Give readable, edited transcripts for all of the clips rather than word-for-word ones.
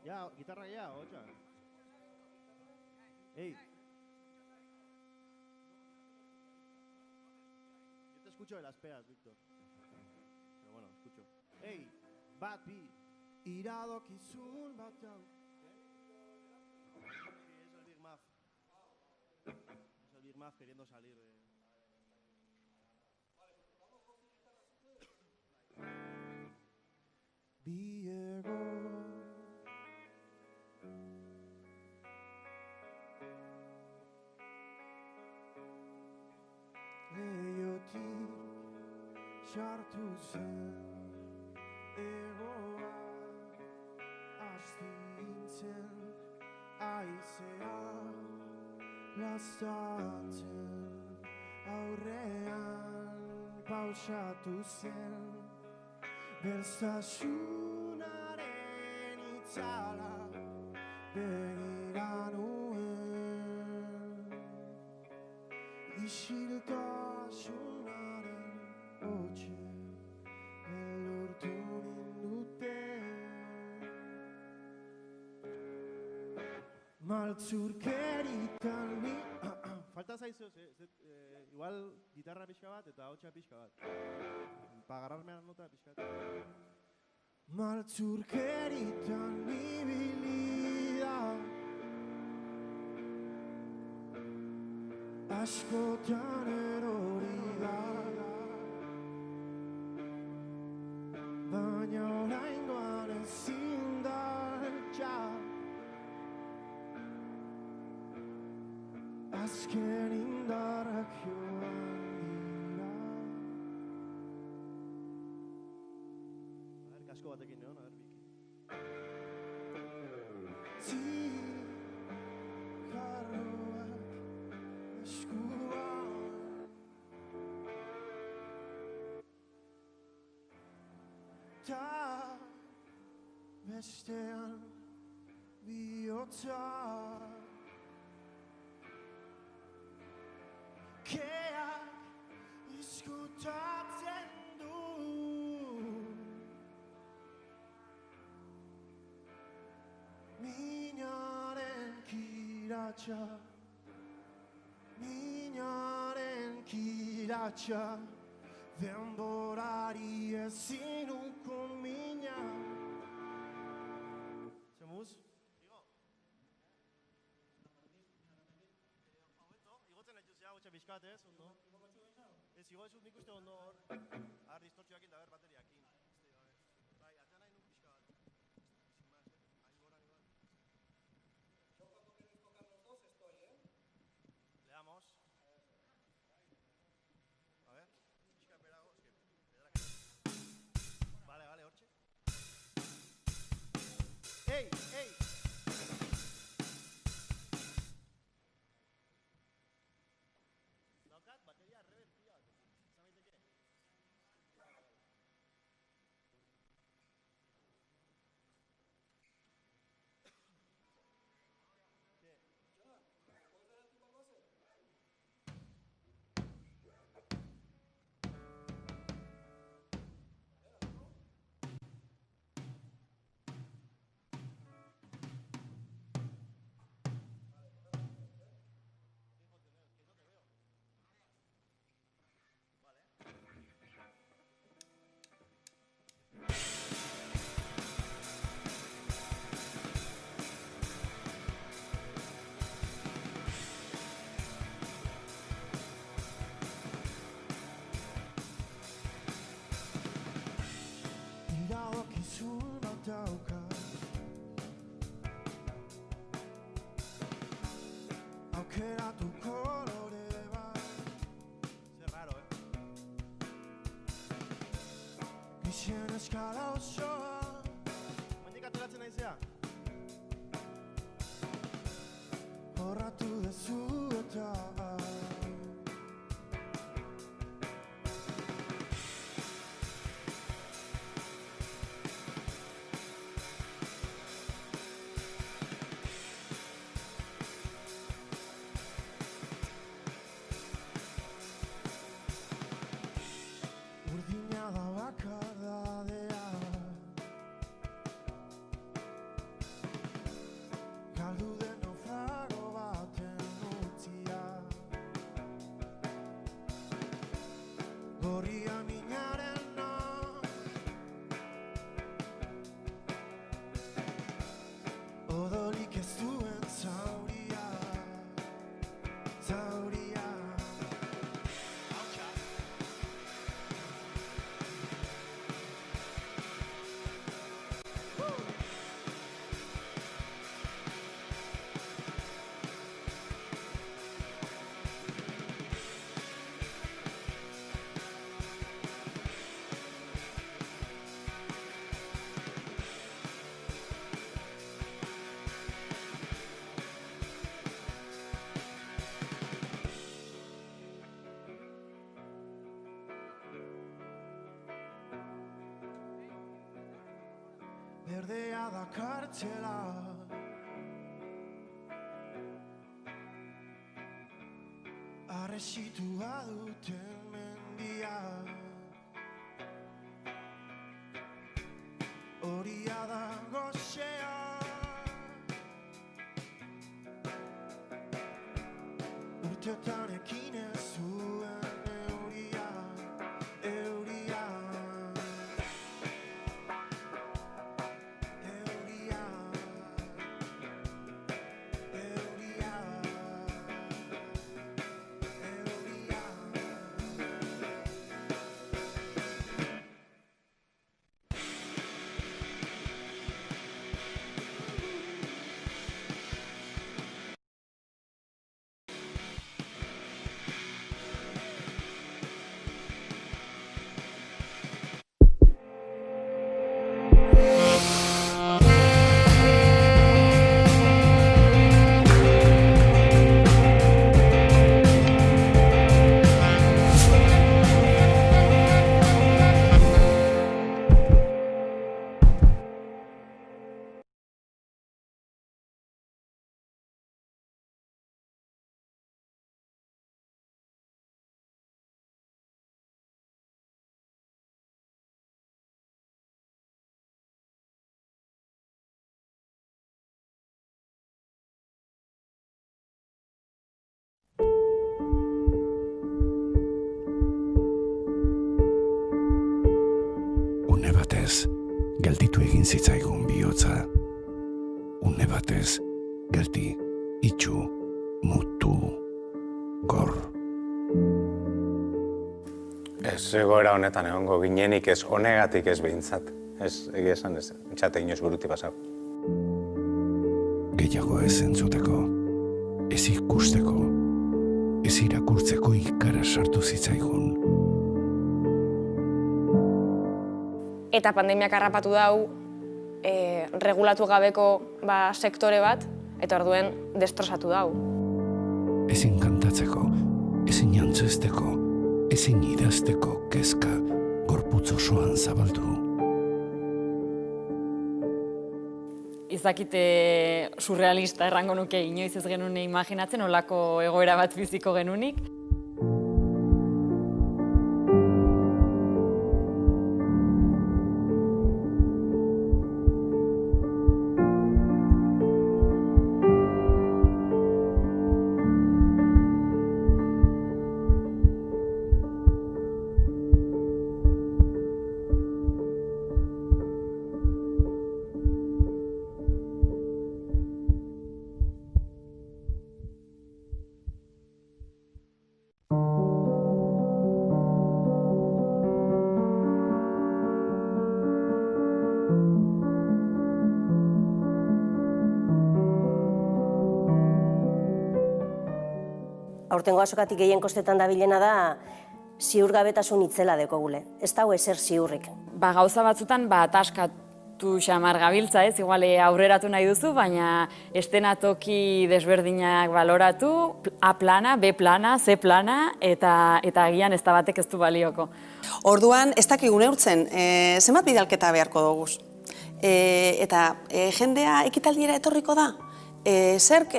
Ya, guitarra ya, ocha. Ey. Yo te escucho de las peas, Víctor. Pero bueno, escucho. Ey, bat bi. Iradokizun bat jau. Sí, es el Big Muff. Es el Big Muff queriendo salir de... Biego. Leiotik sartu zen egoa astintzen aizea lastatzen aurrean pausatu zen berzasunaren itzala begira nuen isiltasunaren hotxe elurtu ninduten maltzurkeritan ni falta zaizu, igual gitarra pixka bat eta hotxa pixka bat pa agarrarme a la nota pixka bat maltzurkeritan ibilida askotan erori da baina oraingoan ezin da ja azken indarrak joan dira a ver, kasko batekin neon, a ver, Biki zigarroak eskuan ta bestean bihotza keak izkutatzen du minaren kiratxa minaren kiratxa denborari ezin uko mina Zemuz? Igo? Igotzen naituzea, hotxe bizkat ez, ondo? Ez, igo ezut nik uste ondo hor distortzioakin da ber bateriakin. Bai, atea nahi nuk bizka bat. Sin más, hain gora igual. Yo cuando queréis tocar los dos estoy, ¿eh? Le damos. A ver, bizka perago, es que pedra que... Vale, vale, hortxe. Ey, ey! Daukat, bateria reverb pila bat. Zabaiteke? ¿Qué? John, ¿puedes dar el tipo base? berdea da kartzela. Arresitua duten mendia, horia da gozea. Urteotan ekin ez zuen euria, euria, euria, euria, euria. Une batez, gelditu egin zitzaigun bihotza. Une batez, geldi, itxu, mutu, gor. Ez egoera honetan egongo ginenik ez honegatik ez behintzat. Ez, egia esan ez, txate inoz buruti pasau. Gehiago ez entzuteko, ez ikusteko, ez irakurtzeko ikara sartu zitzaigun. Eta pandemiak harrapatu dau, regulatu gabeko sektore bat, eta orduen destrozatu dau. Ezin kantatzeko, ezin antzesteko, ezin idazteko kezka gorputz osoan zabaldu. Izakite surrealista errango nuke inoiz ez genune imaginatzen, olako egoera bat biziko genunik. Aurtengo azokatik gehien kostetan dabilena da ziurgabetasun itzela dekogule. Ez dago ezer ziurrik. Gauza batzutan ataskatu xamar gabiltza, ez? Igual aurreratu nahi duzu, baina estenatoki desberdinak baloratu, A plana, B plana, C plana, eta agian ez da batek ez du balioko. Orduan, ez dakigu neurtzen, zenbat bidalketa beharko dugu. Eta jendea ekitaldiera etorriko da? Zerk,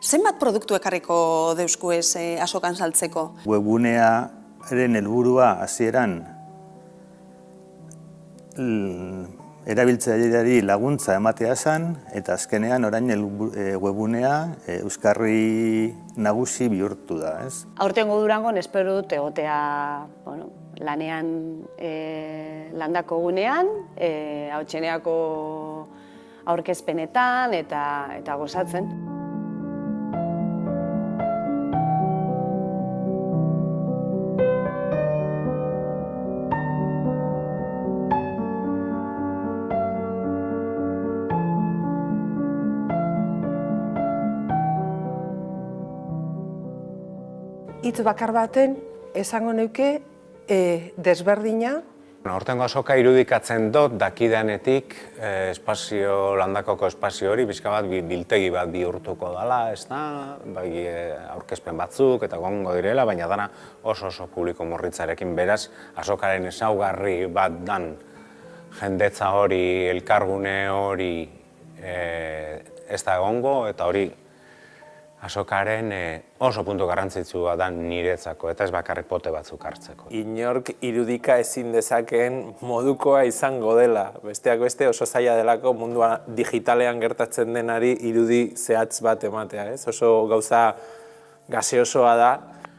zenbat produktu ekarriko deusku ez azokan saltzeko? Webunearen helburua hasieran erabiltzaileari laguntza ematea zen, eta azkenean orain webunea euskarri nagusi bihurtu da, ez? Aurtengo Durangon espero dut egotea lanean landako gunean, hautseneako aurkezpenetan eta gozatzen. Hitz bakar baten esango neuke desberdina. Aurtengo azoka irudikatzen dut dakidanetik landakoko espazio hori bizka bat biltegi bat bihurtuko dela, ez da, aurkezpen batzuk eta gongo direla, baina dana oso publiko morritzarekin beraz azokaren ezaugarri bat dan jendetza hori, elkargune hori ez da egongo, eta hori azokaren oso puntu garrantzitsua da niretzako, eta ez bakarrik pote batzuk hartzeko. Inork irudika ezin dezakeen modukoa izango dela. Besteak beste oso zaila delako mundua digitalean gertatzen denari irudi zehatz bat ematea, ez? Oso gauza gaseosoa da.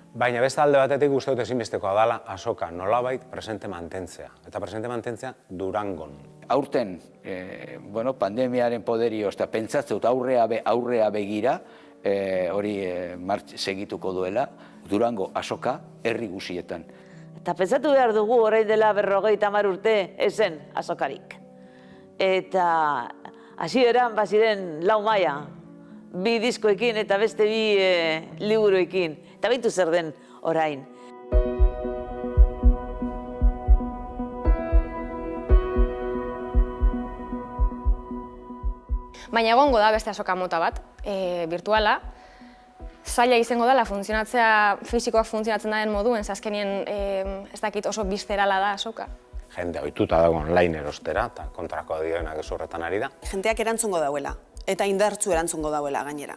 Baina beste alde batetik uste dut ezinbestekoa dela azoka nolabait presente mantentzea. Eta presente mantentzea Durangon. Aurten, pandemiaren poderioz, eta pentsatzen dut aurrea begira, hori segituko duela, Durango azoka herri guzietan. Eta pentsatu behar dugu orain dela 50 urte ezen azokarik. Eta hasieran baziren 4 maila, 2 diskoekin eta beste 2 liburuekin. Eta beitu zer den orain. Baina egongo da beste azoka mota bat, virtuala. Zaila izango dela funtzionatzea, fisikoak funtzionatzen daren moduen, azkenien ez dakit oso bizterala da azoka. Jende ohituta dago online erostera, eta kontrakoa dioenak ez horretan ari da. Jendeak erantzungo dauela, eta indartsu erantzungo dauela gainera.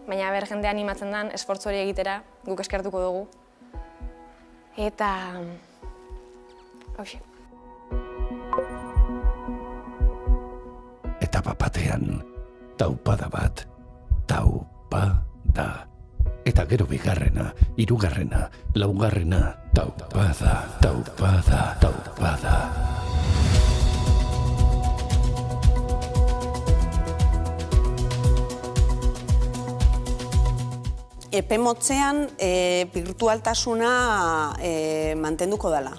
Baina jende animatzen den, esfortzu hori egitera, guk eskertuko dugu. Eta... hauxe. Eta batean, taupada bat, taupada. Eta gero bigarrena, 3., 4., taupada, taupada, taupada. Epe motzean birtualtasuna mantenduko dela.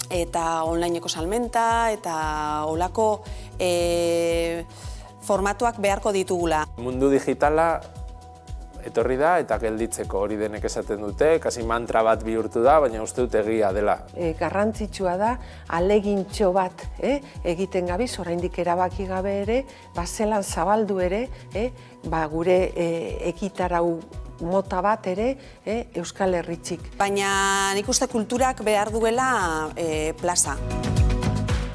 Eta onlineko salmenta eta olako formatuak beharko ditugula. Mundu digitala etorri da eta gelditzeko hori denek esaten dute, kasi mantra bat bihurtu da, baina uste dut egia dela. Garrantzitsua da, alegintxo bat egiten gabiz, oraindik erabaki gabe ere, zelan zabaldu ere, gure ekitarau mota bat ere Euskal Herritxik. Baina nik uste kulturak behar duela plaza.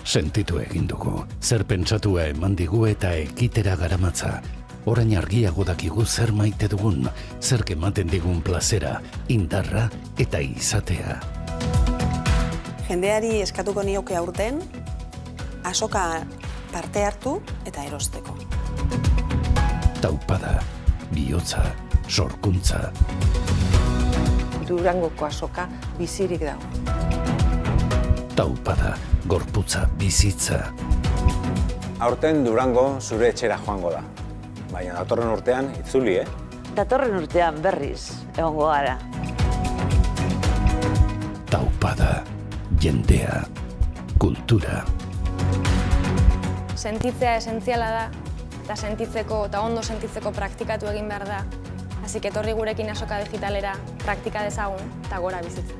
Sentitu egin dugu, zer pentsatua eman digu eta ekitera garamatza. Orain argiago dakigu zer maite dugun, zer ematen digun plazera, indarra eta izatea. Jendeari eskatuko nioke aurten, azoka parte hartu eta erosteko. Taupada, bihotza, sorkuntza. Durangoko azoka bizirik dago. Taupada, gorputza, bizitza. Aurten Durango zure etxera joango da. Baina datorren urtean itzuli, Datorren urtean berriz egongo gara. Taupada, jendea, kultura. Sentitzea esentziala da, eta sentitzeko eta ondo sentitzeko praktikatu egin behar da. Así que etorri gurekin azoka digitalera, praktika dezagun eta gora bizitza.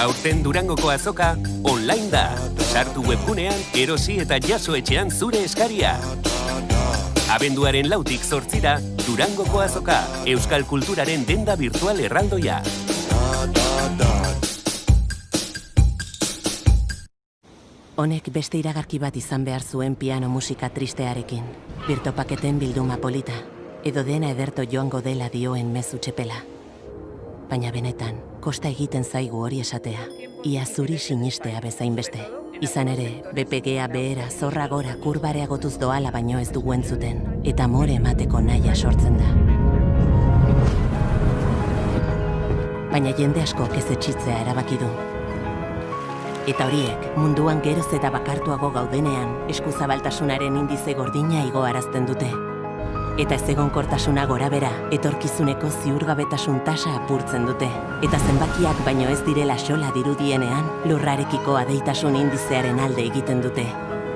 Aurten Durangoko azoka online da. Sartu webgunean, erosi eta jaso etxean zure eskaria. Abenduaren 4tik 8ra, Durangoko azoka, euskal kulturaren denda virtual erraldoia. Honek beste iragarki bat izan behar zuen piano musika tristearekin. Birtopaketen bilduma polita, edo dena ederto joango dela dioen mezu txepela. Baina benetan, kosta egiten zaigu hori esatea. Ia zuri sinistea bezain beste. Izan ere, BPGA behera zorra gora kurbarea gotuz doala baino ez dugu entzuten, eta more emateko nahia sortzen da. Baina jende askok ez etxitzea erabaki du. Eta horiek, munduan geroz eta bakartuago gaudenean, eskuzabaltasunaren indize gordina igoarazten dute. Eta ezegonkortasuna gorabera, etorkizuneko ziurgabetasun tasa apurtzen dute. Eta zenbakiak baino ez direla xola dirudienean, lurrarekiko adeitasun indizearen alde egiten dute.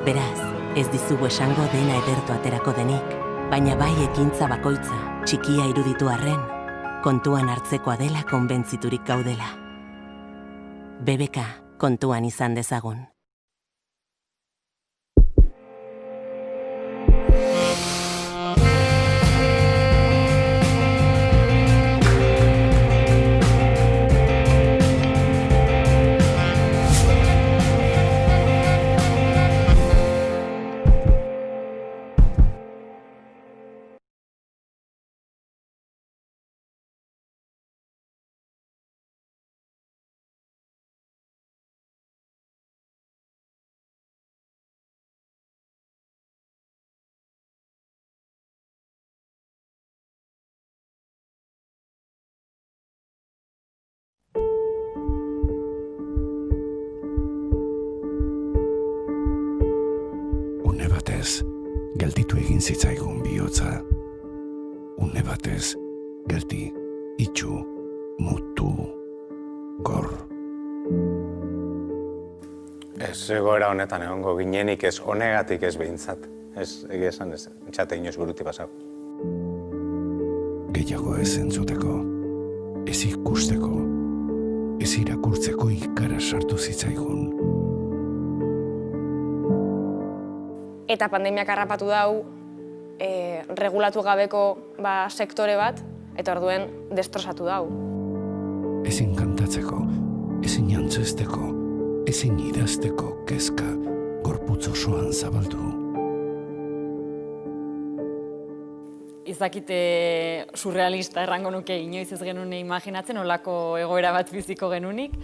Beraz, ez dizugu esango dena edertu aterako denik, baina bai ekintza bakoitza, txikia iruditu arren, kontuan hartzekoa dela konbentziturik gaudela. BBK, kontuan izan dezagun. gelditu egin zitzaigun bihotza. Une batez, geldi, itxu, mutu, gor. Ez egoera honetan egongo ginenik ez honegatik ez behintzat. Ez, egia esan ez, txate inoz buruti pasau. Gehiago ez entzuteko, ez ikusteko, ez irakurtzeko ikara sartu zitzaigun. Eta pandemiak harrapatu dau, regulatu gabeko sektore bat, eta orduen destrozatu dau. Ezin kantatzeko, ezin jantzesteko, ezin idazteko kezka gorputz osoan zabaldu. Izakite surrealista errango nuke inoiz ez genuen imaginatzen, olako egoera bat biziko genunik.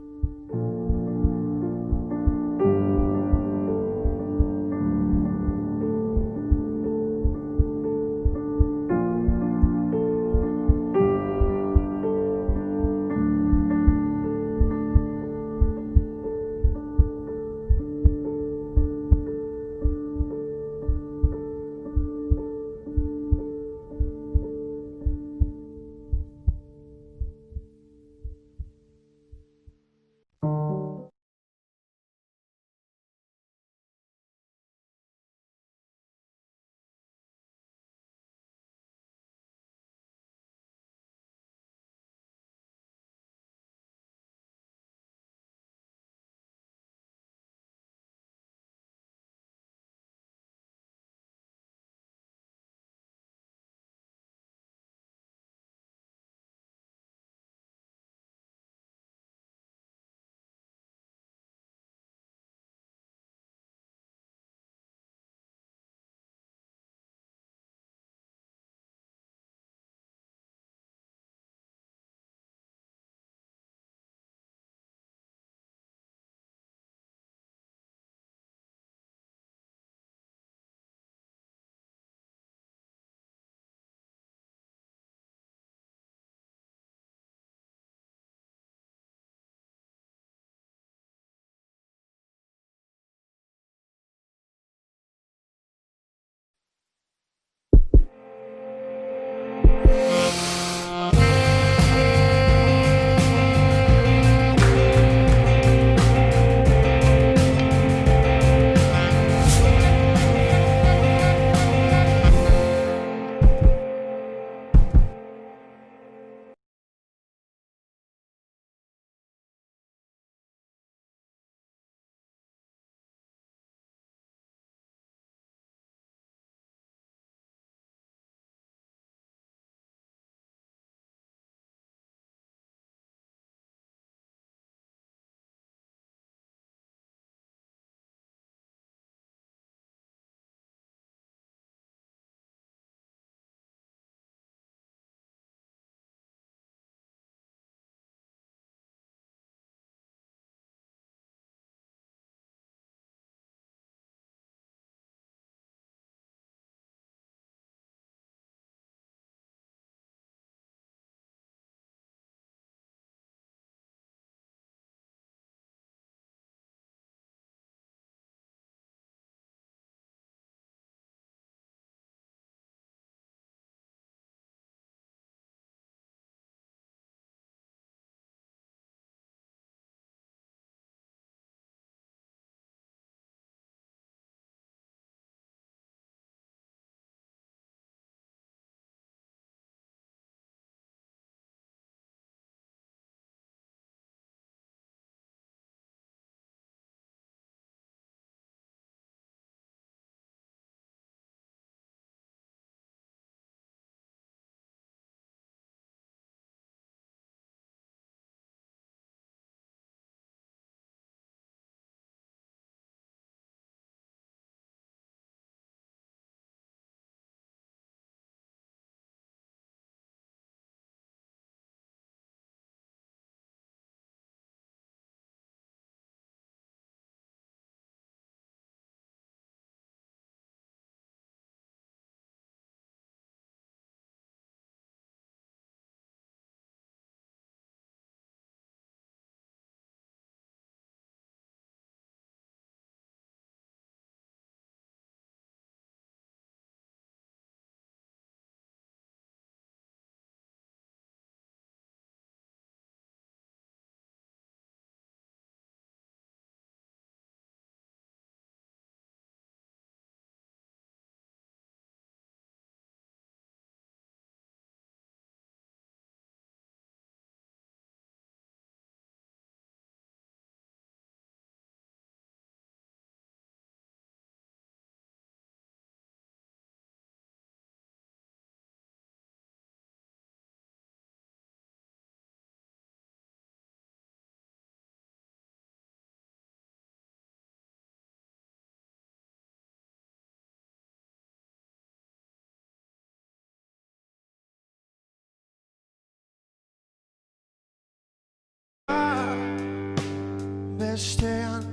bestean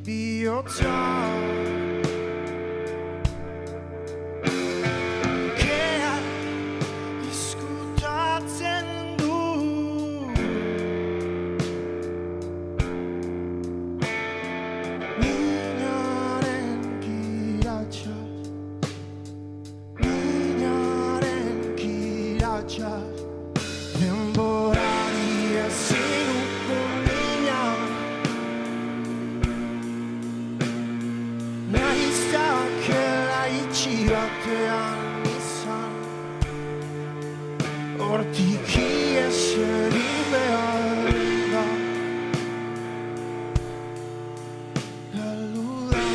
bihotza. Kea izkutatzen du minaren kiratxa, minaren kiratxa. Denborari ezin ukolina, naiztakela itxi batean izan, hortik ihes egin behar da. Galdu da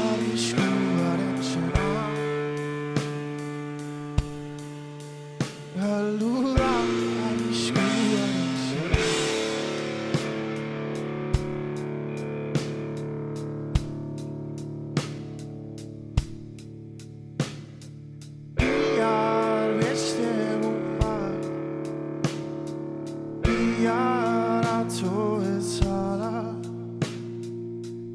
arriskuaren zena, galdu da arriskuaren zena. Bihar beste egun bat, bihar atzo bezala.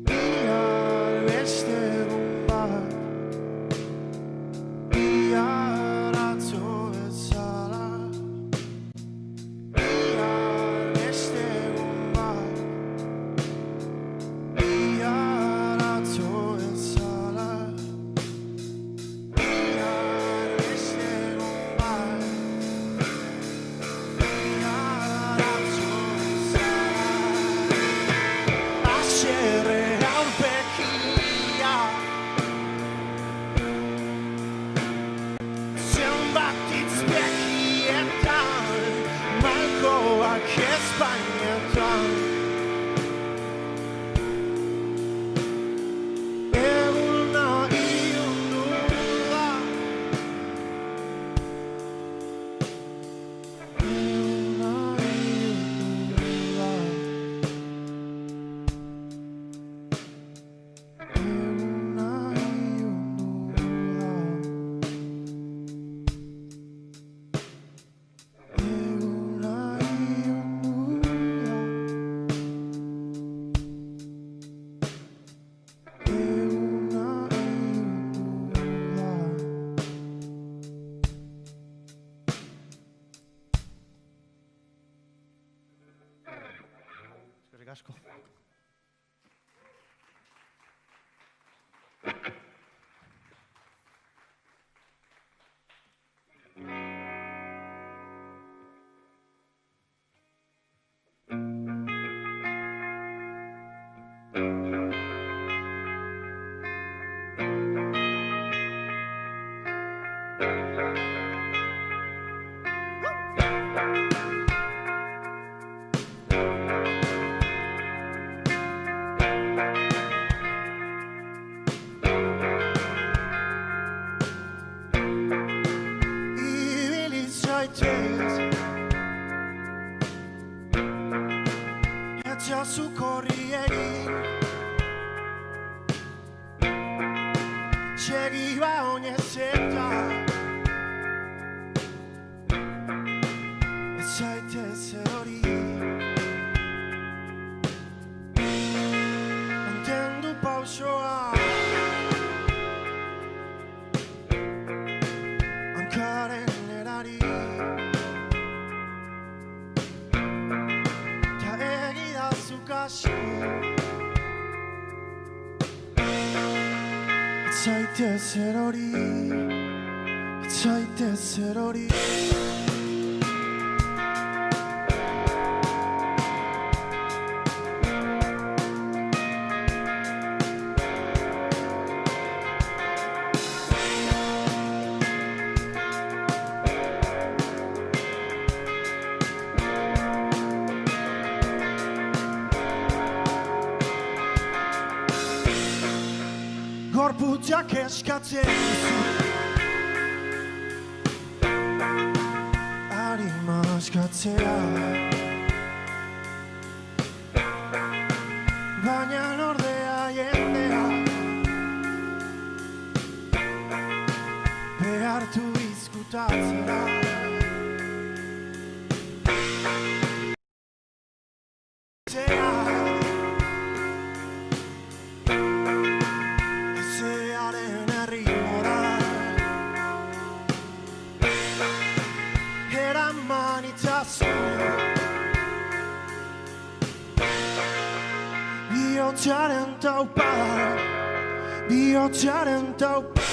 Bihar beste egun bat, bihar atzo bezala. Bihar beste egun bat, bihar atzo bezala. Bihar beste egun bat, bihar atzo bezala. Haserre aurpegia, zenbat hitz begietan, malkoak ezpainetan. Eguna ilundu da, eguna ilundu da, eguna ilundu da, eguna ilundu da, eguna ilundu da. Eskerrik asko. Ibili zaitez, etxazu korri egin, segi ba oinez eta ez zaitez erori. Mantendu pausoa, hankaren erari, ta egidazu kasu. Ez zaitez erori, ez zaitez erori. Gorputzak eskatzen dizu, arima askatzea, baina ordea jendea behartu izkutatzera. zaitazu Bihotzaren taupa Bihotzaren taupa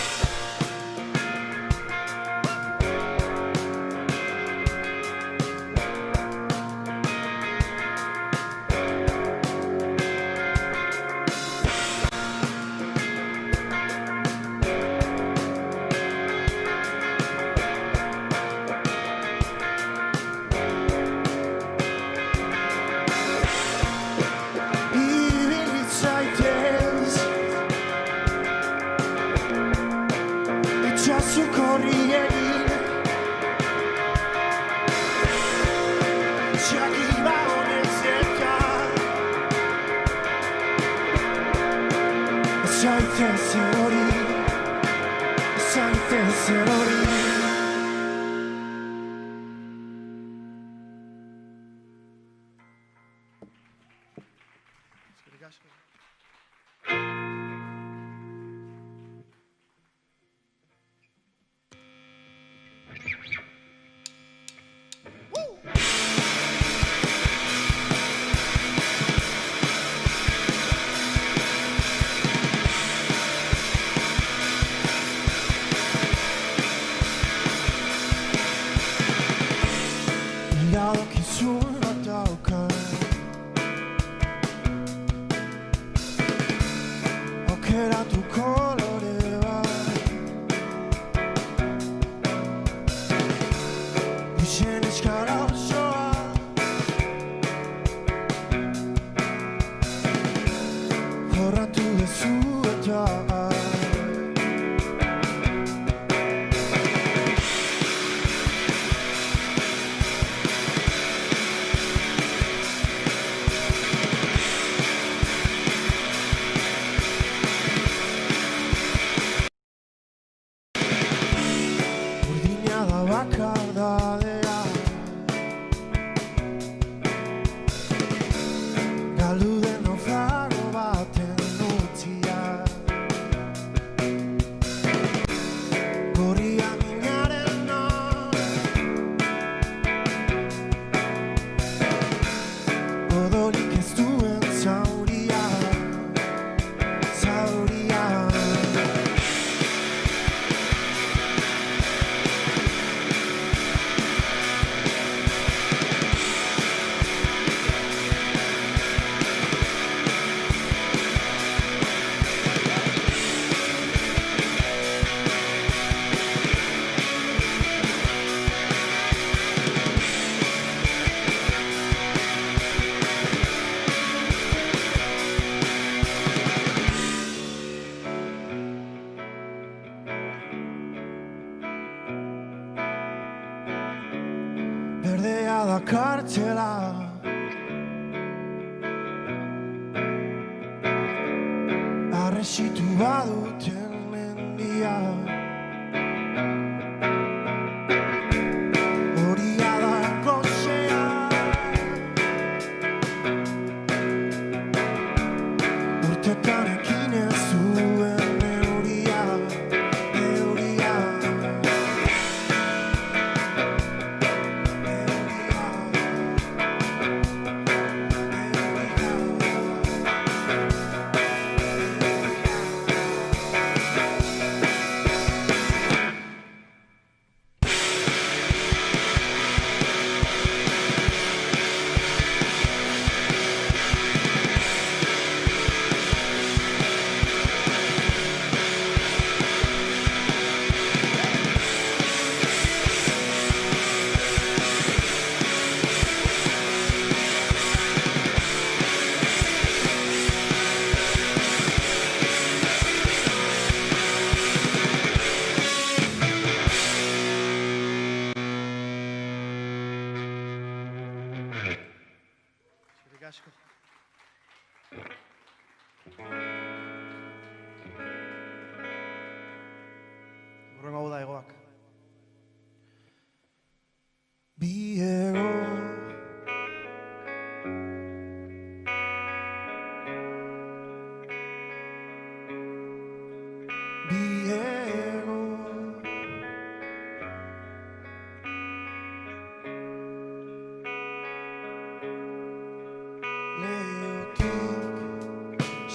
Iradokizun bat daukat Aukeratu kolore bat Uxen eskara osoa Jorratu dezu eta bakardadea Galdu den naufrago baten utzia Gorria minarena Odolik ez duen zauria Zauria Berdea da kartzela Arresitu baduten mendia Horia da gozea Urtetan ekin ez duen euria Euria asko. Horren hau da egoak. Bi ego Bi ego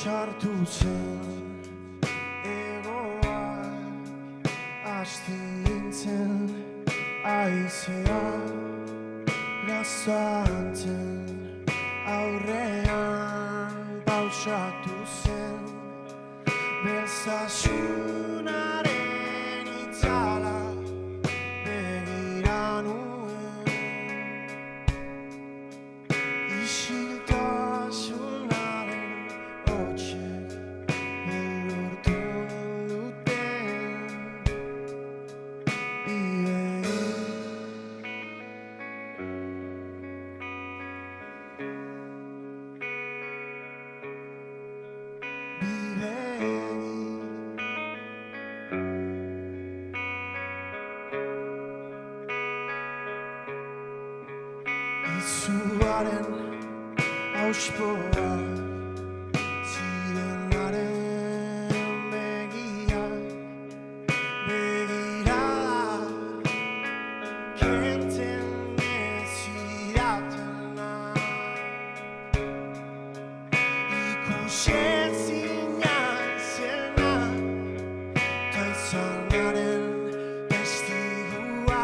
sartu zen egoa astintzen aizea gazantzen aurrean pausatu zen bezasunaren itzala begira nuen isiltasunaren hotxek elurtu duten bidei Izuaren auspoa zirenaren begira kenten eziratena ikusezina zena ta izanaren testigua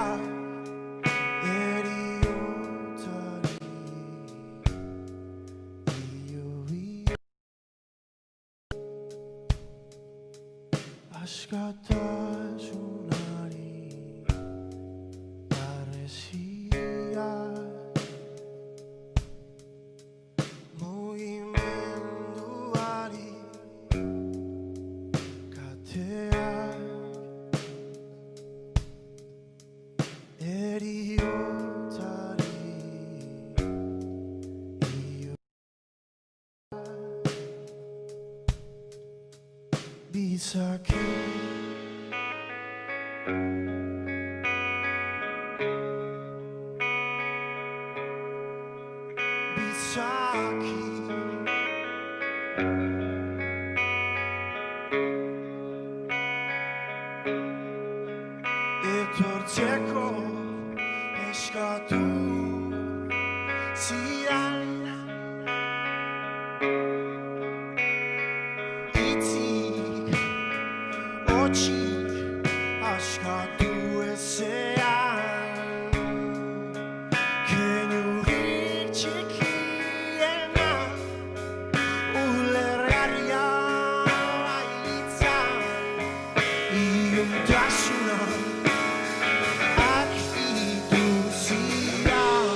askatasunari arrezia mugimenduari kateak eriotzari bizaki etortzeko eskatu zidan itzik otxik askatu ezean keinurik txikiena ulergarria bailitzan iuntasuna akitu zidan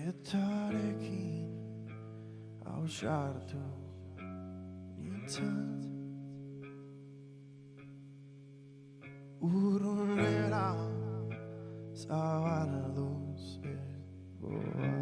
etarekin ausartu nintzen urrunera zabalduz egoa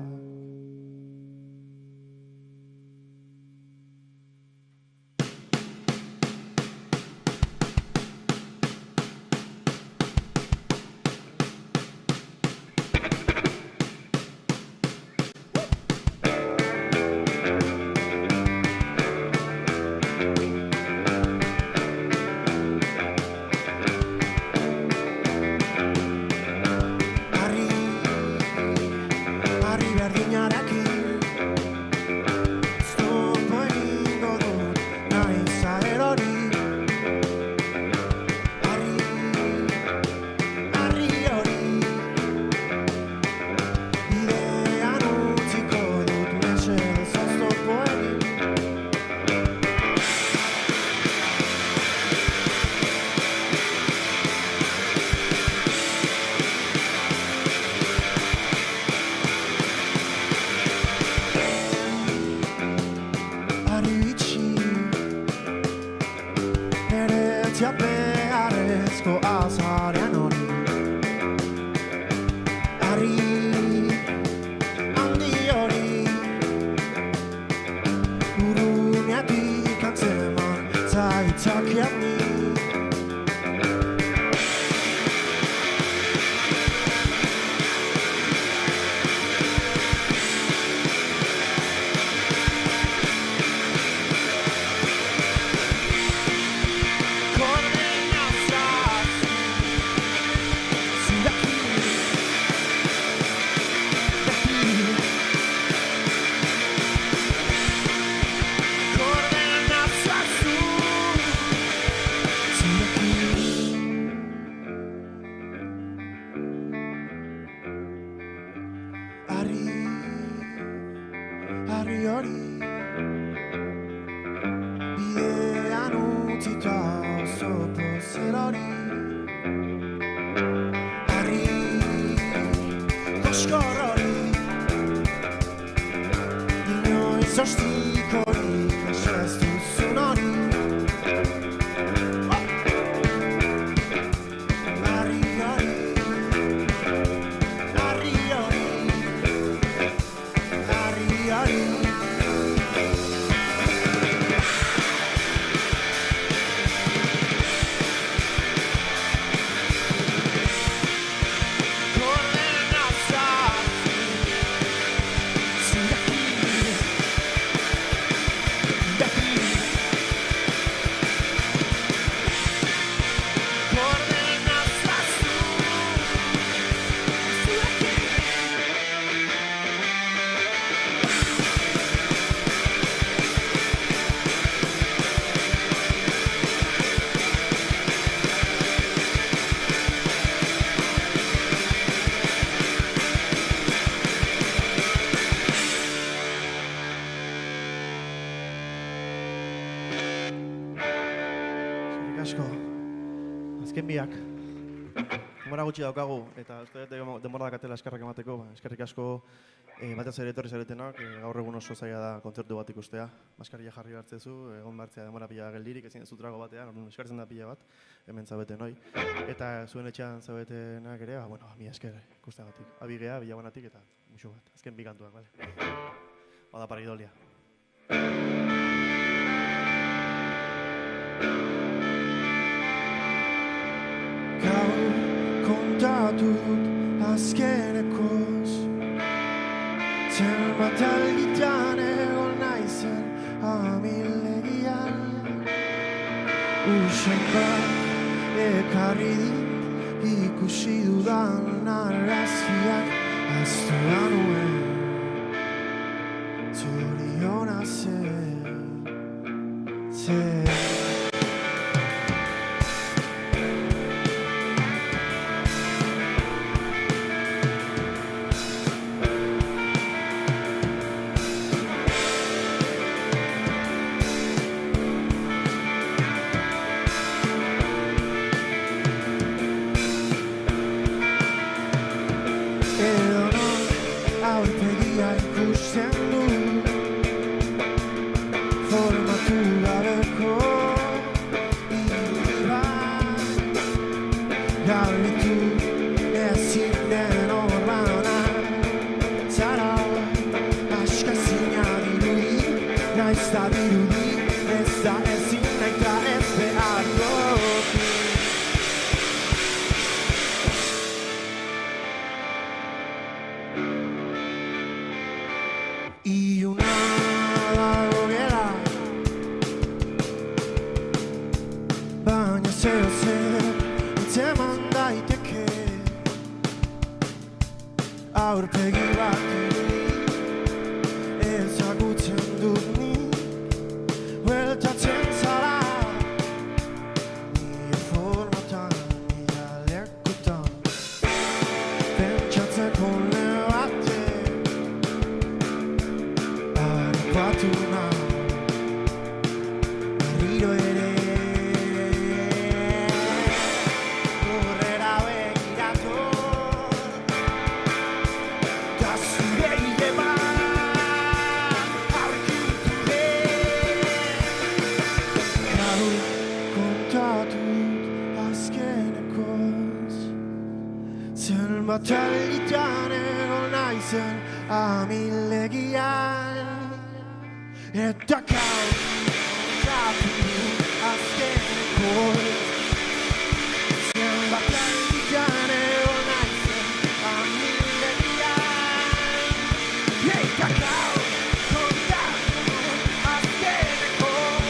beharrezko azarean hori harri handi hori uruneatik antzeman zaitzakiak ni Sostik hori, ez duzun hori. Harri hori, harri hori, harri hori. Asko, azken biak. Denbora gutxi daukagu, eta uste dut denbora dakatela eskerrak emateko. Eskerrik asko batez ere etorri zaretenak, gaur egun oso zaila da kontzertu bat ikustea. Maskarilla jarri hartzezu, egon bartzea denbora pila geldirik, ezin ez trago batean, eskartzen da pila bat, hemen zaudeten hoi. Eta zuen etxean zaudetenak ere, mi esker ikusteagatik. Abigea, bilaguanatik eta musu bat. Azken bi kantuak, bale? Bada Paridolia. Gaur kontatut azkenekoz, zenbat alditan egon naizen amilegian. Usain bat ekarri dit ikusi dudan argazkiak ahaztu nuen. Zoriona zen. Aurpegi bat ezagutzen dut nik, bueltatzen zara nire formatan, nire lekutan, pentsatzeko lebate harrapatu nahi berriro ere. Batalitan egon naizen amilegian, eta kautatu azkenekoz. Batalitan egon naizen amilegian, eta kautatu azkenekoz.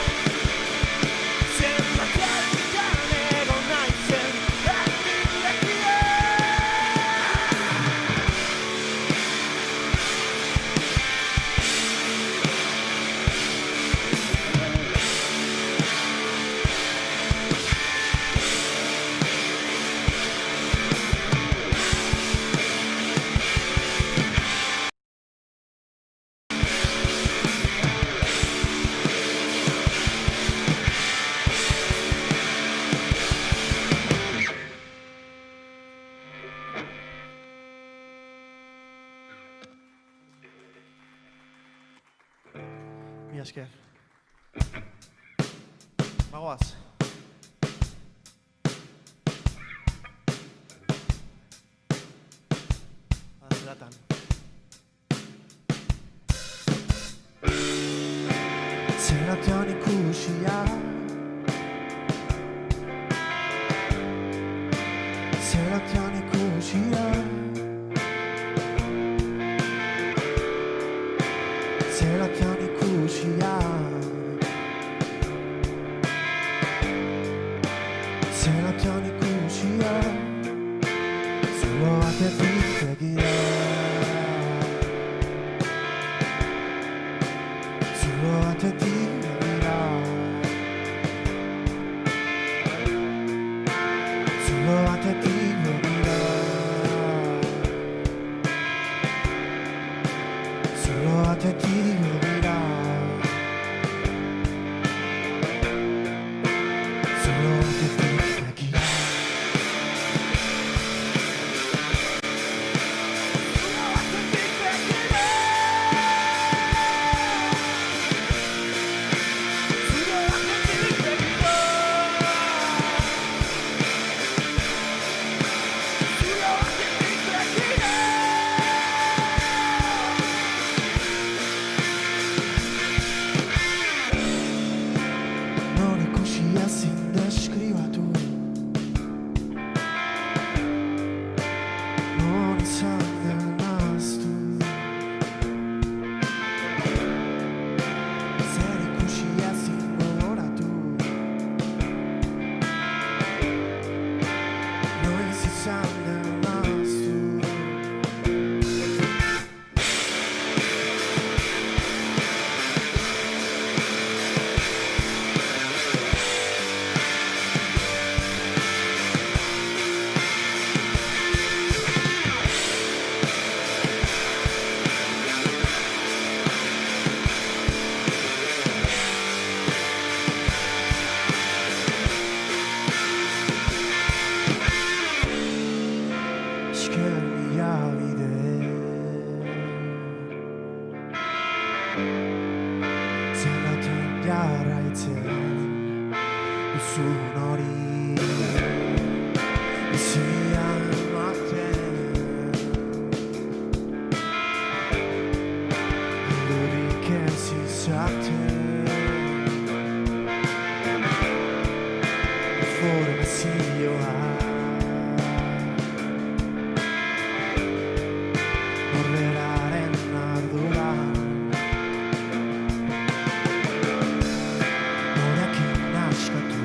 Batalitan egon naizen amilegian. Mila esker. Bagoaz. Zeratan. Zeratan ikusia, zeratan ikusia, zeratan ikusia, zeratan ikusia, zulo batetik begira. Zulo batetik begira. Zulo batetik begira. Zulo batetik begira. Zulo batetik begira. Non ikusi ezin deskribatu, non izan den ahaztu. Zer ikusi ezin gogoratu, noiz izan den ahaztu. Esker mila bide, zeratan jarraitzen duzun hori bizian ematen. Aldurik ez izaten informazioa. Norberaren ardura, norekin askatu,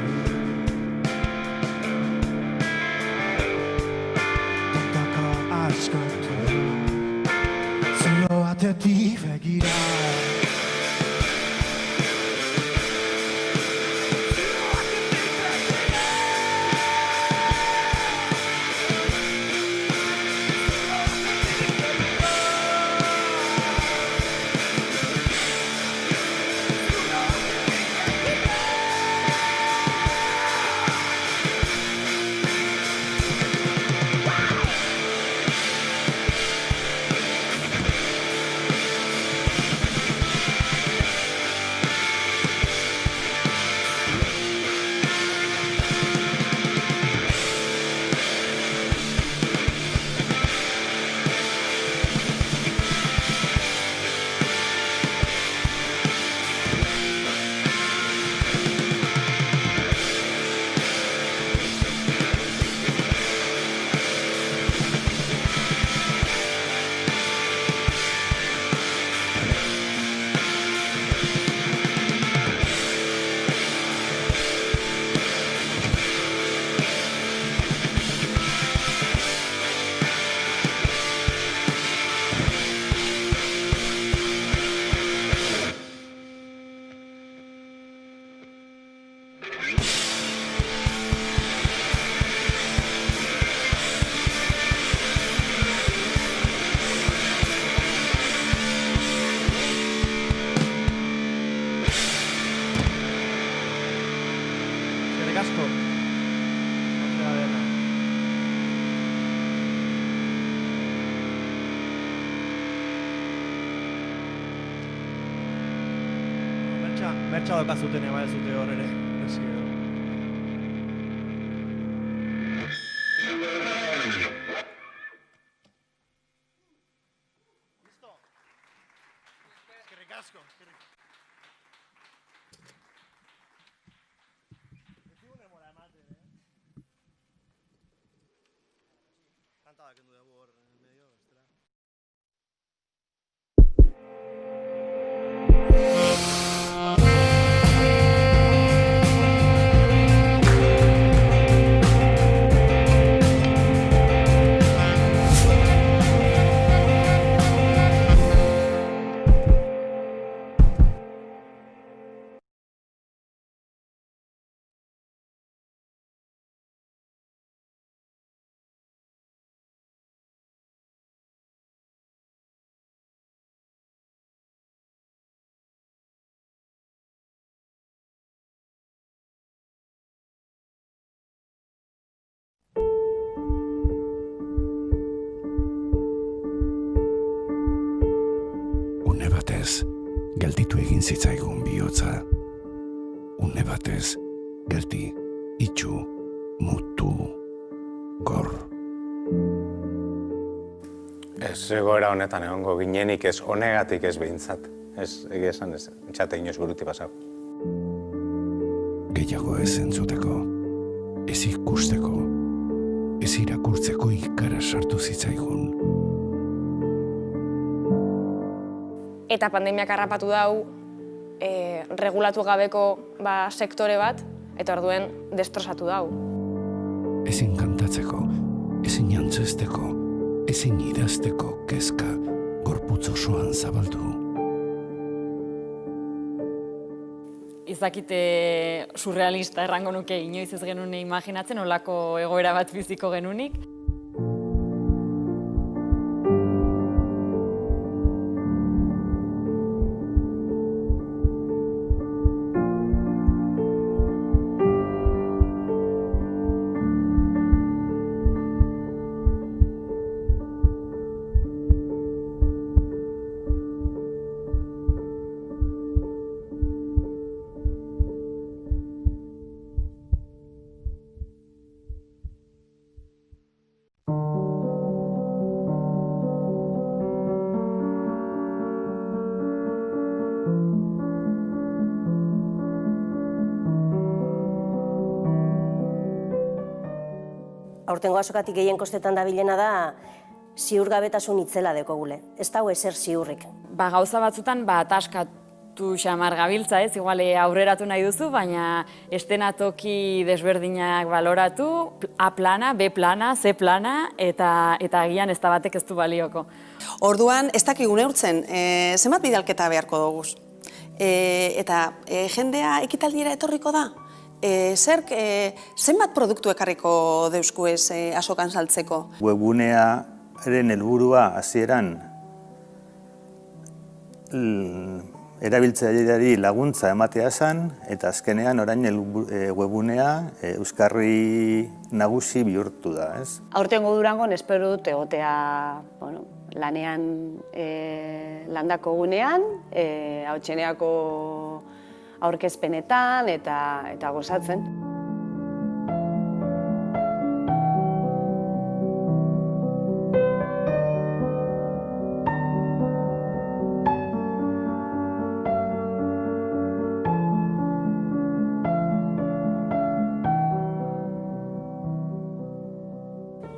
tontaka askatu, zulo batetik begira. Pentsa daukazuten eba ez dute hor ere. Eskerrik asko. Kantada kendu dugu hor medio, bestela. Une batez, gelditu egin zitzaigun bihotza. Une batez, geldi, itxu, mutu, gor. Ez egoera honetan egongo ginenik ez honegatik ez behintzat. Ez, egia esan ez, txate inoz buruti pasau. Gehiago ez entzuteko, ez ikusteko, ez irakurtzeko ikara sartu zitzaigun. Eta pandemiak harrapatu dau, regulatu gabeko sektore bat, eta orduen destrozatu dau. Ezin kantatzeko, ezin jantzesteko, ezin idazteko kezka gorputz osoan zabaldu. Izakite surrealista errango nuke inoiz ez genuen imaginatzen, olako egoera bat biziko genunik. Aurtengo azokatik gehien kostetan dabilena da ziurgabetasun itzela dekogule. Ez dago ezer ziurrik. Gauza batzutan ataskatu xamar gabiltza, ez? Igual aurreratu nahi duzu, baina estenatoki desberdinak baloratu, A plana, B plana, C plana, eta agian ez da batek ez du balioko. Orduan, ez dakigu neurtzen, zenbat bidalketa beharko dugu. Eta jendea ekitaldiera etorriko da? Zerk, zenbat produktu ekarriko deusku ez azokan saltzeko? Webunearen helburua hasieran erabiltzaileari laguntza ematea zen, eta azkenean orain webunea euskarri nagusi bihurtu da, ez? Aurtengo Durangon espero dut egotea lanean landako gunean, hautseneako aurkezpenetan eta gozatzen.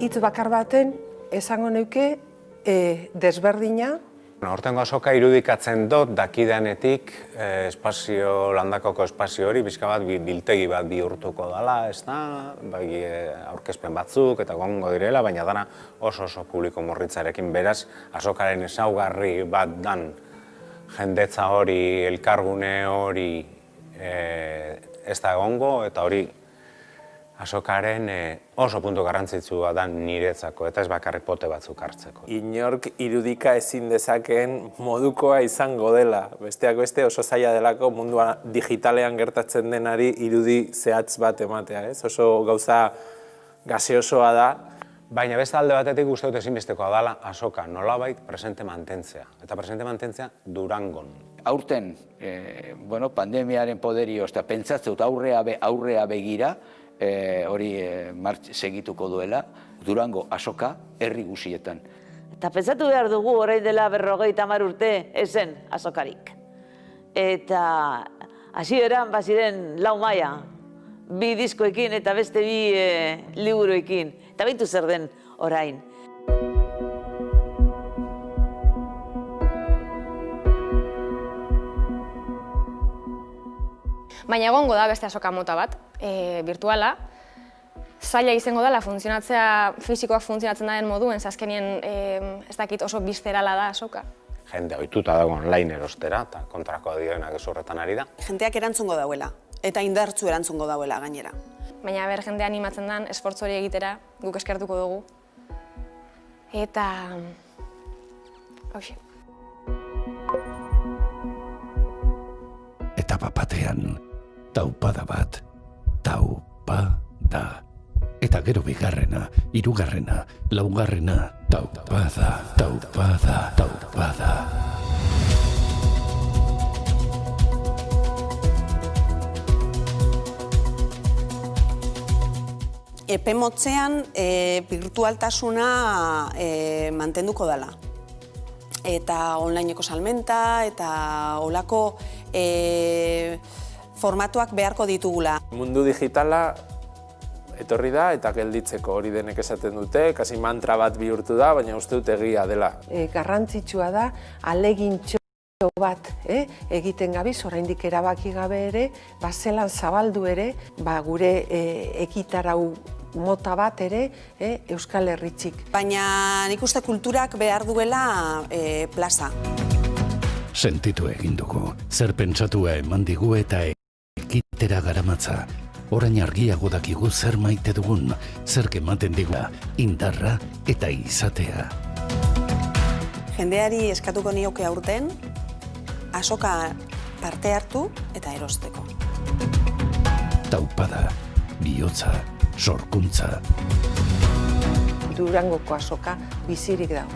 Hitz bakar baten esango neuke desberdina. Hortengo azoka irudikatzen dut dakidanetik landakoko espazio hori bizka bat biltegi bat bihurtuko dela, ez da, aurkezpen batzuk eta gongo direla, baina dana oso publiko morritzarekin beraz, azokaren ezaugarri bat dan jendetza hori, elkargune hori ez da egongo, eta hori azokaren oso puntu garrantzitsua da niretzako, eta ez bakarrik pote batzuk hartzeko. Inork irudika ezin dezakeen modukoa izango dela. Besteak beste oso zaila delako mundua digitalean gertatzen denari irudi zehatz bat ematea, ez? Oso gauza gaseosoa da. Baina beste alde batetik uste dut ezinbestekoa dela azoka nolabait presente mantentzea. Eta presente mantentzea Durangon. aurten pandemiaren poderioz eta pentsatzen dut aurrea begira hori segituko duela Durango azoka herri guztietan. Eta pentsatu behar dugu orain dela 50 urte ezen azokarik. Eta hasieran baziren 4 maila, 2 diskoekin eta beste 2 liburuekin. Eta beintu zer den orain. Baina egongo da beste azoka mota bat, virtuala. Zaila izango dela funtzionatzea, fisikoak funtzionatzen den moduen, azkenien ez dakit oso bizterala da azoka. Jende ohituta dago online erostera eta kontrakoa dioenak ez horretan ari da. Jendeak erantzungo dauela, eta indartzu erantzungo dauela gainera. Baina jende animatzen den, esfortzu hori egitera, guk eskertuko dugu. Eta... hauxe. Etapa batean, taupada bat, taupada. Eta gero bigarrena, hirugarrena, laugarrena, taupada, taupada, taupada. Epe motzean birtualtasuna mantenduko dela. Eta onlineko salmenta eta olako formatuak beharko ditugula. Mundu digitala etorri da eta gelditzeko hori denek esaten dute, kasi mantra bat bihurtu da, baina uste dut egia dela. Garrantzitsua da, alegintxo bat egiten gabiz, oraindik erabaki gabe ere, zelan zabaldu ere, gure ekitarau mota bat ere Euskal Herritxik. Baina nik uste kulturak behar duela plaza. Sentitu egin dugu, zer pentsatua eman digu eta ekitera garamatza. Orain argiago dakigu zer maite dugun, zer ematen digula, indarra eta izatea. Jendeari eskatuko nioke aurten, azoka parte hartu eta erosteko. Taupada, bihotza, sorkuntza. Durangoko azoka bizirik dago.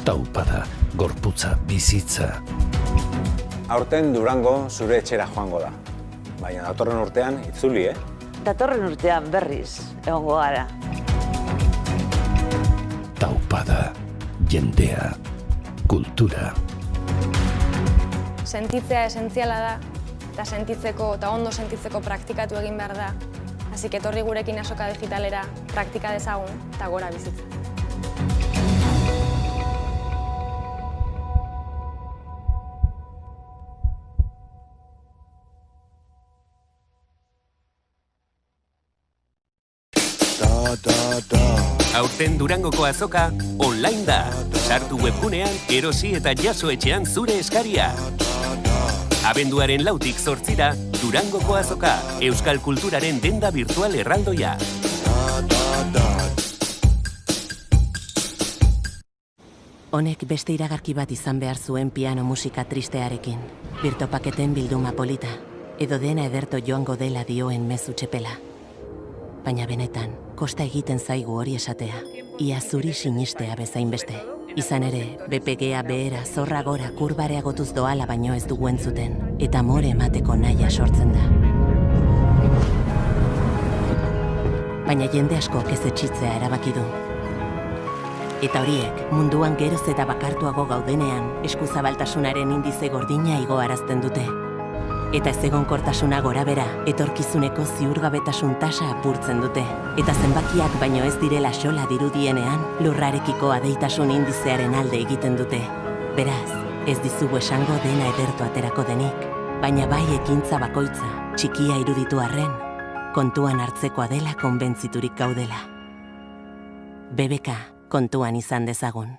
Taupada, gorputza, bizitza. Aurten Durango zure etxera joango da. Baina datorren urtean itzuli, Datorren urtean berriz egongo gara. Taupada, jendea, kultura. Sentitzea esentziala da, eta sentitzeko eta ondo sentitzeko praktikatu egin behar da. Hasi etorri gurekin azoka digitalera praktika dezagun eta gora bizitza. Aurten Durangoko azoka online da. Sartu webgunean, erosi eta jaso etxean zure eskaria. Abenduaren 4tik 8ra, Durangoko azoka, euskal kulturaren denda virtual erraldoia. Honek beste iragarki bat izan behar zuen piano musika tristearekin. Birtopaketen bilduma polita, edo dena ederto joango dela dioen mezu txepela. Baina benetan, kosta egiten zaigu hori esatea. Ia zuri sinistea bezain beste. Izan ere, BPGa behera, zorra gora, kurbareagotuz doala baino ez dugu entzuten. Eta more emateko nahia sortzen da. Baina jende askok ez etxitzea erabaki du. Eta horiek, munduan geroz eta bakartuago gaudenean, eskuzabaltasunaren indize gordina igoarazten dute. Eta ezegonkortasuna gorabera, etorkizuneko ziurgabetasun tasa apurtzen dute. Eta zenbakiak baino ez direla xola dirudienean, lurrarekiko adeitasun indizearen alde egiten dute. Beraz, ez dizugu esango dena edertu aterako denik, baina bai ekintza bakoitza, txikia iruditu arren, kontuan hartzekoa dela konbentziturik gaudela. BBK, kontuan izan dezagun.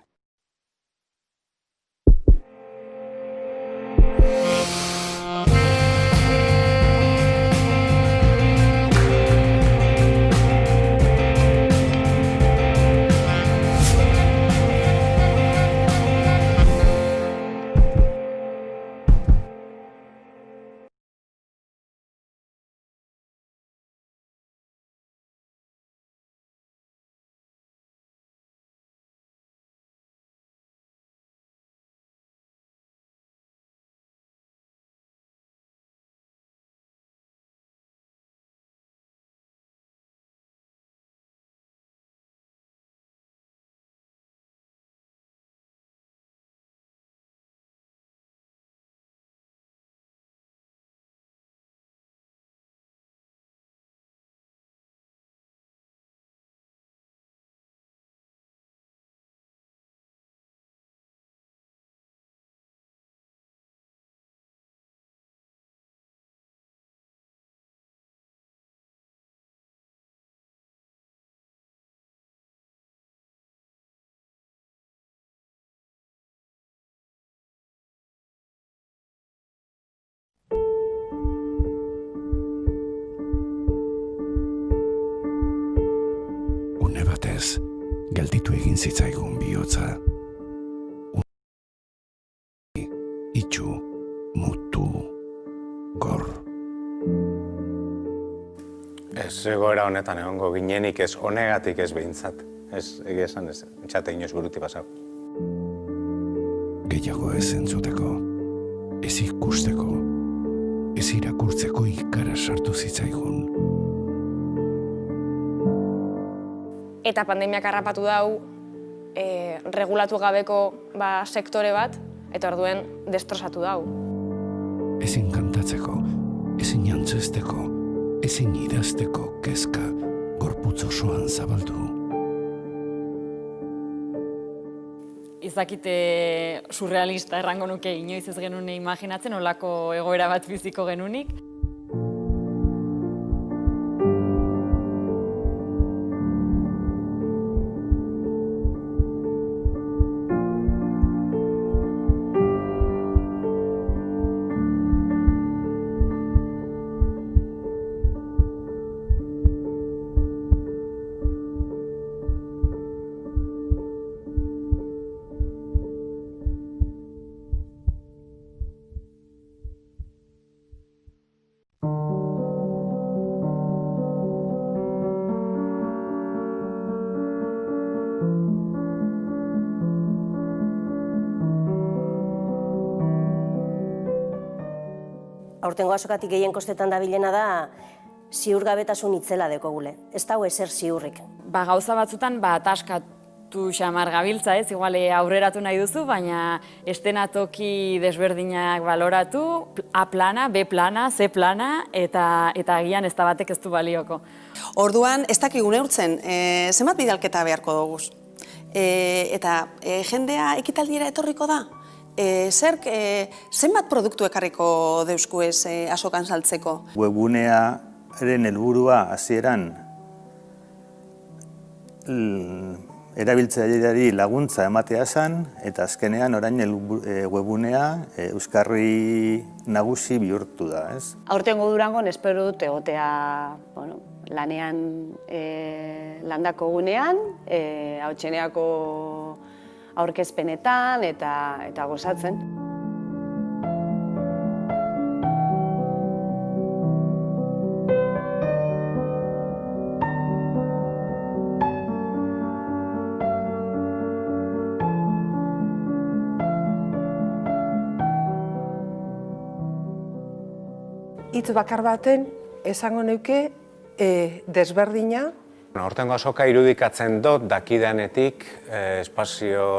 batez, gelditu egin zitzaigun bihotza. Itxu, mutu, gor. Ez egoera honetan egongo ginenik ez honegatik ez behintzat. Ez, egia esan ez, txate inoz buruti pasau. Gehiago ez entzuteko, ez ikusteko, ez irakurtzeko ikara sartu zitzaigun. Eta pandemiak harrapatu dau, regulatu gabeko sektore bat, eta orduen destrozatu dau. Ezin kantatzeko, ezin antzesteko, ezin idazteko kezka gorputz osoan zabaldu. Izakite surrealista errango nuke inoiz ez genune imaginatzen, olako egoera bat biziko genunik. Aurtengo azokatik gehien kostetan dabilena da ziurgabetasun itzela dekogule. Ez dago ezer ziurrik. Gauza batzutan ataskatu xamar gabiltza, ez? Igual aurreratu nahi duzu, baina estenatoki desberdinak baloratu, A plana, B plana, C plana, eta agian ez da batek ez du balioko. Orduan, ez dakigu neurtzen, zenbat bidalketa beharko dugu. Eta jendea ekitaldiera etorriko da? Zerk, zenbat produktu ekarriko deusku ez azokan saltzeko? Webunearen helburua hasieran erabiltzaileari laguntza ematea zen, eta azkenean orain webunea euskarri nagusi bihurtu da, ez? Aurtengo Durangon espero dut egotea lanean landako gunean, hautseneako aurkezpenetan eta gozatzen. Hitz bakar baten esango neuke desberdina. Hortengo azoka irudikatzen dut dakidanetik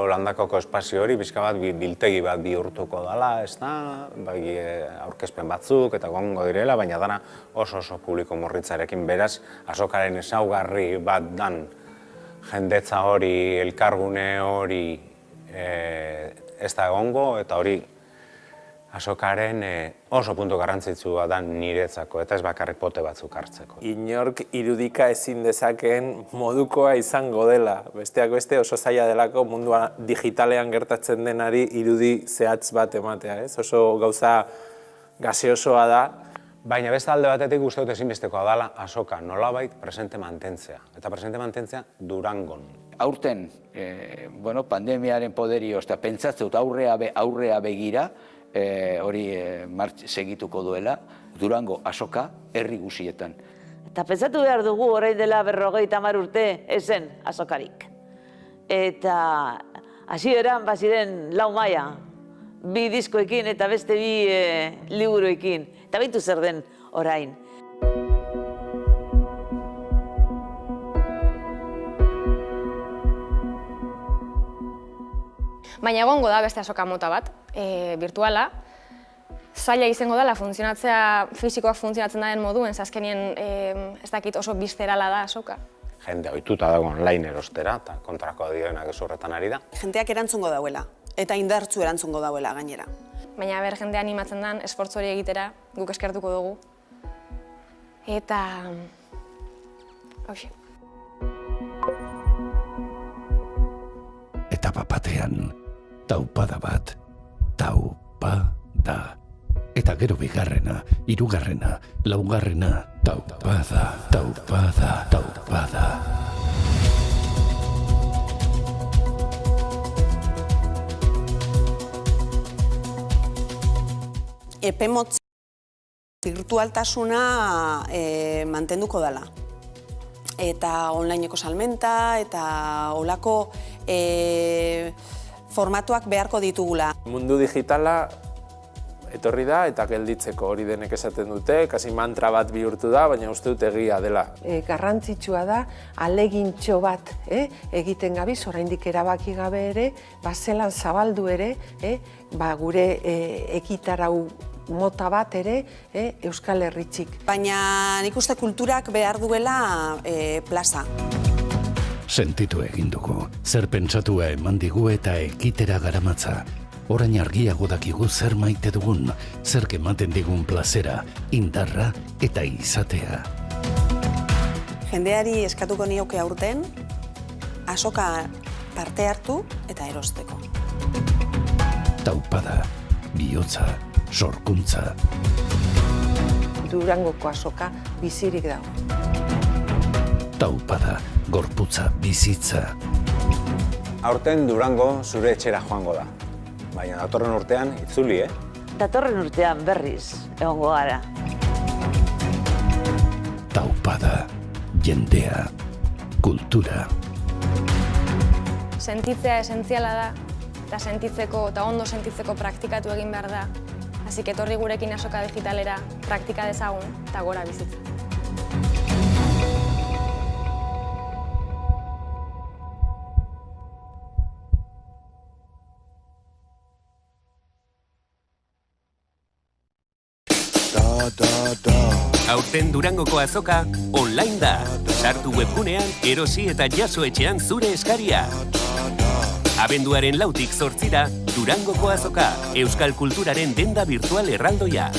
landakoko espazio hori bizka bat biltegi bat bihurtuko dela, ez da, aurkezpen batzuk eta gongo direla, baina dana oso publiko morritzarekin beraz, azokaren ezaugarri bat dan jendetza hori, elkargune hori ez da egongo, eta hori azokaren oso puntu garrantzitsua da niretzako, eta ez bakarrik pote batzuk hartzeko. Inork irudika ezin dezakeen modukoa izango dela. Besteak beste oso zaila delako mundua digitalean gertatzen denari irudi zehatz bat ematea, ez? Oso gauza gaseosoa da. Baina beste alde batetik uste dut ezinbestekoa dela azoka nolabait presente mantentzea. Eta presente mantentzea Durangon. Aurten, pandemiaren poderioz, eta pentsatzen dut aurrea begira, hori segituko duela, Durango azoka herri guzietan. Eta pentsatu behar dugu orain dela 50 urte ezen azokarik. Eta hasieran baziren 4 maila, 2 diskoekin eta beste 2 liburuekin. Eta beitu zer den orain. Baina egongo da beste azoka mota bat, virtuala. Zaila izango dela funtzionatzea, fisikoak funtzionatzen daren moduen, azkenien ez dakit oso bizterala da azoka. Jende ohituta dago online erostera, eta kontrako dioenak ez horretan ari da. Jendeak erantzungo dauela, eta indartzu erantzungo dauela gainera. Baina jende animatzen den, esfortzu hori egitera, guk eskertuko dugu. Eta... hauxe. Eta batean, taupada bat, taupada. Eta gero bigarrena, 3., 4., taupada. epe motz virtualtasuna mantenduko dela. Eta onlineko salmenta eta olako formatuak beharko ditugula. Mundu digitala etorri da eta gelditzeko hori denek esaten dute, kasi mantra bat bihurtu da, baina uste dut egia dela. Garrantzitsua da, alegintxo bat egiten gabiz, oraindik erabaki gabe ere, zelan zabaldu ere, gure ekitarau mota bat ere Euskal Herritxik. Baina nik uste kulturak behar duela plaza. Sentitu egin dugu, zer pentsatua eman digu eta ekitera garamatza. Orain argiago dakigu zer maite dugun, zer ematen digun plazera, indarra eta izatea. Jendeari eskatuko nioke aurten, azoka parte hartu eta erosteko. Taupada, bihotza, sorkuntza. Durangoko azoka bizirik dago. Taupada, gorputza, bizitza. Aurten Durango zure etxera joango da. Baina datorren urtean itzuli, Datorren urtean berriz egongo gara. Taupada, jendea, kultura. Sentitzea esentziala da, eta sentitzeko eta ondo sentitzeko praktikatu egin behar da. Así que etorri gurekin azoka digitalera, praktika dezagun eta gora bizitza. Aurten Durangoko azoka online da. Sartu webgunean, erosi eta jaso etxean zure eskaria. Abenduaren 4tik 8ra, Durangoko azoka, euskal kulturaren denda virtual erraldoia.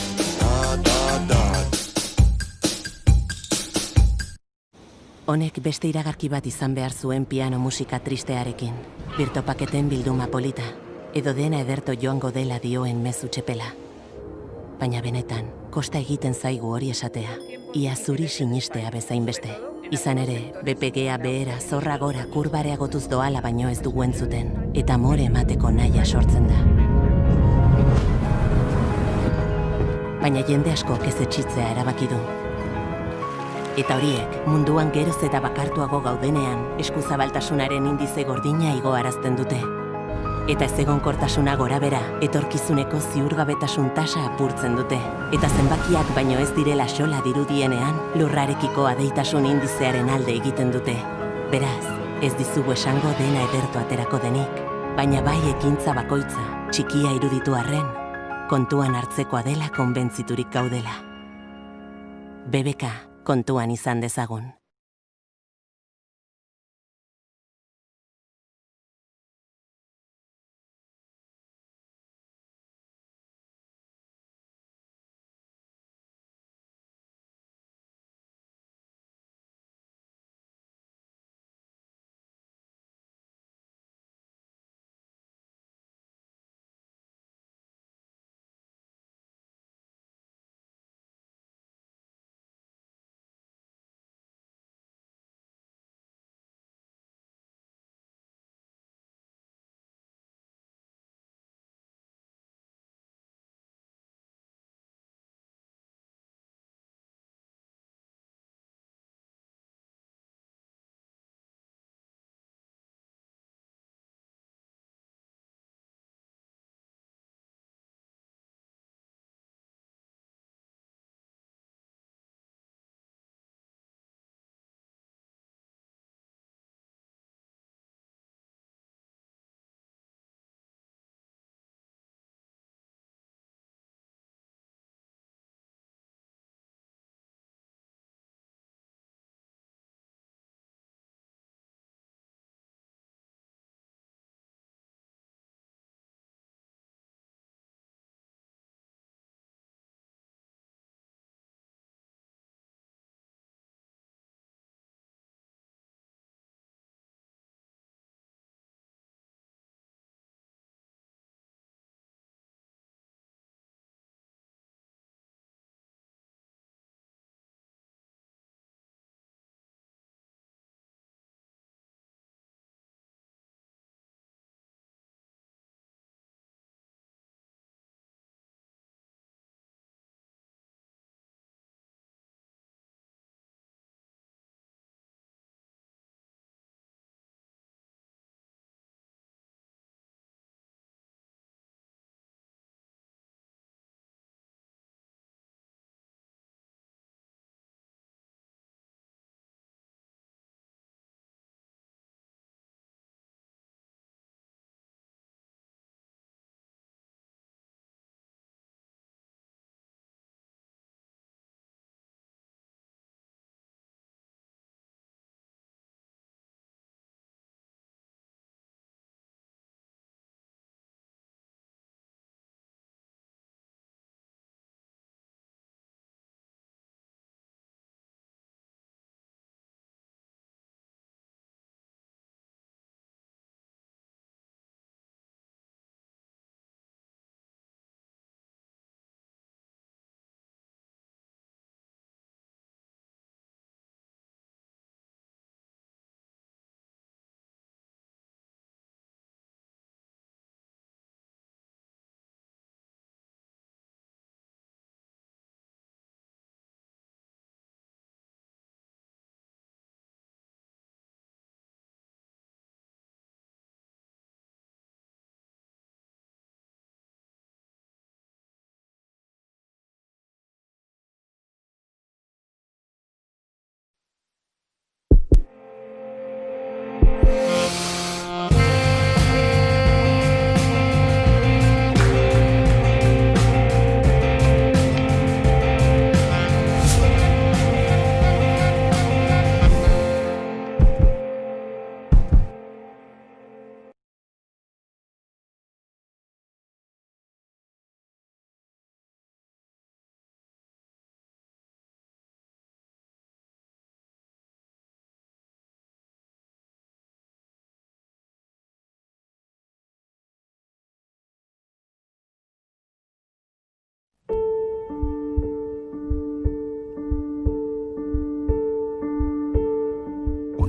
Honek beste iragarki bat izan behar zuen piano musika tristearekin. Birtopaketen bilduma polita, edo dena ederto joango dela dioen mezu txepela. Baina benetan, kosta egiten zaigu hori esatea. Ia zuri sinistea bezain beste. Izan ere, BPGA behera zorra gora kurbareagotuz doala baino ez dugu entzuten, eta more emateko nahia sortzen da. Baina jende askok ez etxitzea erabaki du. Eta horiek, munduan geroz eta bakartuago gaudenean, eskuzabaltasunaren indize gordina igoarazten dute. Eta ezegonkortasuna gorabera, etorkizuneko ziurgabetasun tasa apurtzen dute. Eta zenbakiak baino ez direla xola dirudienean, lurrarekiko adeitasun indizearen alde egiten dute. Beraz, ez dizugu esango dena edertu aterako denik, baina bai ekintza bakoitza, txikia iruditu arren, kontuan hartzekoa dela konbentziturik gaudela. BBK, kontuan izan dezagun.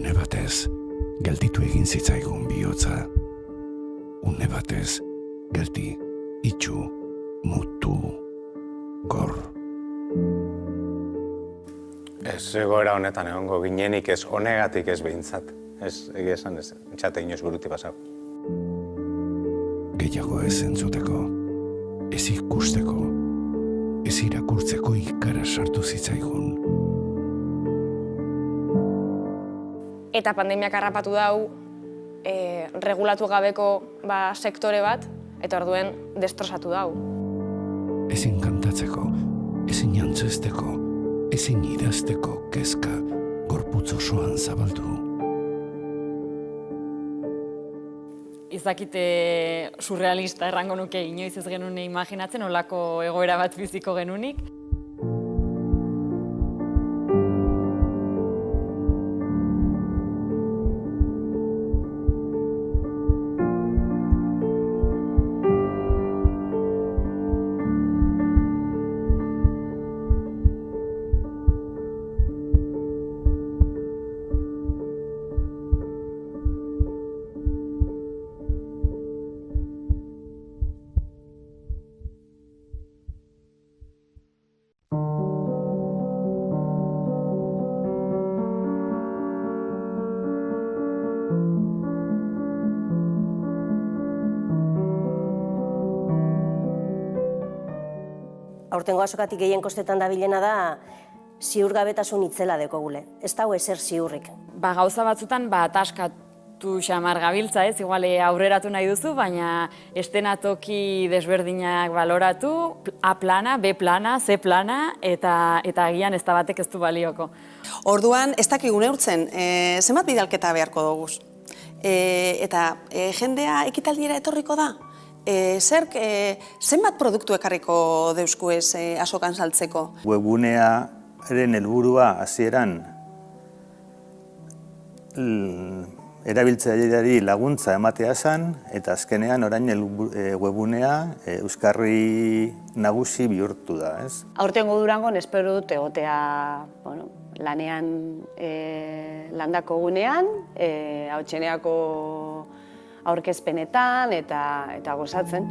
Une batez, gelditu egin zitzaigun bihotza. Une batez, geldi, itxu, mutu, gor. Ez egoera honetan egongo ginenik ez honegatik ez behintzat. Ez, egia esan ez, entxate inoz buruti pasau. Gehiago ez entzuteko, ez ikusteko, ez irakurtzeko ikara sartu zitzaigun. Eta pandemiak harrapatu dau, regulatu gabeko sektore bat, eta orduen destrozatu dau. Ezin kantatzeko, ezin jantzesteko, ezin idazteko kezka gorputz osoan zabaldu. Izakite surrealista errango nuke inoiz ez genuen imaginatzen, olako egoera bat biziko genunik. Aurtengo azokatik gehien kostetan dabilena da ziurgabetasun itzela dekogule. Ez dago ezer ziurrik. Gauza batzutan ataskatu xamar gabiltza, ez? Igual aurreratu nahi duzu, baina estenatoki desberdinak baloratu, A plana, B plana, C plana, eta agian ez da batek ez du balioko. Orduan, ez dakigu neurtzen, zenbat bidalketa beharko doguz. Eta jendea ekitaldiera etorriko da? Zerk, zenbat produktu ekarriko deusku ez azokan saltzeko? Webunearen helburua hasieran erabiltzaileari laguntza ematea zen, eta azkenean orain webunea euskarri nagusi bihurtu da, ez? Aurtengo Durangon espero dut egotea lanean landako gunean, Hautseneako aurkezpenetan eta gozatzen.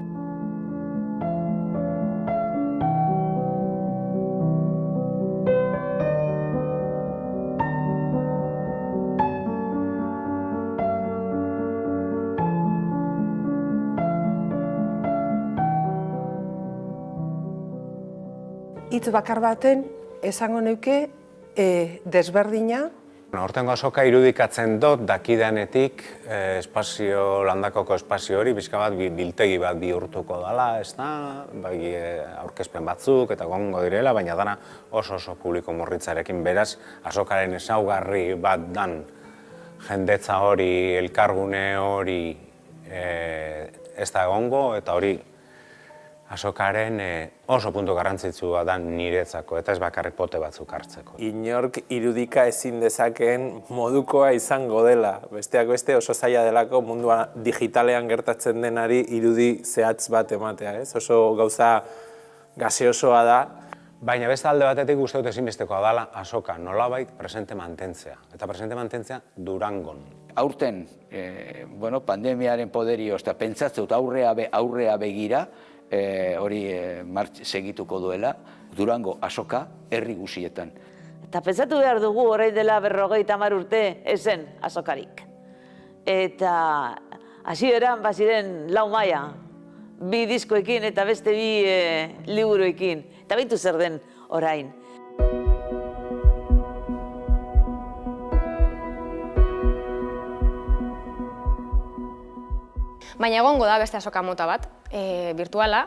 Hitz bakar baten esango neuke desberdina. Hortengo azoka irudikatzen dut dakidanetik landakoko espazio hori bizka bat biltegi bat bihurtuko dela, ez da, aurkezpen batzuk eta gongo direla, baina dana oso publiko morritzarekin beraz, azokaren ezaugarri bat dan jendetza hori, elkargune hori ez da egongo, eta hori azokaren oso puntu garrantzitsua da niretzako, eta ez bakarrik pote batzuk hartzeko. Inork irudika ezin dezakeen modukoa izango dela. Besteak beste oso zaila delako mundua digitalean gertatzen denari irudi zehatz bat ematea, ez? Oso gauza gaseosoa da. Baina beste alde batetik uste dut ezinbestekoa dela azoka nolabait presente mantentzea. Eta presente mantentzea Durangon. Aurten, pandemiaren poderio, eta pentsatzeut aurrea begira, hori segituko duela, Durango azoka herri guzietan. Eta pentsatu behar dugu orain dela 50 urte ezen azokarik. Eta hasieran baziren 4 maila, 2 diskoekin eta beste 2 liburuekin. Eta beitu zer den orain. Baina egongo da beste azoka mota bat, virtuala.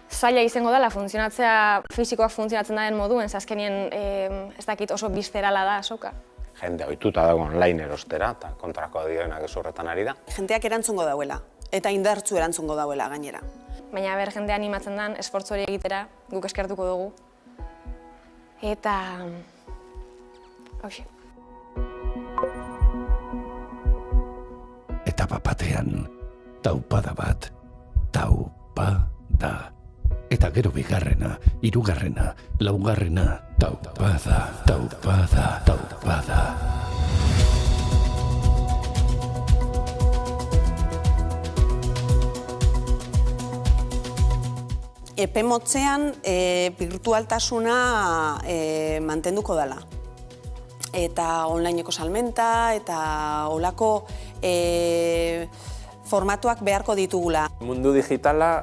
Zaila izango dela funtzionatzea, fisikoak funtzionatzen den moduen, azkenien ez dakit oso bizterala da azoka. Jende ohituta dago online erostera, eta kontrako dioenak ez horretan ari da. Jendeak erantzungo dauela, eta indartzu erantzungo dauela gainera. Baina jende animatzen den, esfortzu hori egitera, guk eskertuko dugu. Eta... hauxe. Etapa batean, taupada bat, taupada. Eta gero bigarrena, hirugarrena, laugarrena, taupada. epe motzean birtualtasuna mantenduko dela. Eta onlineko salmenta eta olako formatuak beharko ditugula. Mundu digitala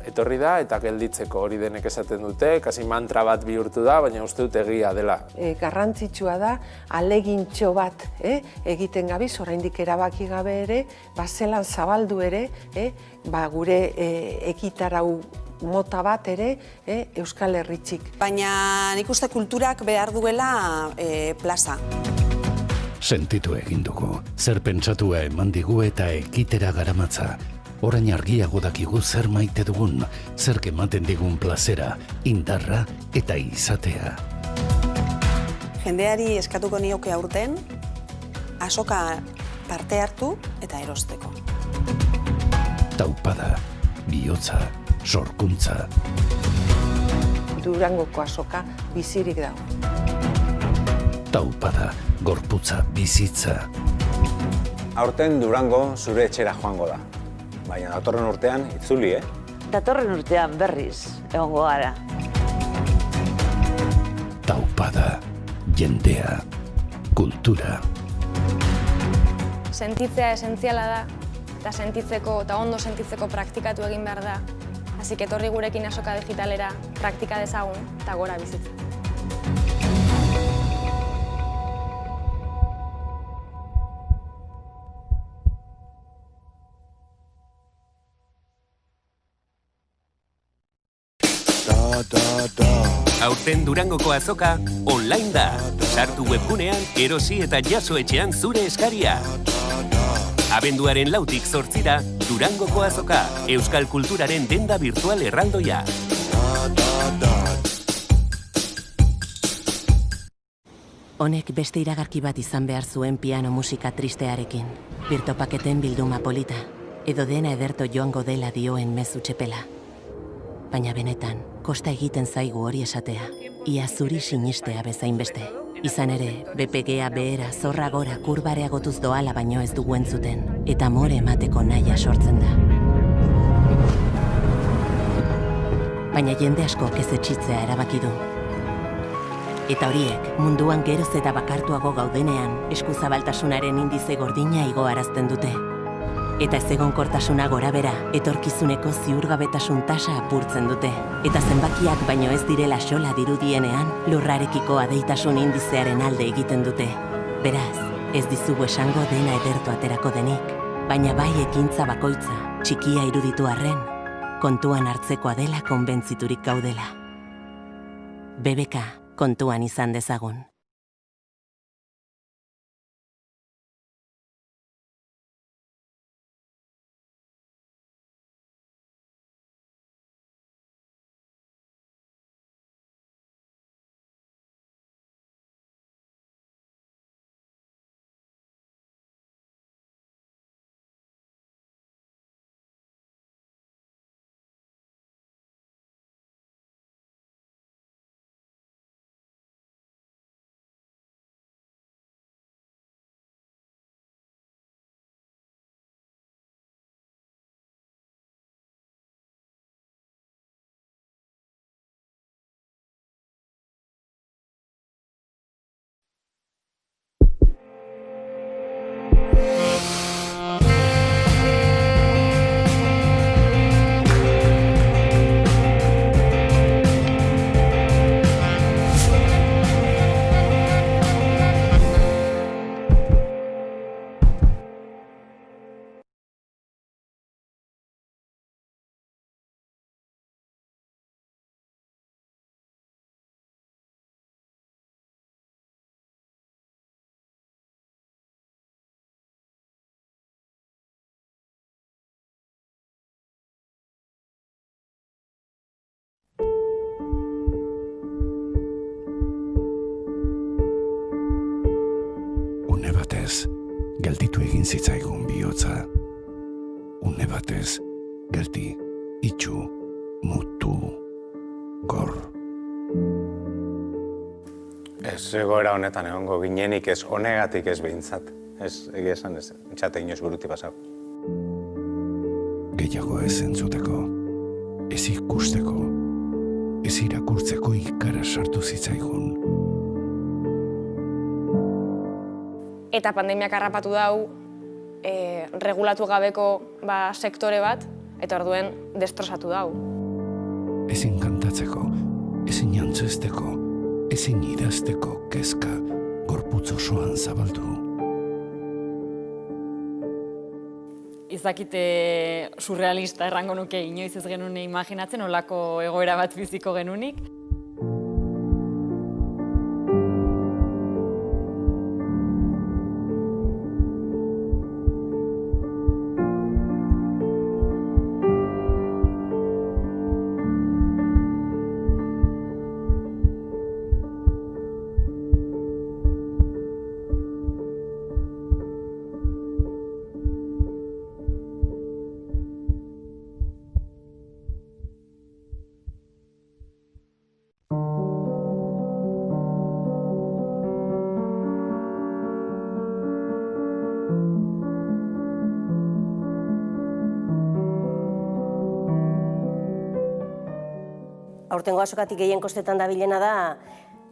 etorri da eta gelditzeko hori denek esaten dute, kasi mantra bat bihurtu da, baina uste dut egia dela. Garrantzitsua da, alegintxo bat egiten gabiz, oraindik erabaki gabe ere, zelan zabaldu ere, gure ekitarau mota bat ere Euskal Herritxik. Baina nik uste kulturak behar duela plaza. Sentitu egin dugu, zer pentsatua eman digu eta ekitera garamatza. Orain argiago dakigu zer maite dugun, zer ematen digun plazera, indarra eta izatea. Jendeari eskatuko nioke aurten, azoka parte hartu eta erosteko. Taupada, bihotza, sorkuntza. Durangoko azoka bizirik dago. Taupada, gorputza, bizitza. Aurten Durango zure etxera joango da. Baina datorren urtean itzuli, Datorren urtean berriz egongo gara. Taupada, jendea, kultura. Sentitzea esentziala da, eta sentitzeko eta ondo sentitzeko praktikatu egin behar da. Hasi etorri gurekin azoka digitalera praktika dezagun eta gora bizitza. Aurten Durangoko azoka online da. Sartu webgunean, erosi eta jaso etxean zure eskaria. Abenduaren 4tik 8 Durangoko azoka, euskal kulturaren denda virtual erraldoia. Honek beste iragarki bat izan behar zuen piano musika tristearekin. Birtopaketen bilduma polita, edo dena ederto joango dela dioen mezu txepela. Baina benetan, kosta egiten zaigu hori esatea, ia zuri sinistea bezain beste. Izan ere, BPGa behera zorra gora kurbareagotuz doala baino ez dugu entzuten, eta more emateko nahia sortzen da. Baina jende askok ez etxitzea erabaki du. Eta horiek, munduan geroz eta bakartuago gaudenean, eskuzabaltasunaren indize gordina igoarazten dute. Eta ez egonkortasuna gorabera, etorkizuneko ziurgabetasun tasa apurtzen dute. Eta zenbakiak baino ez direla xola dirudienean, lurrarekiko adeitasun indizearen alde egiten dute. Beraz, ez dizugu esango dena edertu aterako denik, baina bai ekintza bakoitza, txikia iruditu arren, kontuan hartzekoa dela konbentziturik gaudela. BBK, kontuan izan dezagun. Gelditu egin zitzaigun bihotza. Une batez, geldi, itxu, mutu, gor. Ez egoera honetan egongo ginenik ez honegatik ez behintzat. Ez, egia esan ez, entzate inoz buruti pasau. Gehiago ez entzuteko. ez ikusteko, ez irakurtzeko ikara sartu zitzaigun. Eta pandemiak harrapatu dau, regulatu gabeko sektore bat, eta orduen destrozatu dau. Ezin kantatzeko, ezin antzesteko, ezin idazteko kezka gorputz osoan zabaldu. Izakite surrealista errango nuke inoiz ez genuen imaginatzen, olako egoera bat biziko genunik. Aurtengo azokatik gehien kostetan dabilena da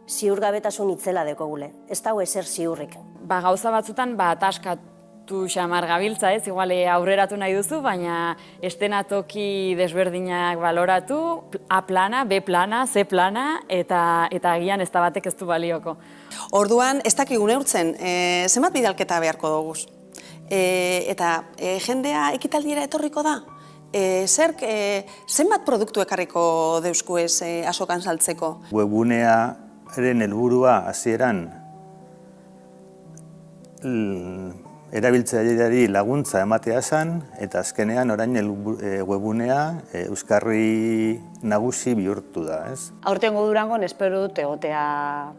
ziurgabetasun itzela dekogule. Ez dago ezer ziurrik. Gauza batzutan ataskatu xamar gabiltza, ez? Igual aurreratu nahi duzu, baina estenatoki desberdinak baloratu, A plana, B plana, C plana, eta agian ez da batek ez du balioko. Orduan, ez dakigu neurtzen, zenbat bidalketa beharko dugu. Eta jendea ekitaldiera etorriko da? Zerk, zenbat produktu ekarriko deusku ez azokan saltzeko? Webunearen helburua hasieran erabiltzaileari laguntza ematea zen, eta azkenean orain webunea euskarri nagusi bihurtu da, ez? Aurtengo Durangon espero dut egotea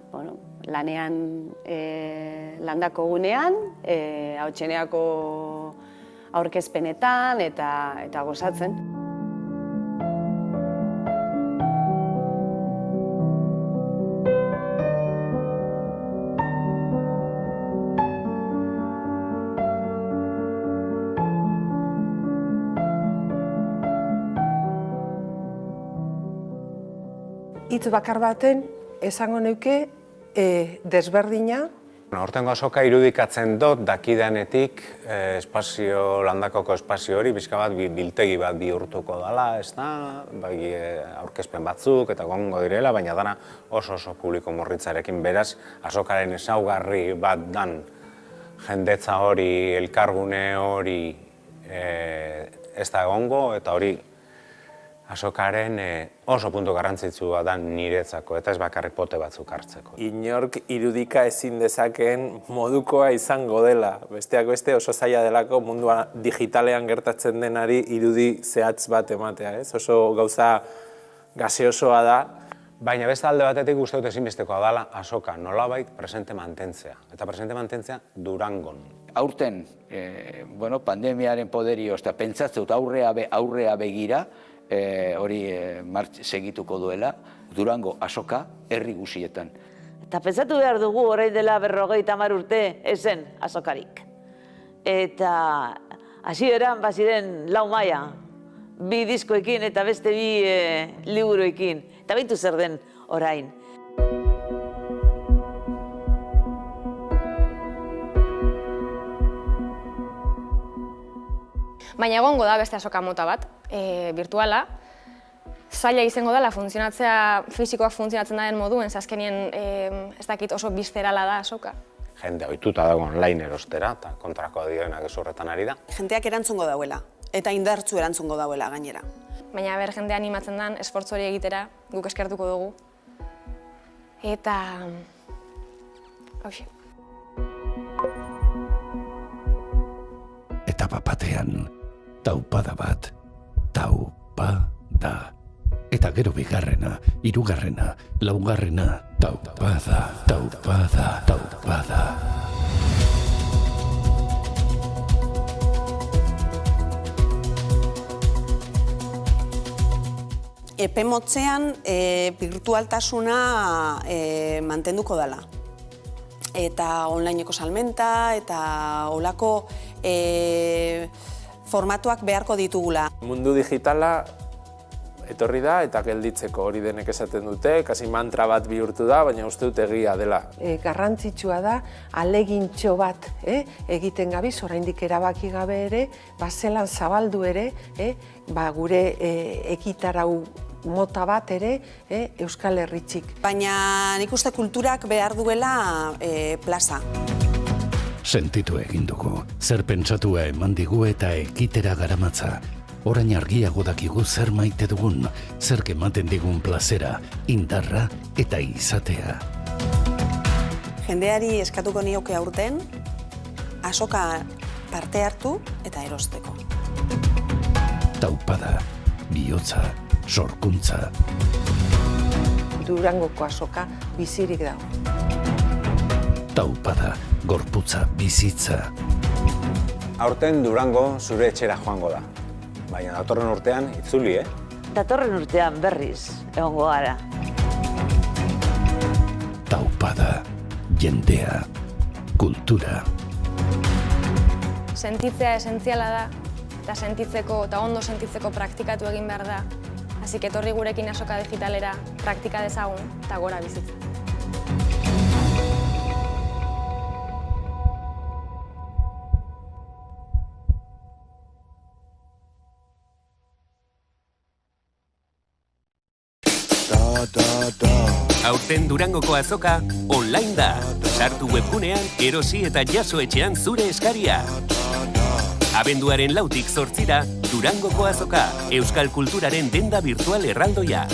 lanean landako gunean, hautseneako aurkezpenetan eta gozatzen. Hitz bakar baten esango neuke desberdina. Hortengo azoka irudikatzen dut dakidanetik landakoko espazio hori bizka bat biltegi bat bihurtuko dela, ez da, aurkezpen batzuk eta gongo direla, baina dana oso publiko morritzarekin beraz, azokaren ezaugarri bat dan jendetza hori, elkargune hori ez da egongo, eta hori azokaren oso puntu garrantzitsua da niretzako, eta ez bakarrik pote batzuk hartzeko. Inork irudika ezin dezakeen modukoa izango dela. Besteak beste oso zaila delako mundua digitalean gertatzen denari irudi zehatz bat ematea, ez? Oso gauza gaseosoa da. Baina beste alde batetik uste dut ezinbestekoa dela azoka nolabait presente mantentzea. Eta presente mantentzea Durangon. Aurten, pandemiaren poderioz, eta pentsatzen dut aurrea begira, hori segituko duela, Durango azoka herri guzietan. Eta pentsatu behar dugu orain dela 50 urte ezen azokarik. Eta hasieran baziren 4 maila, 2 diskoekin eta beste 2 liburuekin. Eta beitu zer den orain. Baina egongo da beste azoka mota bat, virtuala. Zaila izango dela funtzionatzea, fisikoak funtzionatzen daren moduen, azkenien ez dakit oso bizterala da azoka. Jende ohituta dago online erostera, eta kontrako dioenak ez horretan ari da. Jendeak erantzungo dauela, eta indartzu erantzungo dauela gainera. Baina jende animatzen den, esfortzu hori egitera, guk eskertuko dugu. Eta... hauxe. Eta batean, taupada bat, taupada. Eta gero bigarrena, hirugarrena, laugarrena, taupada, taupada, taupada. Epe motzean birtualtasuna mantenduko dela. Eta onlineko salmenta eta olako formatuak beharko ditugula. Mundu digitala etorri da eta gelditzeko hori denek esaten dute, kasi mantra bat bihurtu da, baina uste dut egia dela. Garrantzitsua da, alegintxo bat egiten gabiz, oraindik erabaki gabe ere, zelan zabaldu ere, gure ekitarau mota bat ere Euskal Herritxik. Baina nik uste kulturak behar duela plaza. Sentitu egin dugu, zer pentsatua eman digu eta ekitera garamatza. Orain argiago dakigu zer maite dugun, zer ematen digun plazera, indarra eta izatea. Jendeari eskatuko nioke aurten, azoka parte hartu eta erosteko. Taupada, bihotza, sorkuntza. Durangoko azoka bizirik dago. Taupada, gorputza, bizitza. Aurten Durango zure etxera joango da. Baina datorren urtean itzuli, Datorren urtean berriz egongo gara. Taupada, jendea, kultura. Sentitzea esentziala da, eta sentitzeko eta ondo sentitzeko praktikatu egin behar da. Así que etorri gurekin azoka digitalera, praktika dezagun eta gora bizitza. Aurten Durangoko azoka online da. Sartu webgunean, erosi eta jaso etxean zure eskaria. Abenduaren 4tik 8ra, Durangoko azoka, euskal kulturaren denda virtual erraldoia.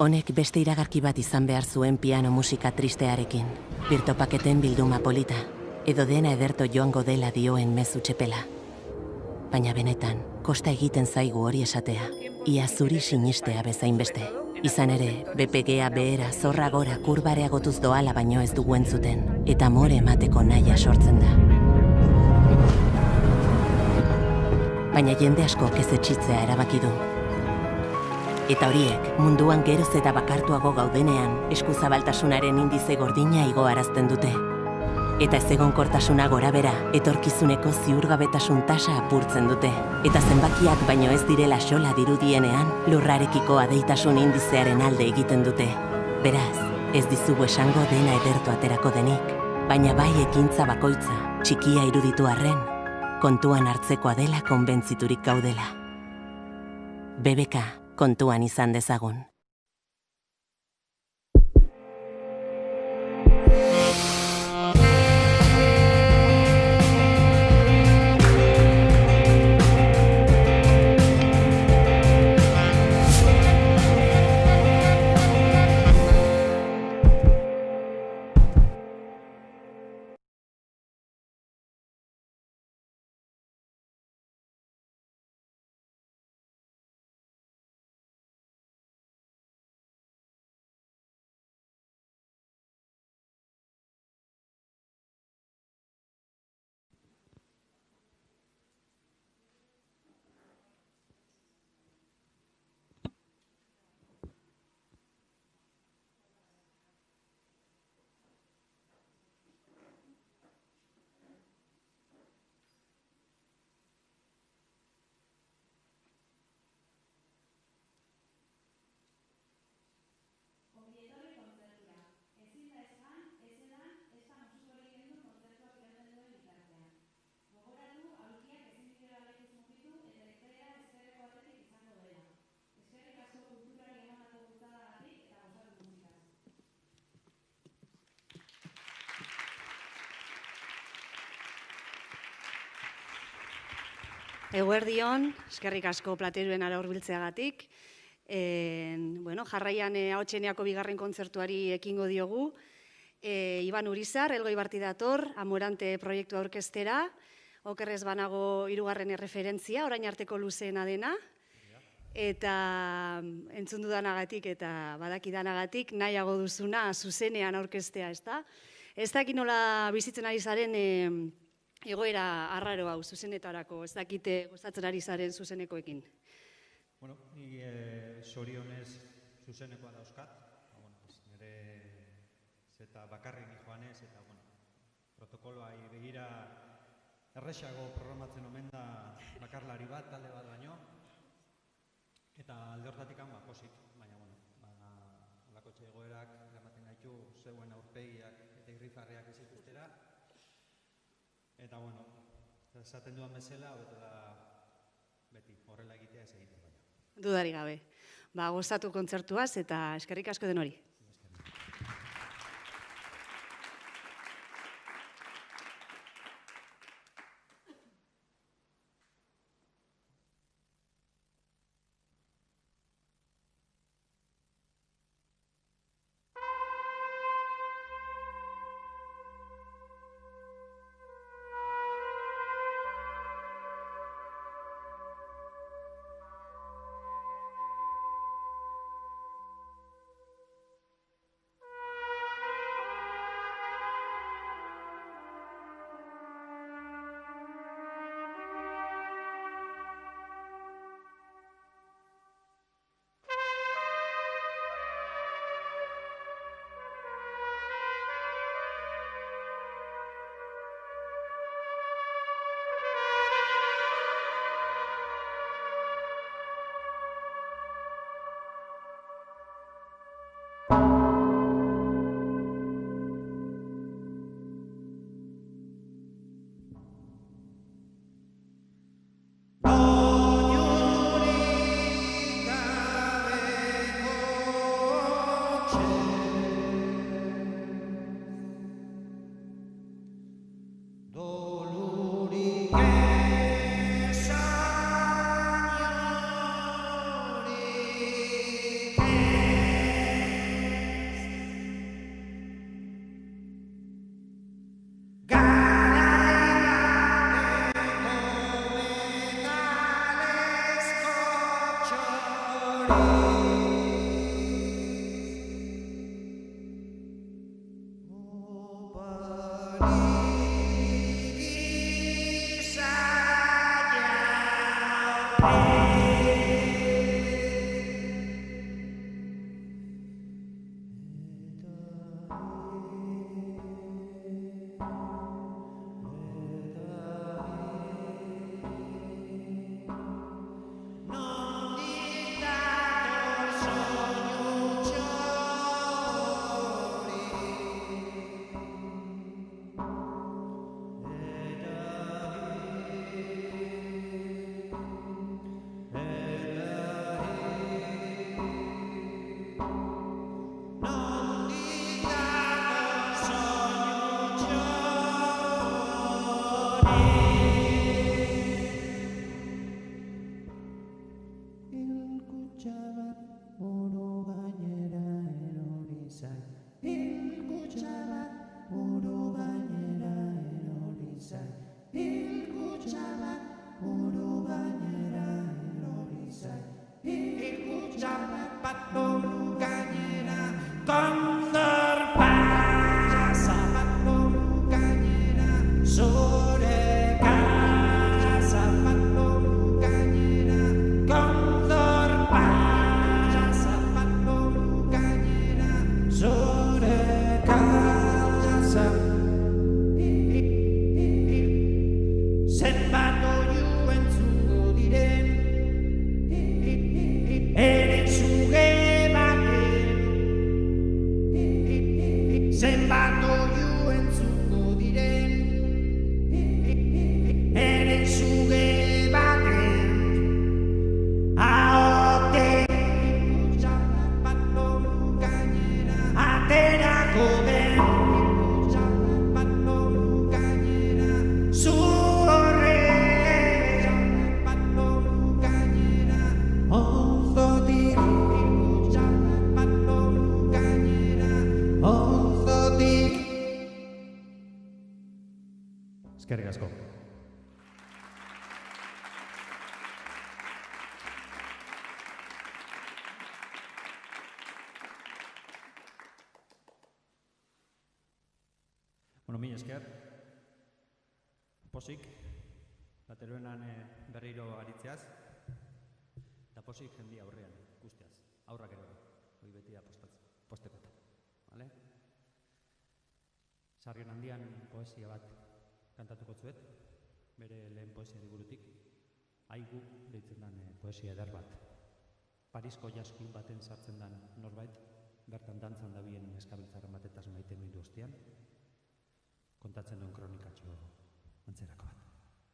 Honek beste iragarki bat izan behar zuen piano musika tristearekin. Birtopaketen bilduma polita, edo dena ederto joango dela dioen mezu txepela. Baina benetan, kosta egiten zaigu hori esatea. Ia zuri sinistea bezain beste. Izan ere, BPGA behera zorra gora kurbareagotuz doala baino ez dugu entzuten, eta more emateko nahia sortzen da. Baina jende askok ez etxitzea erabaki du. Eta horiek, munduan geroz eta bakartuago gaudenean, eskuzabaltasunaren indize gordina igoarazten dute. Eta ezegonkortasuna gorabera, etorkizuneko ziurgabetasun tasa apurtzen dute. Eta zenbakiak baino ez direla xola dirudienean, lurrarekiko adeitasun indizearen alde egiten dute. Beraz, ez dizugu esango dena edertu aterako denik, baina bai ekintza bakoitza, txikia iruditu arren, kontuan hartzekoa dela konbentziturik gaudela. BBK, kontuan izan dezagun. Eguerdion, eskerrik asko Plateruen ara hurbiltzeagatik. Jarraian Ahotseneako bigarren kontzertuari ekingo diogu. Iban Urizar, Elgoi Barti dator, Amorante proiektua aurkeztera. Okerrez banago 3. erreferentzia, orain arteko luzeena dena. Eta entzun dudanagatik eta badakidanagatik nahiago duzuna zuzenean aurkeztea, ezta? Ez dakit nola bizitzen ari zaren egoera arraro hau zuzenetarako, ez dakite gozatzen ari zaren zuzenekoekin. Ni sorionez zuzenekoa dauzkat, nire zeta bakarrik joanez, eta protokoloa begira erresago programatzen omen da bakarlari bat, talde bat baino, eta alde hortatik pozik, baina, alako egoerak eramaten gaitu zeuen aurpegiak eta irrifarreak ez ikustera, eta, esaten duan bezala, hobeto da beti horrela egitea ez egiten baina. Dudari gabe. Gozatu kontzertuaz eta eskerrik asko den hori. Eskerrik asko. Mila esker. Pozik, lateruenan berriro aritzeaz, eta pozik jendi aurrean guztiaz, aurrak ere hori beti da postekotan. Sarrion handian poesia bat kantatuko zuet, bere lehen poesia liburutik, Aigu deitzen den poesia eder bat. Parisko jazzklub baten sartzen den norbait, bertan dantzan dabien eskabiltzaren batetaz maite mindu ostean, kontatzen duen kronikatxo antzerako bat.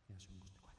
Ea zuen guztikoa.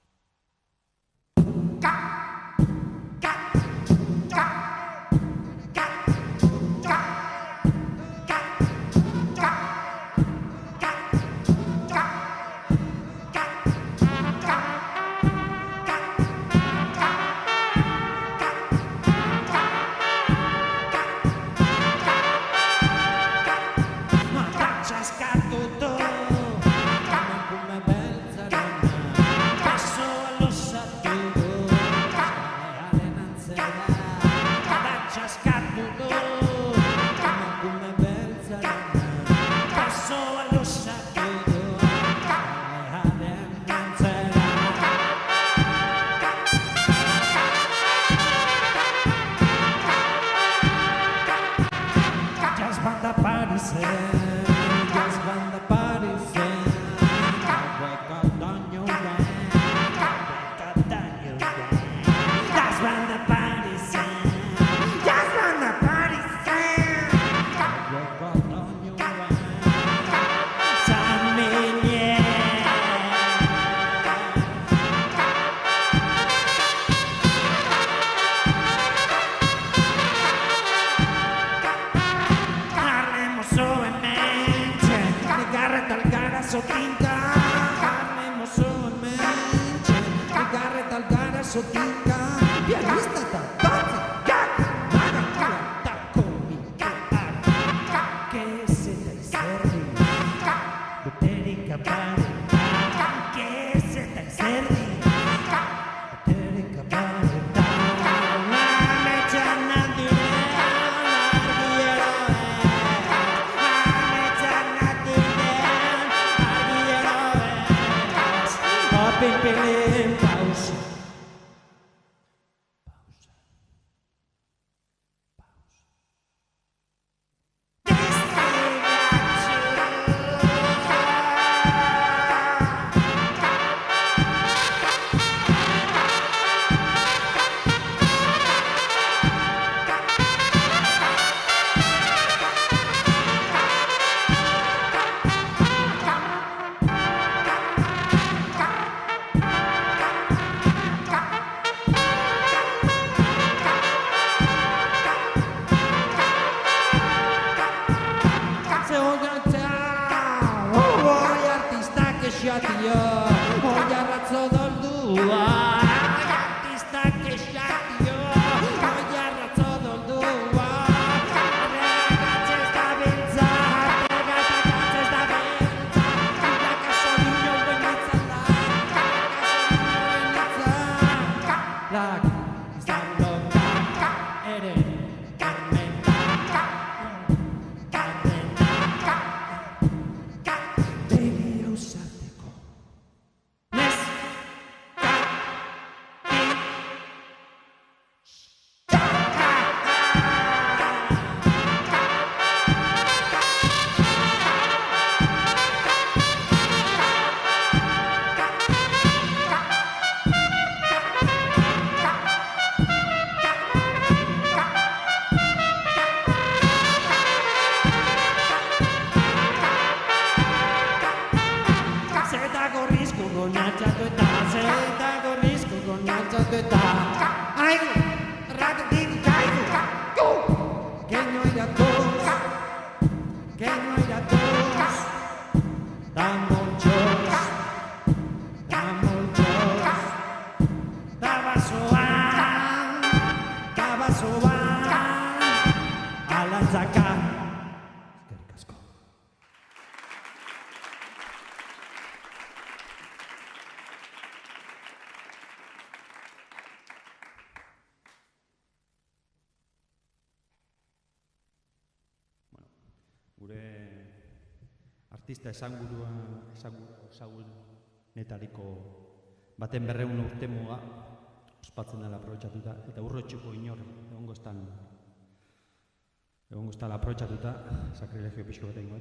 Artista ezagunetariko baten 200 urte muga ospatzen dela aprobetxatuta, eta urrotxuko inor egongo estala aprobetxatuta, sakrilegio pixko bat egingo.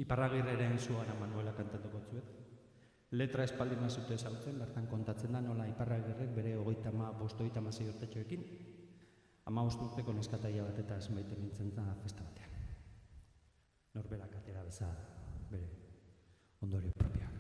Iparragirreren Zuara Manuela kantatuko zuet, Letra espaldi mazute ezautzen, bertan kontatzen da nola Iparragirrek bere 35-36 urtetxoekin 15 urteko neskataia bat eta maite nintzen da festa batean. Norberak atera beza bere ondorio propioak.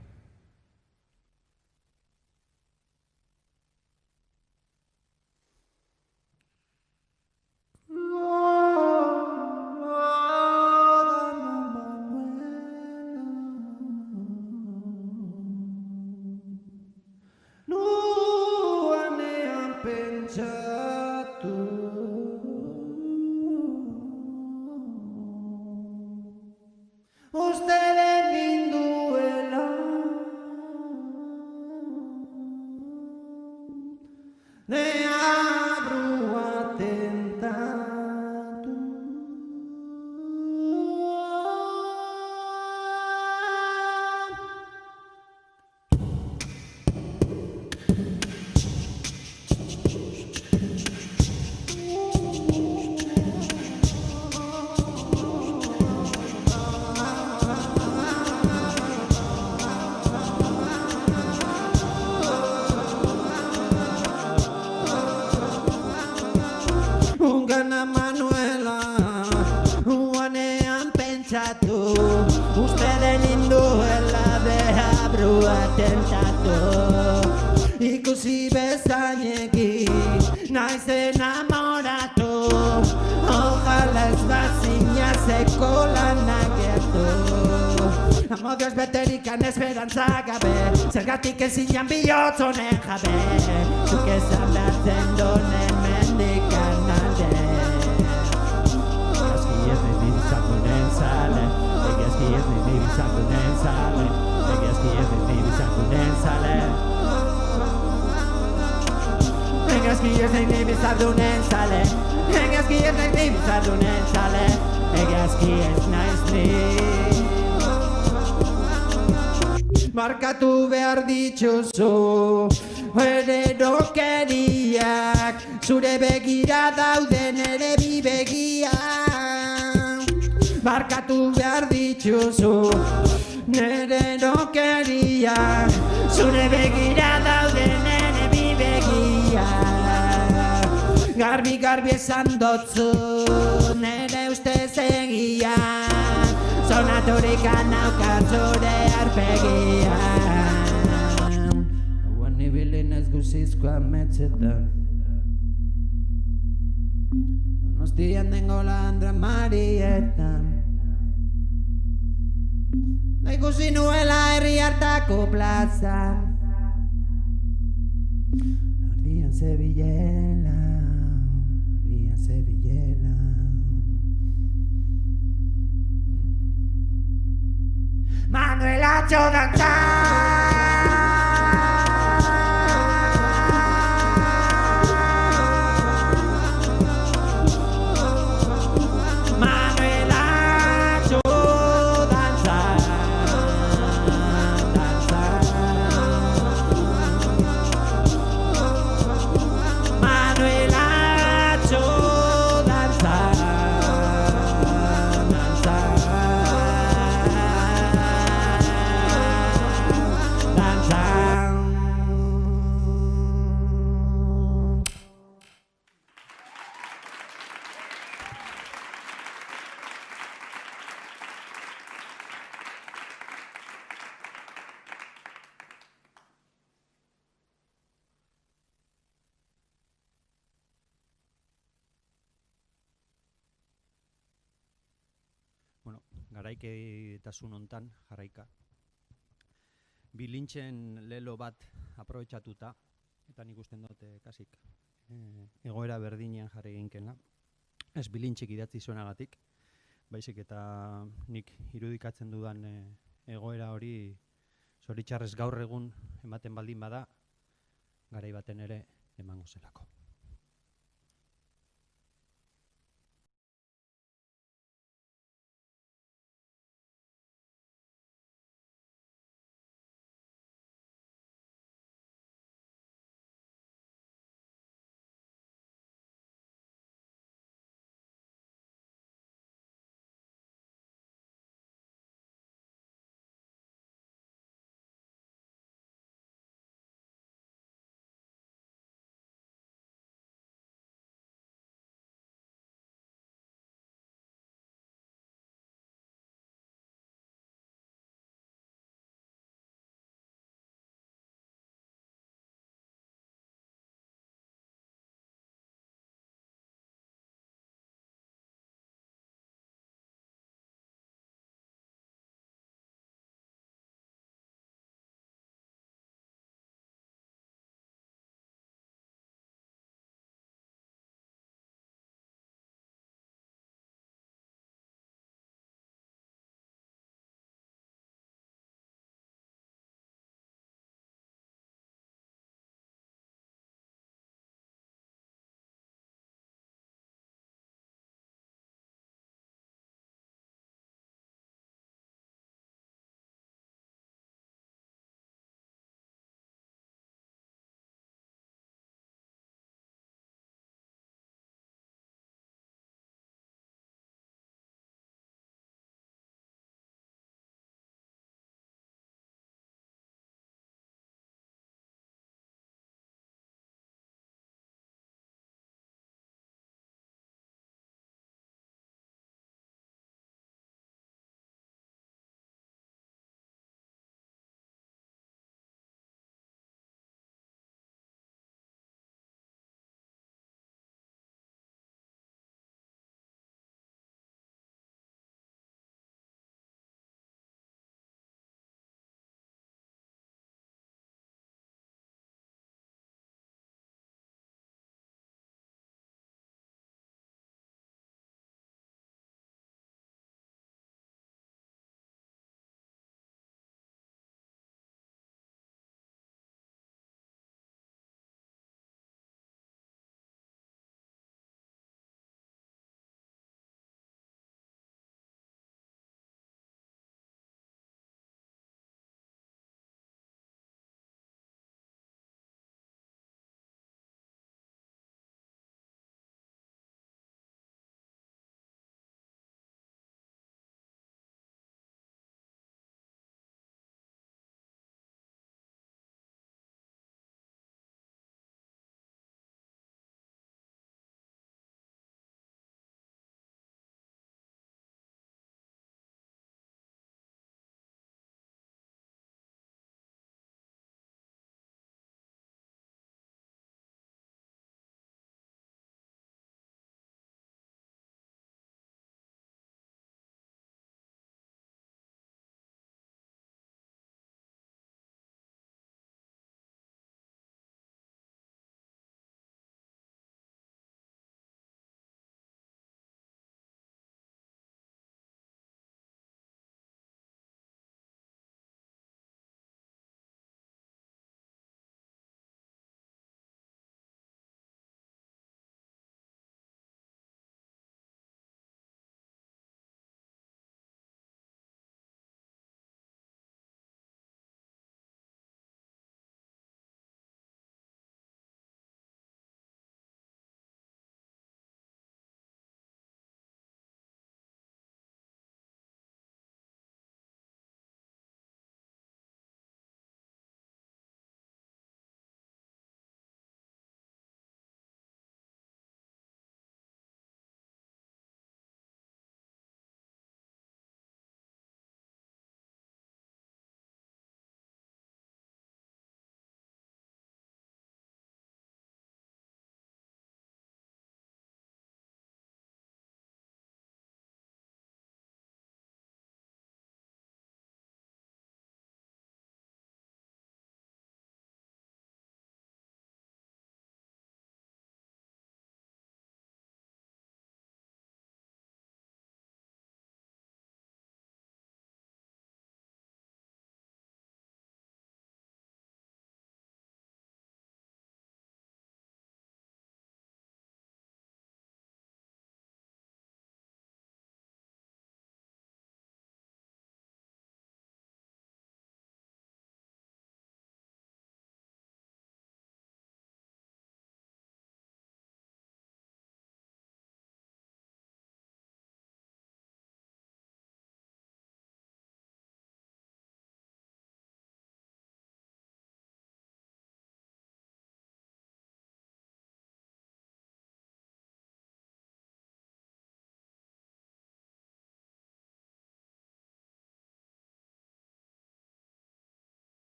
Ungana Manuela, uanean pentsatu, usteren induela deabrua tentatu. Ikusi bezainekin, naiz enamoratu, ojalá ez bazina sekolan agertu. Amodioz beterikan esperantza gabe, zergatik ezinan bihotz honen jabe, zuk esan behartzen donen mendikan alde. Egazki ez nahi bizakunen zale, egazki ez nahi bizakunen zale, egazki ez nahi bizakunen zale. Egazki ez nahi bizakunen zale, egazki ez nahi bizakunen zale, egazki ez nahi markatu behar dituzu ere dokeriak, zure begira dauden ere bi begiak. Markatu behar dituzu nere dokeriak, zure begira dauden ere bi begiak. Garbi esan dotzu nere ustez egiak, zonaturik anaukat zure arpegian. Hauan nibilin ez guzizko ametzetan, Donostian dengola Andra Marietan. Da ikusi nuela herri hartako plazan, erdian zebilela, erdian zebilela. Manuelatxo dantza. Manuelatxo dantza. Manuelatxo dantza. Garaiketasun hontan jarraika. Bilintxen lelo bat aprobetxatuta, eta nik usten dute kasik egoera berdinean jarri ginkena. Ez bilintxik idatzi zuenagatik, baizik eta nik irudikatzen dudan egoera hori zoritxarrez gaur egun ematen baldin bada, garai baten ere emango zelako.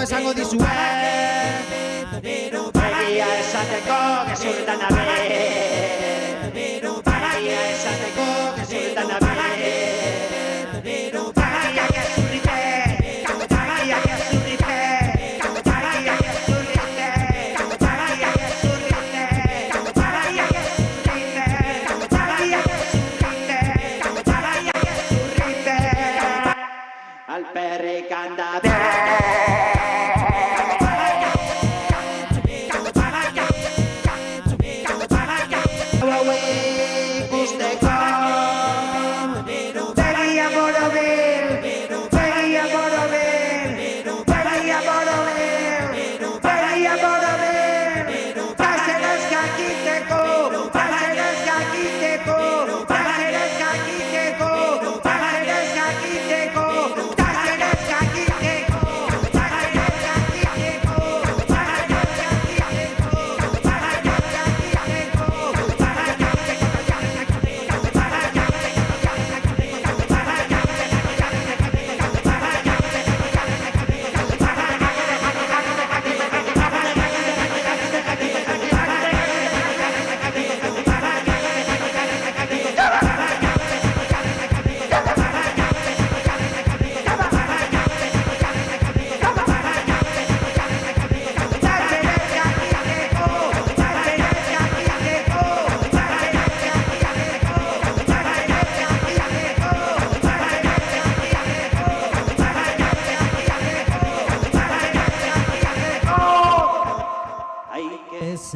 esango dizuet Egia esateko gezurretan nabe Egia esateko gezurretan nabe Alperrik handabe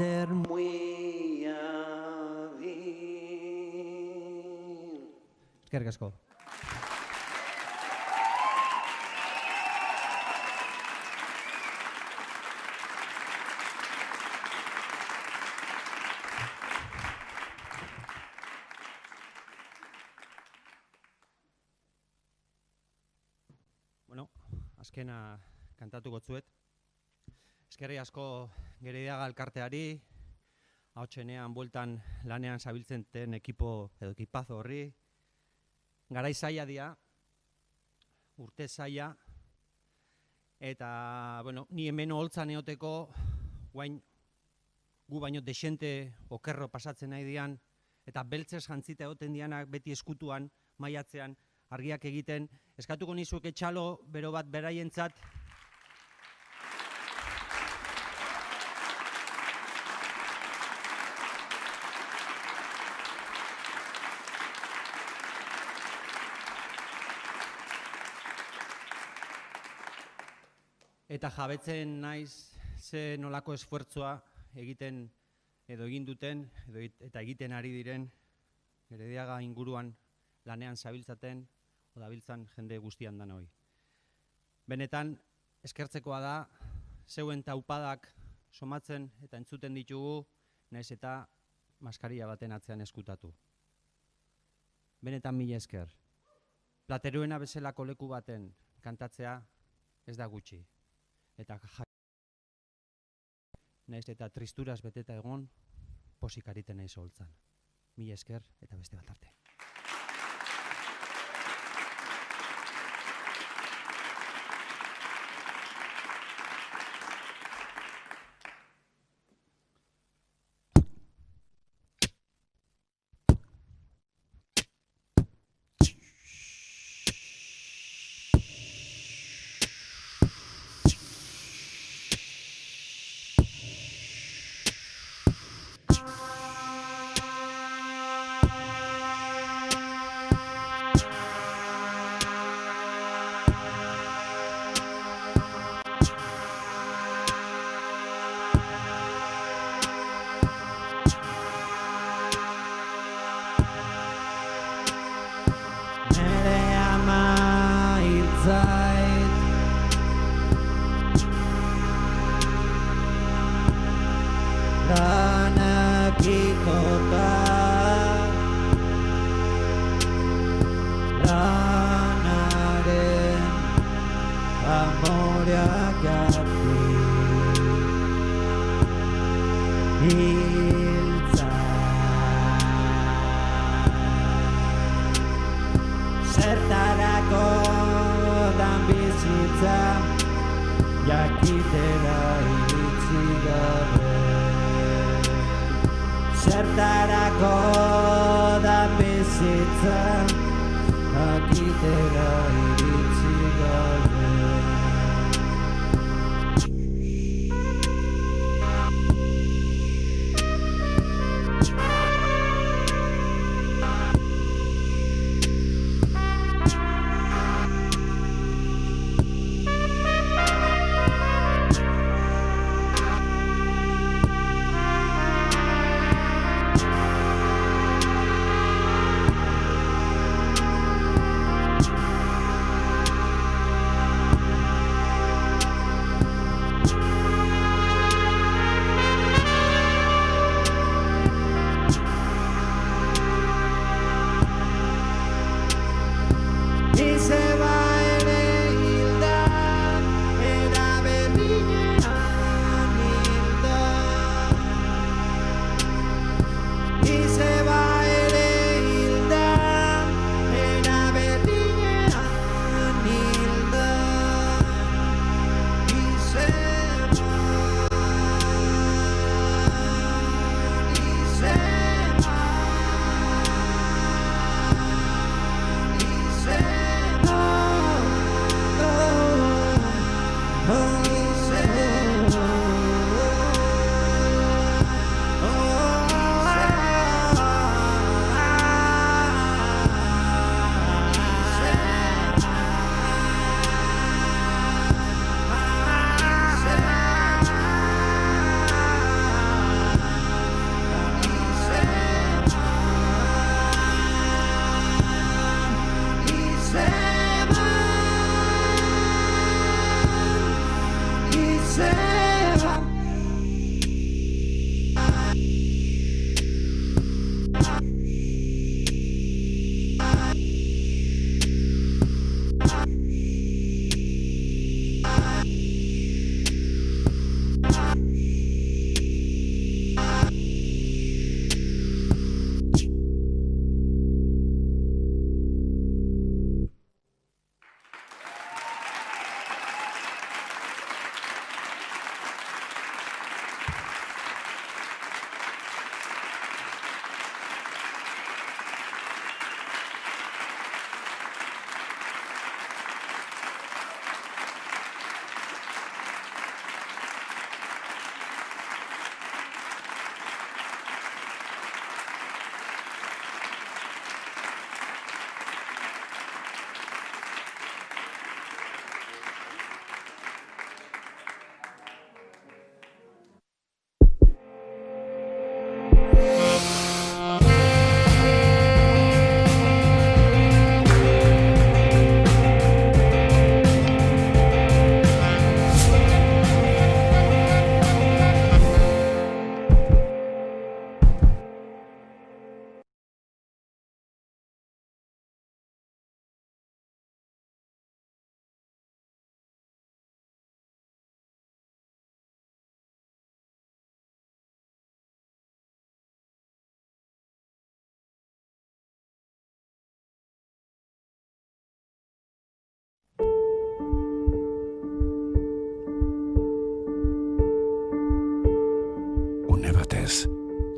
ser muy hábil. Eskerrik asko. Bueno, azkena kantatuko zuet. Eskerri asko Gerediaga elkarteari, ahotsenean bueltan lanean zabiltzen den ekipo edo ekipazo horri. Garai zaila dira, urte zaila, eta, bueno, ni hemen oholtzan eoteko, guain gu baino desente okerro pasatzen nahi dian, eta beltzez jantzita egoten dianak beti eskutuan, maiatzean, argiak egiten. Eskatuko nizueke txalo, bero bat beraientzat, eta jabetzen naiz ze nolako esfuertzua egiten edo egin duten eta egiten ari diren Gerediaga inguruan lanean zabiltzaten o dabiltzan jende guztian danoi. Benetan eskertzekoa da zeuen taupadak somatzen eta entzuten ditugu, naiz eta maskaria baten atzean eskutatu. Benetan mila esker. Plateruena bezalako leku baten kantatzea ez da gutxi. Eta naiz eta tristuraz beteta egon, pozik ariten naiz oholtzan. Mila esker eta beste bat arte. jakitera iritsi gabe. Zertarako da bizitza, jakitera iritsi gabe.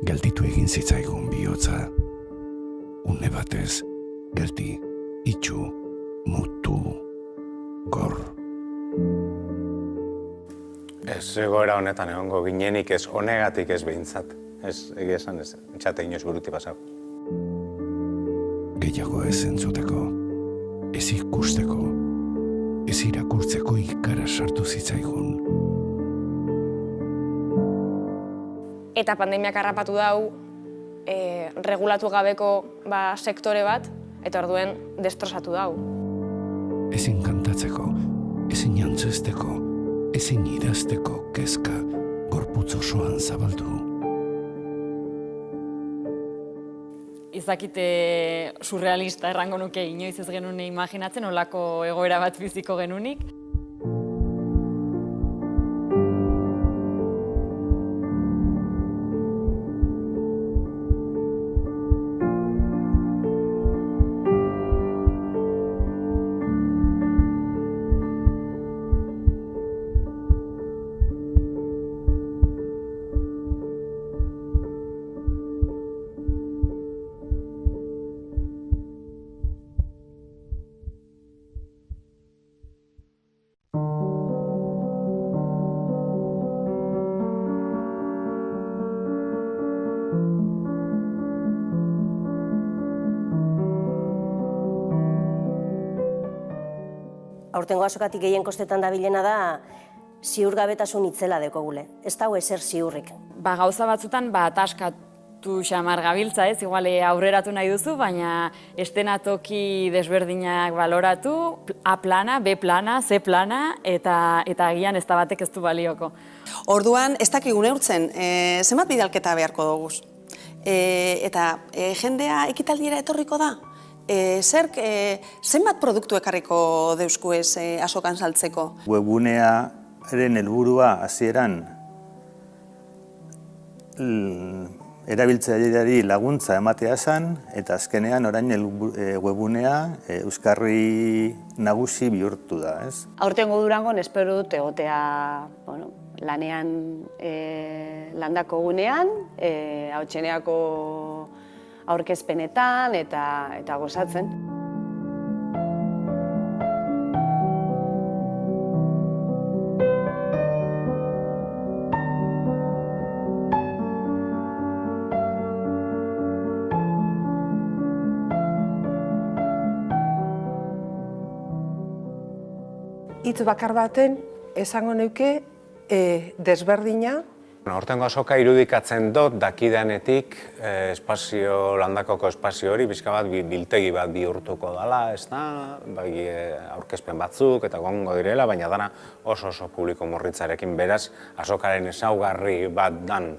Gelditu egin zitzaigun bihotza. Une batez, geldi, itxu, mutu, gor. Ez egoera honetan egongo ginenik ez honegatik ez behintzat. Ez egia esan ez, entxate inoz buruti pasau. Gehiago ez entzuteko, ez ikusteko, ez irakurtzeko ikara sartu zitzaigun. Eta pandemiak harrapatu dau, regulatu gabeko sektore bat, eta orduen destrozatu dau. Ezin kantatzeko, ezin jantzesteko, ezin idazteko kezka gorputz osoan zabaldu. Izakite surrealista errango nuke inoiz ez genuen imaginatzen, olako egoera bat biziko genunik. Aurtengo azokatik gehien kostetan dabilena da ziurgabetasun itzela dekogule. Ez dago ezer ziurrik. Gauza batzutan ataskatu xamar gabiltza, ez? Igual aurreratu nahi duzu, baina estenatoki desberdinak baloratu, A plana, B plana, C plana, eta agian ez da batek ez du balioko. Orduan, ez dakigu neurtzen, zenbat bidalketa beharko dugu. Eta jendea ekitaldiera etorriko da? Zerk, zenbat produktu ekarriko deusku ez azokan saltzeko? Webunearen helburua hasieran erabiltzaileari laguntza ematea zen, eta azkenean orain webunea euskarri nagusi bihurtu da, ez? Aurtengo Durangon espero dut egotea, lanean landako gunean, hautseneako aurkezpenetan eta gozatzen. Hitz bakar baten esango neuke desberdina. Hortengo azoka irudikatzen dut dakidanetik landakoko espazio hori bizka bat biltegi bat bihurtuko dela, ez da, aurkezpen batzuk eta gongo direla, baina dana oso publiko morritzarekin beraz, azokaren ezaugarri bat dan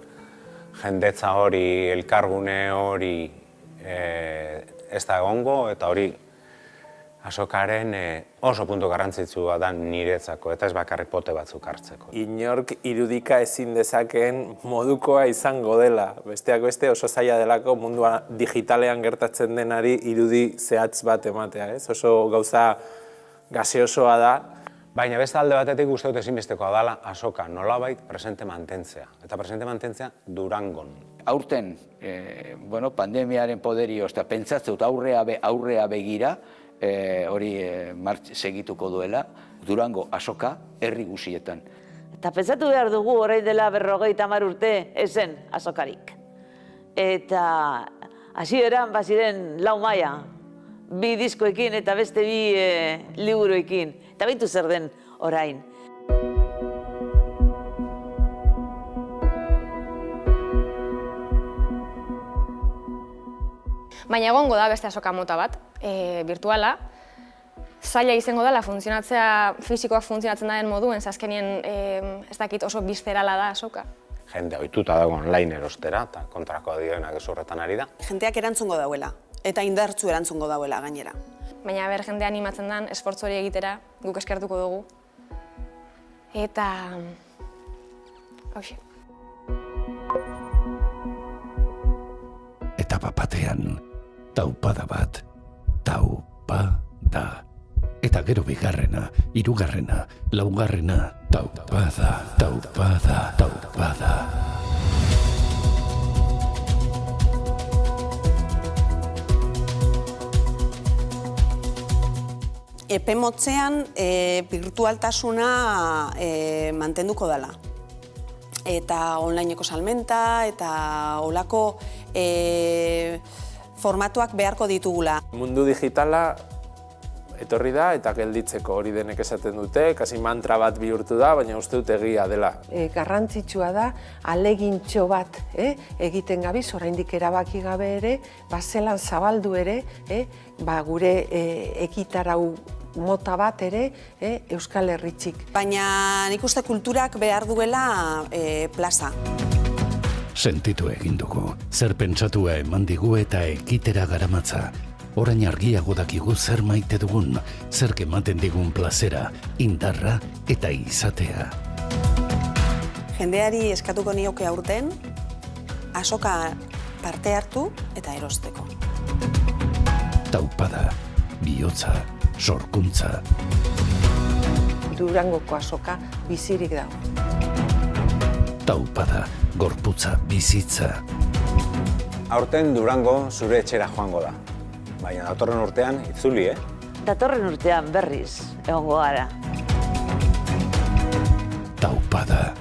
jendetza hori, elkargune hori ez da egongo, eta hori azokaren oso puntu garrantzitsua da niretzako, eta ez bakarrik pote batzuk hartzeko. Inork irudika ezin dezakeen modukoa izango dela. Besteak beste oso zaila delako mundua digitalean gertatzen denari irudi zehatz bat ematea, ez? Oso gauza gaseosoa da. Baina beste alde batetik uste dut ezinbestekoa dela azoka nolabait presente mantentzea. Eta presente mantentzea Durangon. Aurten, pandemiaren poderioz, eta pentsatzen dut aurrea begira, hori segituko duela, Durango azoka herri guzietan. Eta pentsatu behar dugu orain dela 50 urte ezen azokarik. Eta hasieran baziren 4 maila, 2 diskoekin eta beste 2 liburuekin. Eta beitu zer den orain. Baina egongo da beste azoka mota bat, virtuala. Zaila izango dela funtzionatzea, fisikoak funtzionatzen daren moduen, azkenien ez dakit oso bizterala da azoka. Jende ohituta dago online erostera, eta kontrako dioenak ez horretan ari da. Jendeak erantzungo dauela, eta indartzu erantzungo dauela gainera. Baina jende animatzen den, esfortzu hori egitera, guk eskertuko dugu. Eta... hauxe. Eta batean, taupada bat, taupada. Eta gero bigarrena, hirugarrena, laugarrena, taupada. Epe motzean birtualtasuna mantenduko dela. Eta onlineko salmenta eta olako formatuak beharko ditugula. Mundu digitala etorri da eta gelditzeko hori denek esaten dute, kasi mantra bat bihurtu da, baina uste dut egia dela. Garrantzitsua da, alegintxo bat egiten gabiz, oraindik erabaki gabe ere, zelan zabaldu ere, gure ekitarau mota bat ere Euskal Herritxik. Baina nik uste kulturak behar duela plaza. Sentitu egin dugu, zer pentsatua eman digu eta ekitera garamatza. Orain argiago dakigu zer maite dugun, zer ematen digun plazera, indarra eta izatea. Jendeari eskatuko nioke aurten, azoka parte hartu eta erosteko. Taupada, bihotza, sorkuntza. Durangoko azoka bizirik dago. Taupada, gorputza, bizitza. Aurten Durango zure etxera joango da. Baina datorren urtean itzuli, Datorren urtean berriz egongo gara. Taupada,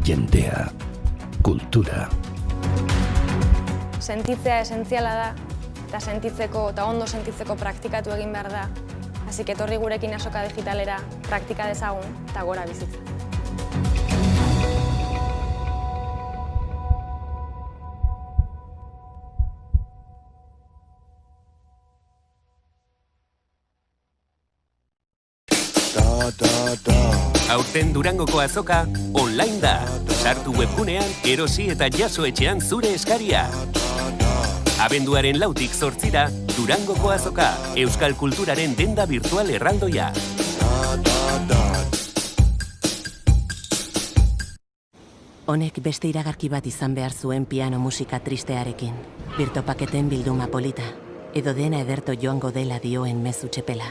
jendea, kultura. Sentitzea esentziala da, eta sentitzeko eta ondo sentitzeko praktikatu egin behar da. Así que etorri gurekin azoka digitalera praktika dezagun eta gora bizitza. Aurten Durangoko azoka online da. Sartu webgunean, erosi eta jaso etxean zure eskaria. Abenduaren 4tik 8ra, Durangoko azoka, euskal kulturaren denda virtual erraldoia. Honek beste iragarki bat izan behar zuen piano musika tristearekin. Birtopaketen bilduma polita, edo dena ederto joango dela dioen mezu txepela.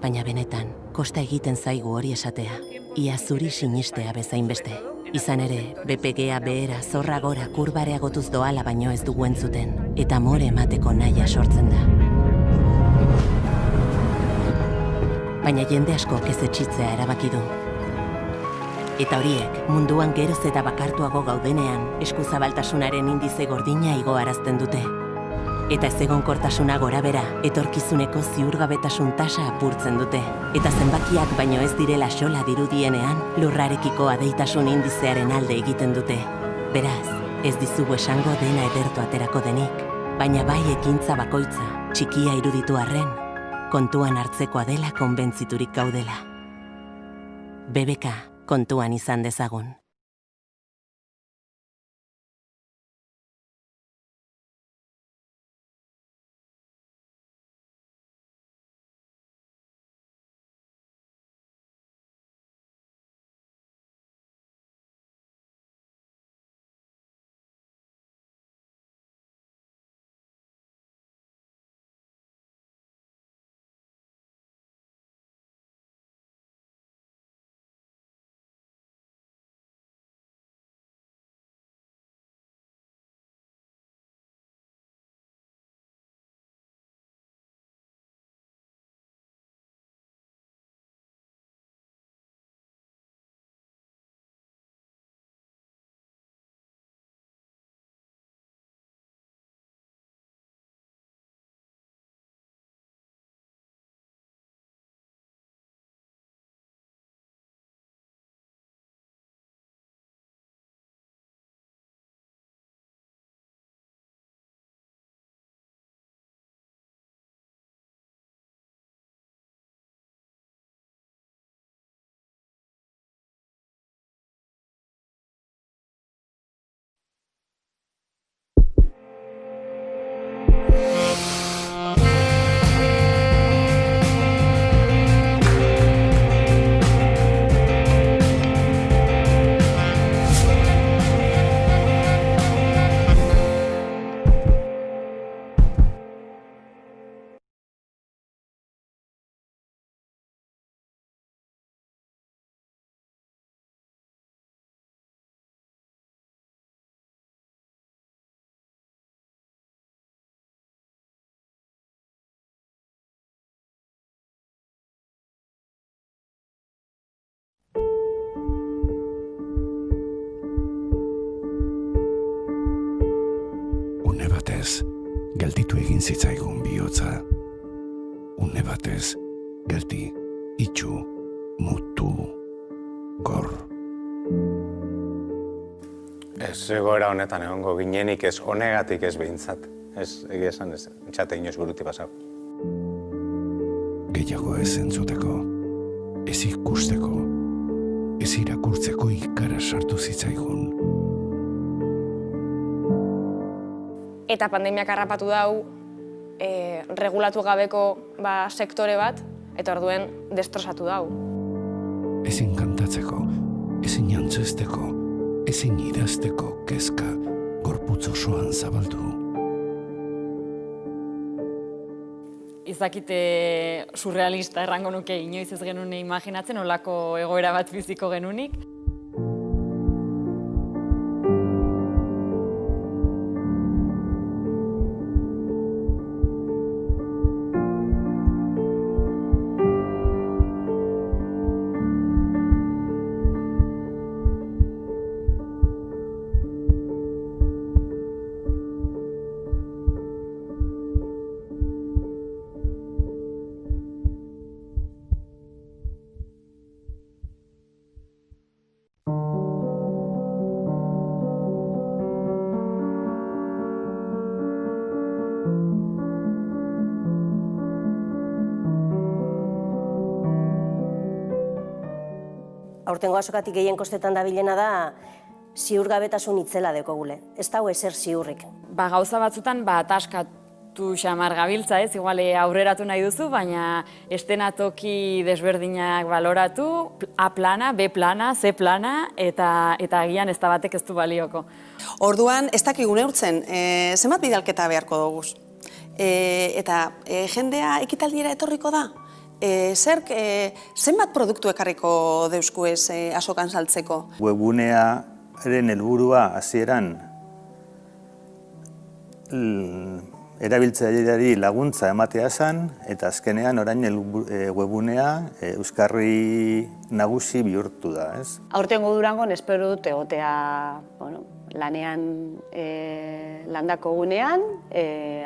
Baina benetan, kosta egiten zaigu hori esatea. Ia zuri sinistea bezain beste. Izan ere, BPGA behera zorra gora kurbareagotuz doala baino ez dugu entzuten, eta amore emateko nahia sortzen da. Baina jende asko ez etxitzea erabaki du. Eta horiek, munduan geroz eta bakartuago gaudenean, eskuzabaltasunaren indize gordina igoarazten dute. Eta ezegonkortasuna gorabera, etorkizuneko ziurgabetasun tasa apurtzen dute. Eta zenbakiak baino ez direla xola dirudienean, lurrarekiko adeitasun indizearen alde egiten dute. Beraz, ez dizugu esango dena ederto aterako denik, baina bai ekintza bakoitza, txikia iruditu arren, kontuan hartzekoa dela konbentziturik gaudela. BBK, kontuan izan dezagun. Gelditu egin zitzaigun bihotza. Une batez, geldi, itxu, mutu, gor. Ez egoera honetan egongo ginenik ez honegatik ez behintzat. Ez, egia esan ez, txate inoz buruti pasau. Gehiago ez entzuteko, ez ikusteko, ez irakurtzeko ikara sartu zitzaigun. Eta pandemiak harrapatu dau, regulatu gabeko sektore bat, eta orduen destrozatu dau. Ezin kantatzeko, ezin antzesteko, ezin idazteko kezka gorputz osoan zabaldu. Izakite surrealista errango nuke inoiz ez genune imaginatzen olako egoera bat biziko genunik. Aurtengo azokatik gehien kostetan dabilena da ziurgabetasun itzela dekogule. Ez dago ezer ziurrik. Gauza batzutan ataskatu xamar gabiltza, ez? Igual aurreratu nahi duzu, baina estenatoki desberdinak baloratu, A plana, B plana, C plana, eta agian ez da batek ez du balioko. Orduan, ez dakigu neurtzen, zenbat bidalketa beharko dugu. Eta jendea ekitaldiera etorriko da? Zerk, zenbat produktu ekarriko deusku ez azokan saltzeko? Webunearen helburua hasieran erabiltzaileari laguntza ematea zen, eta azkenean orain webunea euskarri nagusi bihurtu da, ez? Aurtengo Durangon espero dut egotea lanean landako gunean,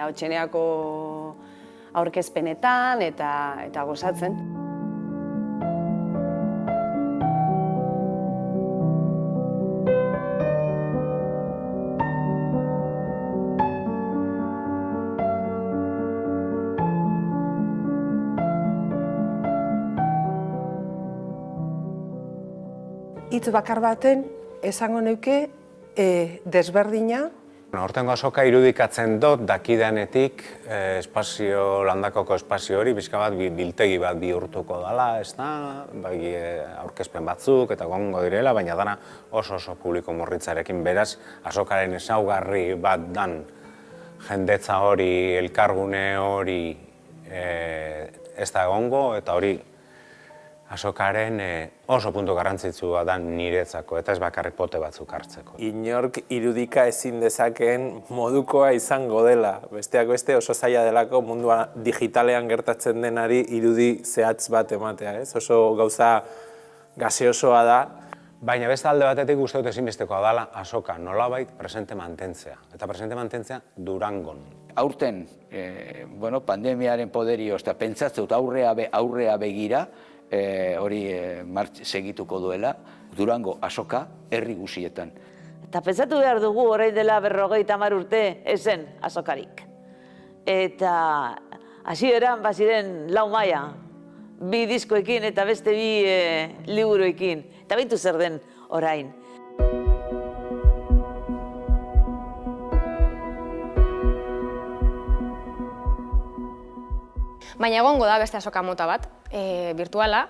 Hautseneako aurkezpenetan eta gozatzen. Hitz bakar baten esango neuke desberdina. Hortengo azoka irudikatzen dut dakidanetik landakoko espazio hori bizka bat biltegi bat bihurtuko dela, ez da, aurkezpen batzuk eta gongo direla, baina dana oso publiko morritzarekin, beraz azokaren ezaugarri bat dan jendetza hori, elkargune hori ez da egongo, eta hori azokaren oso puntu garrantzitsua da niretzako, eta ez bakarrik pote batzuk hartzeko. Inork irudika ezin dezakeen modukoa izango dela. Besteak beste oso zaila delako mundua digitalean gertatzen denari irudi zehatz bat ematea, ez? Oso gauza gaseosoa da. Baina beste alde batetik uste dut ezinbestekoa dela azoka nolabait presente mantentzea. Eta presente mantentzea Durangon. Aurten, pandemiaren poderioz, eta pentsatzen dut aurrea begira, hori segituko duela, Durango azoka herri guzietan. Eta pentsatu behar dugu orain dela 50 urte ezen azokarik. Eta hasieran baziren 4 maila, 2 diskoekin eta beste 2 liburuekin. Eta beintu zer den orain. Baina egongo da beste azoka mota bat, virtuala.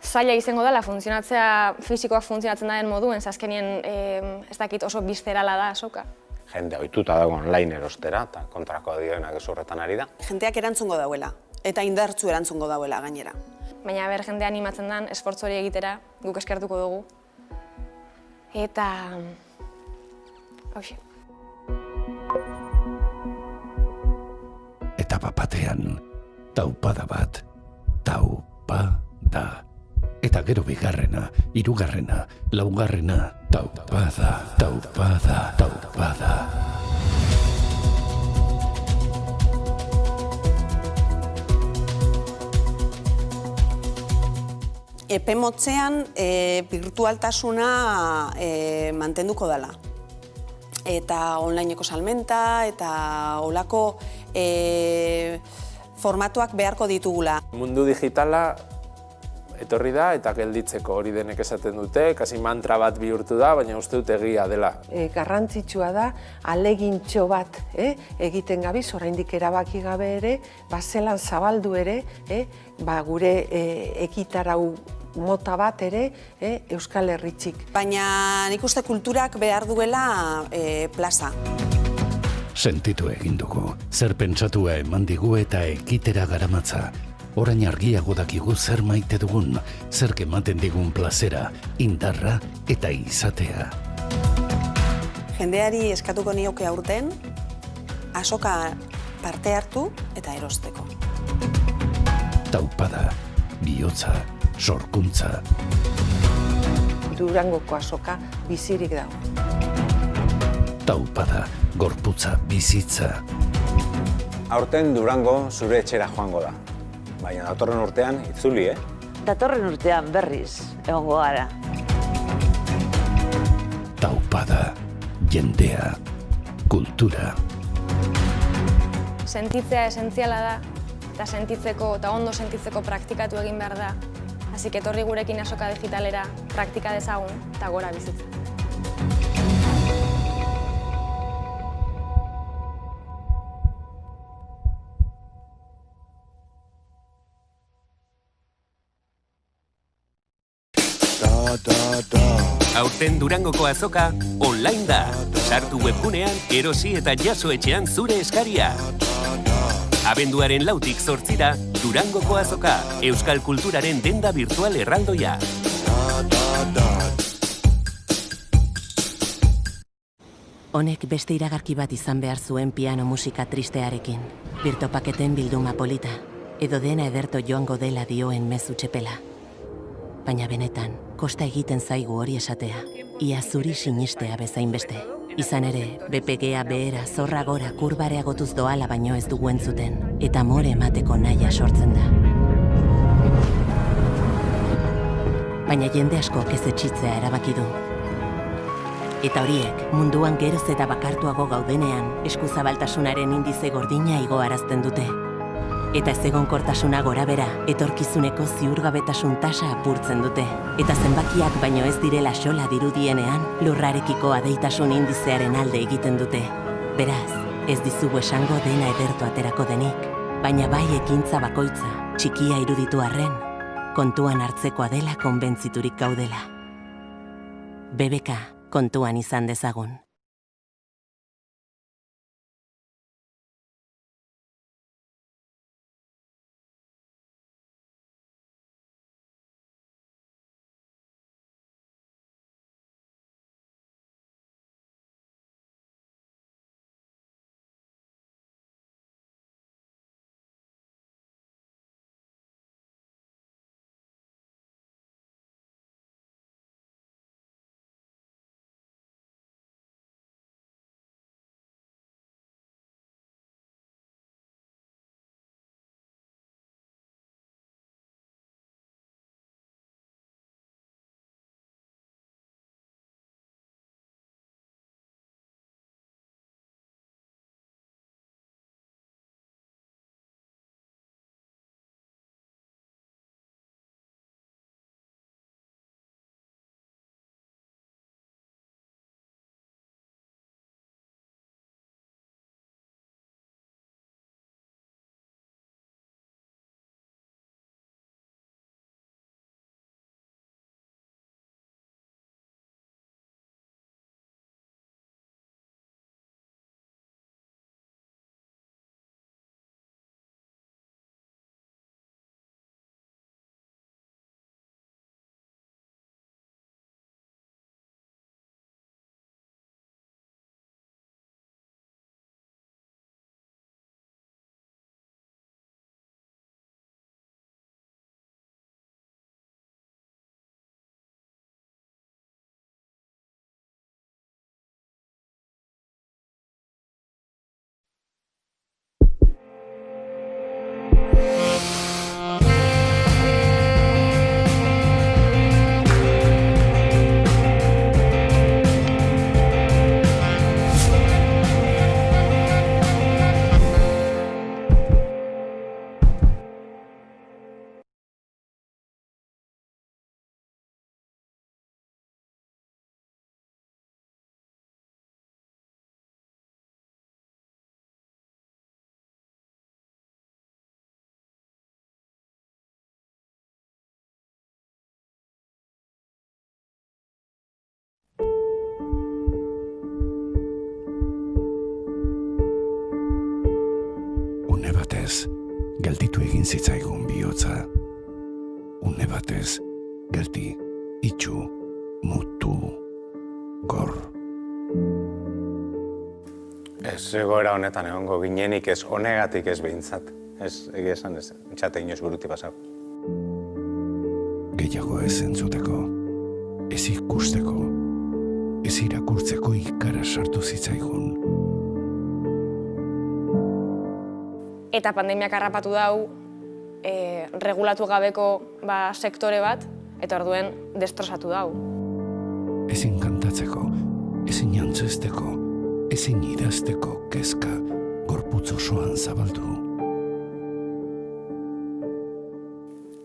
Zaila izango dela funtzionatzea, fisikoak funtzionatzen daren moduen, azkenien ez dakit oso bizterala da azoka. Jende ohituta dago online erostera, eta kontrako dioenak ez horretan ari da. Jendeak erantzungo dauela, eta indartzu erantzungo dauela gainera. Baina jendea animatzen den, esfortzu hori egitera, guk eskertuko dugu. Eta... hauxe. Eta batean, taupada bat, taupada. Eta gero bigarrena, hirugarrena, laugarrena, taupada, taupada, taupada. Epe motzean birtualtasuna mantenduko dela. Eta onlineko salmenta eta olako formatuak beharko ditugula. Mundu digitala etorri da eta gelditzeko hori denek esaten dute, kasi mantra bat bihurtu da, baina uste dut egia dela. Garrantzitsua da, alegintxo bat egiten gabiz, oraindik erabaki gabe ere, zelan zabaldu ere, gure ekitarau mota bat ere Euskal Herritxik. Baina nik uste kulturak behar duela plaza. Sentitu egin dugu, zer pentsatua eman digu eta ekitera garamatza. Orain argiago dakigu zer maite dugun, zer ematen digun plazera, indarra eta izatea. Jendeari eskatuko nioke aurten, azoka parte hartu eta erosteko. Taupada, bihotza, sorkuntza. Durangoko azoka bizirik dago. Taupada, gorputza, bizitza. Aurten Durango zure etxera joango da. Baina datorren urtean itzuli, Datorren urtean berriz egongo gara. Taupada, jendea, kultura. Sentitzea esentziala da, eta sentitzeko eta ondo sentitzeko praktikatu egin behar da. Así que etorri gurekin azoka digitalera praktika dezagun eta gora bizitza. Aurten Durangoko azoka online da. Sartu webgunean, erosi eta jaso etxean zure eskaria. Abenduaren 4tik 8ra, Durangoko azoka, euskal kulturaren denda virtual erraldoia. Honek beste iragarki bat izan behar zuen piano musika tristearekin. Birtopaketen bilduma polita, edo dena ederto joango dela dioen mezu txepela. Baina benetan, kosta egiten zaigu hori esatea, ia zuri sinistea bezain beste. Izan ere, BPGA behera zorra gora kurbareagotuz doala baino ez dugu entzuten, eta amore emateko nahia sortzen da. Baina jende asko ez etxitzea erabaki du. Eta horiek, munduan geroz eta bakartuago gaudenean, eskuzabaltasunaren indize gordina igoarazten dute. Eta ezegonkortasuna gorabera, etorkizuneko ziurgabetasun tasa apurtzen dute. Eta zenbakiak baino ez direla xola dirudienean, lurrarekiko adeitasun indizearen alde egiten dute. Beraz, ez dizugu esango dena ederto aterako denik, baina bai ekintza bakoitza, txikia iruditu arren, kontuan hartzekoa dela konbentziturik gaudela. BBK, kontuan izan dezagun. Gelditu egin zitzaigun bihotza. Une batez, geldi, itxu, mutu, gor. Ez egoera honetan egongo ginenik ez honegatik ez behintzat. Ez, egia esan ez, txate inoz buruti pasau. Gehiago ez entzuteko, ez ikusteko, ez irakurtzeko ikara sartu zitzaigun. Eta pandemiak harrapatu dau, regulatu gabeko sektore bat, eta orduen destrozatu dau. Ezin kantatzeko, ezin antzesteko, ezin idazteko kezka gorputz osoan zabaldu.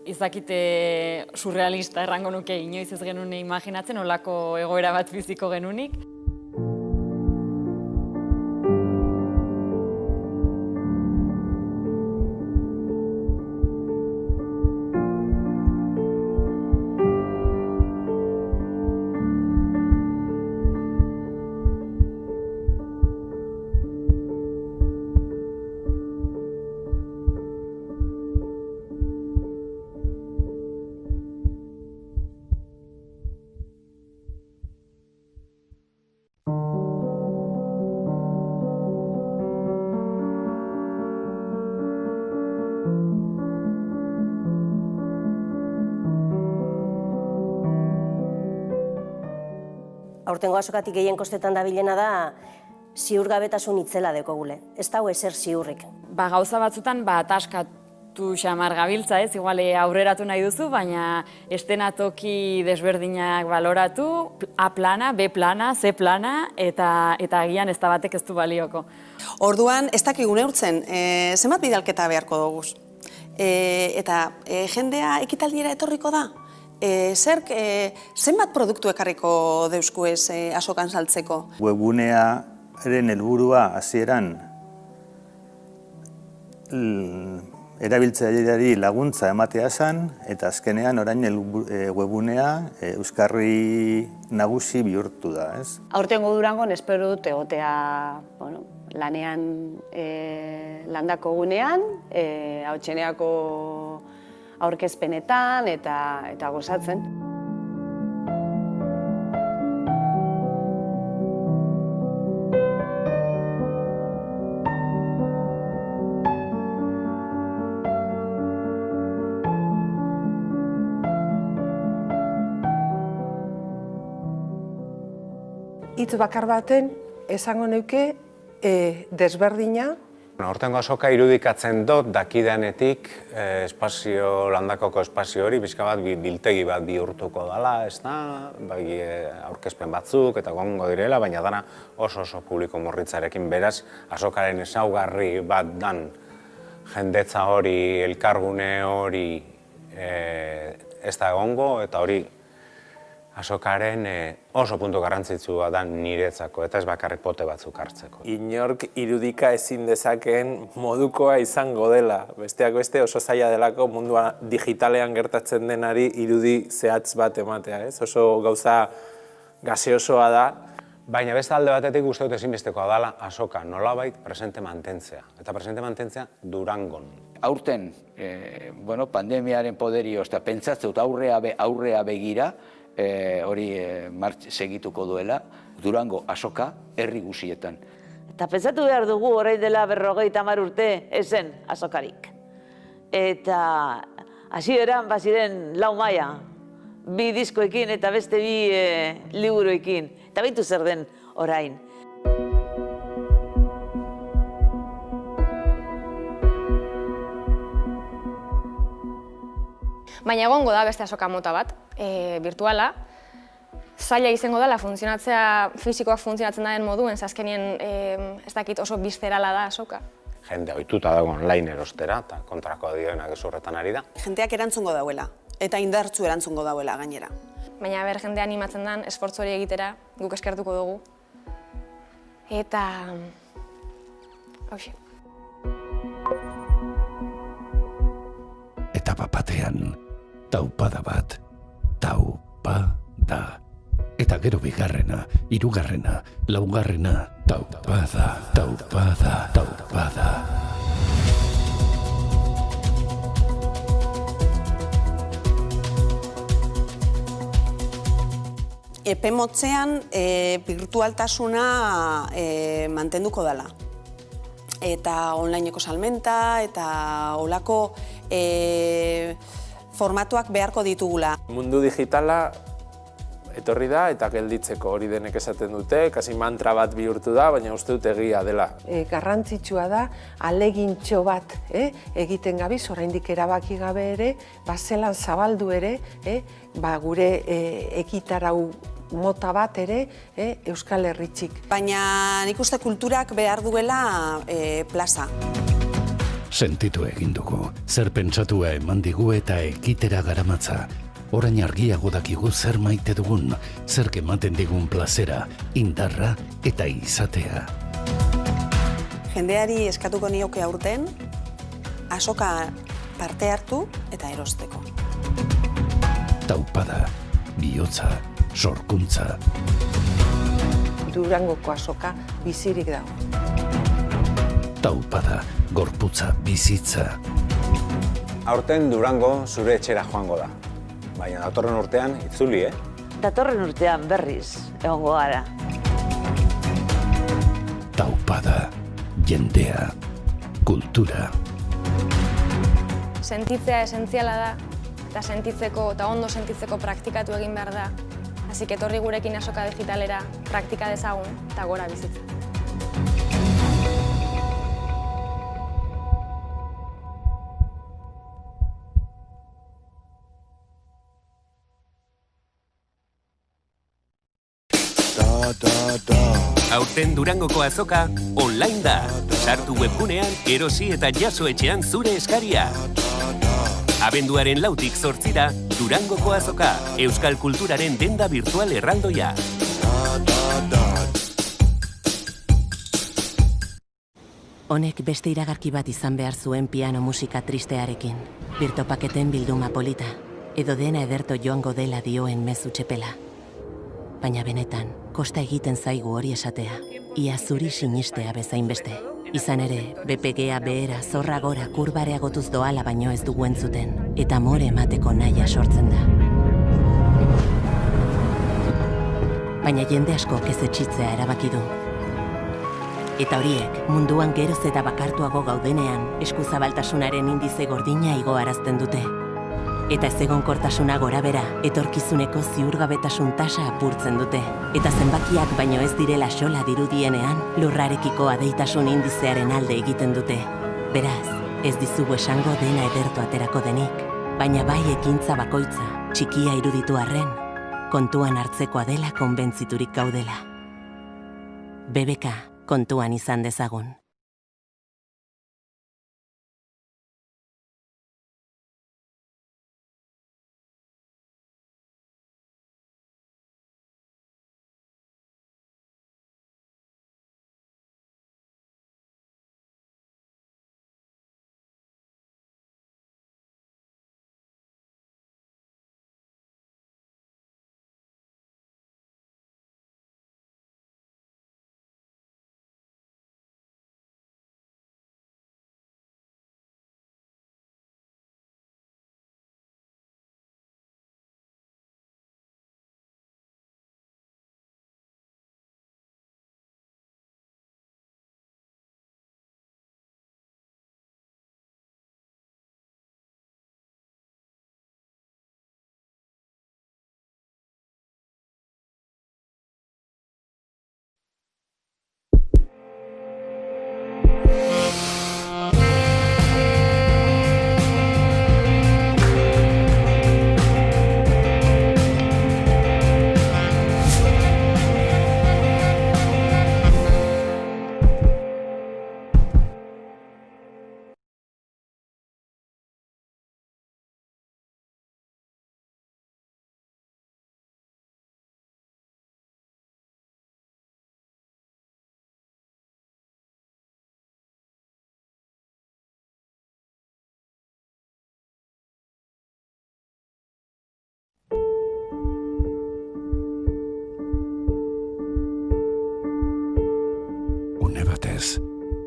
izakite surrealista errango nuke, inoiz ez genuen imaginatzen, olako egoera bat biziko genunik. Aurtengo azokatik gehien kostetan dabilena da ziurgabetasun itzela dekogule. Ez dago ezer ziurrik. Gauza batzutan ataskatu xamar gabiltza, ez? Igual aurreratu nahi duzu, baina estenatoki desberdinak baloratu, A plana, B plana, C plana, eta agian ez da batek ez du balioko. Orduan, ez dakigu neurtzen, zenbat bidalketa beharko dugu. Eta jendea ekitaldiera etorriko da? Zerk, zenbat produktu ekarriko deusku ez azokan saltzeko? Webunearen helburua hasieran erabiltzaileari laguntza ematea zen, eta azkenean orain webunea euskarri nagusi bihurtu da, ez? Aurtengo Durangon espero dut egotea lanean landako gunean, Hautseneako aurkezpenetan eta gozatzen. Hitz bakar baten esango neuke desberdina. Hortengo azoka irudikatzen dut dakidanetik landakoko espazio hori bizka bat biltegi bat bihurtuko dela, ez da, aurkezpen batzuk eta gongo direla, baina dana oso publiko murritzarekin, beraz azokaren ezaugarri bat dan jendetza hori, elkargune hori ez da egongo, eta hori azokaren oso puntu garrantzitsua da niretzako, eta ez bakarrik pote batzuk hartzeko. Inork irudika ezin dezakeen modukoa izango dela. Besteak beste oso zaila delako mundua digitalean gertatzen denari irudi zehatz bat ematea, ez? Oso gauza gaseosoa da. Baina beste alde batetik uste dut ezinbestekoa dela azoka nolabait presente mantentzea. Eta presente mantentzea Durangon. Aurten, pandemiaren poderioz, eta pentsatzen dut aurrea begira, hori segituko duela, Durango azoka herri guzietan. Eta pentsatu behar dugu orain dela 50 urte ezen azokarik. Eta hasieran baziren 4 maila, 2 diskoekin eta beste 2 liburuekin. Eta beitu zer den orain. Baina egongo da beste azoka mota bat, virtuala. Zaila izango dela funtzionatzea, fisikoak funtzionatzen daren moduen, azkenien ez dakit oso bizterala da azoka. Jende ohituta dago online erostera, eta kontrako dioenak ez horretan ari da. Jendeak erantzungo dauela, eta indartzu erantzungo dauela gainera. Baina jendea animatzen den, esfortzu hori egitera, guk eskertuko dugu. Eta... hauxe. Eta batean, taupada bat, taupada. Eta gero bigarrena, hirugarrena, laugarrena, taupada, taupada, taupada. Epe motzean birtualtasuna mantenduko dela. Eta onlineko salmenta eta olako formatuak beharko ditugula. Mundu digitala etorri da eta gelditzeko hori denek esaten dute, kasi mantra bat bihurtu da, baina uste dut egia dela. Garrantzitsua da, alegintxo bat egiten gabiz, oraindik erabaki gabe ere, zelan zabaldu ere, gure ekitarau mota bat ere Euskal Herritxik. Baina nik uste kulturak behar duela plaza. Sentitu egin dugu, zer pentsatua eman digu eta ekitera garamatza. Orain argiago dakigu zer maite dugun, zer ematen digun plazera, indarra eta izatea. Jendeari eskatuko nioke aurten, azoka parte hartu eta erosteko. Taupada, bihotza, sorkuntza. Durangoko azoka bizirik dago. Taupada, gorputza, bizitza. Aurten Durango zure etxera joango da. Baina datorren urtean itzuli, Datorren urtean berriz egongo gara. Taupada, jendea, kultura. Sentitzea esentziala da, eta sentitzeko eta ondo sentitzeko praktikatu egin behar da. Hasi etorri gurekin azoka digitalera, praktika dezagun eta gora bizitza. Aurten Durangoko azoka online da. Sartu webgunean, erosi eta jaso etxean zure eskaria. Abenduaren 4tik 8ra, Durangoko azoka, euskal kulturaren denda virtual erraldoia. Honek beste iragarki bat izan behar zuen piano musika tristearekin. Birtopaketen bilduma polita, edo dena ederto joango dela dioen mezu txepela. Baina benetan, kosta egiten zaigu hori esatea, ia zuri sinistea bezain beste. Izan ere, BPGA behera zorra gora kurbareagotuz doala baino ez dugu entzuten, eta more emateko nahia sortzen da. Baina jende asko ez etxitzea erabaki du. Eta horiek, munduan geroz eta bakartuago gaudenean, eskuzabaltasunaren indize gordina igoarazten dute. Eta ezegonkortasuna gorabera, etorkizuneko ziurgabetasun tasa apurtzen dute. Eta zenbakiak baino ez direla xola dirudienean, lurrarekiko adeitasun indizearen alde egiten dute. Beraz, ez dizugu esango dena edertu aterako denik, baina bai ekintza bakoitza, txikia iruditu arren, kontuan hartzekoa dela konbentziturik gaudela. BBK, kontuan izan dezagun.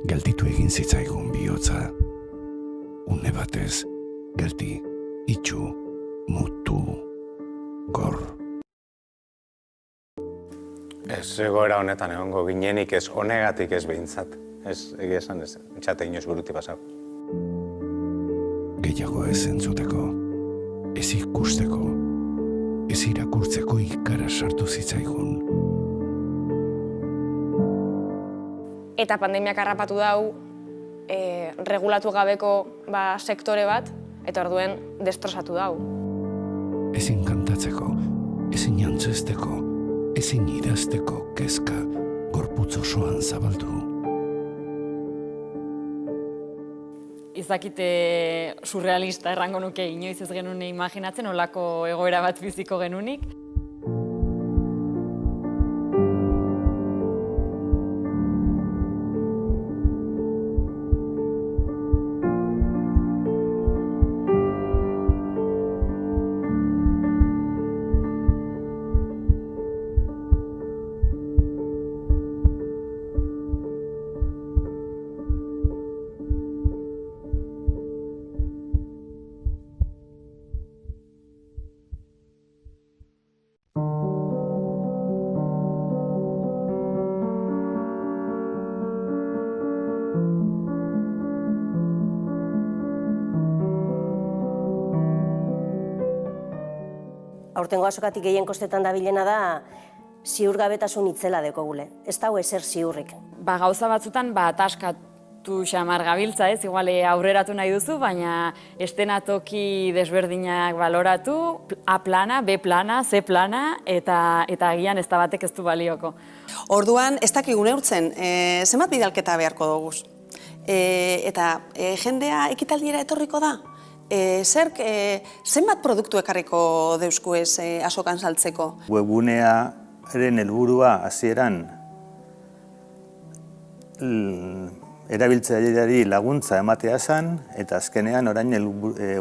Gelditu egin zitzaigun bihotza. Une batez, geldi, itxu, mutu, gor. Ez egoera honetan egongo ginenik ez honegatik ez behintzat. Ez, egia esan ez, txate inoz buruti pasau. Gehiago ez entzuteko, ez ikusteko, ez irakurtzeko ikara sartu zitzaigun. Eta pandemiak harrapatu dau, regulatu gabeko sektore bat, eta orduen destrozatu dau. Ezin kantatzeko, ezin jantzesteko, ezin idazteko kezka gorputz osoan zabaldu. izakite surrealista errango nuke, inoiz ez genuen imaginatzen, olako egoera bat biziko genunik. Aurtengo azokatik gehien kostetan dabilena da ziurgabetasun itzela dekogule. Ez dago ezer ziurrik. Gauza batzutan ataskatu xamar gabiltza, ez? Igual aurreratu nahi duzu, baina estenatoki desberdinak baloratu, A plana, B plana, C plana, eta agian ez da batek ez du balioko. Orduan, ez dakigu neurtzen, zenbat bidalketa beharko dugu. Eta jendea ekitaldiera etorriko da? Zerk, zenbat produktu ekarriko deusku ez azokan saltzeko? Webgunearen helburua hasieran erabiltzaileari laguntza ematea zen, eta azkenean orain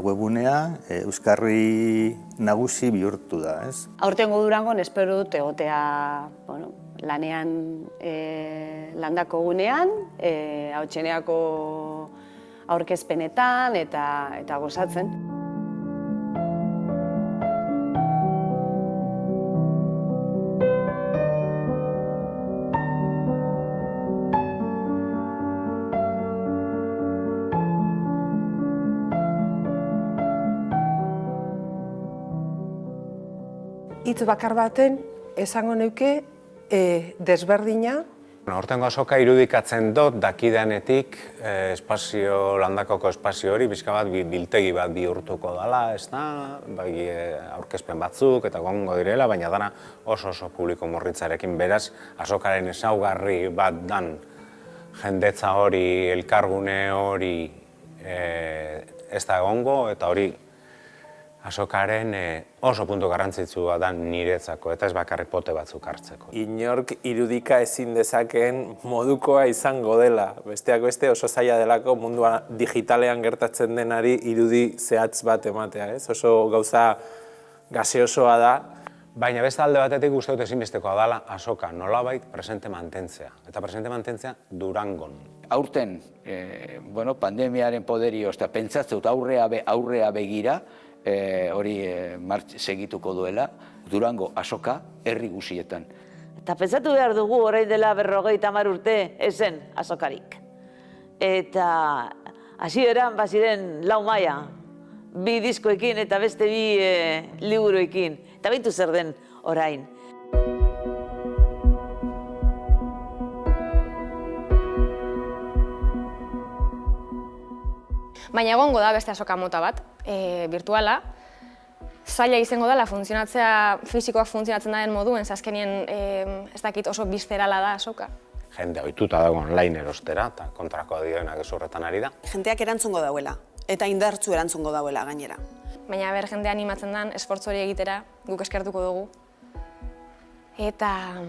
webgunea euskarri nagusi bihurtu da, ez? Aurtengo Durangon espero dut egotea lanean landako gunean, hautseneako aurkezpenetan eta gozatzen. Hitz bakar baten esango neuke desberdina. Aurtengo azoka irudikatzen dut dakidanetik landakoko espazio hori bizka bat biltegi bat bihurtuko dela, ez da, aurkezpen batzuk eta gongo direla, baina dana oso publiko morritzarekin, beraz azokaren ezaugarri bat dan jendetza hori, elkargune hori ez da egongo, eta hori azokaren oso puntu garrantzitsua da niretzako, eta ez bakarrik pote batzuk hartzeko. Inork irudika ezin dezakeen modukoa izango dela. Besteak beste oso zaila delako mundua digitalean gertatzen denari irudi zehatz bat ematea, ez? Oso gauza gaseosoa da. Baina beste alde batetik uste dut ezinbestekoa dela azoka nolabait presente mantentzea. Eta presente mantentzea Durangon. Aurten, pandemiaren poderio, pentsatzen dut aurrea begira, hori segituko duela, Durango azoka herri guzietan. Eta pentsatu behar dugu orain dela 50 urte ezen azokarik. Eta hasieran baziren 4 maila, 2 diskoekin eta beste 2 liburuekin. Eta beitu zer den orain. Baina egongo da beste azoka mota bat, virtuala. Zaila izango dela fisikoak funtzionatzen den moduen, azkenien ez dakit oso bizterala da azoka. Jende ohituta dago online erostera, eta kontrakoa dioenak ez horretan ari da. Jendeak erantzungo dauela, eta indartzu erantzungo dauela gainera. Baina jende animatzen den, esfortzu hori egitera, guk eskertuko dugu. Eta...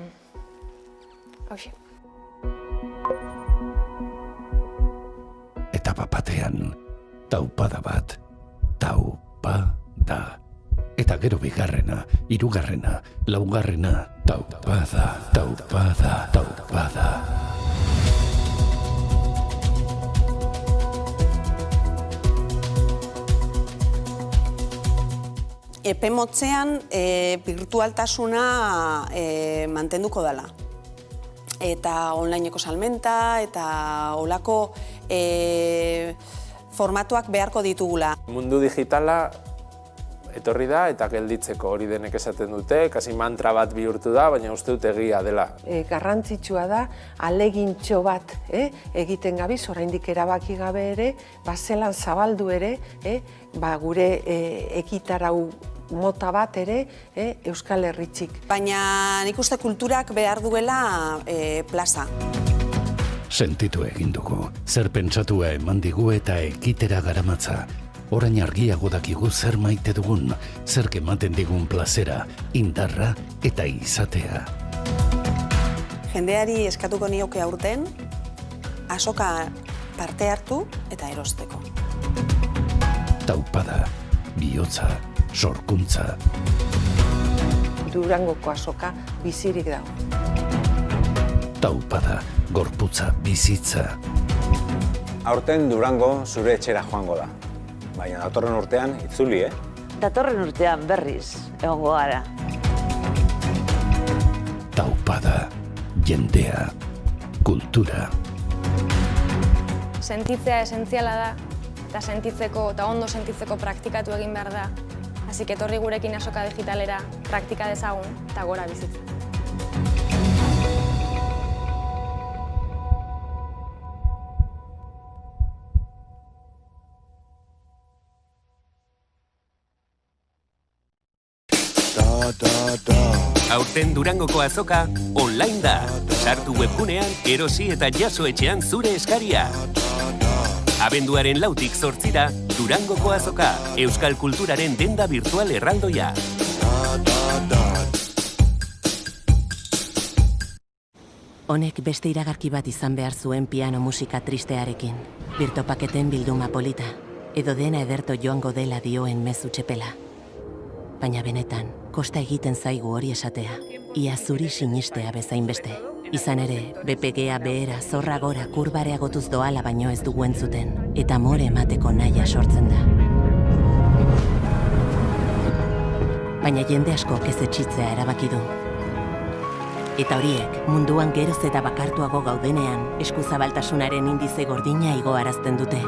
Etapa batean, taupada bat, taupada. Eta gero bigarrena, hirugarrena, laugarrena, taupada. Epe motzean birtualtasuna mantenduko dela. Eta onlineko salmenta eta olako formatuak beharko ditugula. Mundu digitala etorri da eta gelditzeko hori denek esaten dute, kasi mantra bat bihurtu da, baina uste dut egia dela. Garrantzitsua da, alegintxo bat egiten gabiz, oraindik erabaki gabe ere, zelan zabaldu ere, gure ekitarau mota bat ere Euskal Herritxik. Baina nik uste kulturak behar duela plaza. Sentitu egin dugu, zer pentsatua eman digu eta ekitera garamatza. Orain argiago dakigu zer maite dugun, zer ematen digun plazera, indarra eta izatea. Jendeari eskatuko nioke aurten, azoka parte hartu eta erosteko. Taupada, bihotza, sorkuntza. Durangoko azoka bizirik dago. Taupada, gorputza, bizitza. Aurten Durango zure etxera joango da. Baina datorren urtean itzuli, Datorren urtean berriz egongo gara. Taupada, jendea, kultura. Sentitzea esentziala da, eta sentitzeko eta ondo sentitzeko praktikatu egin behar da. Así que etorri gurekin azoka digitalera, praktika dezagun eta gora bizitza. Aurten Durangoko azoka online da. Sartu webgunean, erosi eta jaso etxean zure eskaria. Abenduaren 4tik 8ra, Durangoko azoka, euskal kulturaren denda virtual erraldoia. Honek beste iragarki bat izan behar zuen piano musika tristearekin. Birtopaketen bilduma polita, edo dena ederto joango dela dioen mezu txepela. Baina benetan, kosta egiten zaigu hori esatea, ia zuri sinistea bezain beste. Izan ere, BPGA behera zorra gora kurbareagotuz doala baino ez dugu entzuten, eta more emateko nahia sortzen da. Baina jende askok ez etxitzea erabaki du. Eta horiek, munduan geroz eta bakartuago gaudenean, eskuzabaltasunaren indize gordina igoarazten dute.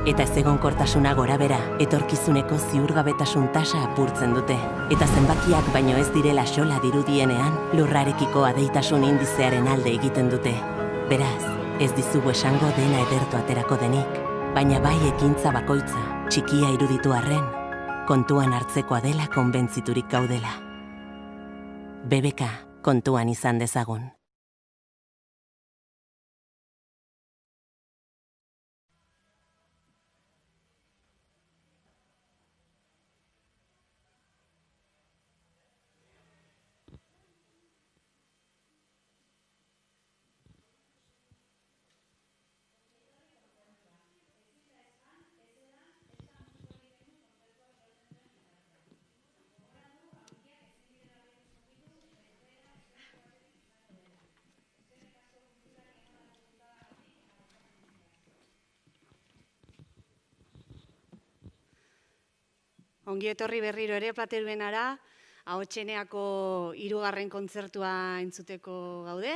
Eta ezegonkortasuna gorabera, etorkizuneko ziurgabetasun tasa apurtzen dute. Eta zenbakiak baino ez direla xola dirudienean, lurrarekiko adeitasun indizearen alde egiten dute. Beraz, ez dizugu esango dena edertu aterako denik, baina bai ekintza bakoitza, txikia iruditu arren, kontuan hartzekoa dela konbentziturik gaudela. BBK, kontuan izan dezagun. Ongi etorri berriro ere Plateruenara, Ahotseneako 3. kontzertua entzuteko gaude.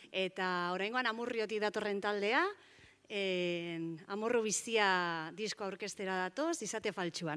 Eta oraingoan Amurriotik datorren taldea, Amorru bizia disko aurkeztera datoz, izate faltsua.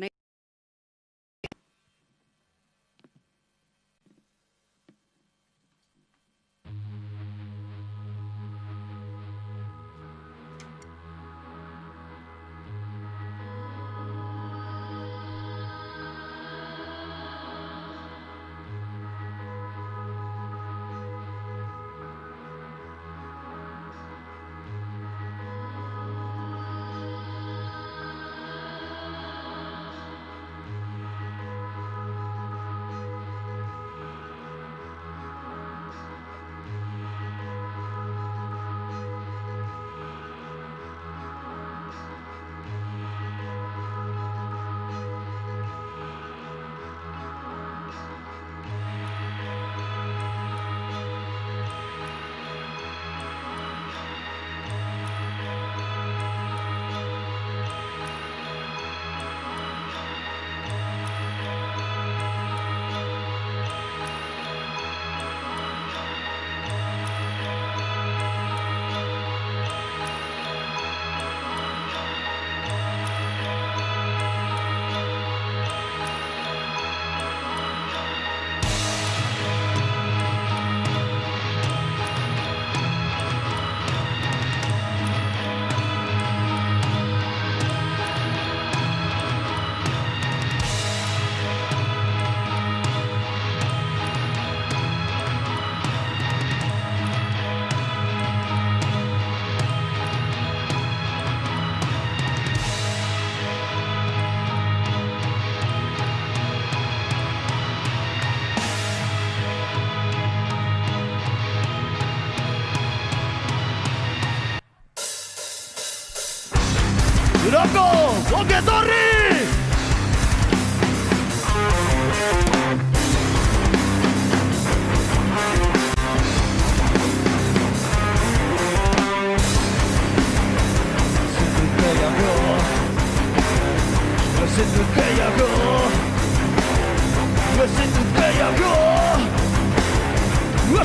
ongetorri!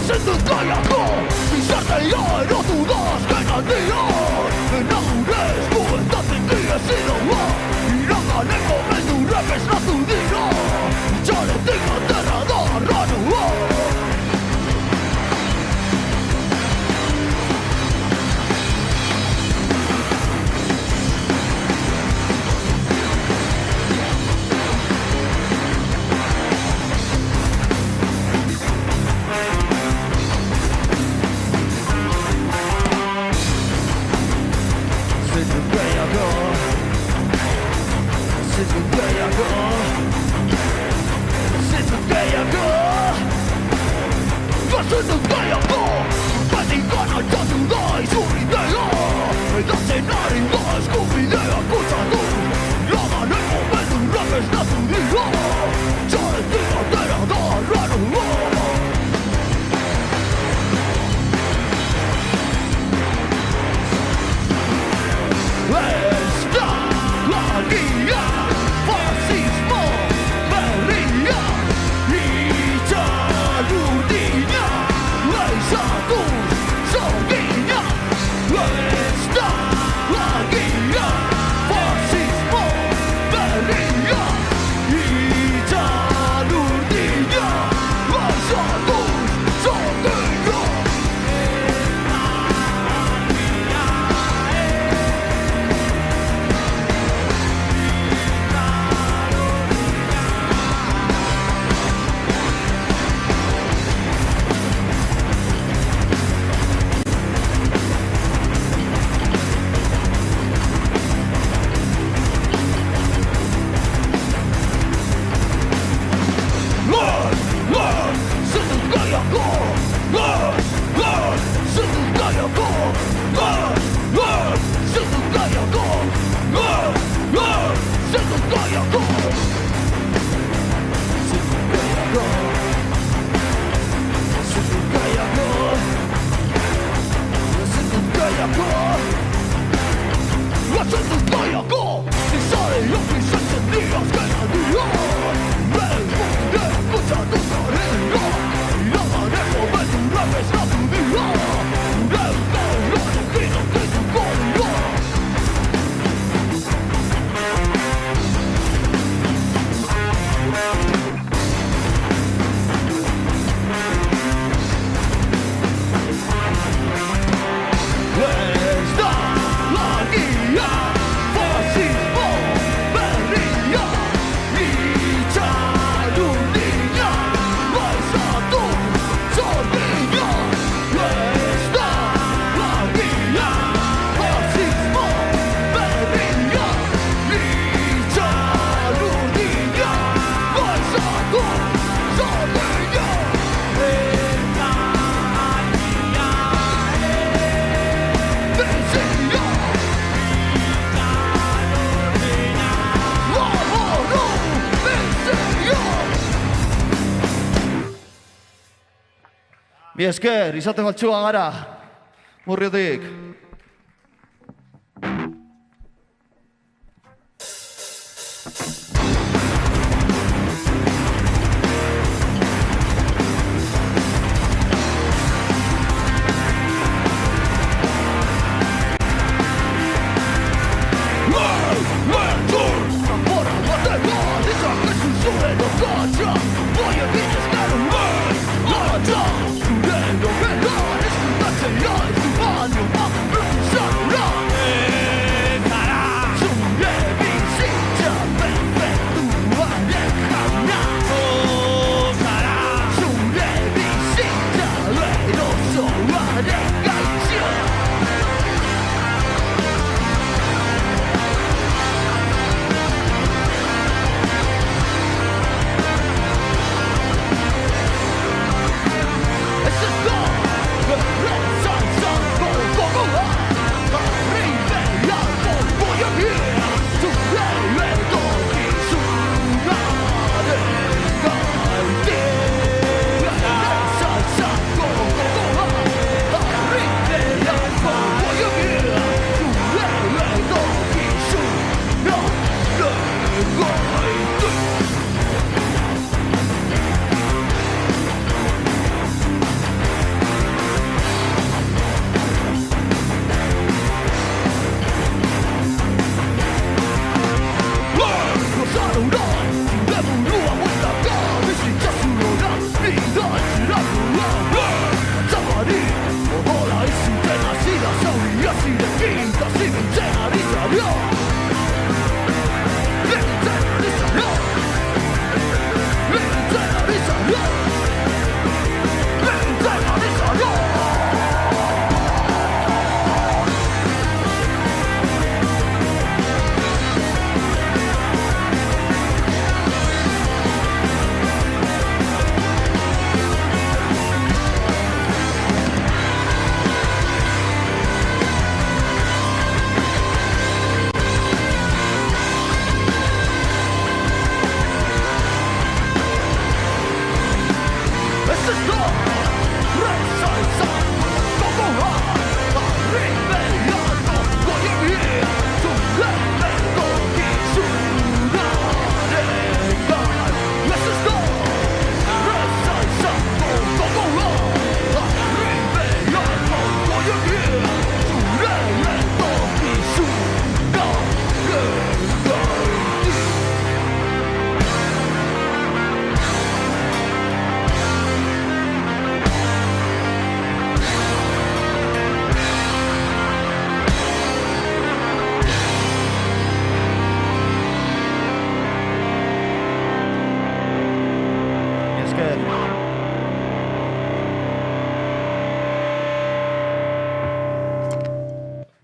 Sentut gaiako, gizartea erotu da azken aldian. Naure eskuetatik diezidoa, iraganeko beldurrak esnatu dira. Txaletik aterra da arranua. Mi esker, izaten galtxua gara, Murriotik. Voy a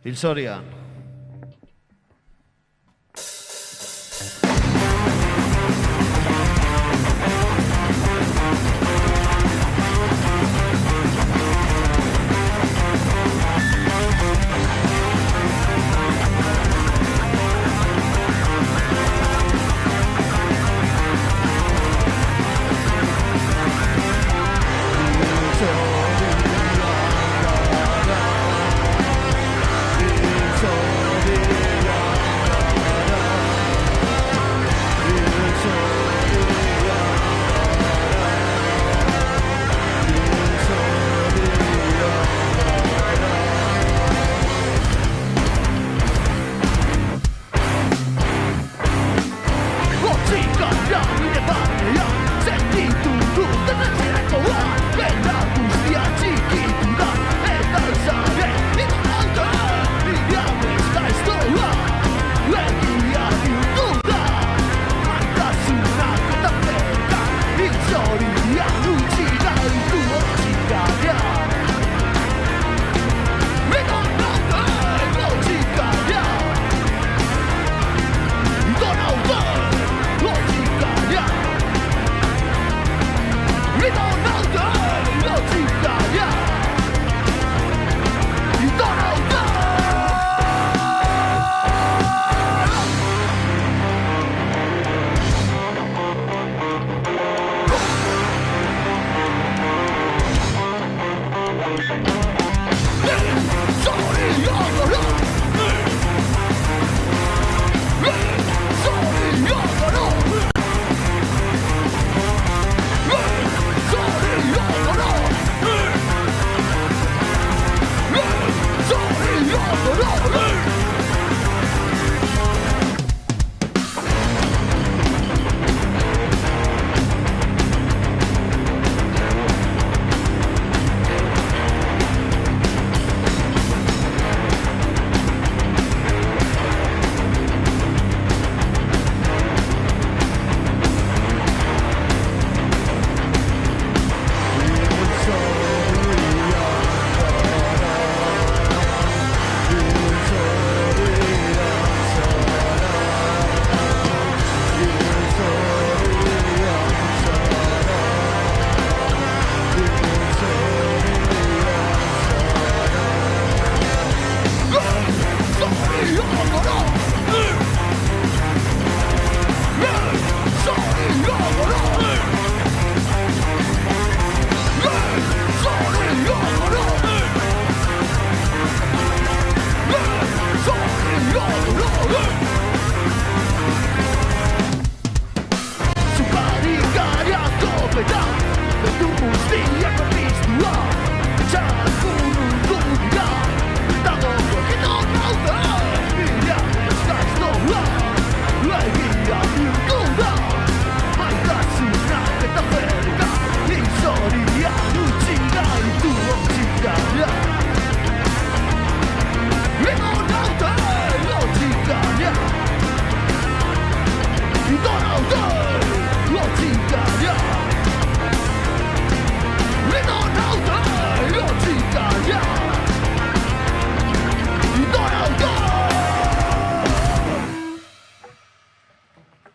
Hilzorian.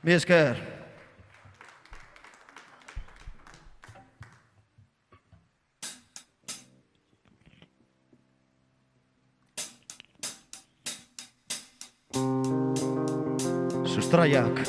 Mi esker. Sustraiak.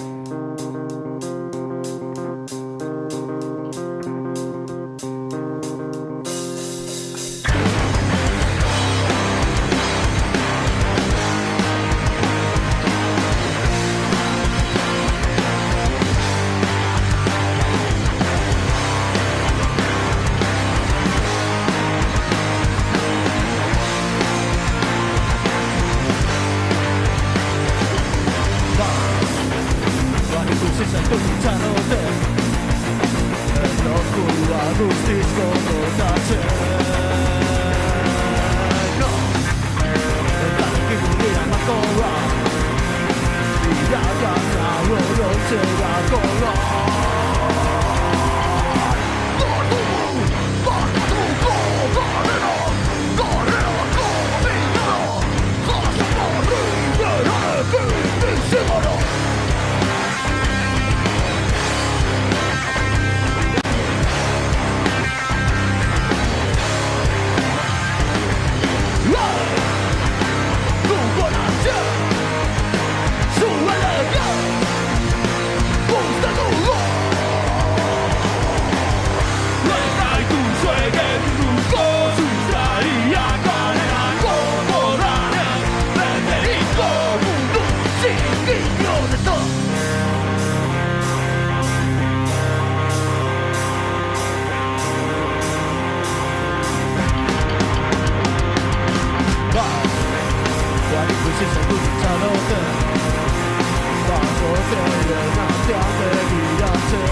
bestean begiratzen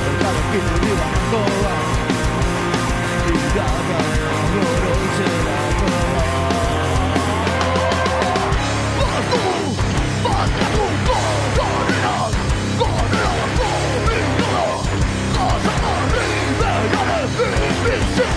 Elkarrekin erdibako da Iragarra oroitzerako Batatuko gorean Goreako bidea Jasangarri begaren bizitza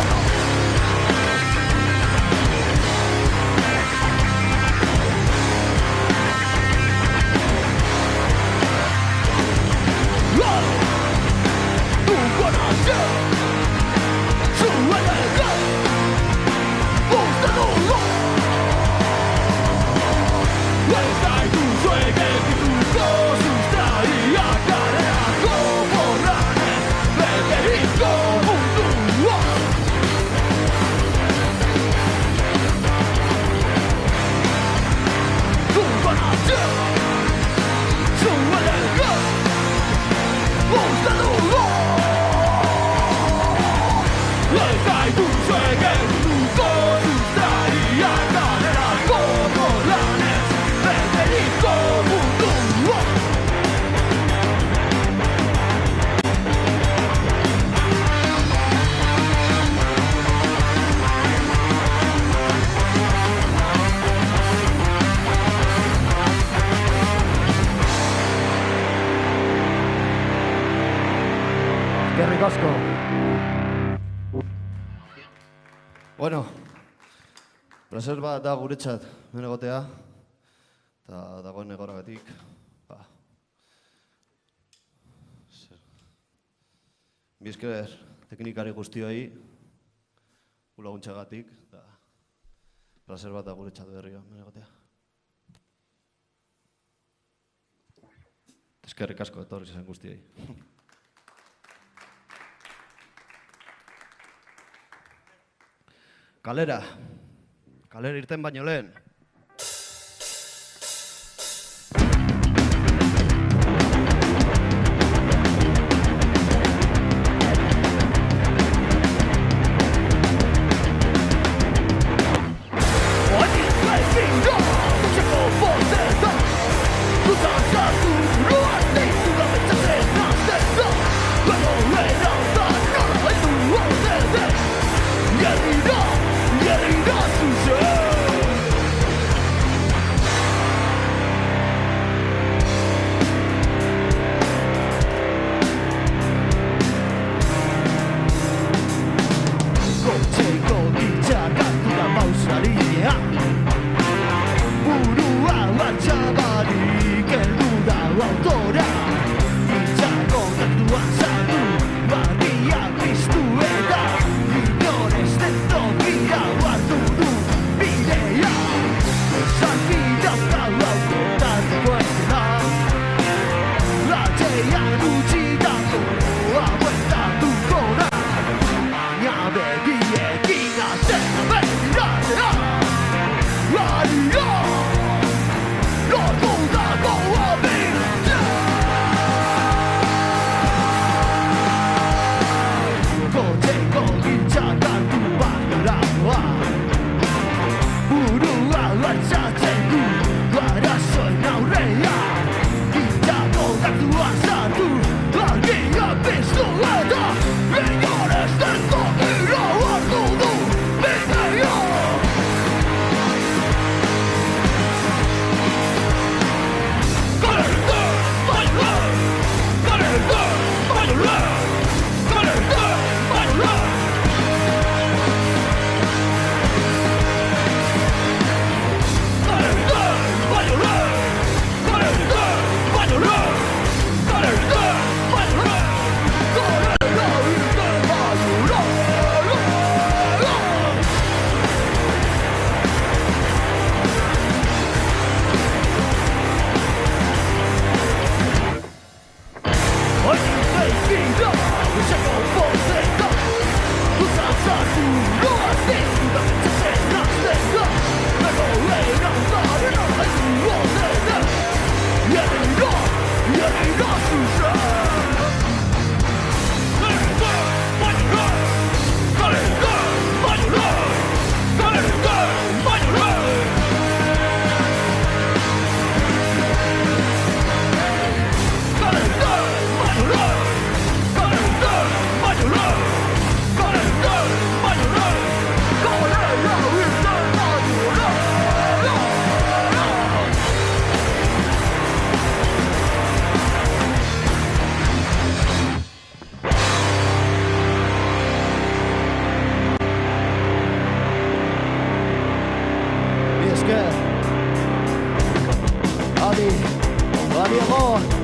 Asko. Bueno, placer bat da guretzat hemen egotea, eta dagoen egoragatik. Bizker teknikari guztioi, laguntzagatik, eta placer bat da guretzat berriro hemen egotea. Eskerrik asko etorri zen guztioi. Kalera irten baino lehen. Baliago!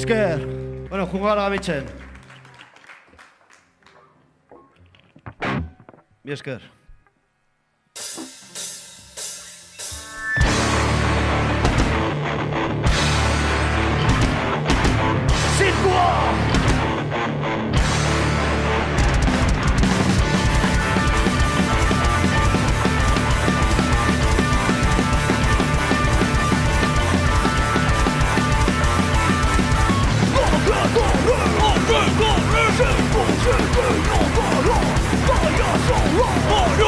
Esker, bueno, jungo gara gabitzen. Mi esker. Zirkua! Go,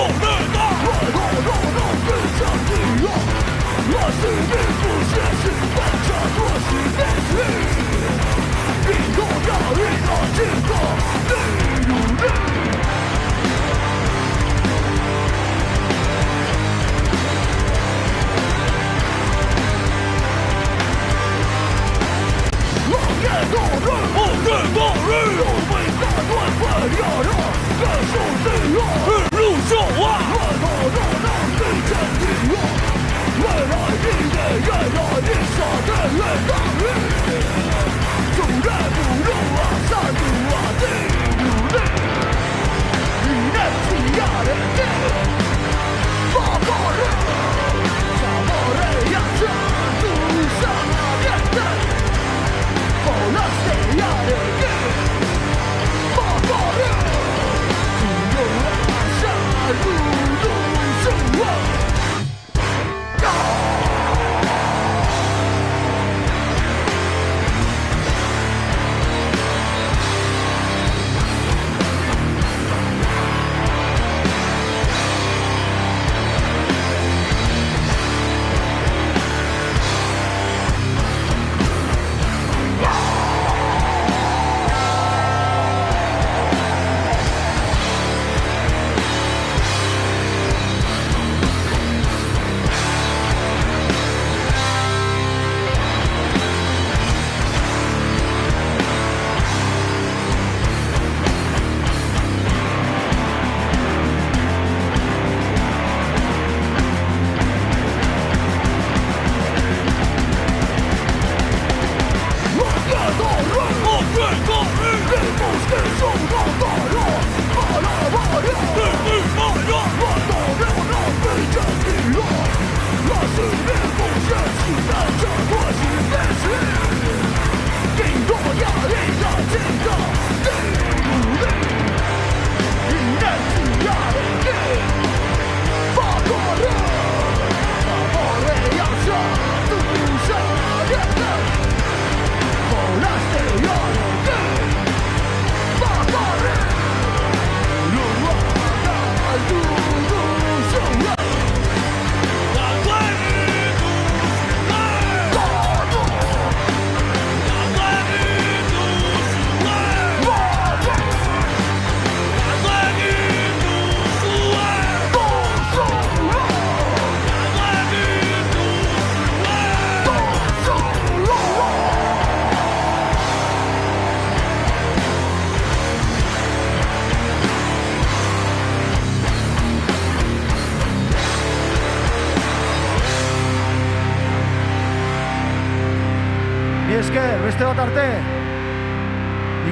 esker, beste bat arte.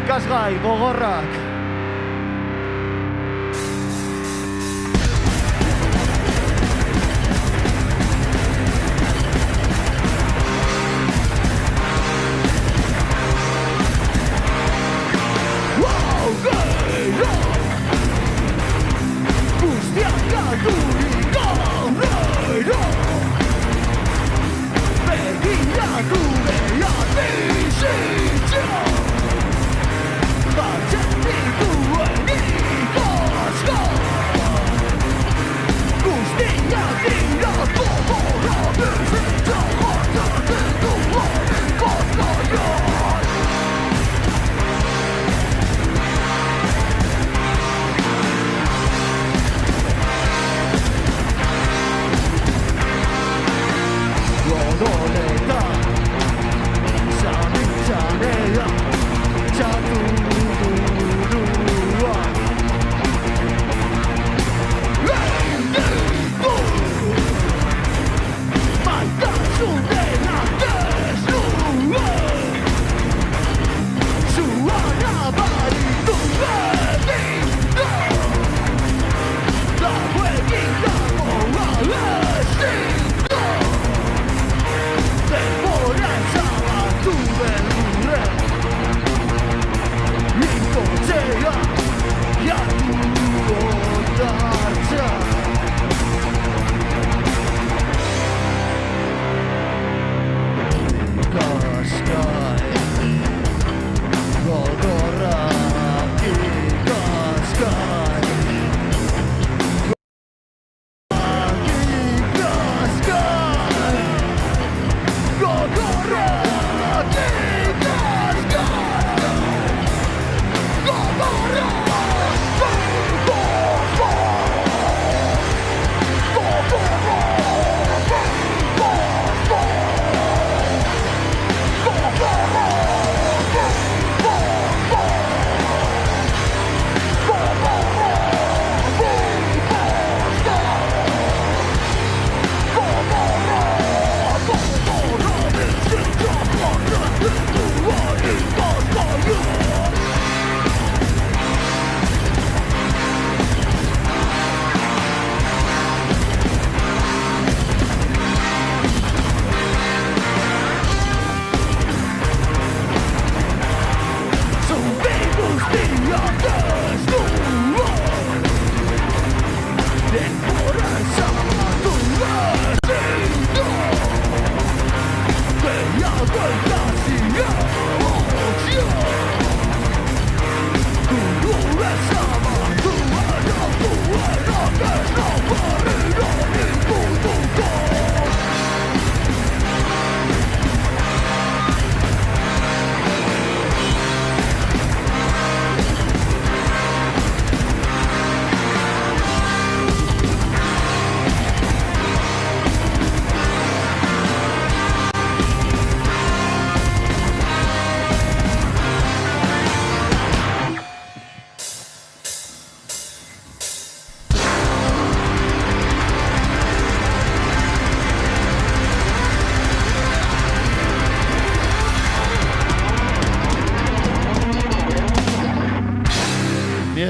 Ikasgai gogorrak.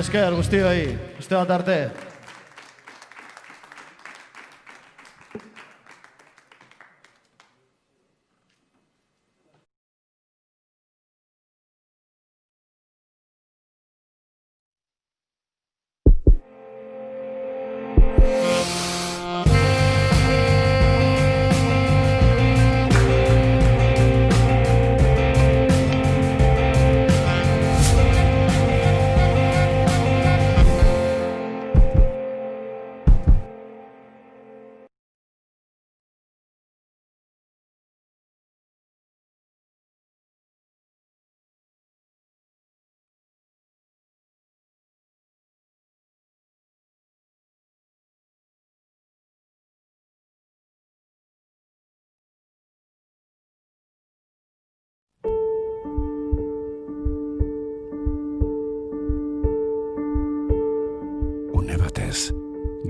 Esker guztioi, beste bat arte.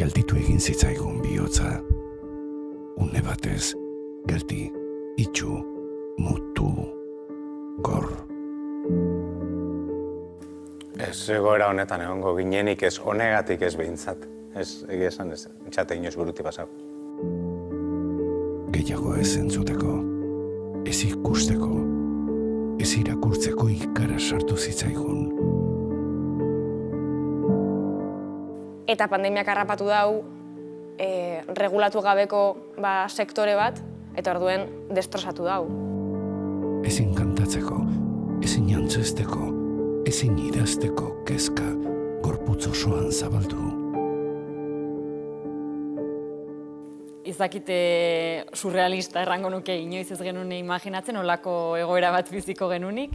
Gelditu egin zitzaigun bihotza. Une batez, geldi, itxu, mutu, gor. Ez egoera honetan egongo ginenik ez honegatik ez behintzat. Ez, egia esan ez, txate inoz buruti pasau. Gehiago ez entzuteko, ez ikusteko, ez irakurtzeko ikara sartu zitzaigun. Eta pandemiak harrapatu dau, regulatu gabeko sektore bat, eta orduen destrozatu dau. Ezin kantatzeko, ezin antzesteko, ezin idazteko kezka gorputz osoan zabaldu. Izakite surrealista errango nuke inoiz ez genune imaginatzen, olako egoera bat biziko genunik.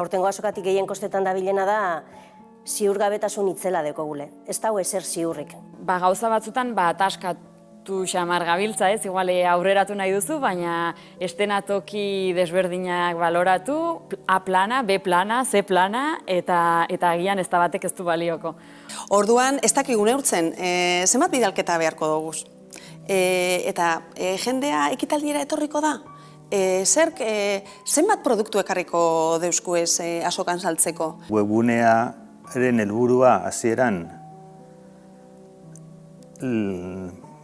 Aurtengo azokatik gehien kostetan dabilena da ziurgabetasun itzela dekogule. Ez dago ezer ziurrik. Gauza batzutan ataskatu xamar gabiltza, ez? Igual aurreratu nahi duzu, baina estenatoki desberdinak baloratu, A plana, B plana, C plana, eta agian ez da batek ez du balioko. Orduan, ez dakigu neurtzen, zenbat bidalketa beharko dugu. Eta jendea ekitaldiera etorriko da? Zerk, zenbat produktu ekarriko deusku ez azokan saltzeko? Webunearen helburua hasieran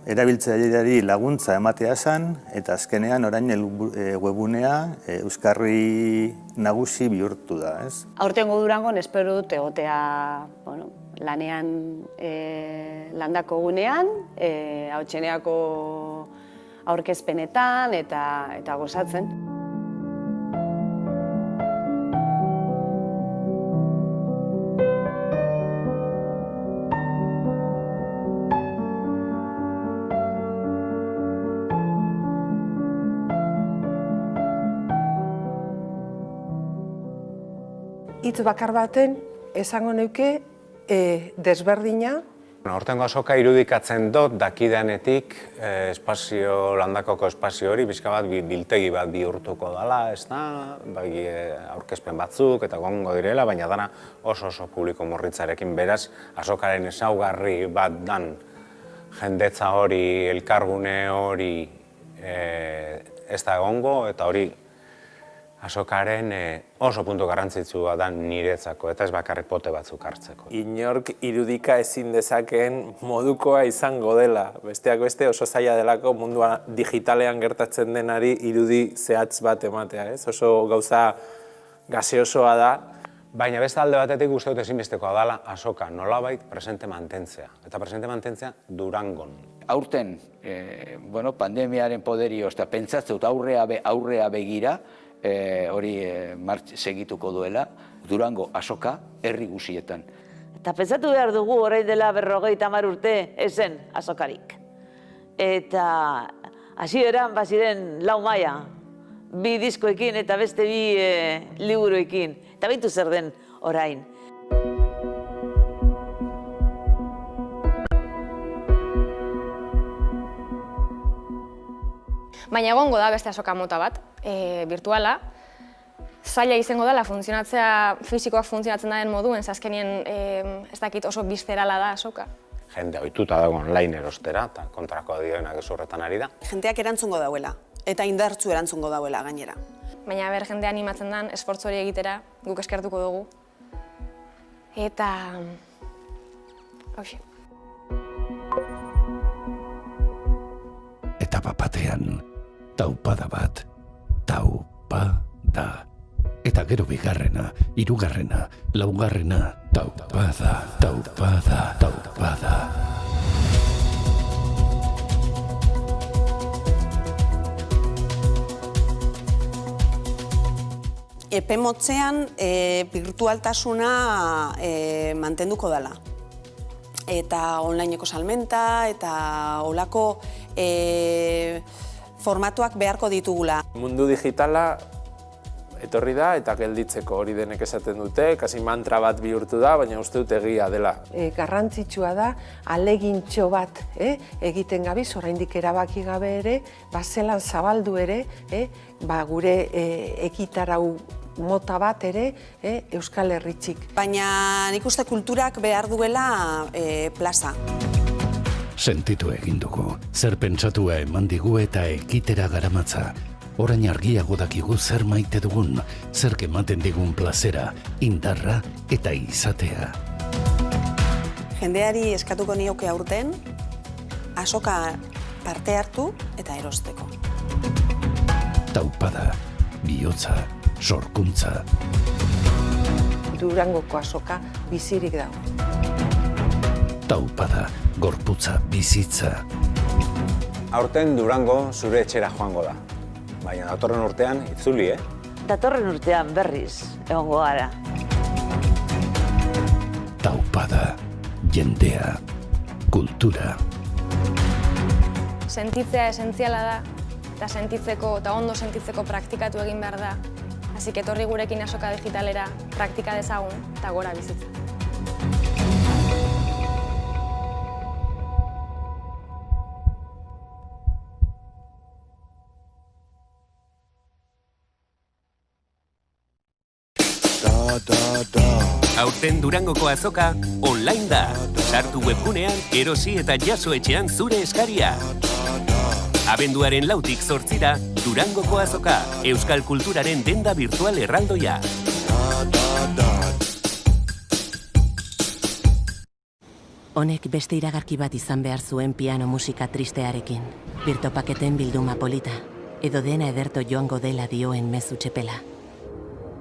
erabiltzaileari laguntza ematea zen, eta azkenean orain webunea euskarri nagusi bihurtu da, ez? Aurtengo Durangon espero dut egotea lanean landako gunean, hautseneako aurkezpenetan eta gozatzen. Hitz bakar baten esango neuke desberdina. Hortengo azoka irudikatzen dut dakidanetik landakoko espazio hori bizka bat biltegi bat bihurtuko dela, ez da, aurkezpen batzuk eta gongo direla, baina dana oso publiko morritzarekin beraz, azokaren ezaugarri bat dan jendetza hori, elkargune hori ez da egongo, eta hori azokaren oso puntu garrantzitsua da niretzako, eta ez bakarrik pote batzuk hartzeko. Inork irudika ezin dezakeen modukoa izango dela. Besteak beste oso zaila delako mundua digitalean gertatzen denari irudi zehatz bat ematea, ez? Oso gauza gaseosoa da. Baina beste alde batetik uste dut ezinbestekoa dela azoka nolabait presente mantentzea. Eta presente mantentzea Durangon. Aurten, pandemiaren poderioz, eta pentsatzen dut aurrea begira, hori segituko duela, Durango azoka herri guzietan. Eta pentsatu behar dugu orain dela 50 urte ezen azokarik. Eta hasieran baziren 4 maila, 2 diskoekin eta beste 2 liburuekin. Eta beintu zer den orain. Baina egongo da beste azoka mota bat, virtuala. Zaila izango dela funtzionatzea, fisikoak funtzionatzen den moduen, azkenien ez dakit oso bizterala da azoka. Jende ohituta dago online erostera, eta kontrako dioenak ez horretan ari da. Jendeak erantzungo dauela, eta indartzu erantzungo dauela gainera. Baina jende animatzen den, esfortzu hori egitera, guk eskertuko dugu. Eta... hauxe. Eta batean, taupada bat, taupada. Eta gero bigarrena, hirugarrena, laugarrena, taupada, taupada, taupada. epe motzean virtualtasuna mantenduko dela. Eta onlineko salmenta eta olako formatuak beharko ditugula. Mundu digitala etorri da eta gelditzeko hori denek esaten dute, kasi mantra bat bihurtu da, baina uste dut egia dela. Garrantzitsua da, alegintxo bat egiten gabiz, oraindik erabaki gabe ere, zelan zabaldu ere, gure ekitarau mota bat ere Euskal Herritxik. Baina nik uste kulturak behar duela plaza. Sentitu egin dugu, zer pentsatua eman digu eta ekitera garamatza. Orain argiago dakigu zer maite dugun, zer ematen digun plazera, indarra eta izatea. Jendeari eskatuko nioke aurten, azoka parte hartu eta erosteko. Taupada, bihotza, sorkuntza. Durangoko azoka bizirik dago. Taupada, gorputza, bizitza. Aurten Durango zure etxera joango da. Baina datorren urtean itzuli, Datorren urtean berriz egongo gara. Taupada, jendea, kultura. Sentitzea esentziala da, eta sentitzeko eta ondo sentitzeko praktikatu egin behar da. Así que etorri gurekin azoka digitalera, praktika dezagun eta gora bizitza. Aurten Durangoko azoka online da. Sartu webgunean, erosi eta jaso etxean zure eskaria. Abenduaren 4tik 8ra, Durangoko azoka, euskal kulturaren denda virtual erraldoia. Honek beste iragarki bat izan behar zuen piano musika tristearekin. Birtopaketen bilduma polita, edo dena ederto joango dela dioen mezu txepela.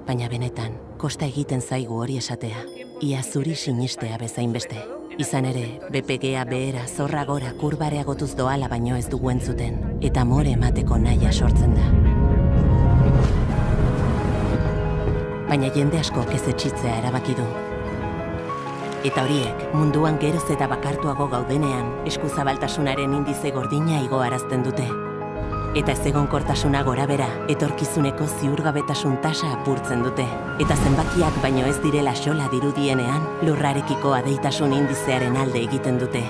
Baina benetan, kosta egiten zaigu hori esatea. Ia zuri sinistea bezain beste. Izan ere, BPGA behera zorra gora kurbareagotuz doala baino ez dugu entzuten, eta more emateko nahia sortzen da. Baina jende askok ez etxitzea erabaki du. Eta horiek, munduan geroz eta bakartuago gaudenean, eskuzabaltasunaren indize gordina igoarazten dute. Eta ezegonkortasuna gorabera, etorkizuneko ziurgabetasun tasa apurtzen dute. Eta zenbakiak baino ez direla xola dirudienean, lurrarekiko adeitasun indizearen alde egiten dute.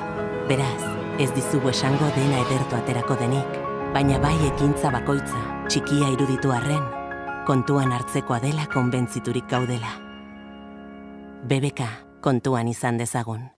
Beraz, ez dizugu esango dena edertu aterako denik, baina bai ekintza bakoitza, txikia iruditu arren, kontuan hartzekoa dela konbentziturik gaudela. BBK, kontuan izan dezagun.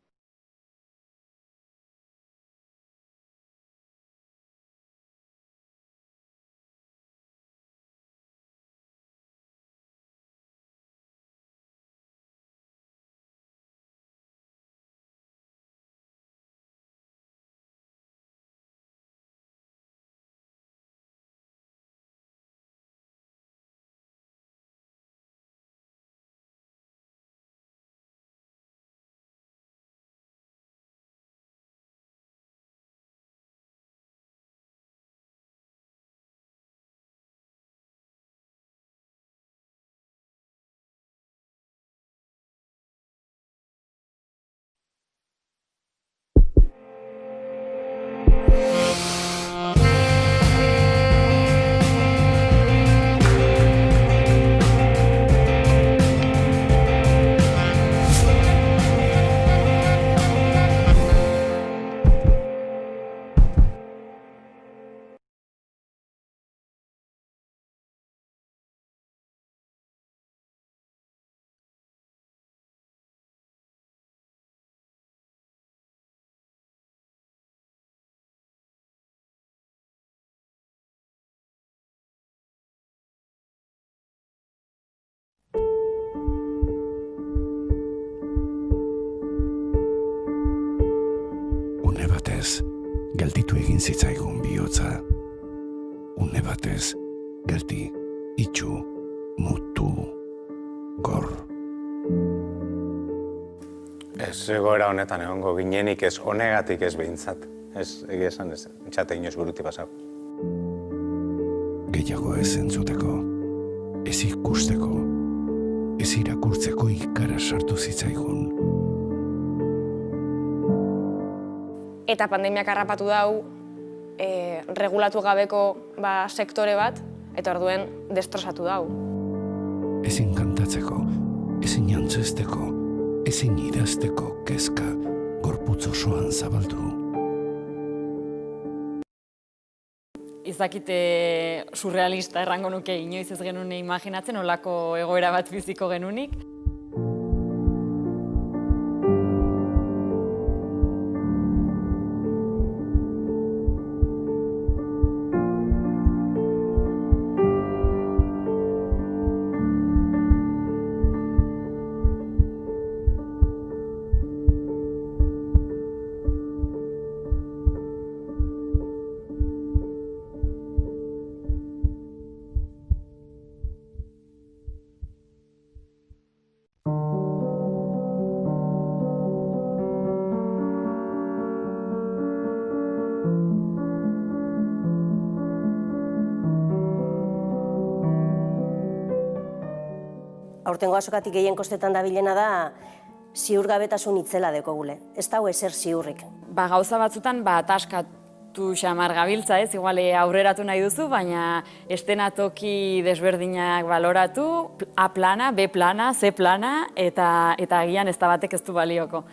Une batez, gelditu egin zitzaigun bihotza. Une batez, geldi, itxu, mutu, gor. Ez egoera honetan egongo ginenik ez honegatik ez behintzat. Ez, egia esan ez, entzate inoz buruti pasau. Gehiago ez entzuteko, ez ikusteko, ez irakurtzeko ikara sartu zitzaigun. Eta pandemiak harrapatu dau, regulatu gabeko sektore bat, eta orduen destrozatu dau. Ezin kantatzeko, ezin antzesteko, ezin idazteko kezka gorputz osoan zabaldu. Izakite surrealista errango nuke inoiz ez genuen imaginatzen, olako egoera bat biziko genunik. Aurtengo azokatik gehien kostetan dabilena da ziurgabetasun itzela dekogule. Ez dago ezer ziurrik. Gauza batzutan ataskatu xamar gabiltza, ez? Igual aurreratu nahi duzu, baina estenatoki desberdinak baloratu, A plana, B plana, C plana, eta agian ez da batek ez du balioko.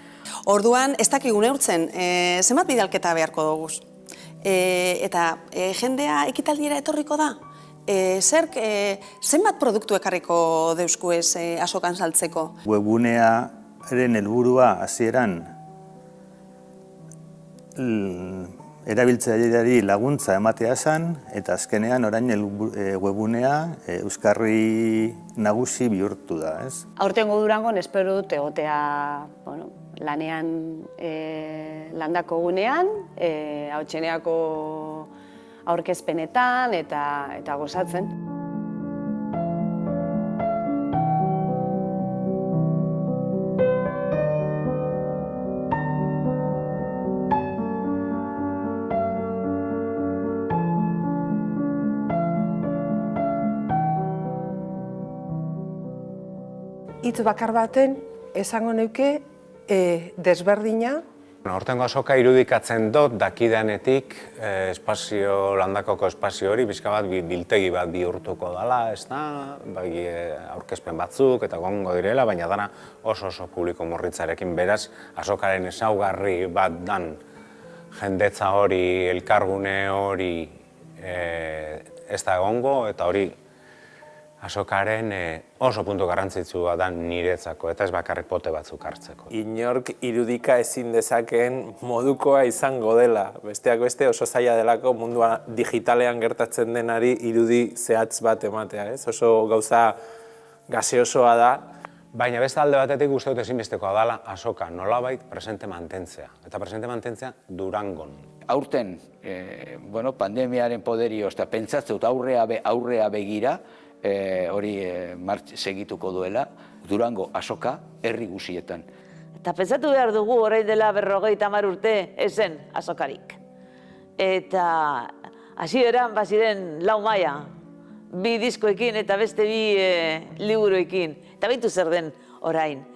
Orduan, ez dakigu neurtzen, zenbat bidalketa beharko dugu. Eta jendea ekitaldiera etorriko da? Zerk, zenbat produktu ekarriko deusku ez azokan saltzeko? Webunearen helburua hasieran erabiltzaileari laguntza ematea zen, eta azkenean orain webunea euskarri nagusi bihurtu da, ez? Aurtengo Durangon espero dut egotea lanean landako gunean, Hautseneako aurkezpenetan eta gozatzen. Hitz bakar baten esango neuke desberdina. Hortengo azoka irudikatzen dut dakidanetik landakoko espazio hori bizka bat biltegi bat bihurtuko dela, ez da, aurkezpen batzuk eta gongo direla, baina dana oso publiko murritzarekin, beraz azokaren ezaugarri bat dan jendetza hori, elkargune hori ez da egongo, eta hori azokaren oso puntu garrantzitsua da niretzako, eta ez bakarrik pote batzuk hartzeko. Inork irudika ezin dezakeen modukoa izango dela. Besteak beste oso zaila delako mundua digitalean gertatzen denari irudi zehatz bat ematea, ez? Oso gauza gaseosoa da. Baina beste alde batetik uste dut ezinbestekoa dela azoka nolabait presente mantentzea. Eta presente mantentzea Durangon. Aurten, pandemiaren poderioz eta pentsatzen dut aurrea begira, hori segituko duela, Durango azoka herri guzietan. Eta pentsatu behar dugu orain dela 50 urte ezen azokarik. Eta hasieran baziren 4 maila, 2 diskoekin eta beste 2 liburuekin. Eta beitu zer den orain.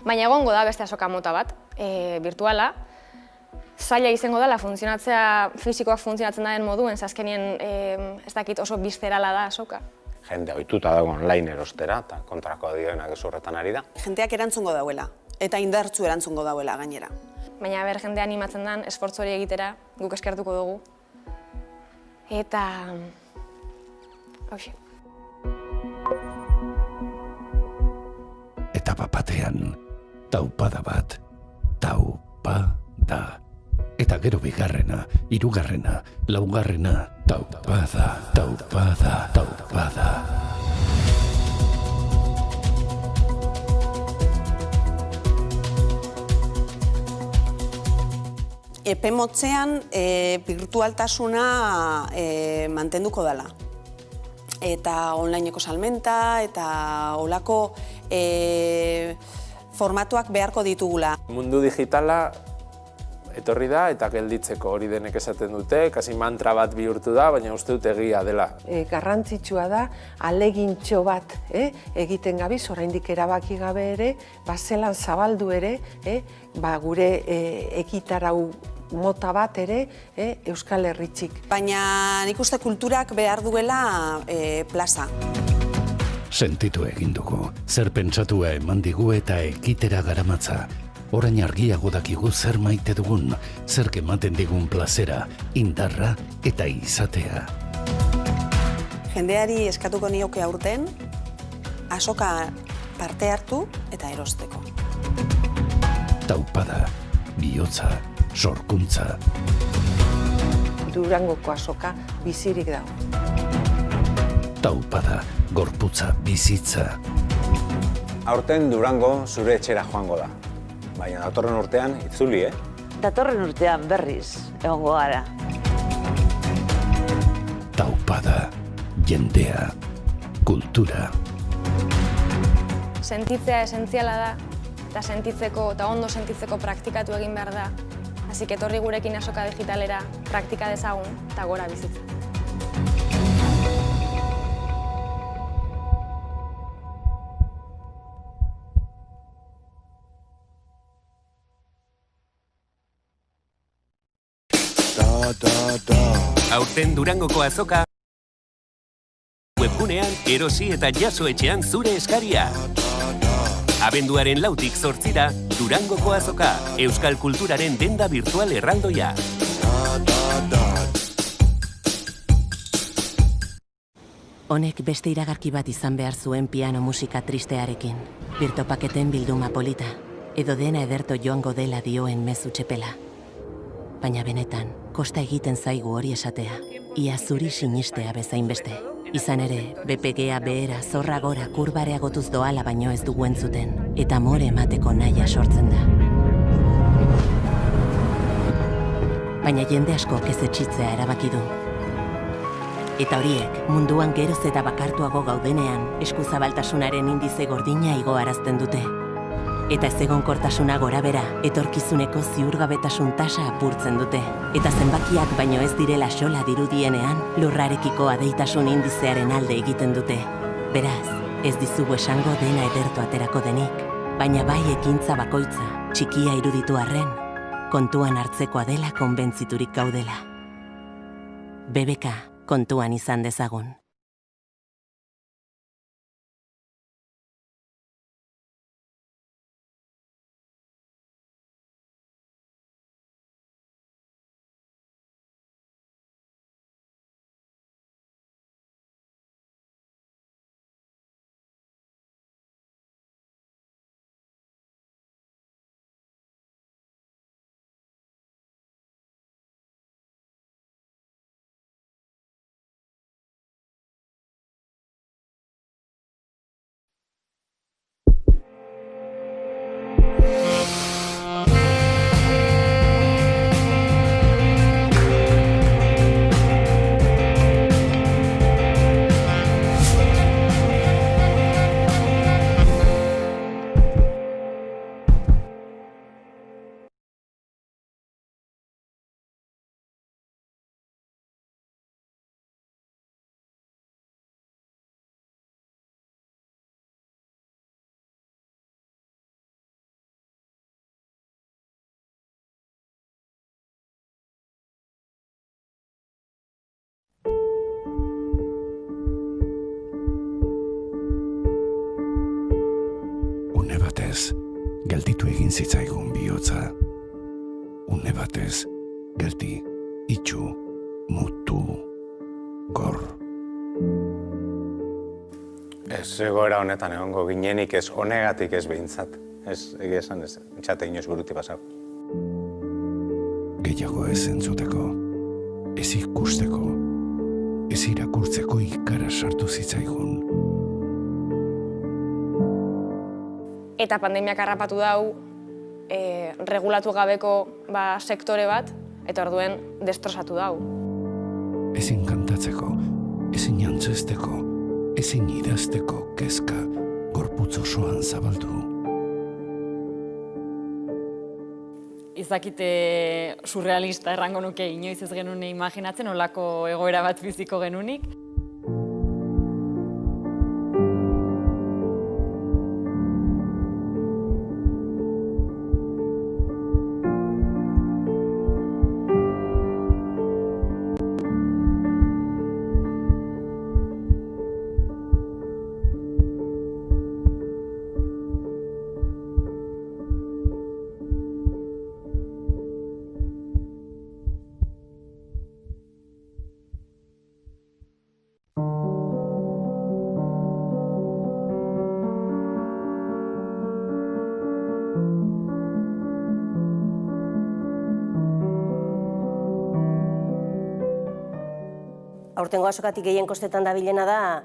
Baina egongo da beste azoka mota bat, virtuala. Zaila izango dela funtzionatzea, fisikoak funtzionatzen daren moduen, azkenien ez dakit oso bizterala da azoka. Jende ohituta dago online erostera, eta kontrako dioenak ez horretan ari da. Jendeak erantzungo dauela, eta indartzu erantzungo dauela gainera. Baina jende animatzen den, esfortzu hori egitera, guk eskertuko dugu. Eta... hauxe. Eta batean, taupada bat, taupada. Eta gero bigarrena, hirugarrena, laugarrena, taupada, taupada, taupada. Epe motzean birtualtasuna mantenduko dela. Eta onlineko salmenta eta olako formatuak beharko ditugula. Mundu digitala etorri da eta gelditzeko hori denek esaten dute, kasi mantra bat bihurtu da, baina uste dut egia dela. Garrantzitsua da, alegintxo bat egiten gabiz, oraindik erabaki gabe ere, zelan zabaldu ere, gure ekitarau mota bat ere Euskal Herritxik. Baina nik uste kulturak behar duela plaza. Sentitu egin dugu, zer pentsatua eman digu eta ekitera garamatza. Orain argiago dakigu zer maite dugun, zer ematen digun plazera, indarra eta izatea. Jendeari eskatuko nioke aurten, azoka parte hartu eta erosteko. Taupada, bihotza, sorkuntza. Durangoko azoka bizirik dago. Taupada, gorputza, bizitza. Aurten Durango zure etxera joango da. Baina datorren urtean itzuli, Datorren urtean berriz egongo gara. Taupada, jendea, kultura. Sentitzea esentziala da, eta sentitzeko eta ondo sentitzeko praktikatu egin behar da. Hasi etorri gurekin azoka digitalera, praktika dezagun eta gora bizitza. Aurten Durangoko azoka webgunean erosi eta jaso etxean zure eskaria. Abenduaren 4tik 8 Durangoko azoka, euskal kulturaren denda virtual erraldoia. Honek beste iragarki bat izan behar zuen piano musika tristearekin. Birtopaketen bilduma polita, edo dena ederto joango dela dioen mezu txepela. Baina benetan, kosta egiten zaigu hori esatea, ia zuri sinistea bezain beste. Izan ere, BPGa behera zorra gora kurbareagotuz doala baino ez dugu entzuten, eta amore emateko nahia sortzen da. Baina jende asko ez etxitzea erabaki du. Eta horiek, munduan geroz eta bakartuago gaudenean, eskuzabaltasunaren indize gordina igoarazten dute. Eta ezegonkortasuna gorabera, etorkizuneko ziurgabetasun tasa apurtzen dute. Eta zenbakiak baino ez direla xola dirudienean, lurrarekiko adeitasun indizearen alde egiten dute. Beraz, ez dizugu esango dena ederto aterako denik, baina bai ekintza bakoitza, txikia iruditu arren, kontuan hartzekoa dela konbentziturik gaudela. BBK, kontuan izan dezagun. Gelditu egin zitzaigun bihotza. Une batez, geldi, itxu, mutu, gor. Ez egoera honetan egongo ginenik ez honegatik ez behintzat. Ez, egia esan ez, etxate inoz buruti pasau. Gehiago ez entzuteko, ez ikusteko, ez irakurtzeko ikara sartu zitzaigun. Eta pandemiak harrapatu dau, regulatu gabeko sektore bat, eta orduen destrozatu dau. Ezin kantatzeko, ezin antzesteko, ezin idazteko kezka gorputz osoan zabaldu. izakite surrealista errango nuke, inoiz ez genuen imaginatzen, olako egoera bat biziko genunik. Aurtengo azokatik gehien kostetan dabilena da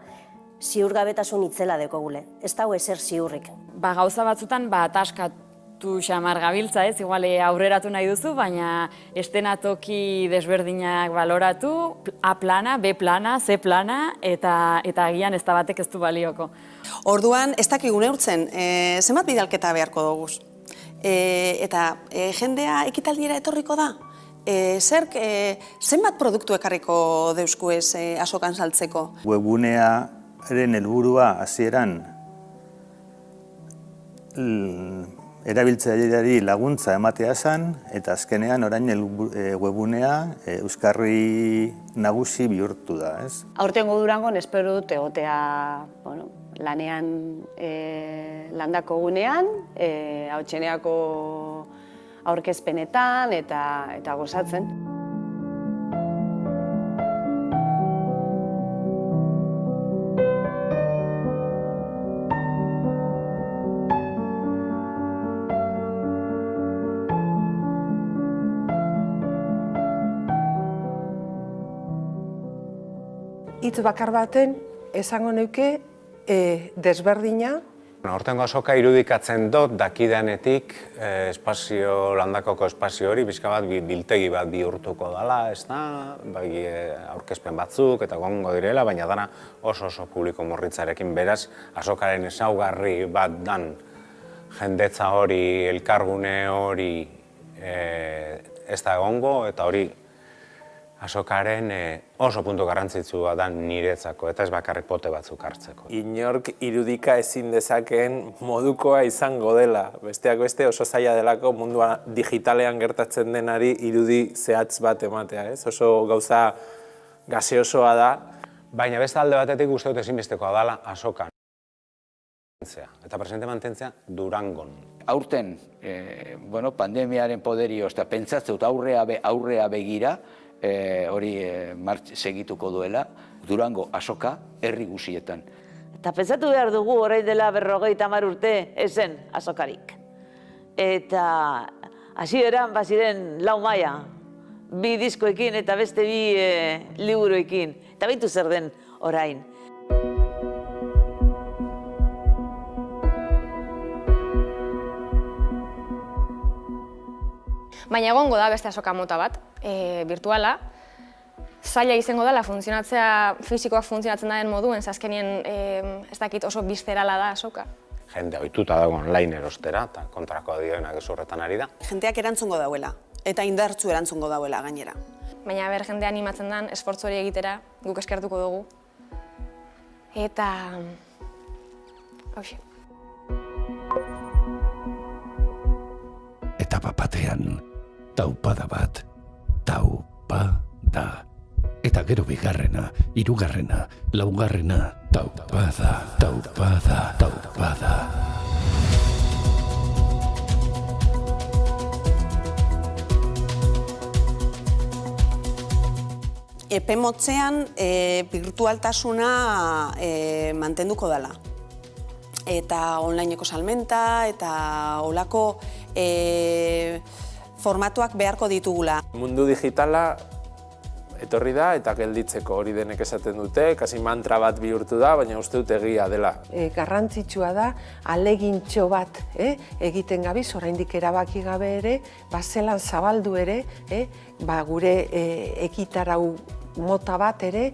ziurgabetasun itzela dekogule. Ez dago ezer ziurrik. Gauza batzutan ataskatu xamar gabiltza, ez? Igual aurreratu nahi duzu, baina estenatoki desberdinak baloratu, A plana, B plana, C plana, eta agian ez da batek ez du balioko. Orduan, ez dakigu neurtzen, zenbat bidalketa beharko dugu. Eta jendea ekitaldiera etorriko da? Zerk, zenbat produktu ekarriko deusku ez azokan saltzeko? Webunearen helburua hasieran erabiltzaileari laguntza ematea zen, eta azkenean orain webunea euskarri nagusi bihurtu da, ez? Aurtengo Durangon espero dut egotea lanean landako gunean, hautseneako aurkezpenetan eta gozatzen. Hitz bakar baten esango neuke desberdina. Hortengo azoka irudikatzen dut dakidanetik landakoko espazio hori bizka bat biltegi bat bihurtuko dela, ez da, aurkezpen batzuk eta gongo direla, baina dana oso publiko morritzarekin, beraz azokaren ezaugarri bat dan jendetza hori, elkargune hori ez da egongo, eta hori azokaren oso puntu garrantzitsua da niretzako, eta ez bakarrik pote batzuk hartzeko. Inork irudika ezin dezakeen modukoa izango dela. Besteak beste oso zaila delako mundua digitalean gertatzen denari irudi zehatz bat ematea, ez? Oso gauza gaseosoa da. Baina beste alde batetik uste dut ezinbestekoa dela azokan. Eta presente mantentzea Durangon. Aurten, pandemiaren poderioz, eta pentsatzeu aurrea begira, hori segituko duela, Durango azoka herri guzietan. Eta pentsatu behar dugu orain dela 50 urte ezen azokarik. Eta hasieran baziren 4 maila, 2 diskoekin eta beste 2 liburuekin. Eta beitu zer den orain. Baina egongo da beste azoka mota bat, virtuala. Zaila izango dela funtzionatzea, fisikoak funtzionatzen daren moduen, azkenien ez dakit oso bizterala da azoka. Jende ohituta dago online erostera, eta kontrako dioenak ez horretan ari da. Jendeak erantzungo dauela, eta indartzu erantzungo dauela gainera. Baina jende animatzen den, esfortzu hori egitera, guk eskertuko dugu. Eta... hauxe. Eta batean, taupada bat, taupada. Eta gero bigarrena, hirugarrena, laugarrena, taupada. Epe motzean birtualtasuna mantenduko dela. Eta onlineko salmenta eta olako formatuak beharko ditugula. Mundu digitala etorri da eta gelditzeko hori denek esaten dute, kasi mantra bat bihurtu da, baina uste dut egia dela. Garrantzitsua da, alegintxo bat egiten gabiz, oraindik erabaki gabe ere, zelan zabaldu ere, gure ekitarau mota bat ere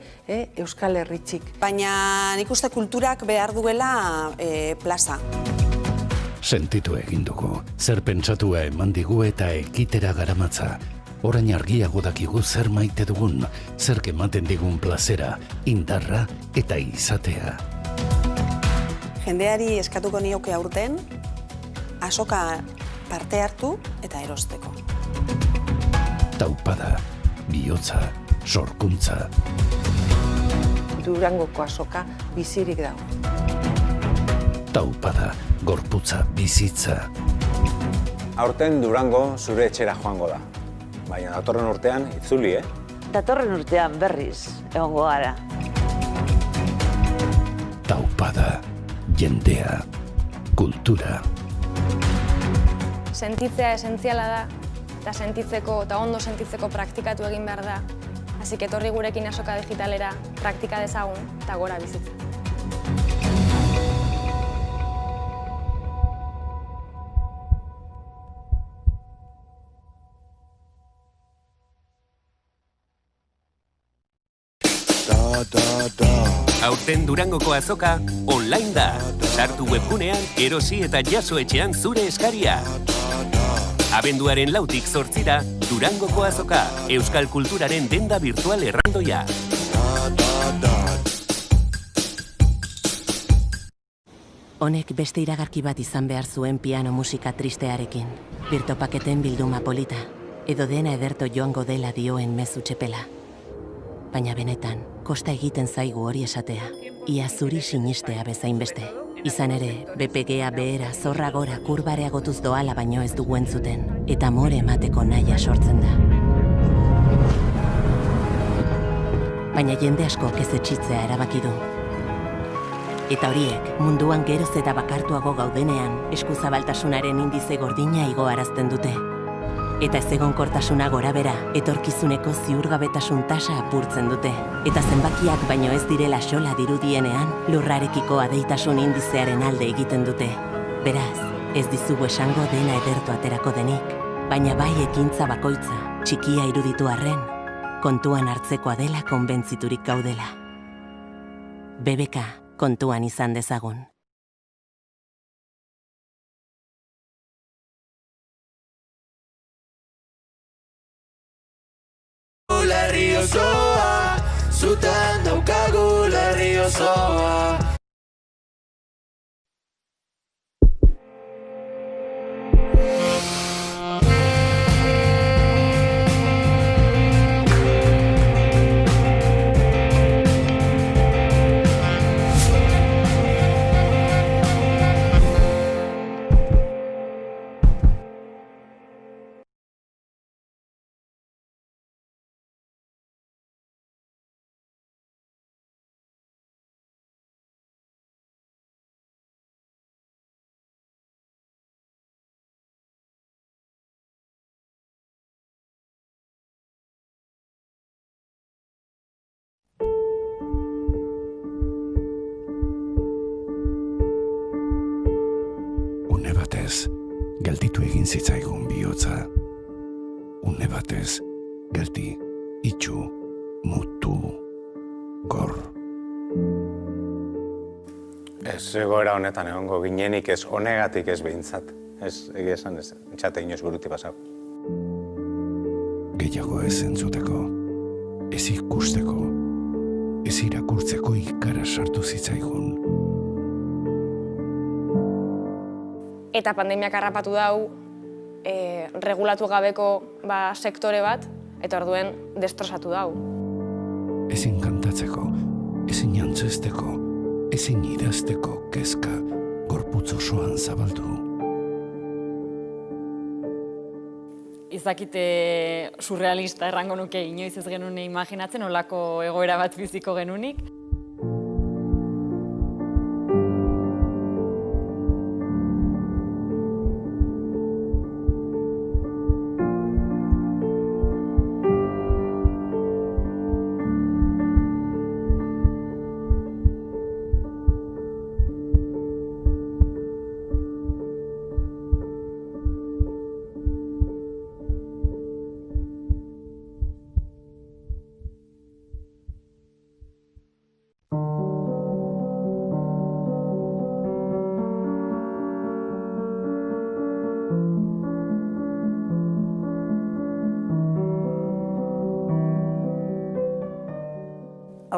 Euskal Herritxik. Baina nik uste kulturak behar duela plaza. Sentitu egin dugu, zer pentsatua eman digu eta ekitera garamatza. Orain argiago dakigu zer maite dugun, zer ematen digun plazera, indarra eta izatea. Jendeari eskatuko nioke aurten, azoka parte hartu eta erosteko. Taupada, bihotza, sorkuntza. Durangoko azoka bizirik dago. Taupada, gorputza, bizitza. Aurten Durango zure etxera joango da. Baina datorren urtean itzuli, Datorren urtean berriz egongo gara. Taupada, jendea, kultura. Sentitzea esentziala da, eta sentitzeko eta ondo sentitzeko praktikatu egin behar da. Hasi etorri gurekin azoka digitalera, praktika dezagun eta gora bizitza. Aurten Durangoko azoka online da. Sartu webgunean, erosi eta jaso etxean zure eskaria. Abenduaren 4tik 8ra, Durangoko azoka, euskal kulturaren denda virtual errandoia. Honek beste iragarki bat izan behar zuen piano musika tristearekin. Birtopaketen bilduma polita, edo dena ederto joango dela dioen mezu txepela. Baina benetan, kosta egiten zaigu hori esatea. Ia zuri sinistea bezain beste. Izan ere, BPGa behera, zorra gora, kurbareagotuz doala baino ez dugu entzuten, eta amore emateko nahia sortzen da. Baina jende asko ez etxitzea erabaki du. Eta horiek, munduan geroz eta bakartuago gaudenean, eskuzabaltasunaren indize gordina igoarazten dute. Eta ezegonkortasuna gorabera, etorkizuneko ziurgabetasun tasa apurtzen dute. Eta zenbakiak baino ez direla xola dirudienean, lurrarekiko adeitasun indizearen alde egiten dute. Beraz, ez dizugu esango dena edertu aterako denik, baina bai ekintza bakoitza, txikia iruditu arren, kontuan hartzekoa dela konbentziturik gaudela. BBK, kontuan izan dezagun. Herri osoa, zutan daukagu herri osoa. Une batez, gelditu egin zitzaigun bihotza. Une batez, geldi, itxu, mutu, gor. Ez egoera honetan egongo ginenik ez honegatik ez behintzat. Ez, egia esan ez, entxate inoz buruti pasau. Gehiago ez entzuteko, ez ikusteko, ez irakurtzeko ikara sartu zitzaigun. Eta pandemiak harrapatu dau, regulatu gabeko sektore bat, eta orduen destrozatu dau. Ezin kantatzeko, ezin jantzesteko, ezin idazteko kezka gorputz osoan zabaldu. Izakite surrealista errango nuke inoiz ez genuen imaginatzen, olako egoera bat biziko genunik.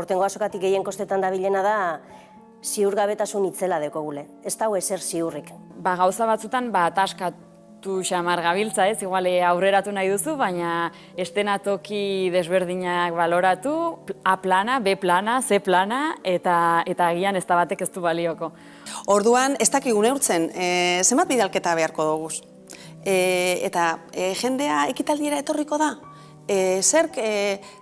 aurtengo azokatik gehien kostetan dabilena da ziurgabetasun itzela dekogule. Ez dago ezer ziurrik. Gauza batzutan ataskatu xamar gabiltza, ez? Igual aurreratu nahi duzu, baina estenatoki desberdinak baloratu, A plana, B plana, C plana, eta agian ez da batek ez du balioko. Orduan, ez dakigu neurtzen, zenbat bidalketa beharko dugu. Eta jendea ekitaldiera etorriko da? Zerk,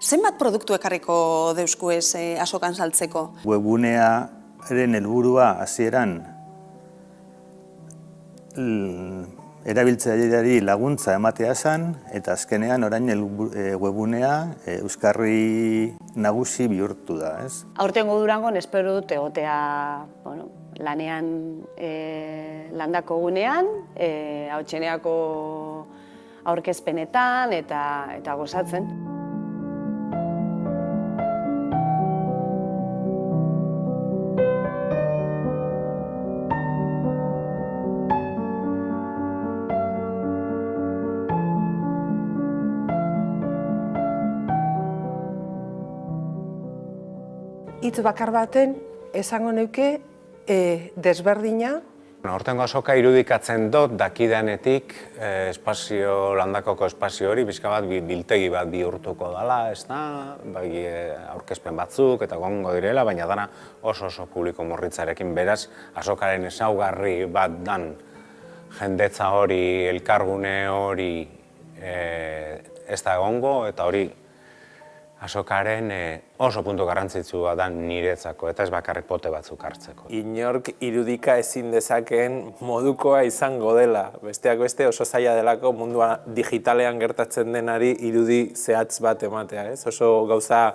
zenbat produktu ekarriko deusku ez azokan saltzeko? Webunearen helburua hasieran erabiltzaileari laguntza ematea zen, eta azkenean orain webunea euskarri nagusi bihurtu da, ez? Aurtengo Durangon espero dut egotea lanean landako gunean, hautseneako aurkezpenetan eta gozatzen. Hitz bakar baten esango neuke desberdina. Hortengo azoka irudikatzen dut dakidanetik landakoko espazio hori bizka bat biltegi bat bihurtuko dela, ez da, aurkezpen batzuk eta gongo direla, baina dana oso publiko morritzarekin, beraz azokaren ezaugarri bat dan jendetza hori, elkargune hori ez da egongo, eta hori azokaren oso puntu garrantzitsua da niretzako, eta ez bakarrik pote batzuk hartzeko. Inork irudika ezin dezakeen modukoa izango dela. Besteak beste oso zaila delako mundua digitalean gertatzen denari irudi zehatz bat ematea, ez? Oso gauza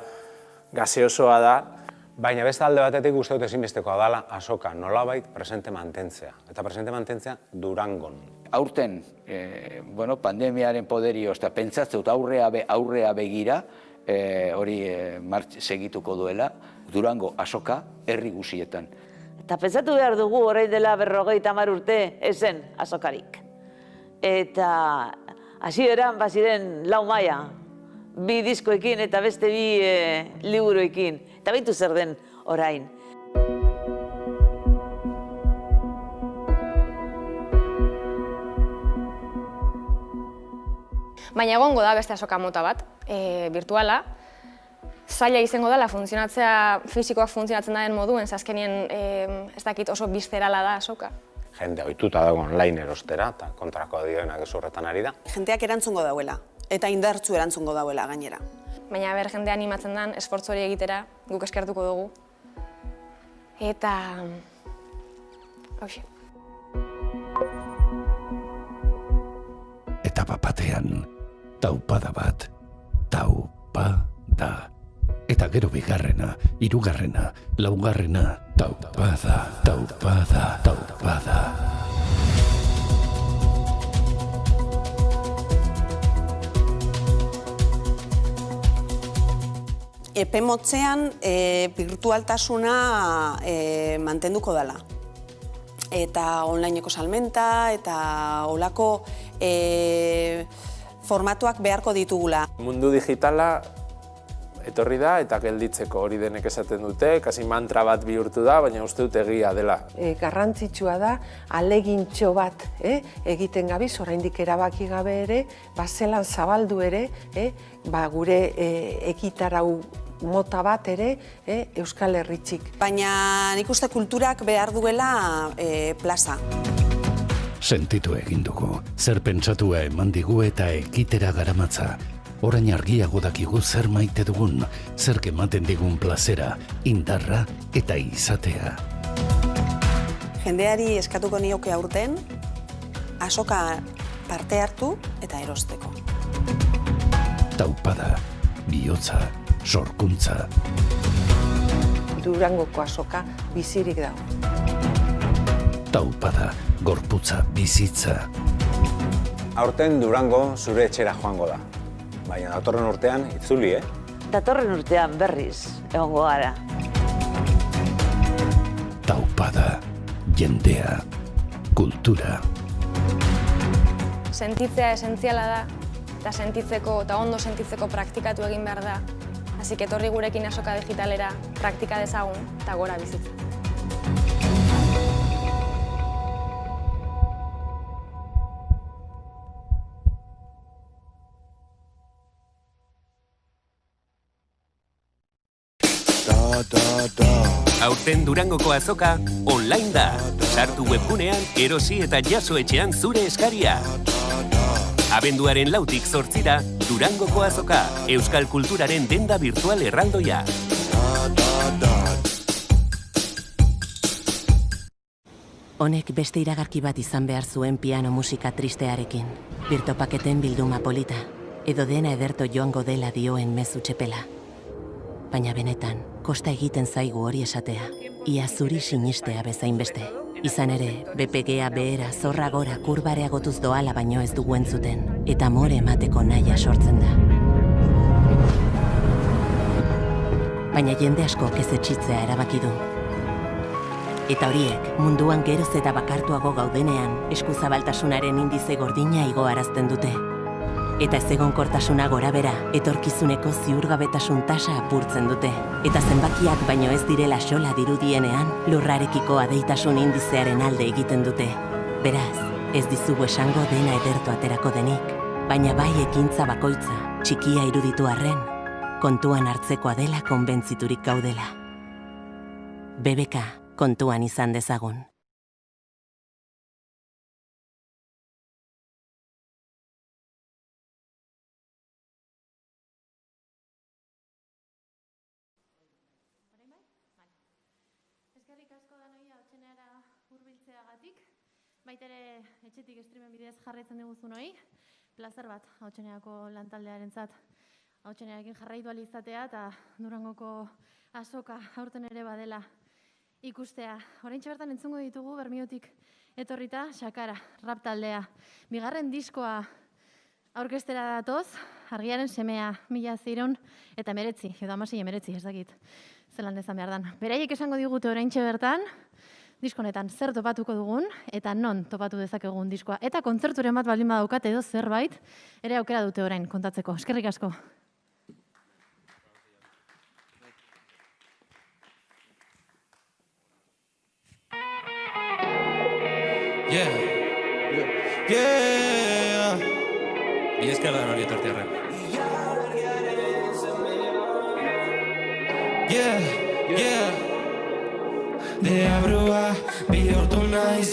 gaseosoa da. Baina beste alde batetik uste dut ezinbestekoa dela azoka nolabait presente mantentzea. Eta presente mantentzea Durangon. Aurten, pandemiaren poderio, eta pentsatzeut aurrea begira, hori segituko duela, Durango azoka herri guzietan. Eta pentsatu behar dugu orain dela 50 urte ezen azokarik. Eta hasieran baziren 4 maila, 2 diskoekin eta beste 2 liburuekin. Eta baitu zer den orain. Baina egongo da beste azoka mota bat, virtuala. Zaila izango dela funtzionatzea, fisikoak funtzionatzen den moduen, azkenien ez dakit oso bizterala da azoka. Jende ohituta dago online erostera, eta kontrako dioenak ez horretan ari da. Jendeak erantzungo dauela, eta indartzu erantzungo dauela gainera. Baina jende animatzen den, esfortzu hori egitera, guk eskertuko dugu. Eta... hauxe. Eta bapatean, taupada bat, taupada. Eta gero bigarrena, hirugarrena, laugarrena, taupada, taupada, taupada. Epe motzean birtualtasuna mantenduko dela. Eta onlineko salmenta eta olako formatuak beharko ditugula. Mundu digitala etorri da eta gelditzeko hori denek esaten dute, kasi mantra bat bihurtu da, baina uste dut egia dela. Garrantzitsua da, alegintxo bat egiten gabiz, oraindik erabaki gabe ere, zelan zabaldu ere, gure ekitarau mota bat ere Euskal Herritxik. Baina nik uste kulturak behar duela plaza. Sentitu egin dugu, zer pentsatua eman digu eta ekitera garamatza. Orain argiago dakigu zer maite dugun, zer ematen digun plazera, indarra eta izatea. Jendeari eskatuko nioke aurten, azoka parte hartu eta erosteko. Taupada, bihotza, sorkuntza. Durangoko azoka bizirik dago. Taupada, gorputza, bizitza. Aurten Durango zure etxera joango da. Baina datorren urtean itzuli, Datorren urtean berriz egongo gara. Taupada, jendea, kultura. Sentitzea esentziala da, eta sentitzeko eta ondo sentitzeko praktikatu egin behar da. Así que etorri gurekin azoka digitalera praktika dezagun eta gora bizitza. Aurten Durangoko azoka online da. Sartu webgunean, erosi eta jaso etxean zure eskaria. Abenduaren 4tik 8ra, Durangoko azoka, euskal kulturaren denda virtual erraldoia. Honek beste iragarki bat izan behar zuen piano musika tristearekin. Birtopaketen bilduma polita, edo dena ederto joango dela dioen mezu txepela. Baina benetan, kosta egiten zaigu hori esatea, ia zuri sinistea bezain beste. Izan ere, BPGa behera zorra gora kurbareagotuz doala baino ez dugu entzuten, eta more emateko nahia sortzen da. Baina jende asko ez etxitzea erabaki du. Eta horiek, munduan geroz eta bakartuago gaudenean, eskuzabaltasunaren indize gordina igoarazten dute. Eta ez egonkortasuna gorabera, etorkizuneko ziurgabetasun tasa apurtzen dute. Eta zenbakiak baino ez direla xola dirudienean, lurrarekiko adeitasun indizearen alde egiten dute. Beraz, ez dizugu esango dena ederto aterako denik, baina bai ekintza bakoitza, txikia iruditu arren, kontuan hartzekoa dela konbentziturik gaudela. BBK, kontuan izan dezagun. Eskerrik asko danoi hautseneara hurbiltzeagatik. Baitere etxetik streamen bidez jarraitzen diguzunoi. Plazer bat hautseneako lantaldearentzat. Hautsenearekin jarraitu ahal izatea eta Durangoko azoka aurten ere badela ikustea. Oraintxe bertan entzungo ditugu Bermiotik etorrita Xakara, rap taldea. Bigarren diskoa aurkeztera datoz, Argiaren semea, 1919, edo 1919, ez dakit. Zelan dezan behar dan. Beraiek esango digute oraintxe bertan, diskonetan zer topatuko dugun, eta non topatu dezakegun diskoa. Eta kontzerturen bat baldin badaukat edo zerbait, ere aukera dute orain kontatzeko. Eskerrik asko. Mila esker da hori etortiarren. Deabrua bihurtu naiz,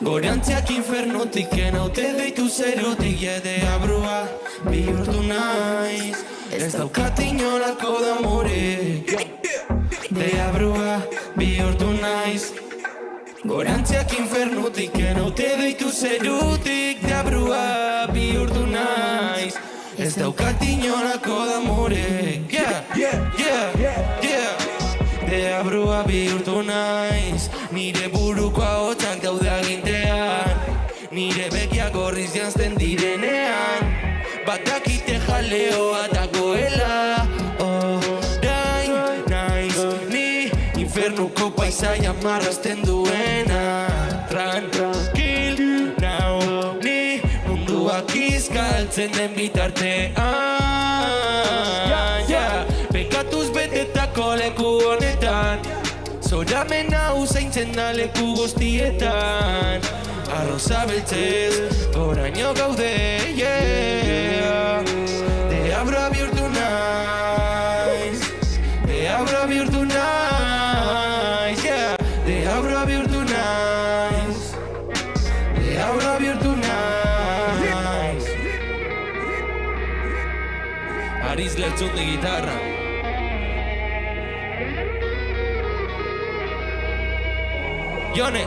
Goreantziak infernutik enaute deitu zerutik, Deabrua bihurtu naiz, ez daukat inolako damorik. Deabrua bihurtu naiz, Goreantziak infernutik enaute deitu zerutik, Deabrua bihurtu naiz, ez daukat inolako damorik. Deabrua bihurtu naiz, nire buruko ahotsak daude agintean, nire begiak gorriz janzten direnean, batakite jaleoa dagoela. Orain naiz, ni infernuko paisaia marrazten duena. Tranquil now, ni munduak izkaltzen den bitartean. Bekatuz betetako leku honetan, zoramena usaintzen da leku guztietan. Arroza beltzez, goraino gaude, Deabrua bihurtu naiz, Deabrua bihurtu naiz, Deabrua bihurtu naiz, Deabrua bihurtu naiz. Ariz lertzun de gitarra. Jone!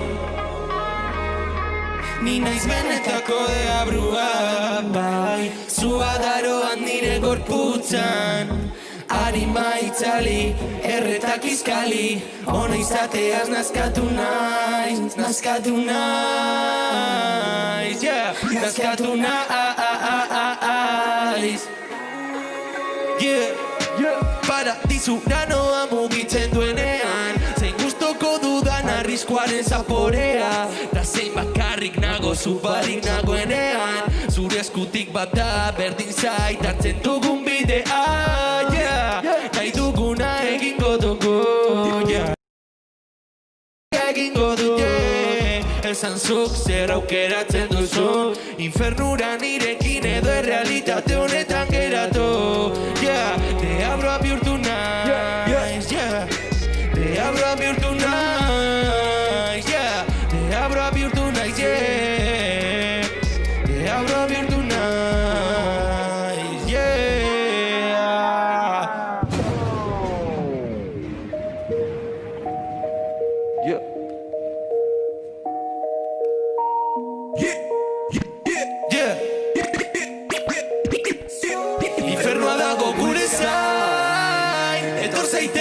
Ni naiz benetako deabrua, bai, zua daroan nire gorputzan. Arima itzali, erretak izkali, ona izateaz nazkatu naiz, nazkatu naiz, nazkatu naiz. Paradizura noa mugitzen duenean, zein gustoko dudan arriskuaren zaporea, da zein bakarrik nago zu barik nagoenean, zure eskutik bat da berdin zait hartzen dugun bidea. esan zuk zer aukeratzen duzu Infernura nirekin edo errealitate honetan geratu Yeah, deabroa bihurtu naiz Yeah, deabroa bihurtu naiz Yeah, deabroa bihurtu naiz Yeah, deabroa bihurtu naiz Infernoa dago gure zain, etor zaitez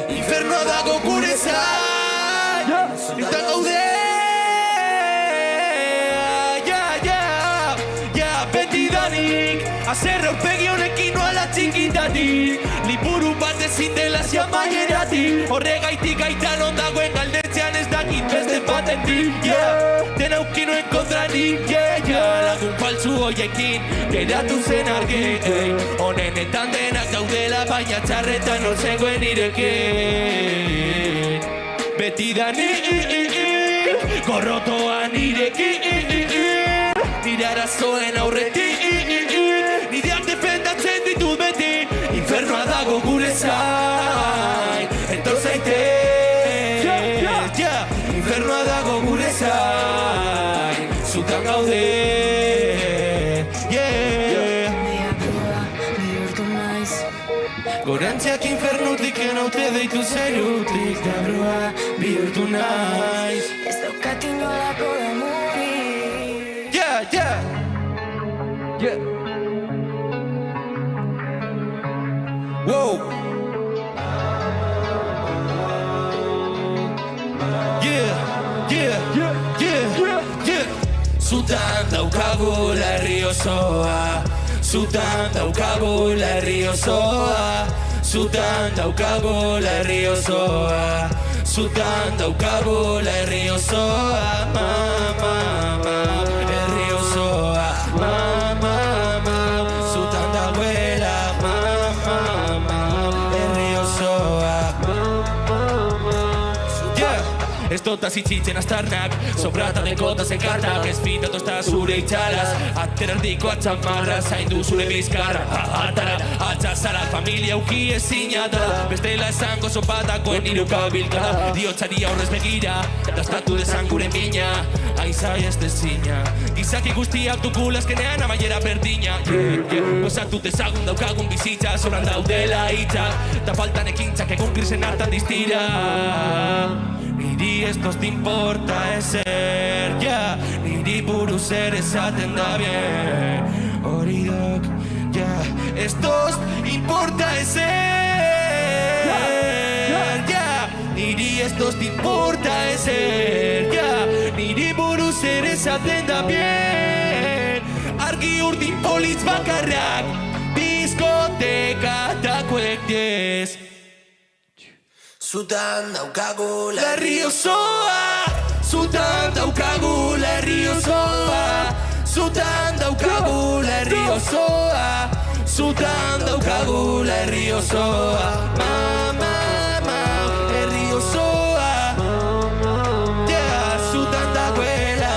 Infernoa dago gure zain, eta gaude Beti danik, azerre aurpegi honekin noala txikitatik Liburu bat ezin dela zian maieratik Horregaitik aitan ondagoen galdetzean ez dakit beste batetik Dena ukinoen kontranik, lagun faltzu hoiekin geratu zen argi Honenetan denak daudela baina txarretan hor zegoen nirekin Beti danik, gorrotoa nirekin Nire arazoen aurretik Nideak defendatzen ditut beti Infernoa dago gure zain Etor zaitez Infernoa dago gure zain Zutan gaude Gorantziak infernutik enaute deitu zerutik Deabroa bihurtu naiz Ez daukat inolako damurik Yeah Wow Yeah Zutan daukagu herri osoa Zutan daukagu herri osoa Zutan daukagu herri osoa Zutan daukagu herri osoa Herri osoa Zutan dagoela Herri osoa Ez dotaz itxitzen astarnak Sobrata dekotaz enkartak Ez fitatu ez da zure itxaraz Aterardiko atxamarra Zaindu zure bizkarra Atara, atxazarak Familia uki ezina da Bestela esango sopatakoen niruka bilkada Diotxari aurrez begira Dastatu dezan gure mina Aizai ez dezina Gizaki guztiak dukula azkenean amaiera berdina Gozatu dezagun daukagun bizitza Sobran daudela hitzak Da faltan ekintzak egun krisen hartan diztira Niri estos te importa ezer, Niri buruz ere esaten da bien Horidok, estos importa ezer, Niri estos te importa ezer, Niri buruz ere esaten da bien Argi urdin politz bakarrak, diskoteka takoek diez Zutan daukagu herri osoa Zutan daukagu herri osoa Zutan daukagu herri osoa Zutan daukagu herri osoa herri osoa Zutan dagoela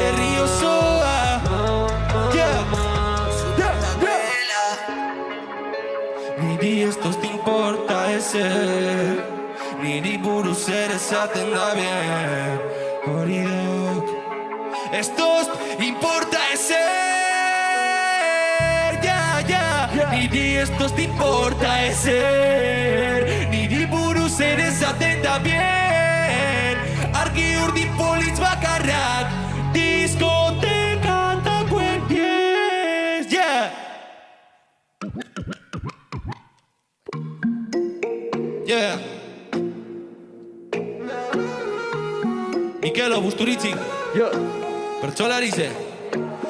herri osoa Zutan dagoela Niri estos te importa ezer Niri buruz ere esaten da bien Horidok Estos importa ezer Niri estos te importa ezer Niri buruz ere esaten da bien Argi urdin politz bakarrak Diskoteka takoen diez Mikelo, Busturitzik Pertsolari ze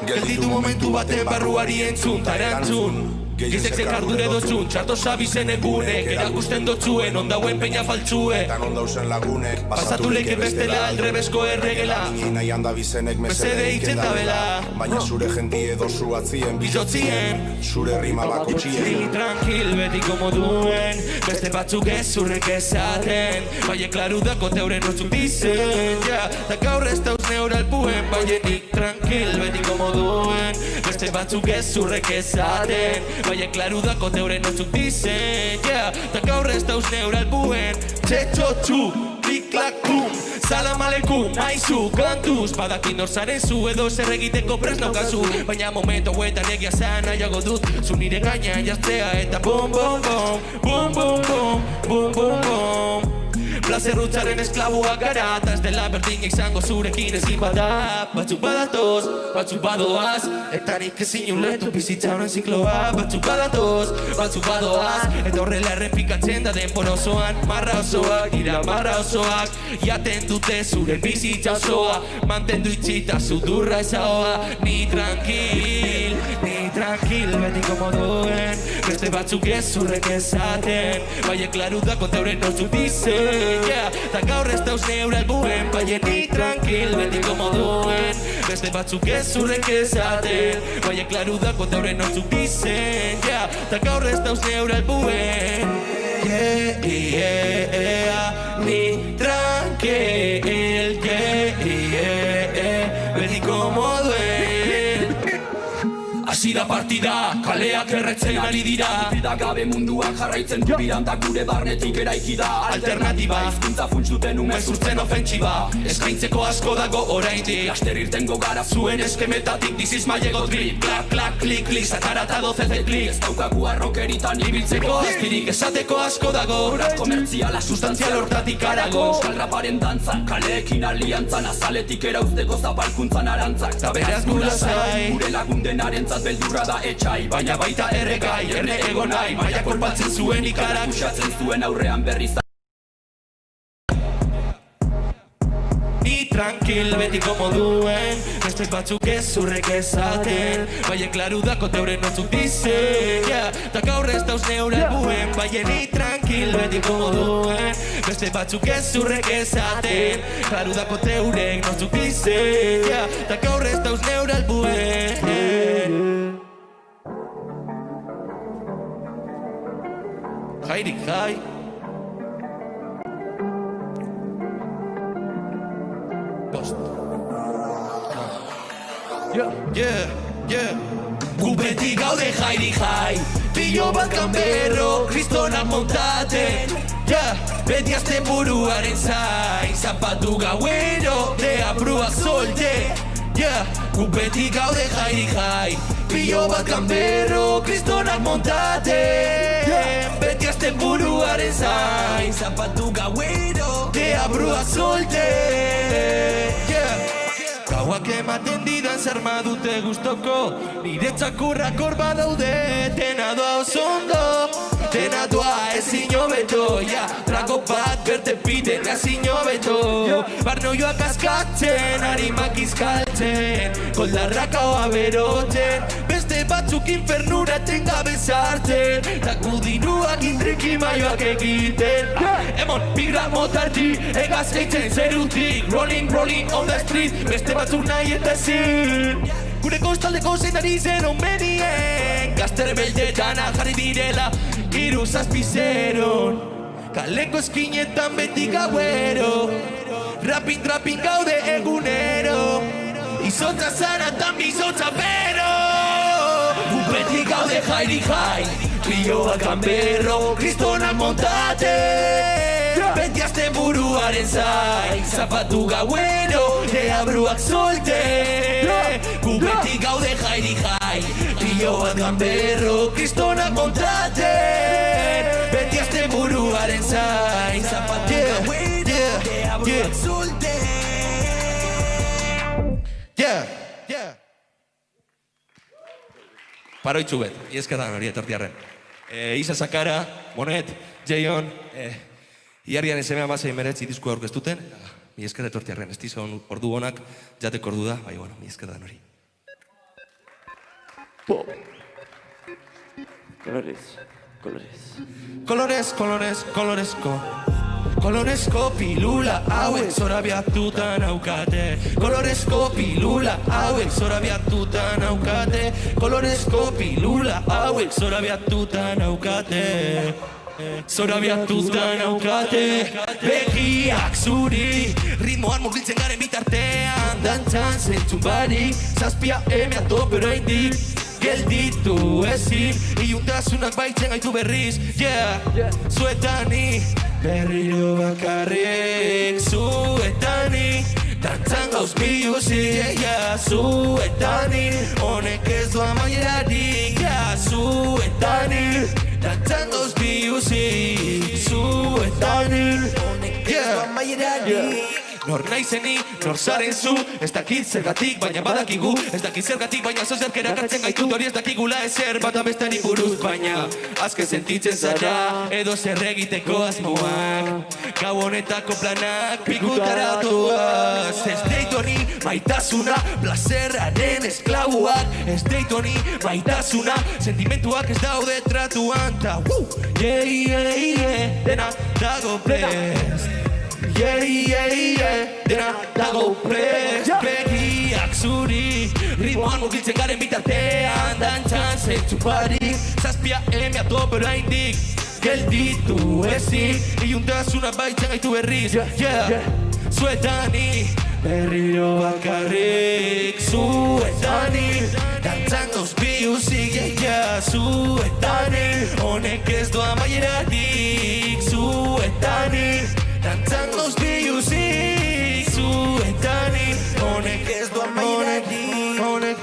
Gelditu momentu baten barruari entzun, ta erantzun Gizek zekardure dozun, txarto sabizen egunek, erakusten dotzuen, ondauen peina faltzue. Eta non dausen lagunek, pasatu leike bestela, aldrebezko erregela. Nini nahi handabizenek mesede itzen tabela. Baina zure jenti edo zu atzien, bizotzien, zure rima bakutxien. Ni tranquil betiko moduen, beste batzuk ezurrek ezaten. Baina klaru dako teure nortzuk dizen, da gaur ez dauz neural buen. Baina nik tranquil betiko moduen, beste batzuk ezurrek ezaten. Baina klaru dako teure nortzuk dizen, da gaur ez dauz neural buen. Txetxotxu, klik-klak-kum, salam aleikum, maizu, kantuz. Badakin norzaren zu edo zer egiteko prest naukazu. Baina momentu hauetan egia zan nahiago dut, zu nire gainean jartzea eta bum bum bum, bum bum bum, bum bum bum. Plazer hutsaren esklaboak gara, eta ez dela berdin izango zurekin ezin bada. Batzuk badatoz, batzuk badoaz, eta nik ezin ulertu bizitza honen zikloa. Batzuk badatoz, batzuk badoaz, eta horrela errepikatzen da denbora osoan. Marra osoak, dira marra osoak, jaten dute zure bizitza osoa. Mantendu itxita sudurra ezaoa, ni tranquil, betiko moduen. Beste batzuk ezurrek ezaten, baina klaru dako teure nortzuk dizen. Ta gaur ez dauz neural buen, baina ni tranquil betiko moduen. Beste batzuk ezurrek ezaten, baina klaru dako teure nortzuk dizen. Ta gaur ez dauz neural buen. Ni tranquil, betiko moduen. Hasi da partida, kaleak erretzen ari dira. Partida gabe munduan jarraitzen du birantak gure barnetik eraiki da. Alternatiba, hizkuntza funtxuten umezurtzen ofentsiba. Eskaintzeko asko dago oraindik. Laster irtengo gara zuen eskemetatik, this is my ego trip. Klak, klak, klik, klik, sakarata 12 klik. Ez daukagu arrokeritan ibiltzeko astirik esateko asko dago. Horat komertziala, sustantzial hortatik arago. Euskal raparen dantzak, kaleekin aliantzan, azaletik erauzteko zapalkuntzan arantzak. Ta beraz gula zai, gure lagundenarentzat beldurra da etxai, baina baita erregai, erne egon nahi, maia kolpatzen zuen ikarak. Usatzen zuen aurrean berriz. Ni tranquil betiko moduen, beste batzuk ezurrek ezaten. Baina klaru dako teure nortzuk dizen, ta gaur ez dauz neural buen. Baina ni tranquil betiko moduen, beste batzuk ezurrek ezaten. Klaru dako teure nortzuk dizen, ta gaur ez dauz neural buen. Jairik jai. Ghost. Gu beti gaude jairik jai, pilo bat kanberro, kristonak montaten. Beti azten buruaren zain, zapatu gauero, deabruak solte. Gu beti gaude jairik jai, pilo bat kanberro, kristonak montaten. Beti azten buruaren zain, zapatu gauero, deabruak solte. Gauak ematen didan zer madute guztoko, nire txakurrak hor badaude, dena doa osondo. Dena doa ezin hobeto, trago bat berte piten ezin hobeto. Barnoioak askatzen, harimak izkaltzen, koldarrak hoa berotzen. Beste batzuk infernura tengabe sartzen, takudinuak indriki maioak egiten. Emon, bigra motarti, egaz eitzen zerutik, rolling on the street. Beste batzuk nahi eta ezin, gure kostaldeko zein ari zen omenien. Gazter beldetan jarri direla, hiru zazpi zeron. Kaleko eskinetan beti gauero, rapin gaude egunero. Izotza zanatan bizotza bero. Gu beti gaude jairik jai, pioak kanberro, kristonak montate. Beti azten buruaren zain, zapatu gauero, deabruak solte. Gu beti gaude jairik jai, pioak kanberro, kristonak montate. Beti azten buruaren zain, zapatu gauero, deabruak solte. Paroitzu bet, iezketan hori etortiarren. Isa Sakara, Monet, Jeion, Iarrian esemean basein meretzi diskua aurkeztuten, mi esker etortiarren, ez dizon ordu honak, jateko ordu da, bai, bueno, mi esketan hori. Kolorezko pilula hauek zorabiatuta naukate. Kolorezko pilula hauek zorabiatuta naukate. Kolorezko pilula hauek zorabiatuta naukate. Zorabiatuta naukate. Begiak zuri, ritmoan murgiltzen garen bitartean, dantzan zentzun barik, zazpia emea topero indik. Gelditu ezin, iuntasunak baitzen gaitu berriz. Yeah, zuetani, berriro bakarrik. Zuetani, dantzan gauz biluzik. Yeah, zuetani, honek ez du amaierarik. Yeah, zuetani, dantzan gauz biluzik. Zuetani, honek ez du amaierarik. Nor naizeni, nor zaren zu, ez dakit zergatik, baina badakigu. Ez dakit zergatik, baina zozerk erakartzen gaitut, hori ez dakigula ezer bat abestari buruz. Baina azken sentitzen zara, edo zer egiteko asmoak. Gau honetako planak, pikutara doaz. Ez deit honi maitasuna, plazerraren esklabuak. Ez deit honi maitasuna, sentimentuak ez daude tratuan. Ta, dena dago prest. Dena dago prest. Begiak zuri, ritmoan mugiltzen garen bitartean, dantzan zentzu barik, zazpia emea topero indik. Gelditu ezin, iuntasuna baitzen gaitu berriz. Zuetani, berriro bakarrik. Zuetani, dantzan gauz biluzik. Zuetani, honek ez du amaierarik. Zuetani, dantzan gauz biluzik. Zuetani, honek ez du amaierarik.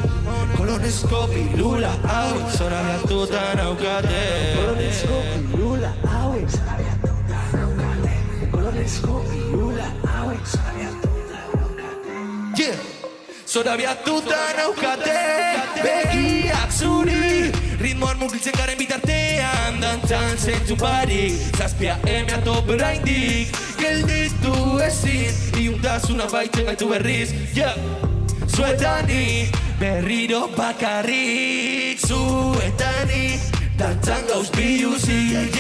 Kolorezko pilula hauek zorabiatuta naukate. Kolorezko pilula hauek zorabiatuta naukate. Kolorezko pilula hauek zorabiatuta naukate. Zorabiatuta naukate. Begiak zuri, ritmoan mugiltzen garen bitartean, dantzan zentzun barik, zazpia emea topera indik. Gelditu ezin, iuntasuna baitzen gaitu berriz. Zuetani, berriro bakarrik. Zuetani, dantzan gauz biluzik.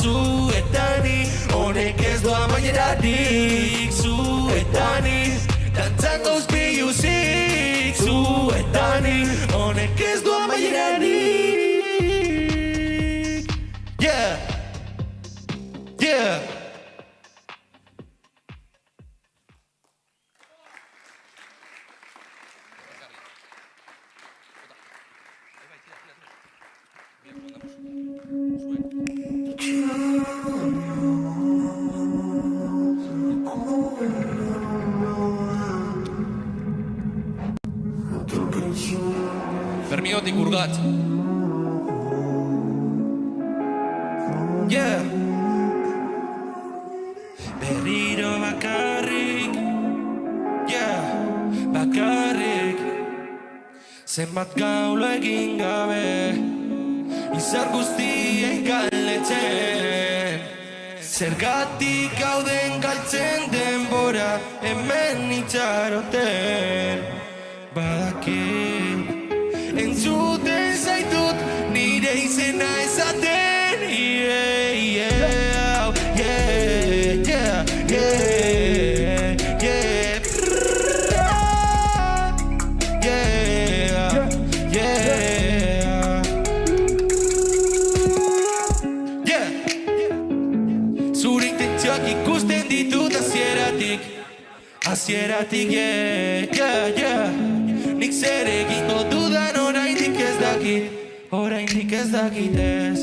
Zuetani, honek ez du amaierarik. Zuetani, dantzan gauz biluzik. Zuetani, honek ez du amaierarik. Bermiotik urgat. Berriro bakarrik. Bakarrik. Zenbat gaulo egin gabe, izar guztiei galdetzen. Zergatik gauden galtzen denbora, hemen itxaroten. Badakit entzuten zaitut nire izena ezaten. Zure intentzioak ikusten ditut hasieratik, nik zer egingo dudan oraindik ez dakit ez.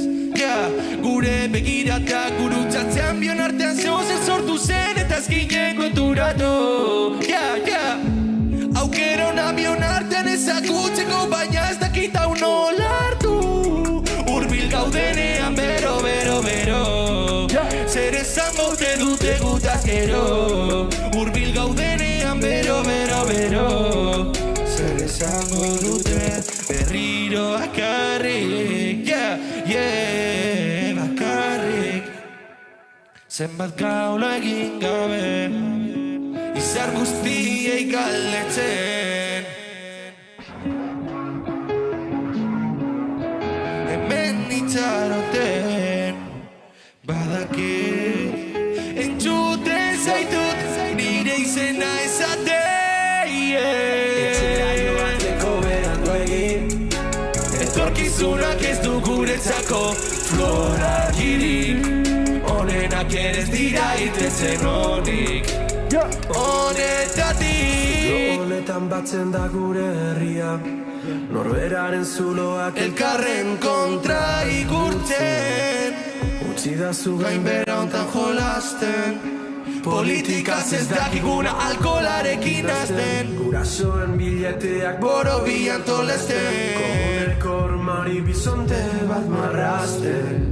Gure begiratak gurutzatzean bion artean zehozen sortu zen eta ez ginen konturatu. Aukera hona bion artean ezagutzeko, baina ez dakit hau nola hartu. Hurbil gaudenean bero. Zer esango te dute gutaz gero. Hurbil gaudenean bero. Zer esango dute berriro bakarrik. Bakarrik. Zenbat gaulo egin gabe, izar guztiei galdetzen. Hemen itxaroten badakit entzuten zaitut nire izena esaten etxera joateko berandu egin etorkizunak ez du guretzako florak irik honenak ere ez dira irtetzen honik honetatik honetan batzen da gure herria norberaren zuloak elkarren kontra igurtzen utzi da zu gainbera hontan jolasten politikaz ez dakiguna alkoholarekin azten gurasoen bileteak borobian tolesten komuneko ormari bizonte bat marrazten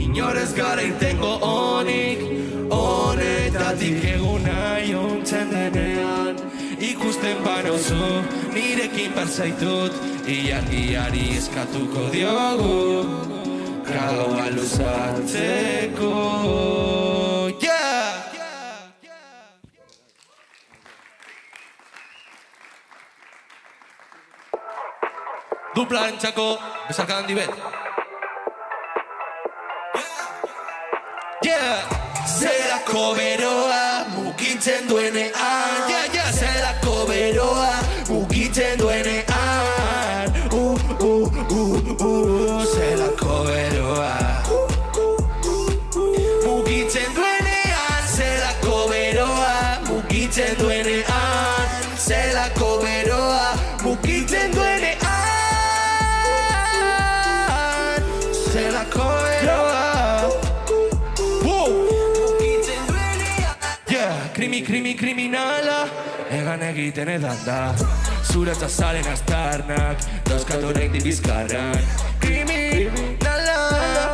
inorez gara irtengo honik honetatik eguna jontzen denean ikusten banozu nirekin barzaitut ilargiari eskatuko diogu gaua luzatzeko Dupla entzako besarka handi bet Zelako beroa mugitzen duenean Zelako beroa mugitzen duenean Zelako beroa mugitzen duenean Zelako beroa mugitzen duenean Zelako beroa mugitzen duenean Zelako beroa kriminala egan egiten edan da zuretzat zaren aztarnak dauzkatonek dibizkarran kriminala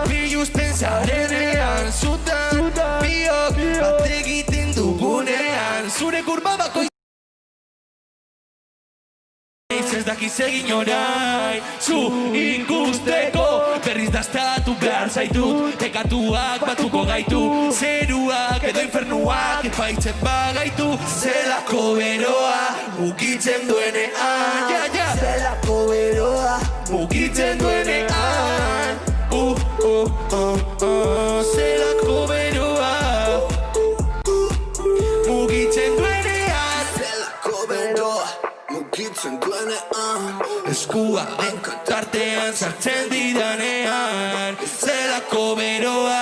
biluzten zarenean zutan biok bat egiten dugunean zure kurba bako ez dakiz egin orain zu ikusteko berriz dastatu behar zaitut tekatuak batuko gaitu zeruak edo infernuak epaitzen bagaitu zelako beroa mugitzen duenean zelako beroa mugitzen duenean zelako beroa mugitzen duenean zelako beroa mugitzen duenean eskua tartean sartzen didanean zelako beroa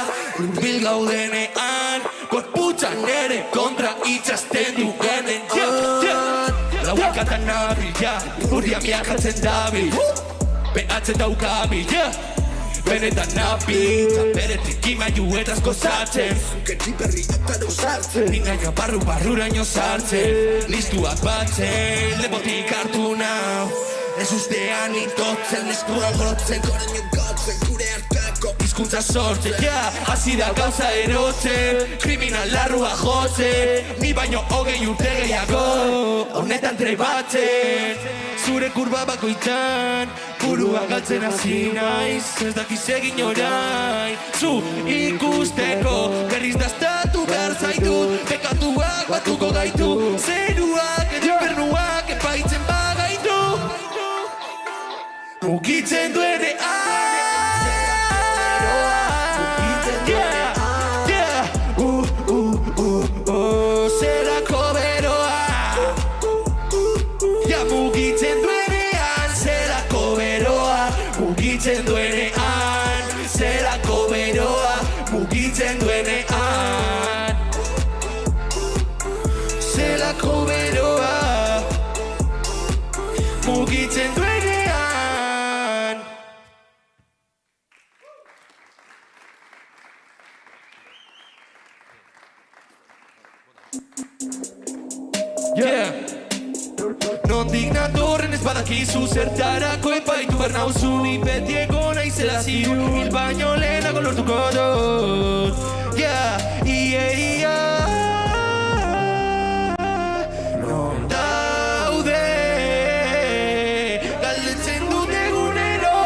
bil gaudenean gorputzan ere kontra itxasten duenen lauakatan nabil, urria miakatzen dabil behatzen daukabil, benetan nabil zaperetik imaiu etaz gozatzen zuketzi berri eta dozartzen ningaino barruraino sartzen listuak batzen lebotik hartu nau ez ustean itotzen eskura gorotzen koraino gotzen gure hartako hizkuntza sortzen hasi da gauza erotzen kriminal larrua jotzen ni baino hogei urte gehiago honetan trebatzen zure kurba bakoitzan burua galtzen hasi naiz ez dakiz egin orain zu ikusteko berriz dastatu behar zaitut pekatuak batuko gaitu zeruak edo infernuak epaitzen bagaitu mugitzen duenean zelako beroa mugitzen duenean zelako beroa mugitzen duenean zelako beroa mugitzen duenean zelako beroa mugitzen duenean Nondik natorren ez badakizu zertarako epaitu behar nauzu ni beti egon naizela ziur hil baino lehenago lortuko dut non daude galdetzen dut egunero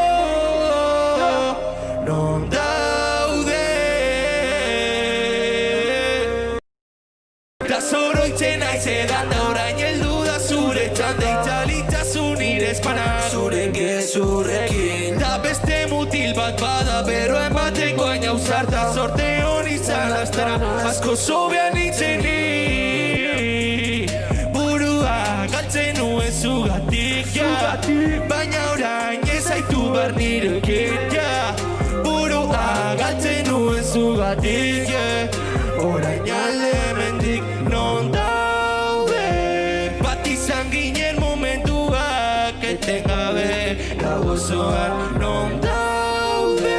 non daude eta zoroitzen naiz edan da orain heldu da zure txanda itzalitazu nire espana zure gezurrekin da beste muti hil bat bada berroen bateko aina ausarta sorte honi izan lastara asko zobean nintzen ni burua galtzen nuen zugatik baina orain ez aitu behar nirekin burua galtzen nuen zugatik orain alemendik non daude bat izan ginen momentuak etengabe gau osoan non daude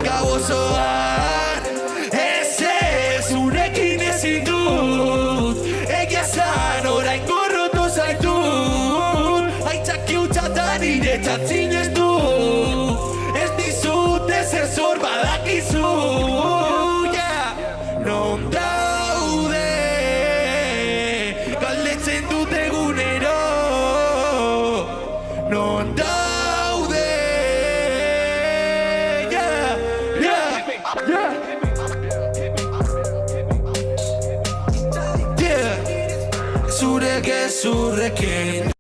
gau osoan ez urekin ezin dut egia zan orain gorrotu zaitut aitzaki utxatan iretzat zinez du ez dizut ezer zor badakizu non daude galdetzen dut egunero non daude zure gezurrekin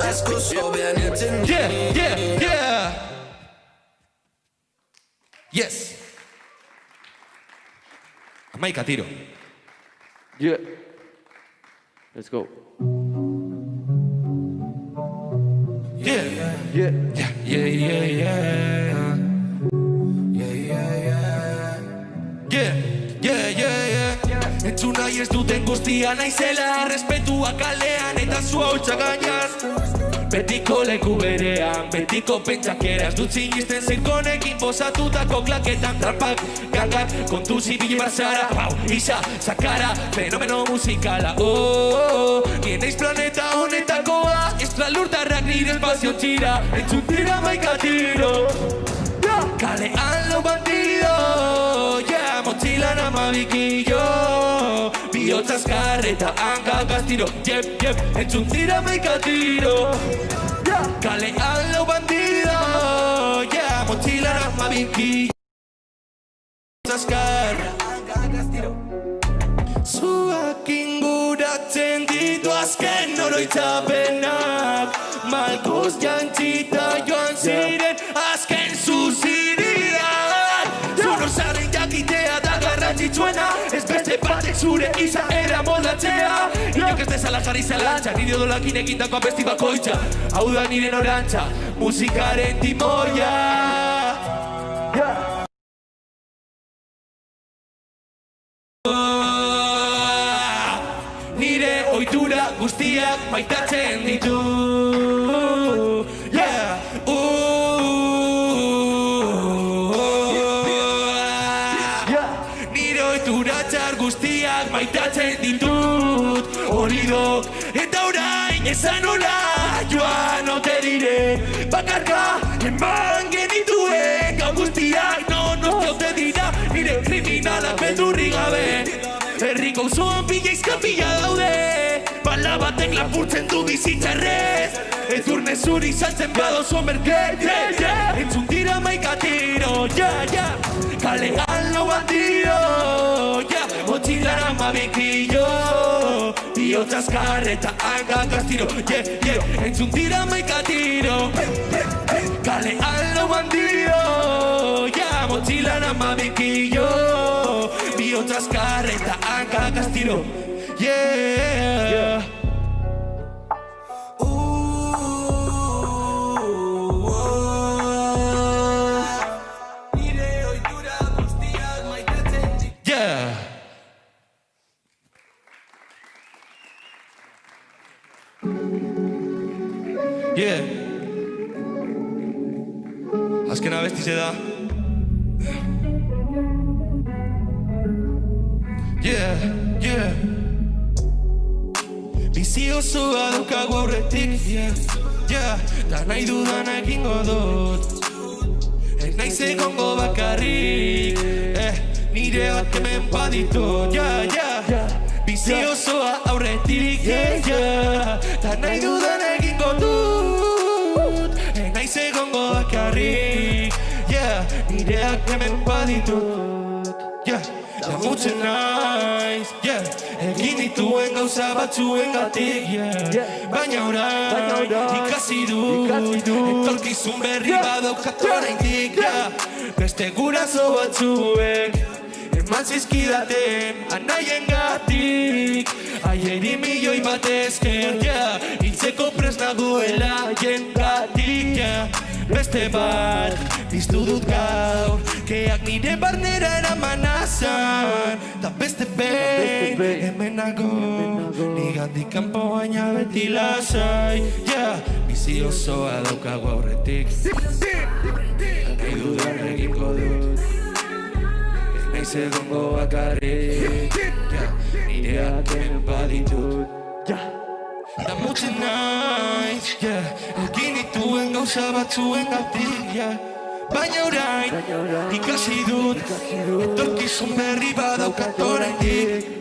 asko zobean nintzen Yes. Amaika tiro. Let's go. Entzun nahi ez duten guztia naizela respetua kalean eta zua holtza gainan betiko leku berean, betiko pentsakera ez dut zinisten zirkonekin posatutako klaketan trapak, gangak, kontu zibili bazara pau, isa, sakara, fenomeno musikala nien naiz planeta honetakoa estralurtarrak nire espazio txira entzun tira maika tiro kalean lau bandido motxilan amabikillo bihotz azkar eta hankak aztiro entzun tira maika tiro kalean lau bandido motxilan amabikillo bihotz azkar zuak inguratzen ditu azken oroitzapenak malkoz jantzita joan ziren azken zuziridan zunor zaren jakitea da garrantzitsuena ez beste batek zure izaera moldatzea inok ez dezala jarri zelantza nire odolakin egindako abesti bakoitza hau da nire norantza musikaren timoia nire ohitura guztiak maitatzen ditu nire ohitura txar guztiak maitatzen ditut hori dok eta orain ezan hola joan ote dire bakarka eman genituen gau guztiak non ote dira nire kriminala beldurri gabe herriko auzoan pilaizka pila daude bala batek lapurtzen du bizitzarrez ez urne zuri saltzen badozo merke entzun tira maika tiro kalean lau bandido motxilan amabikillo bihotz azkar eta hankak aztiro entzun tira maika tiro kalean lau bandido motxilan amabikillo bihotz azkar eta hankak aztiro nire ohitura guztiak maitatzen azken abestize da bizi osoa daukagu aurretik da nahi dudana egingo dut ez naiz egongo bakarrik nire bat hemen baditut bizi osoa aurretik da nahi dudana egingo dut ez naiz egongo bakarrik nireak hemen baditut Damutzen naiz, egin dituen gauza batzuengatik, baina orain ikasi dut, etorkizun berri badaukat oraindik, beste guraso batzuek eman zizkidaten anaiengatik, aieri milioi bat esker, hiltzeko prest nagoela jengatik, beste bat piztu dut gaur, keak nire barnera eraman azan, ta beste behin hemen nago, nigandik kanpo baina beti lasai, bizi osoa daukagu aurretik, nahi dudan egingo dut, naiz egongo bakarrik, nireak hemen baditut, damutzen naiz, egin dituen gauza batzuengatik, baina orain ikasi dut, etorkizun berri badaukat oraindik,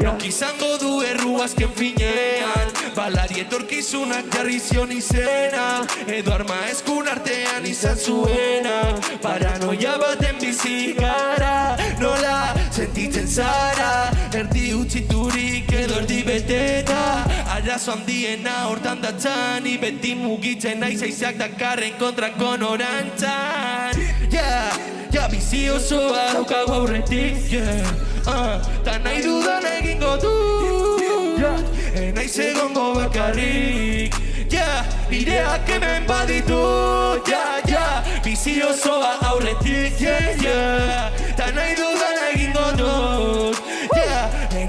nok izango du erru azken finean, balari etorkizunak jarri zion izena, edo arma eskun artean izan zuena, paranoia baten bizi gara, nola sentitzen zara, erdi utziturik edo erdi beteta, arazo handiena hortan datzan, beti mugitzen naiz aizak dakarren kontrako norantzan, bizi osoa daukagu aurretik, ta nahi dudan egingo dut, naiz egongo bakarrik, nireak hemen baditut, bizi osoa aurretik, ta nahi dudan egingo dut,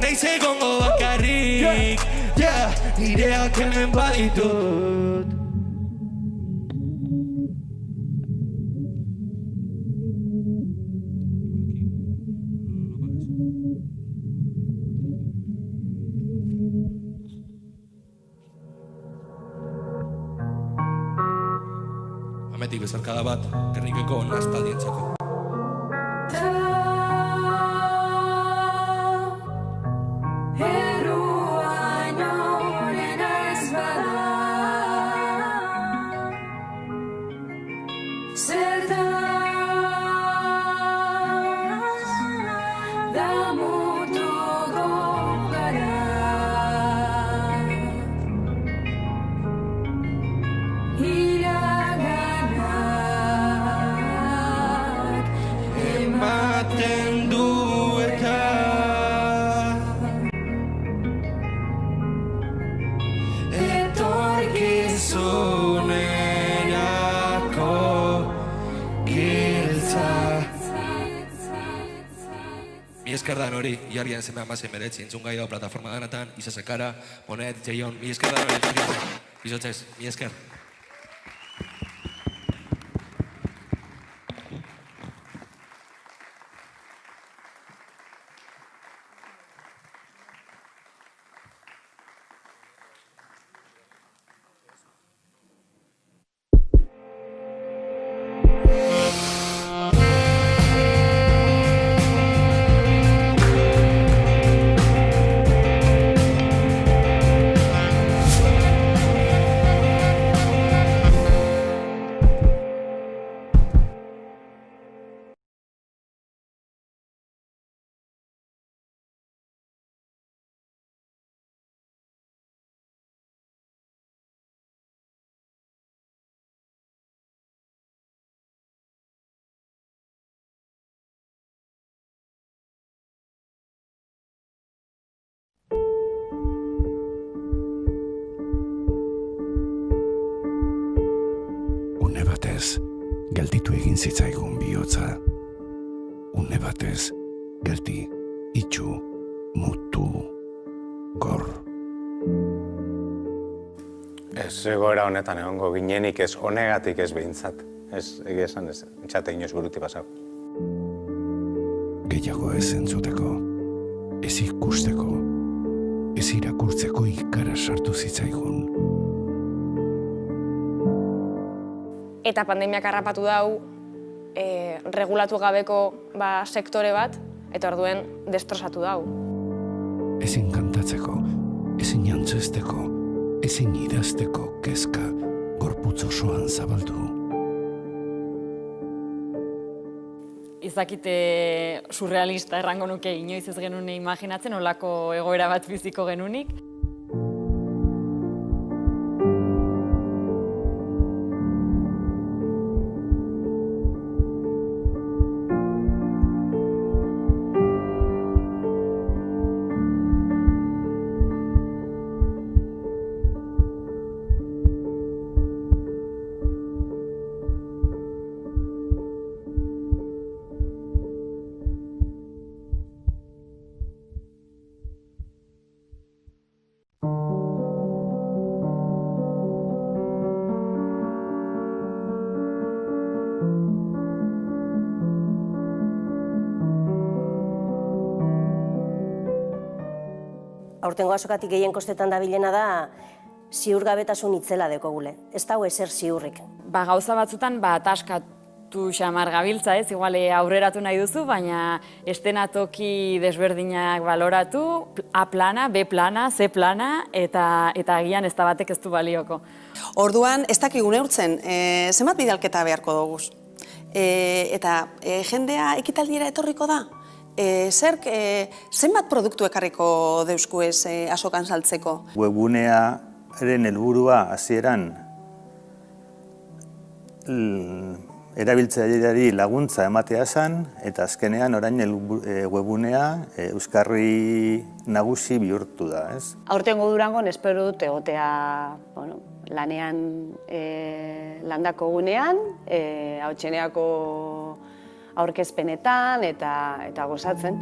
naiz egongo bakarrik, nireak hemen baditut. Hemetik bezarkada bat, Gernikeko aspaldientzako. Mi esker dan hori, jarrian zemean bazen beretzi, entzun gai dago plataforma danatan, Izazekara, Monet, Jeion, mi esker dan hori, izotzez, mi esker. Gelditu egin zitzaigun bihotza. Une batez, geldi, itxu, mutu, gor. Ez egoera honetan egongo ginenik ez honegatik ez behintzat. Ez egia esan ez, entxate inoz buruti pasau. Gehiago ez entzuteko, ez ikusteko, ez irakurtzeko ikara sartu zitzaigun. Eta pandemiak harrapatu dau, regulatu gabeko sektore bat, eta orduen destrozatu dau. Ezin kantatzeko, ezin jantzesteko, ezin idazteko kezka gorputz osoan zabaldu. izakite surrealista errango nuke, inoiz ez genuen imaginatzen, olako egoera bat biziko genunik. Aurtengo azokatik gehien kostetan dabilena da ziurgabetasun itzela dekogule. Ez dago ezer ziurrik. Gauza batzutan ataskatu xamar gabiltza, ez? Igual aurreratu nahi duzu, baina estenatoki desberdinak baloratu, A plana, B plana, C plana, eta agian ez da batek ez du balioko. Orduan, ez dakigu neurtzen, zenbat bidalketa beharko dugu. Eta jendea ekitaldiera etorriko da? Zerk, zenbat produktu ekarriko deusku ez azokan saltzeko? Webgunearen helburua hasieran erabiltzaileari laguntza ematea zen, eta azkenean orain webgunea euskarri nagusi bihurtu da, ez? Aurtengo Durangon espero dut egotea lanean landako gunean, Hautseneako aurkezpenetan eta gozatzen.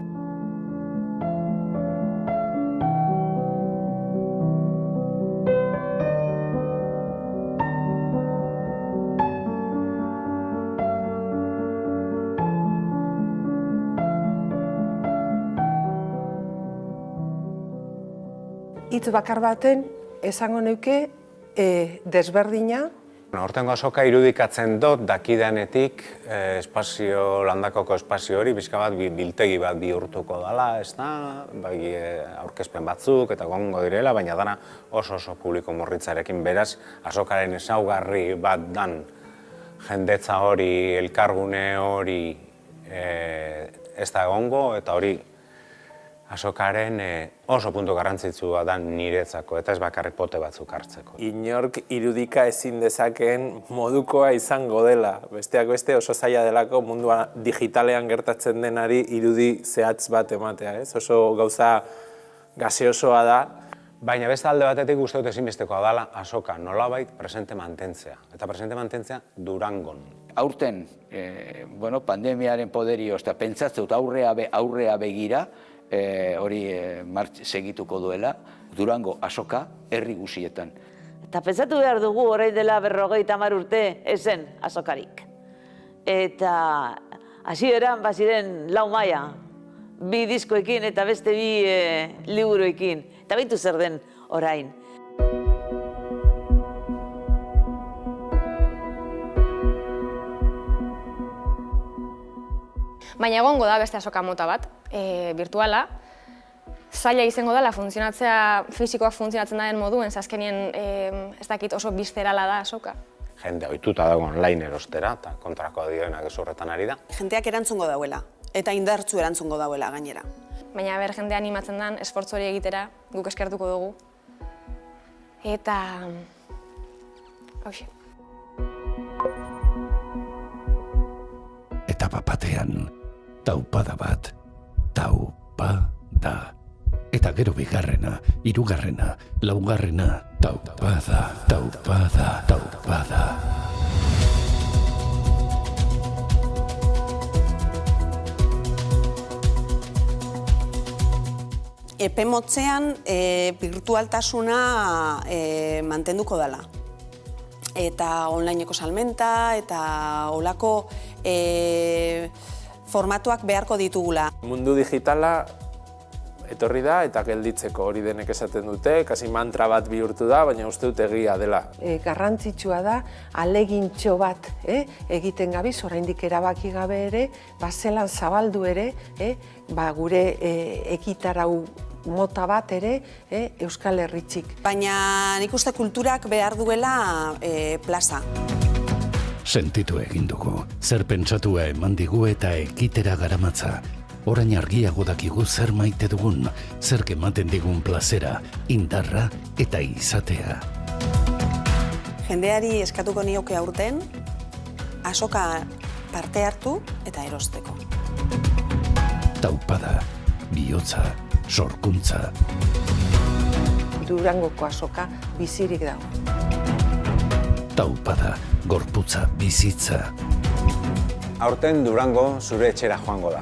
Hitz bakar baten esango neuke desberdina. Hortengo azoka irudikatzen dut dakidanetik landakoko espazio hori bizka bat biltegi bat bihurtuko dela, ez da, aurkezpen batzuk eta gongo direla, baina dana oso publiko morritzarekin beraz, azokaren ezaugarri bat dan jendetza hori, elkargune hori ez da egongo, eta hori azokaren oso puntu garrantzitsua da niretzako, eta ez bakarrik pote batzuk hartzeko. Inork irudika ezin dezakeen modukoa izango dela. Besteak beste oso zaila delako mundua digitalean gertatzen denari irudi zehatz bat ematea, ez? Oso gauza gaseosoa da. Baina beste alde batetik uste dut ezinbestekoa dela azoka nolabait presente mantentzea. Eta presente mantentzea Durangon. Aurten, pandemiaren poderioz eta pentsatzeu aurrea begira, hori segituko duela, Durango azoka herri guzietan. Eta pentsatu behar dugu orain dela 50 urte ezen azokarik. Eta hasieran baziren 4 maila, 2 diskoekin eta beste 2 liburuekin. Eta beitu zer den orain. Baina egongo da beste azoka mota bat, virtuala. Zaila izango dela funtzionatzea, fisikoak funtzionatzen den moduen, azkenien ez dakit oso bizterala da azoka. Jende ohituta dago online erostera, eta kontrako dioenak ez horretan ari da. Jendeak erantzungo dauela, eta indartzu erantzungo dauela gainera. Baina jende animatzen den, esfortzu hori egitera, guk eskertuko dugu. Eta... hauxe. Eta bapatean, taupada bat, taupada. Eta gero bigarrena, hirugarrena, laugarrena, taupada. Epe motzean birtualtasuna mantenduko dela. Eta onlineko salmenta eta olako formatuak beharko ditugula. Mundu digitala etorri da eta gelditzeko hori denek esaten dute, kasi mantra bat bihurtu da, baina uste dut egia dela. Garrantzitsua da, alegintxo bat egiten gabiz, oraindik erabaki gabe ere, zelan zabaldu ere, gure ekitarau mota bat ere Euskal Herritxik. Baina nik uste kulturak behar duela plaza. Sentitu egin dugu, zer pentsatua eman digu eta ekitera garamatza. Orain argiago dakigu zer maite dugun, zer ematen digun plazera, indarra eta izatea. Jendeari eskatuko nioke aurten, azoka parte hartu eta erosteko. Taupada, bihotza, sorkuntza. Durangoko azoka bizirik dago. Taupada, gorputza, bizitza. Aurten Durango zure etxera joango da.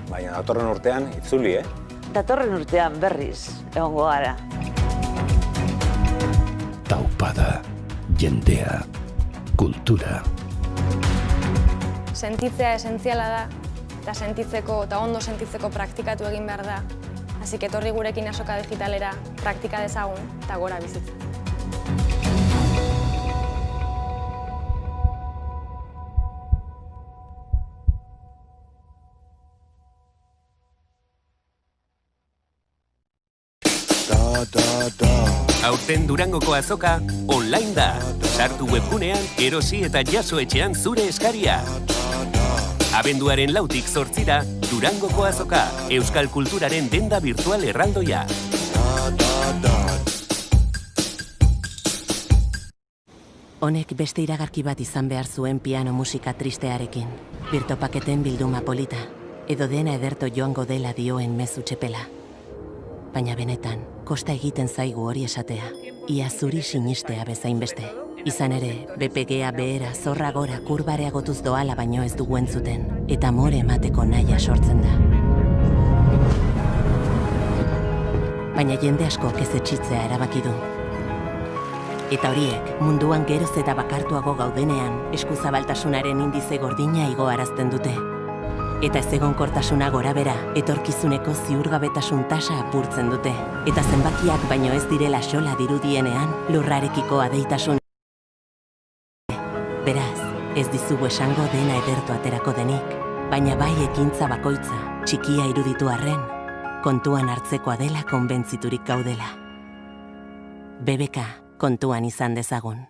Baina datorren urtean itzuli, Datorren urtean berriz egongo gara. Taupada, jendea, kultura. Sentitzea esentziala da, eta sentitzeko eta ondo sentitzeko praktikatu egin behar da. Hasi etorri gurekin azoka digitalera, praktika dezagun eta gora bizitza. Aurten Durangoko azoka online da. Sartu webgunean, erosi eta jaso etxean zure eskaria. Abenduaren 4tik 8ra, Durangoko azoka, euskal kulturaren denda virtual erraldoia. Honek beste iragarki bat izan behar zuen piano musika tristearekin. Birtopaketen bilduma polita, edo dena ederto joango dela dioen mezu txepela. Baina benetan, kosta egiten zaigu hori esatea. Ia zuri sinistea bezain beste. Izan ere, BPGa behera zorra gora kurbareagotuz doala baino ez dugu entzuten, eta more emateko nahia sortzen da. Baina jende askok ez etxitzea erabaki du. Eta horiek, munduan geroz eta bakartuago gaudenean, eskuzabaltasunaren indize gordina igoarazten dute. Eta ezegonkortasuna gorabera, etorkizuneko ziurgabetasun tasa apurtzen dute. Eta zenbakiak baino ez direla xola dirudienean, lurrarekiko adeitasun. Beraz, ez dizugu esango dena edertu aterako denik, baina bai ekintza bakoitza, txikia iruditu arren, kontuan hartzekoa dela konbentziturik gaudela. BBK, kontuan izan dezagun.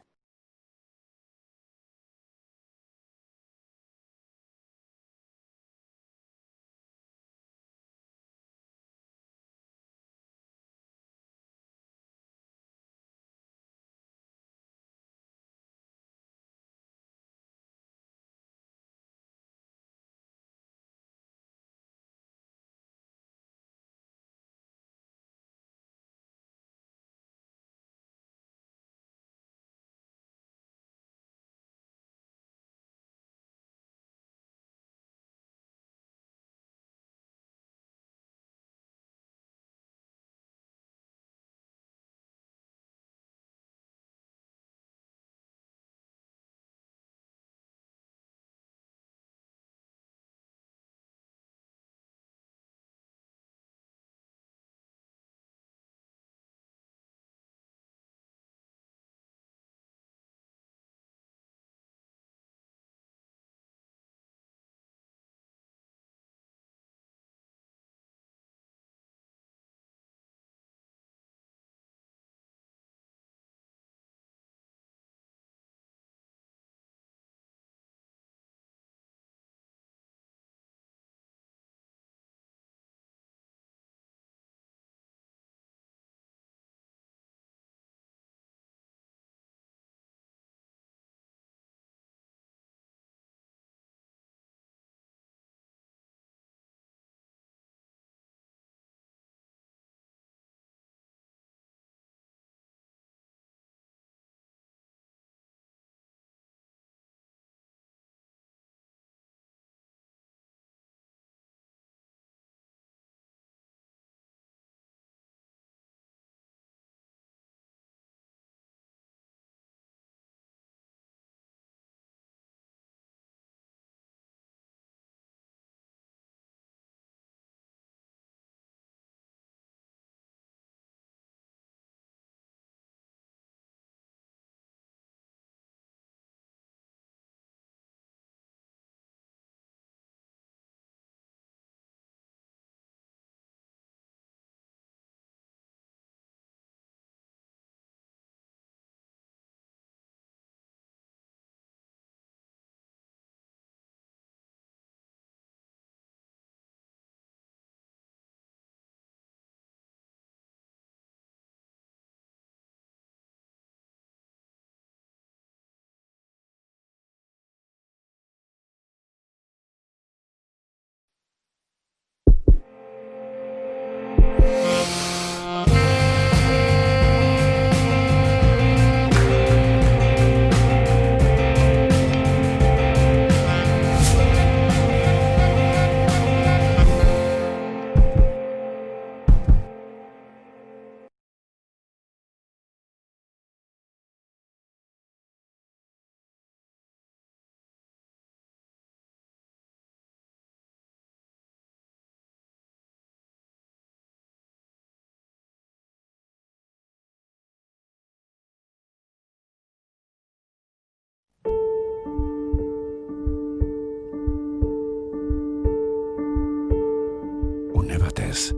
Une batez,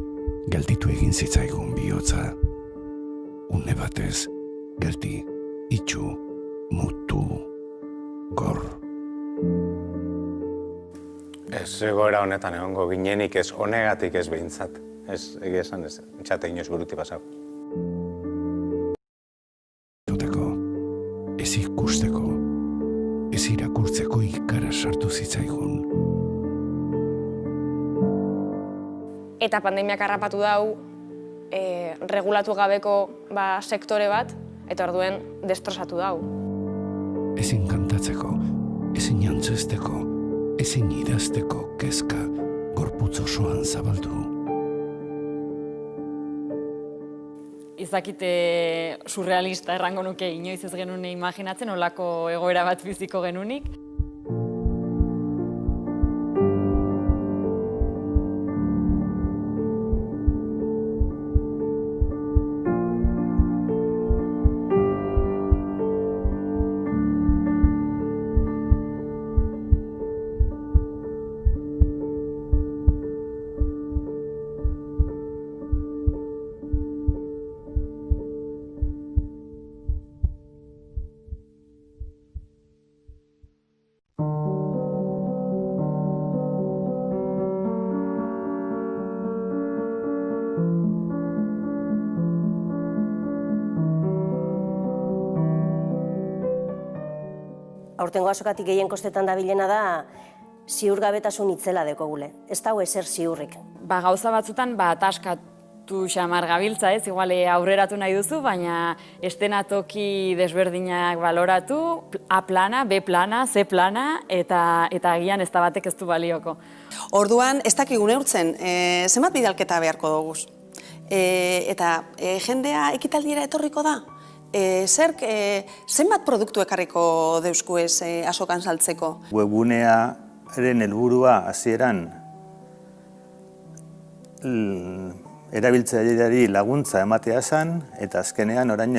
gelditu egin zitzaigun bihotza. Une batez, geldi, itxu, mutu, gor. Ez egoera honetan egongo ginenik ez honegatik ez behintzat. Ez, egia esan ez, txate inoz buruti pasau. Ez ikusteko, ez irakurtzeko ikara sartu zitzaigun. Eta pandemiak harrapatu dau, regulatu gabeko sektore bat, eta orduen destrozatu dau. Ezin kantatzeko, ezin antzesteko, ezin idazteko kezka gorputz osoan zabaldu. Izakite surrealista errango nuke inoiz ez genune imaginatzen, olako egoera bat biziko genunik. Aurtengo azokatik gehien kostetan dabilena da ziurgabetasun itzela dekogule. Ez dago ezer ziurrik. Gauza batzutan ataskatu xamar gabiltza, ez? Igual aurreratu nahi duzu, baina estenatoki desberdinak baloratu, A plana, B plana, C plana, eta agian ez da batek ez du balioko. Orduan, ez dakigu neurtzen, zenbat bidalketa beharko doguz. Eta jendea ekitaldiera etorriko da? Zerk, zenbat produktu ekarriko deusku ez azokan saltzeko? Webunearen helburua hasieran erabiltzaileari laguntza ematea zen, eta azkenean orain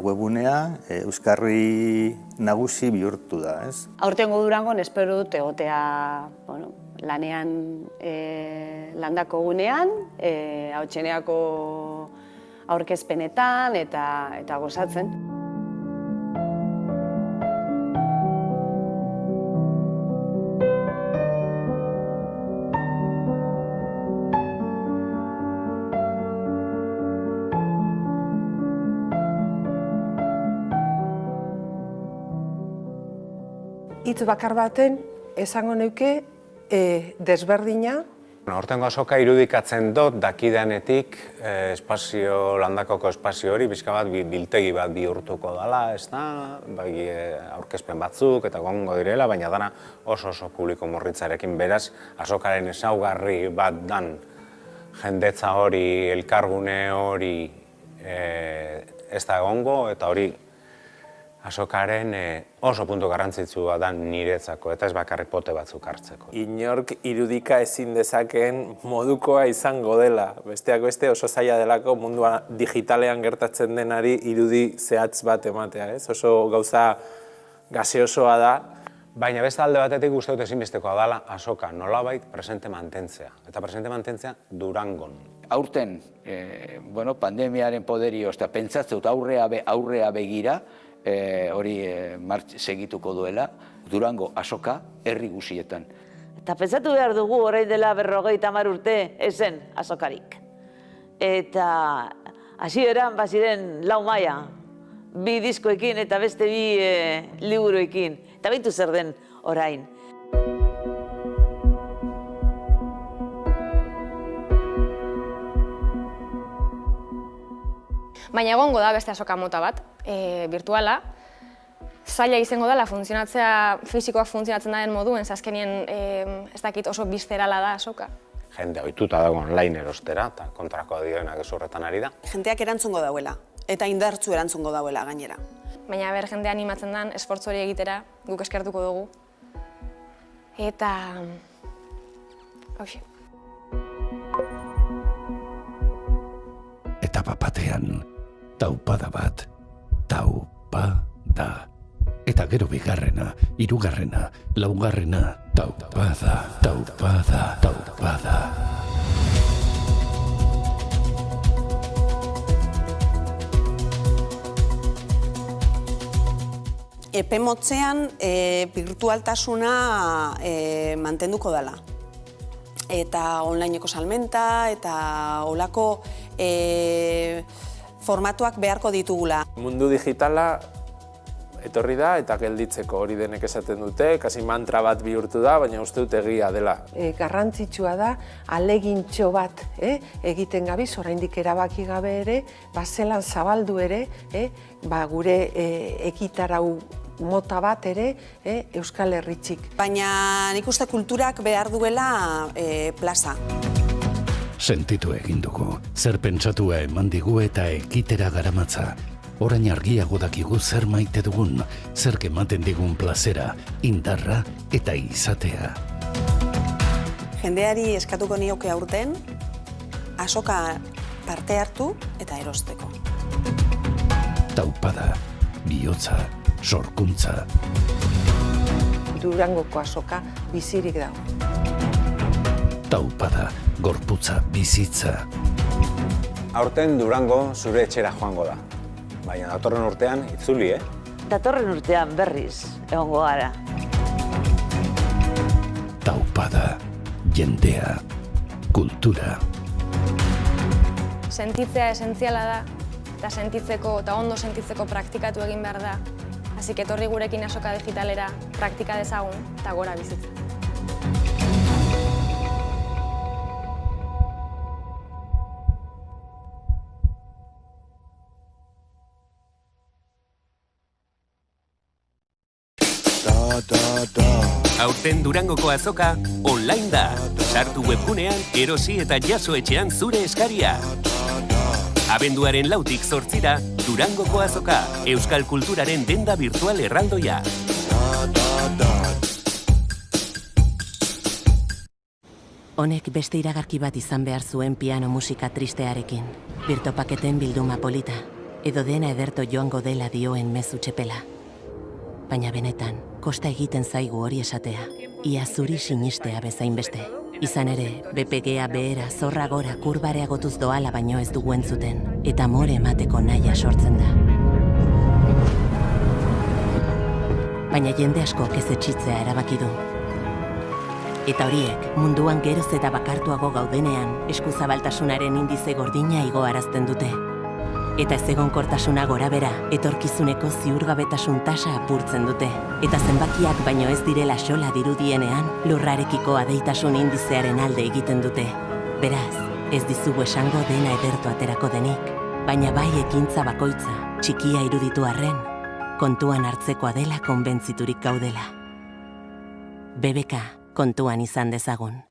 webunea euskarri nagusi bihurtu da, ez? Aurtengo Durangon espero dut egotea lanean landako gunean, Hautseneako aurkezpenetan eta gozatzen. Hitz bakar baten esango neuke desberdina. Hortengo azoka irudikatzen dut dakidanetik landakoko espazio hori bizka bat biltegi bat bihurtuko dela, ez da, aurkezpen batzuk eta gongo direla, baina dana oso publiko murritzarekin beraz, azokaren ezaugarri bat dan jendetza hori, elkargune hori ez da egongo, eta hori azokaren oso puntu garrantzitsua da niretzako, eta ez bakarrik pote batzuk hartzeko. Inork irudika ezin dezakeen modukoa izango dela. Besteak beste oso zaila delako mundua digitalean gertatzen denari irudi zehatz bat ematea, ez? Oso gauza gaseosoa da. Baina beste alde batetik uste dut ezinbestekoa dela azoka nolabait presente mantentzea. Eta presente mantentzea Durangon. Aurten, pandemiaren poderioz, eta pentsatzen dut aurrea begira, hori segituko duela, Durango azoka herri guzietan. Eta pentsatu behar dugu orain dela 50 urte ezen azokarik. Eta hasieran baziren 4 maila, 2 diskoekin eta beste 2 liburuekin. Eta beitu zer den orain. Baina egongo da beste azoka mota bat, virtuala. Zaila izango dela funtzionatzea, fisikoak funtzionatzen den moduen, azkenien ez dakit oso bizterala da azoka. Jende ohituta dago online erostera, eta kontrako dioenak ez horretan ari da. Jendeak erantzungo dauela, eta indartzu erantzungo dauela gainera. Baina jendea animatzen den, esfortzu hori egitera, guk eskertuko dugu. Eta... hoxe. Eta batean, taupada bat, taupada. Eta gero bigarrena, hirugarrena, laugarrena, taupada, taupada, taupada. epe motzean birtualtasuna mantenduko dela. Eta onlineko salmenta eta olako formatuak beharko ditugula. Mundu digitala etorri da eta gelditzeko hori denek esaten dute, kasi mantra bat bihurtu da, baina uste dut egia dela. Garrantzitsua da, alegintxo bat egiten gabiz, oraindik erabaki gabe ere, zelan zabaldu ere, gure ekitarau mota bat ere Euskal Herritxik. Baina nik uste kulturak behar duela plaza. Sentitu egin dugu, zer pentsatua eman digu eta ekitera garamatza. Orain argiago dakigu zer maite dugun, zer ematen digun plazera, indarra eta izatea. Jendeari eskatuko nioke aurten, azoka parte hartu eta erosteko. Taupada, bihotza, sorkuntza. Durangoko azoka bizirik dago. Taupada, gorputza, bizitza. Aurten Durango zure etxera joango da. Baina datorren urtean itzuli, Datorren urtean berriz egongo gara. Taupada, jendea, kultura. Sentitzea esentziala da, eta sentitzeko eta ondo sentitzeko praktikatu egin behar da. Hasi etorri gurekin azoka digitalera, praktika dezagun eta gora bizitza. Aurten Durangoko azoka online da. Sartu webgunean, erosi eta jaso etxean zure eskaria. Abenduaren 4tik 8ra, Durangoko azoka, euskal kulturaren denda virtual erraldoia. Honek beste iragarki bat izan behar zuen piano musika tristearekin. Birtopaketen bilduma polita, edo dena ederto joango dela dioen mezu txepela. Baina benetan, kosta egiten zaigu hori esatea, ia zuri sinistea bezain beste. Izan ere, BPGA behera zorra gora kurbareagotuz doala baino ez dugu entzuten, eta amore emateko nahia sortzen da. Baina jende asko ez etxitzea erabaki du. Eta horiek, munduan geroz eta bakartuago gaudenean, eskuzabaltasunaren indize gordina igoarazten dute. Eta ezegonkortasuna gorabera, etorkizuneko ziurgabetasun tasa apurtzen dute. Eta zenbakiak baino ez direla xola dirudienean, lurrarekiko adeitasun indizearen alde egiten dute. Beraz, ez dizugu esango dena edertu aterako denik, baina bai ekintza bakoitza, txikia iruditu arren, kontuan hartzekoa dela konbentziturik gaudela. BBK, kontuan izan dezagun.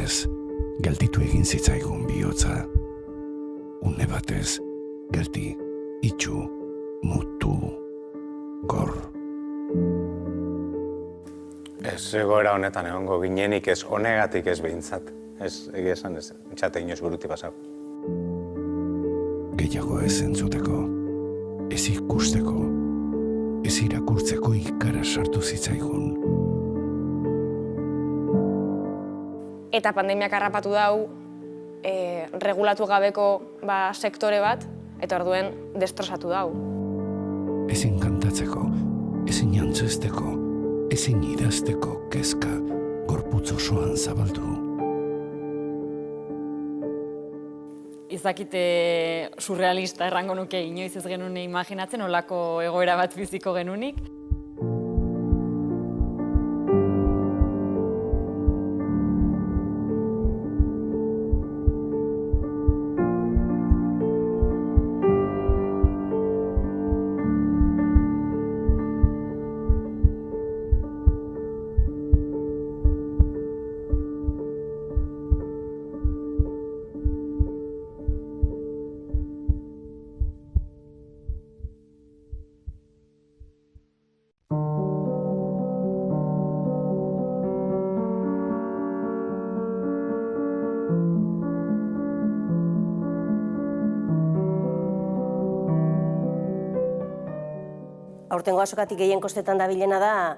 batez, gelditu egin zitzaigun bihotza. Une batez, geldi, itxu, mutu, gor. Ez egoera honetan egongo ginenik ez honegatik ez behintzat. Ez, egia esan ez, txate inoz buruti pasago. Gehiago ez entzuteko, ez ikusteko, ez irakurtzeko ikara sartu zitzaigun. Eta pandemiak harrapatu dau, regulatu gabeko sektore bat, eta orduen destrozatu dau. Ezin kantatzeko, ezin jantzesteko, ezin idazteko kezka gorputz osoan zabaldu. Izakite surrealista errango nuke inoiz ez genuen imaginatzen, olako egoera bat biziko genunik. Aurtengo azokatik gehien kostetan dabilena da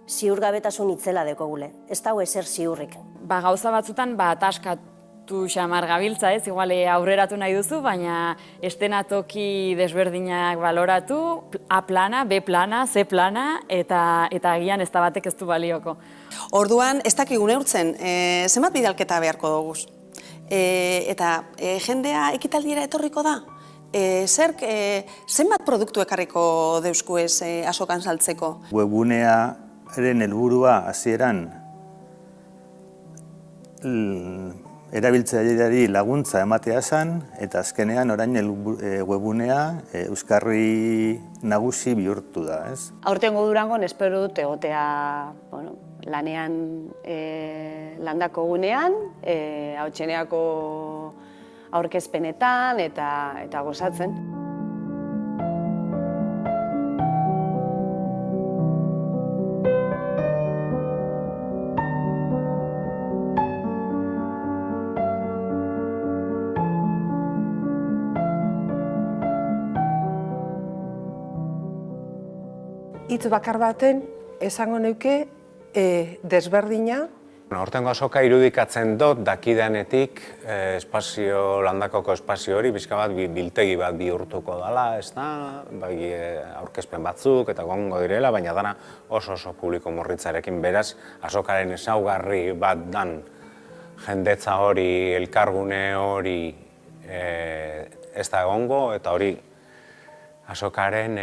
ziurgabetasun itzela dekogule. Ez dago ezer ziurrik. Gauza batzutan ataskatu xamar gabiltza, ez? Igual aurreratu nahi duzu, baina estenatoki desberdinak baloratu, A plana, B plana, C plana, eta agian ez da batek ez du balioko. Orduan, ez dakigu neurtzen, zenbat bidalketa beharko duguz. Eta jendea ekitaldiera etorriko da? Zerk, zenbat produktu ekarriko deusku ez azokan saltzeko? Webunearen helburua hasieran erabiltzaileari laguntza ematea zen, eta azkenean orain webunea euskarri nagusi bihurtu da, ez? Aurtengo Durangon espero dut egotea lanean landako gunean, Hautseneako aurkezpenetan eta gozatzen. Hitz bakar baten esango neuke desberdina. Hortengo azoka irudikatzen dut dakidanetik landakoko espazio hori bizka bat biltegi bat bihurtuko dela, ez da, aurkezpen batzuk eta gongo direla, baina dana oso publiko morritzarekin beraz, azokaren ezaugarri bat dan jendetza hori, elkargune hori ez da egongo, eta hori azokaren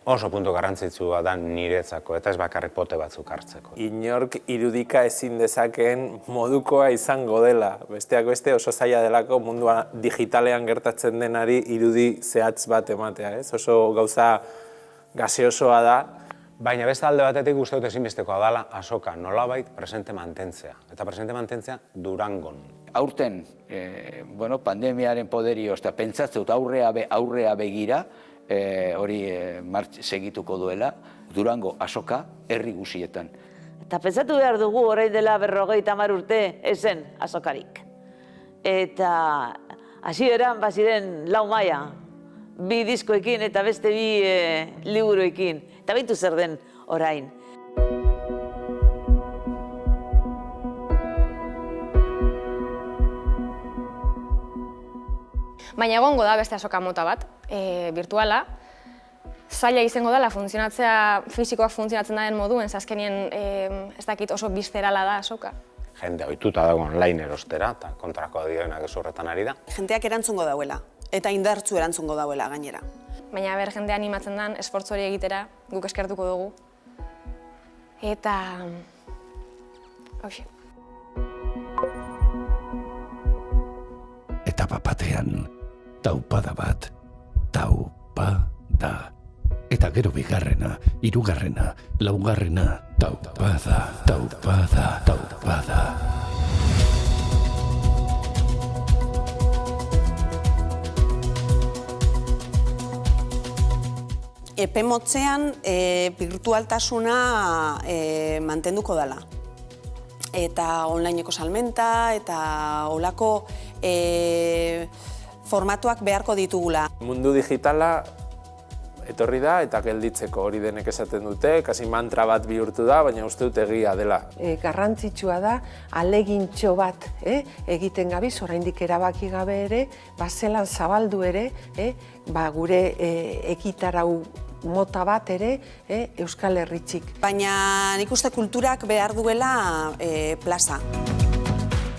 oso puntu garrantzitsua da niretzako, eta ez bakarrik pote batzuk hartzeko. Inork irudika ezin dezakeen modukoa izango dela. Besteak beste oso zaila delako mundua digitalean gertatzen denari irudi zehatz bat ematea, ez? Oso gauza gaseosoa da. Baina beste alde batetik uste dut ezinbestekoa dela azoka nolabait presente mantentzea. Eta presente mantentzea Durangon. Aurten, pandemiaren poderio, pentsatzen dut aurrea begira, hori segituko duela, Durango azoka herri guzietan. Eta pentsatu behar dugu orain dela 50 urte ezen azokarik. Eta hasieran baziren 4 maila, 2 diskoekin eta beste 2 liburuekin. Eta beitu zer den orain. Baina egongo da beste azoka mota bat, virtuala. Zaila izango dela fisikoak funtzionatzen den moduen, azkenien ez dakit oso bizterala da azoka. Jende ohituta dago online erostera, eta kontrako dioenak ez horretan ari da. Jendeak erantzungo dauela, eta indartzu erantzungo dauela gainera. Baina jendea animatzen den, esfortzu hori egitera, guk eskertuko dugu. Eta... hauxe. Etapa batean, taupada bat, taupada. Eta gero bigarrena, hirugarrena, laugarrena, taupada. epe motzean birtualtasuna mantenduko dela. Eta onlineko salmenta eta olako formatuak beharko ditugula. Mundu digitala etorri da eta gelditzeko hori denek esaten dute, kasi mantra bat bihurtu da, baina uste dut egia dela. Garrantzitsua da, alegintxo bat egiten gabiz, oraindik erabaki gabe ere, zelan zabaldu ere, gure ekitarau mota bat ere Euskal Herritxik. Baina nik uste kulturak behar duela plaza.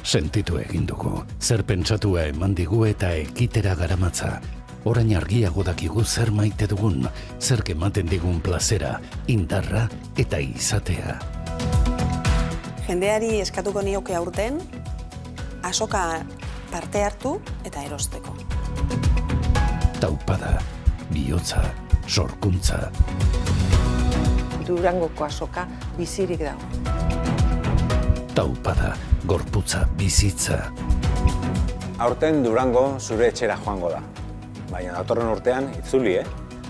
Sentitu egin dugu, zer pentsatua eman digu eta ekitera garamatza. Orain argiago dakigu zer maite dugun, zer ematen digun plazera, indarra eta izatea. Jendeari eskatuko nioke aurten, azoka parte hartu eta erosteko. Taupada, bihotza, sorkuntza. Durangoko azoka bizirik dago. Taupada, gorputza, bizitza. Aurten Durango zure etxera joango da. Baina datorren urtean itzuli,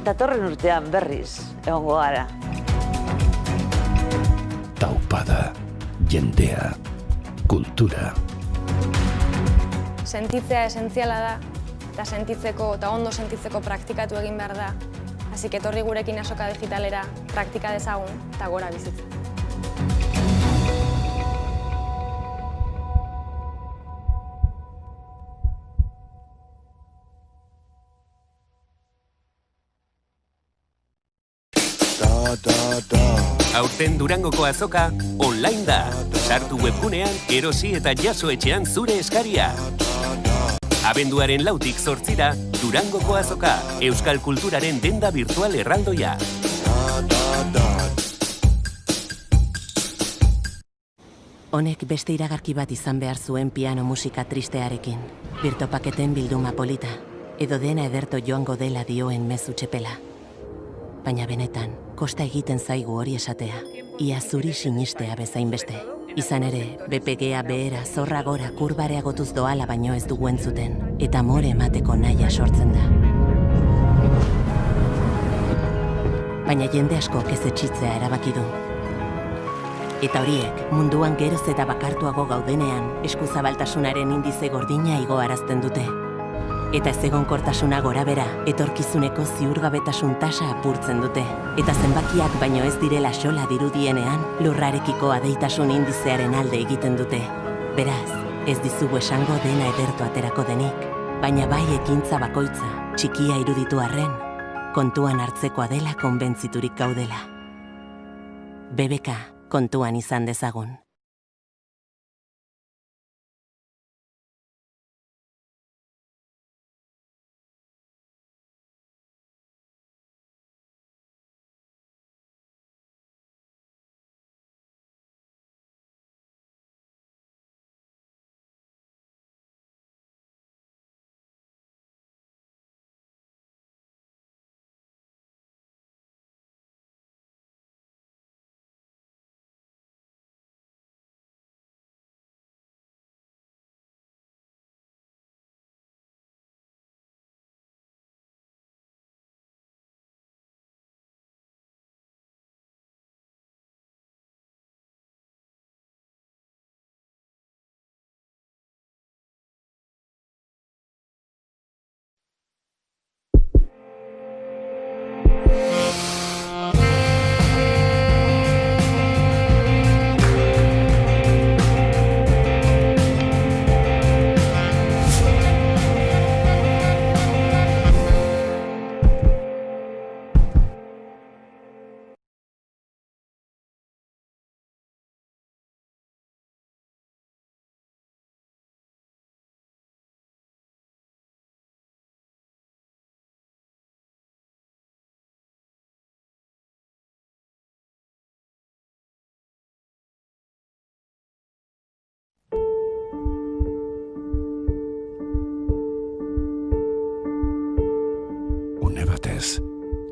Datorren urtean berriz egongo gara. Taupada, jendea, kultura. Sentitzea esentziala da, eta sentitzeko eta ondo sentitzeko praktikatu egin behar da. Hasi etorri gurekin azoka digitalera, praktika dezagun eta gora bizitza. Aurten Durangoko azoka online da. Sartu webgunean, erosi eta jaso etxean zure eskaria. Abenduaren 4tik 8ra, Durangoko azoka, euskal kulturaren denda virtual erraldoia. Honek beste iragarki bat izan behar zuen piano musika tristearekin. Birtopaketen bilduma polita, edo dena ederto joango dela dioen mezu txepela. Baina benetan, kosta egiten zaigu hori esatea, ia zuri sinistea bezain beste. Izan ere, BPGa behera zorra gora kurbareagotuz doala baino ez dugu entzuten, eta more emateko nahia sortzen da. Baina jende askok ez etxitzea erabaki du. Eta horiek, munduan geroz eta bakartuago gaudenean, eskuzabaltasunaren indize gordina igoarazten dute. Eta ezegonkortasuna gorabera, etorkizuneko ziurgabetasun tasa apurtzen dute. Eta zenbakiak baino ez direla xola dirudienean, lurrarekiko adeitasun indizearen alde egiten dute. Beraz, ez dizugu esango dena edertu aterako denik, baina bai ekintza bakoitza, txikia iruditu arren, kontuan hartzekoa dela konbentziturik gaudela. BBK, kontuan izan dezagun.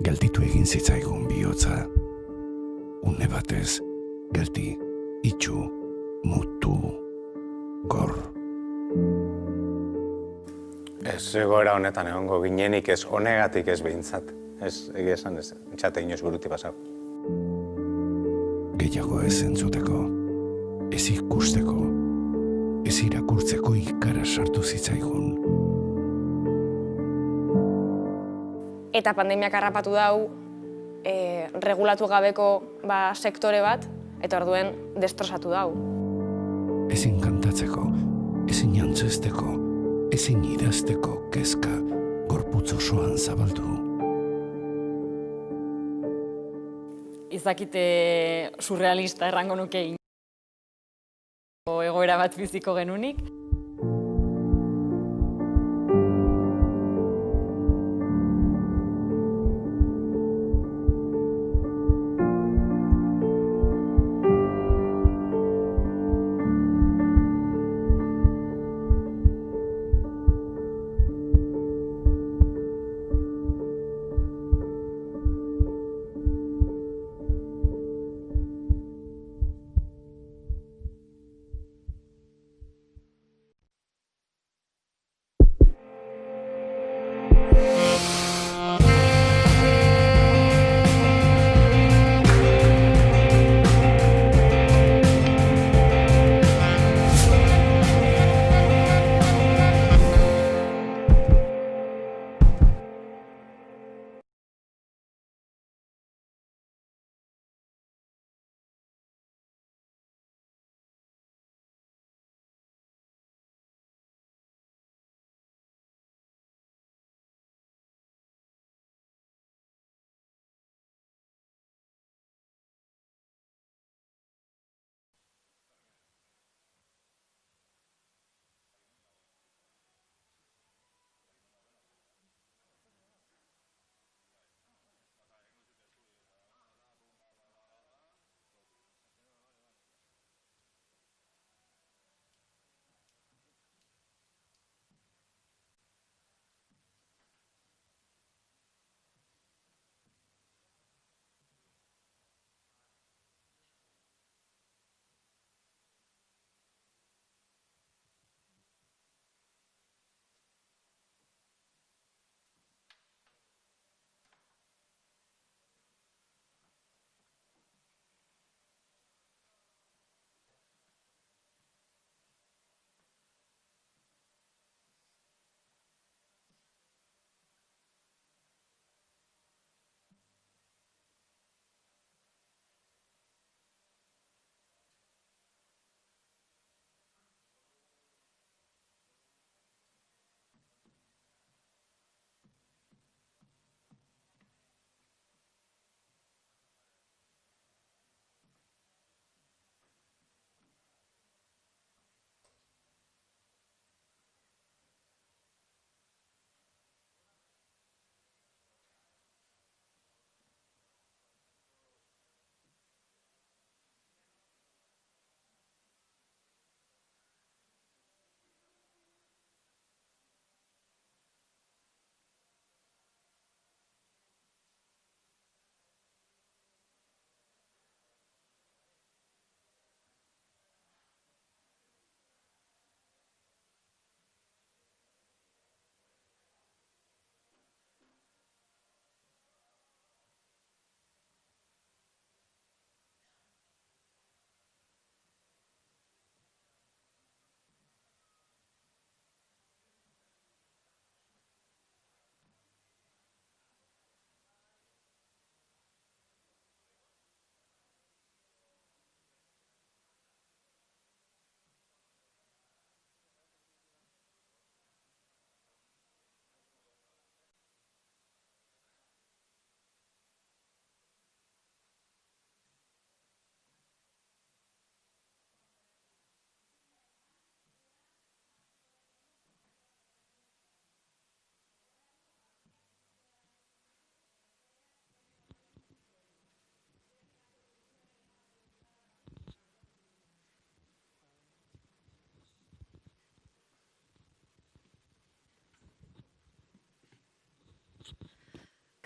Gelditu egin zitzaigun bihotza. Une batez, geldi, itxu, mutu, gor. Ez egoera honetan egongo ginenik ez honegatik ez behintzat. Ez, egia esan ez, etxate inoz buruti pasau. Gehiago ez entzuteko, ez ikusteko, ez irakurtzeko ikara sartu zitzaigun. Eta pandemiak harrapatu dau, regulatu gabeko sektore bat, eta orduen destrozatu dau. Ezin kantatzeko, ezin antzesteko, ezin idazteko kezka gorputz osoan zabaldu. Izakite surrealista errango nuke egoera bat biziko genunik.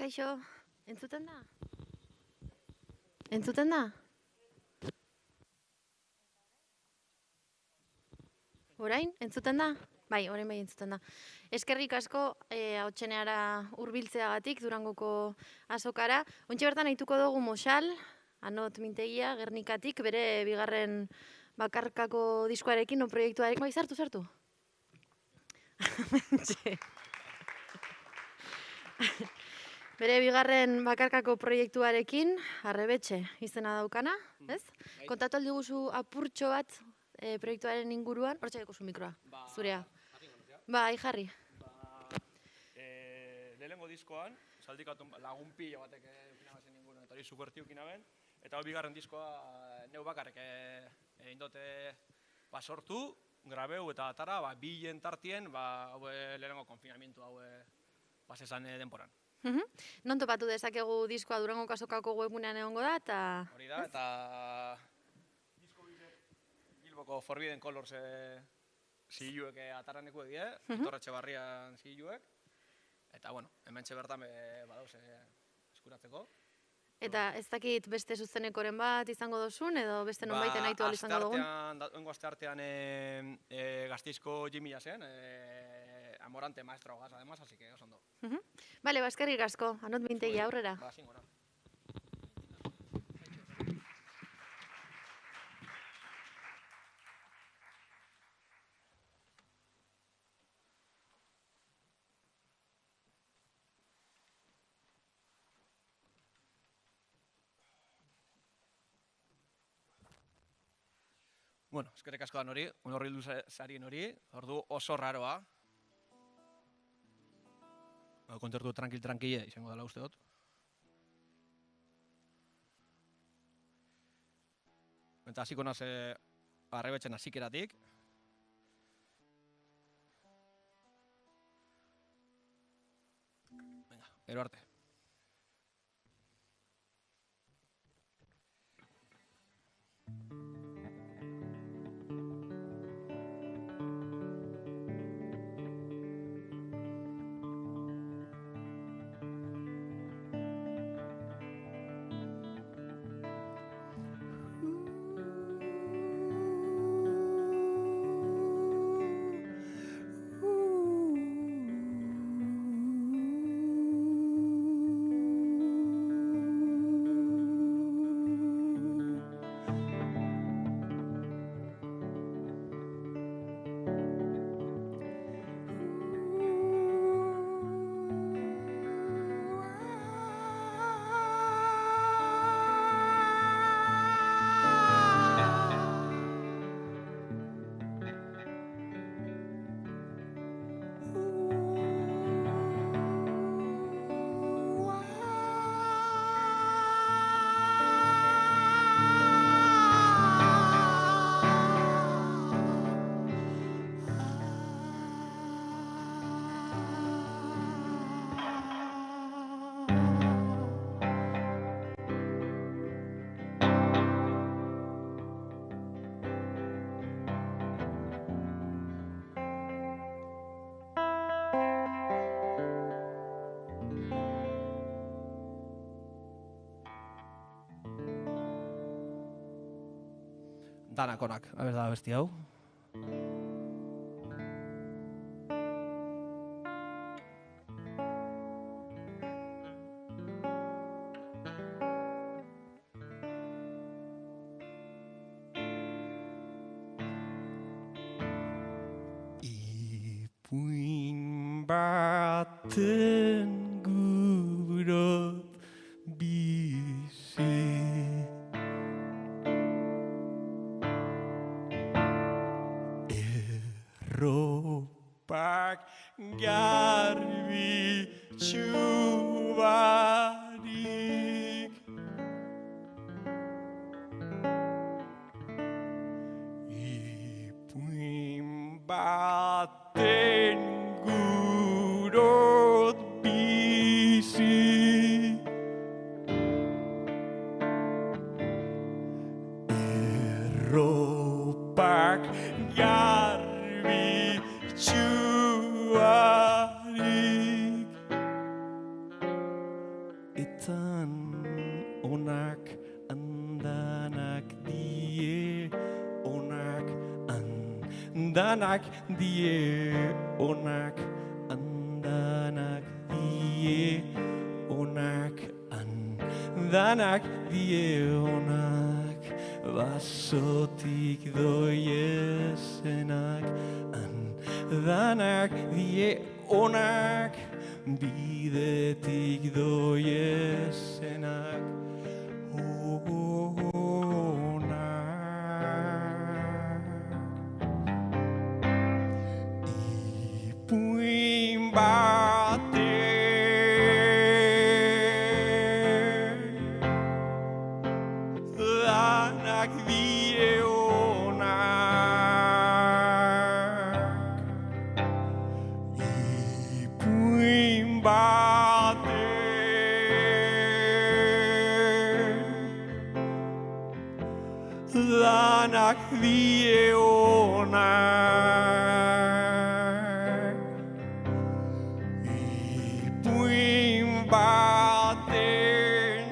Kaixo, entzuten da? Entzuten da? Orain, entzuten da? Bai, orain bai entzuten da. Eskerrik asko Ahotseneara hurbiltzeagatik Durangoko azokara. Ontxe bertan ahituko dugu Moxal, Anot Mintegia, Gernikatik, bere bigarren bakarkako diskoarekin, proiektuarekin. Bai, sartu. Bere bigarren bakarkako proiektuarekin, Arrebetxe izena daukana, ez? Kontatu aldi guzu apurtxo bat proiektuaren inguruan, hortxe dekuzu mikroa, zurea. Bai, jarri. Lehenengo diskoan, saldikatu lagun pila batek ukinabazen inguruan, eta hori sukerti ukinaben, eta bigarren diskoa neu bakarrik indote sortu, grabeu eta atara, bilen tartien, lehenengo konfinamientu hau pasesan denporan. Non topatu dezakegu diskoa Durangoko azokako webgunean egongo da, eta... Hori da, eta disko Bilboko Forbidden Colors zigiluek ataraneko egie, Torretxe Barrian zigiluek, eta, hementxe bertan badauz eskuratzeko. Eta ez dakit beste zuzenekoren bat izango dozun, edo beste nonbaiten nahitu ahal izango dugun? Oengo aste artean Gasteizko Jimmy zen, Amorante maestro gaz, además, así que oso ondo. Bale, eskerrik asko, Anot Mintegia aurrera. Zingora. Bueno, eskerrik asko dan hori, horri sarien hori, ordu oso raroa. Kontzertu tranquil-tranquile izango dela uste dut. Eta hasiko naz Arrebetxen hasikeratik. Venga, gero arte. Danak onak, aber da abesti hau. Ipuin baten gurot bizi Erropak garbi txubarik Ipuin baten gurot bizi Erropak garbi txubarik Etan onak andanak die Onak danak die onak, danak die onak, danak die onak, basotik doiezenak, danak die onak, bidetik doiezenak, ipuin baten danak die onak, ipuin baten danak die onak, ipuin baten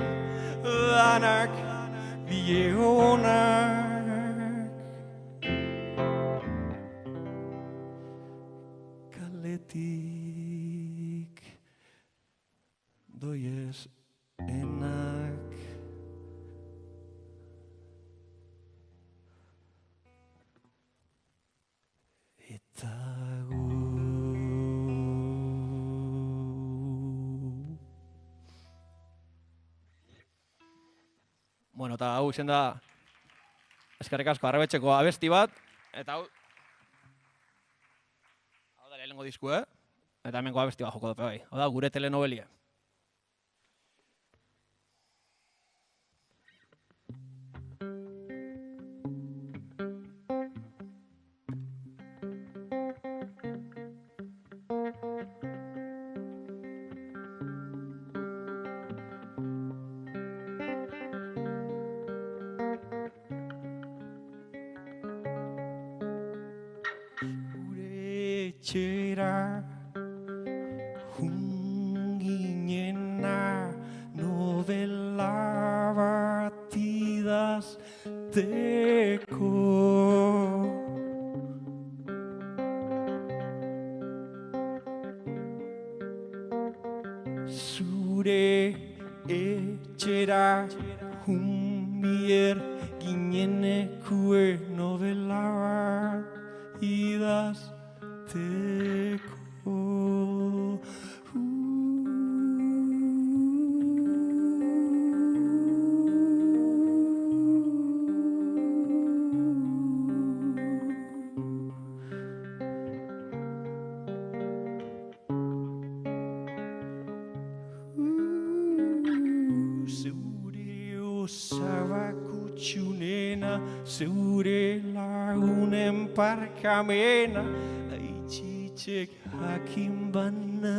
danak die onak. Kaletik doiez enak, eta Bueno, eta hau izen da eskerrik asko Arrebetxeko abesti bat, eta hau da lehenengo disku, eta hemengo abesti bat joko dope bai. Hau da, gure telenovelia. Etxera junginena novela bat idazteko, zure etxera junbier ginenekue novela bat idazteko. Zeure osabakutxunena, zeure lagunen parkamena, aitzitzek jakin bana,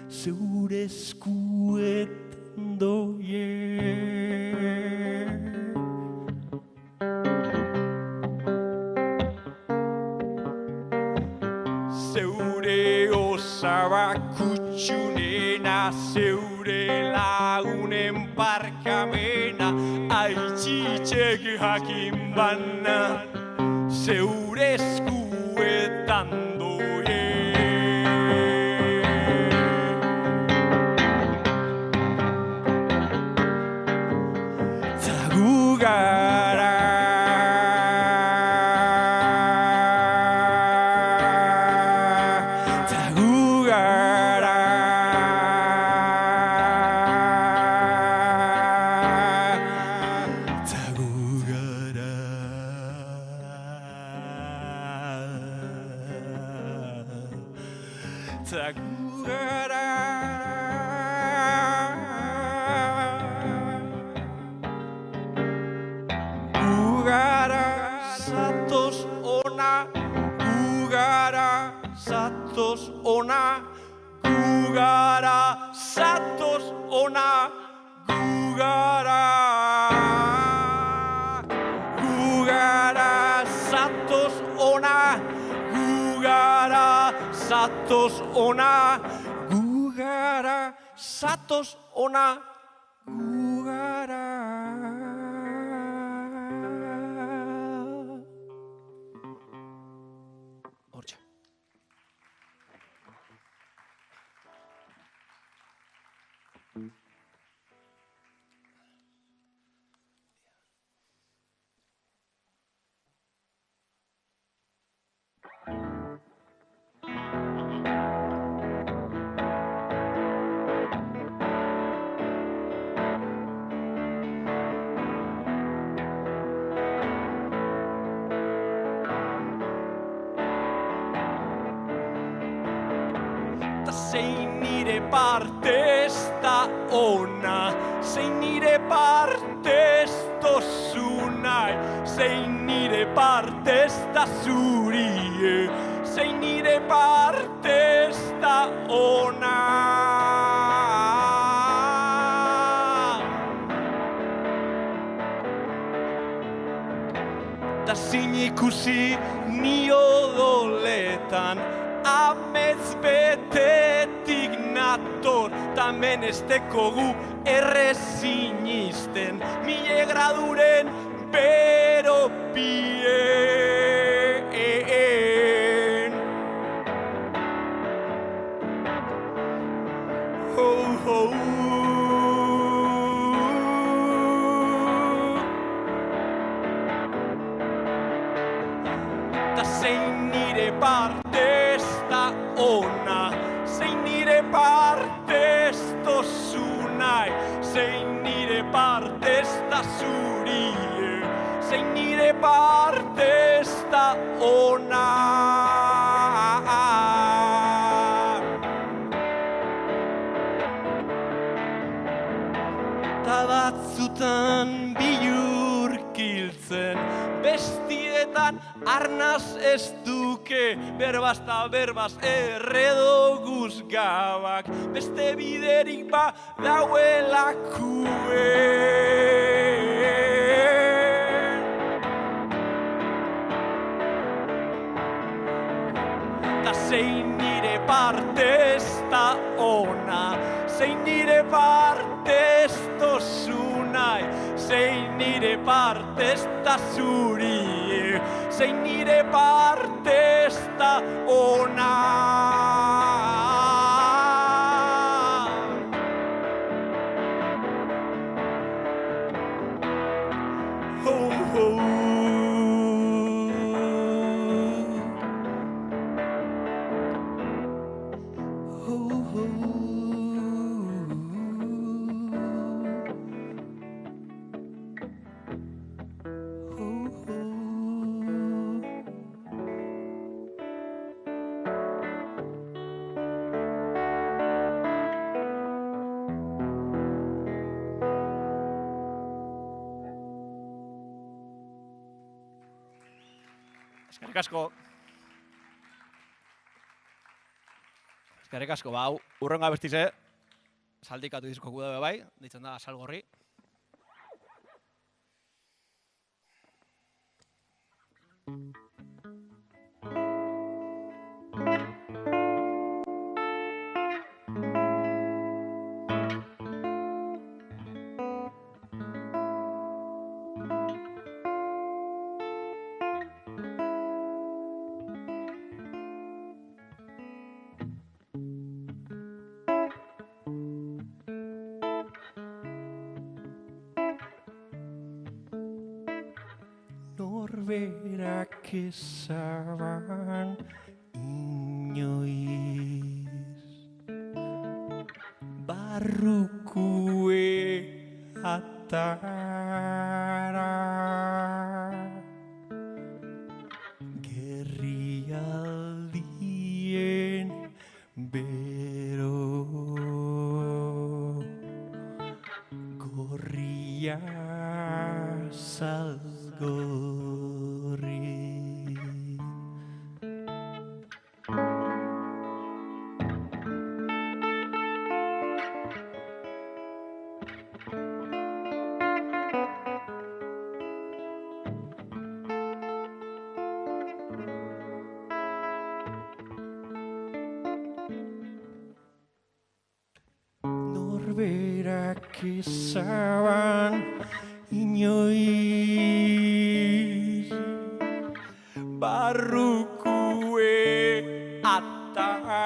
zeure eskuetan doien. Zeure osabakutxunena, zeure lagunen parkamena, aitzitzek jakin bana, zeure eskuetan doien. Ta gu gara zatoz ona, gugara zatoz ona, gugara zatoz ona, gugara zatoz ona, gugara zatoz ona, gugara. Zein nire parte ez da ona, zein nire parte ez dozu nahi, zein nire parte ez da zurie, zein nire parte ez da ona. Ta zin ikusi ni odoletan, amets betetik nator, tamen ez dekogu errezinisten, 1000 graduren beropien. Ta zein nire parte ez da ona, zein nire parte ez dozu nahi, zein nire parte ez da zurie, zein nire parte ez da ona. Ta batzutan bihurkiltzen, bestietan arnaz ez duke, berbaz ta berbaz erredoguz gabak, beste biderik ba dauelakuen. Ta zein nire parte ez da ona, zein nire parte ez dozu nahi, zein nire parte ez da zurie, zein nire parte ez da ona. Eskerrik asko. Eskerrik asko, hau urrengo abestize, saldikatu dizkoku dabe bai, ditzen da Salgorri. Norberak ezaban inoiz, barrukue atara, gerrialdien bero, gorria salgorri. Norberak ezaban inoiz, barrukue atara,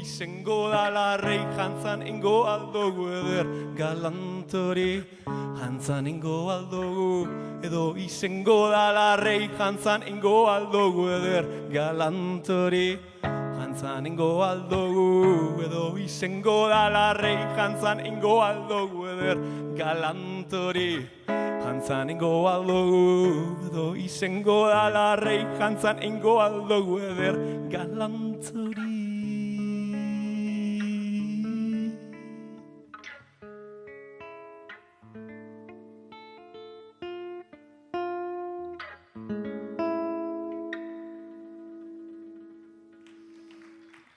izango da larrei jantzan ingo aldogu eder galantori jantzan ingo aldogu edo izango da larrei jantzan ingo aldogu eder galantori jantzan ingo aldogu edo izango da larrei jantzan ingo aldogu eder galantori jantzan ingo aldogu edo izango da larrei jantzan ingo aldogu eder galantori.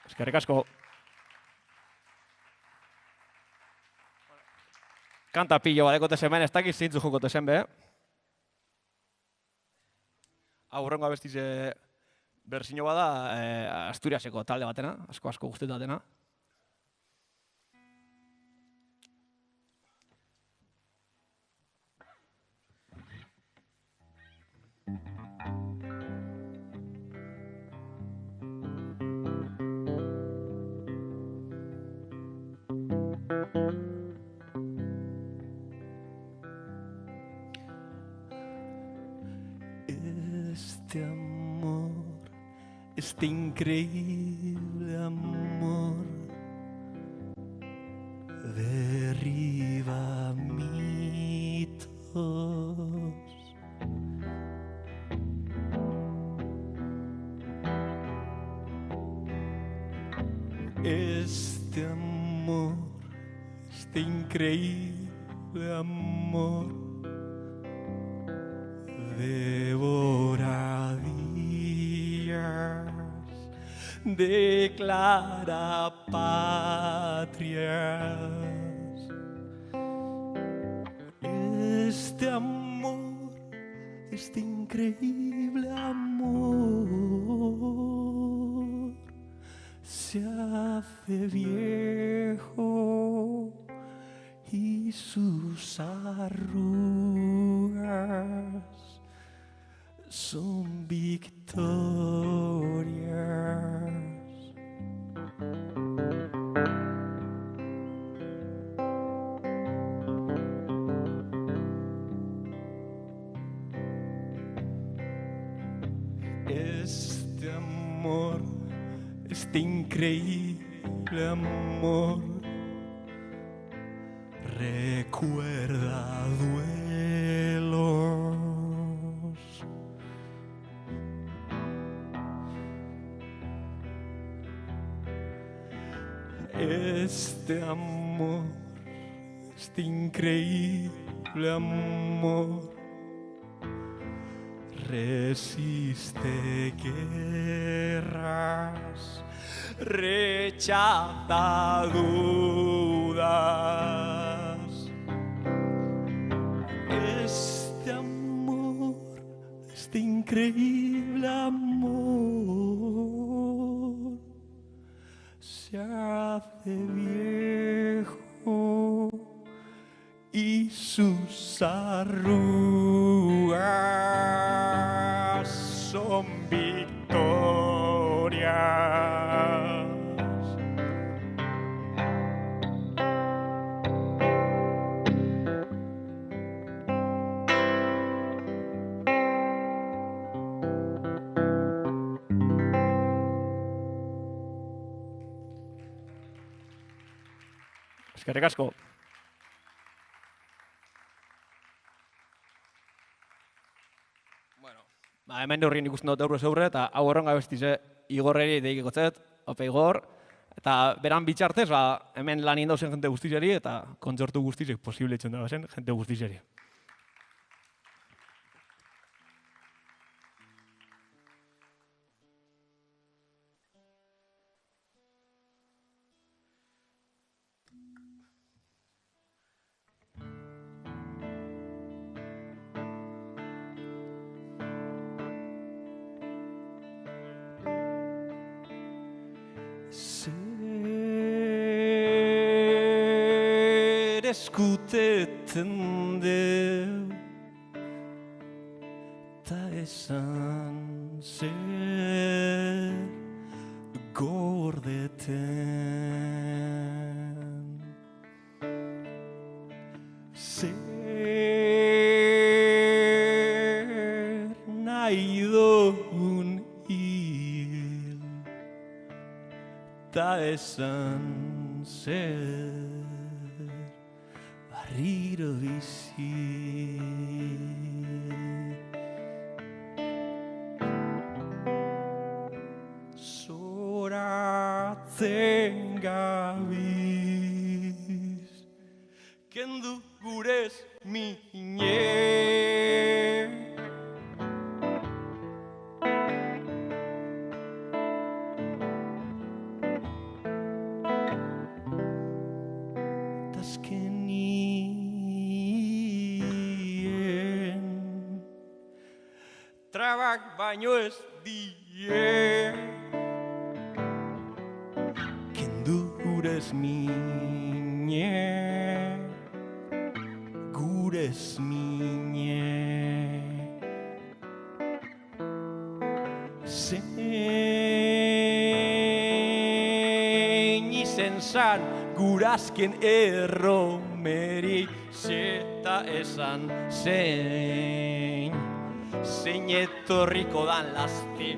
Eskerrik asko. Kanta pillo badekote hemen, ez dakiz zintzu jokote zen be. Hau horrengo abestiz berzino bada Asturiaseko talde batena, asko guztetu batena. Este amor, este increíble amor, derriba mitos. Este amor, este increíble amor, devora días, declara patrias. Este amor, este increíble amor, se hace viejo y sus arrugas son victorias. Este amor, este increíble amor, recuerda duelos. Este amor, este increíble amor, resiste guerras, rechaza dudas. Este amor, este increíble amor, se hace viejo y sus arrugas son victorias. Eskerrik asko. Hemen neurrien ikusten dut aurrez aurre, eta hau horrenga bestize Igorreri deikikotzet, ope Igor, eta beran bitxartez, hemen lan indauzen jente guztizeri, eta kontzertu guztizek posible etxen dago zen jente guztizeri. Zer eskuteten deu ta esan zer gordeten. Zer nahi dogun hil, ta esan zer barriro bizi. Zoratzen gabiz, kendu gurez mine. Tazkenien trabak baino ez die, kendu gurez mine, gurez mine. Zein izen zan gurazken erromeri, zeta esan zein etorriko dan laster.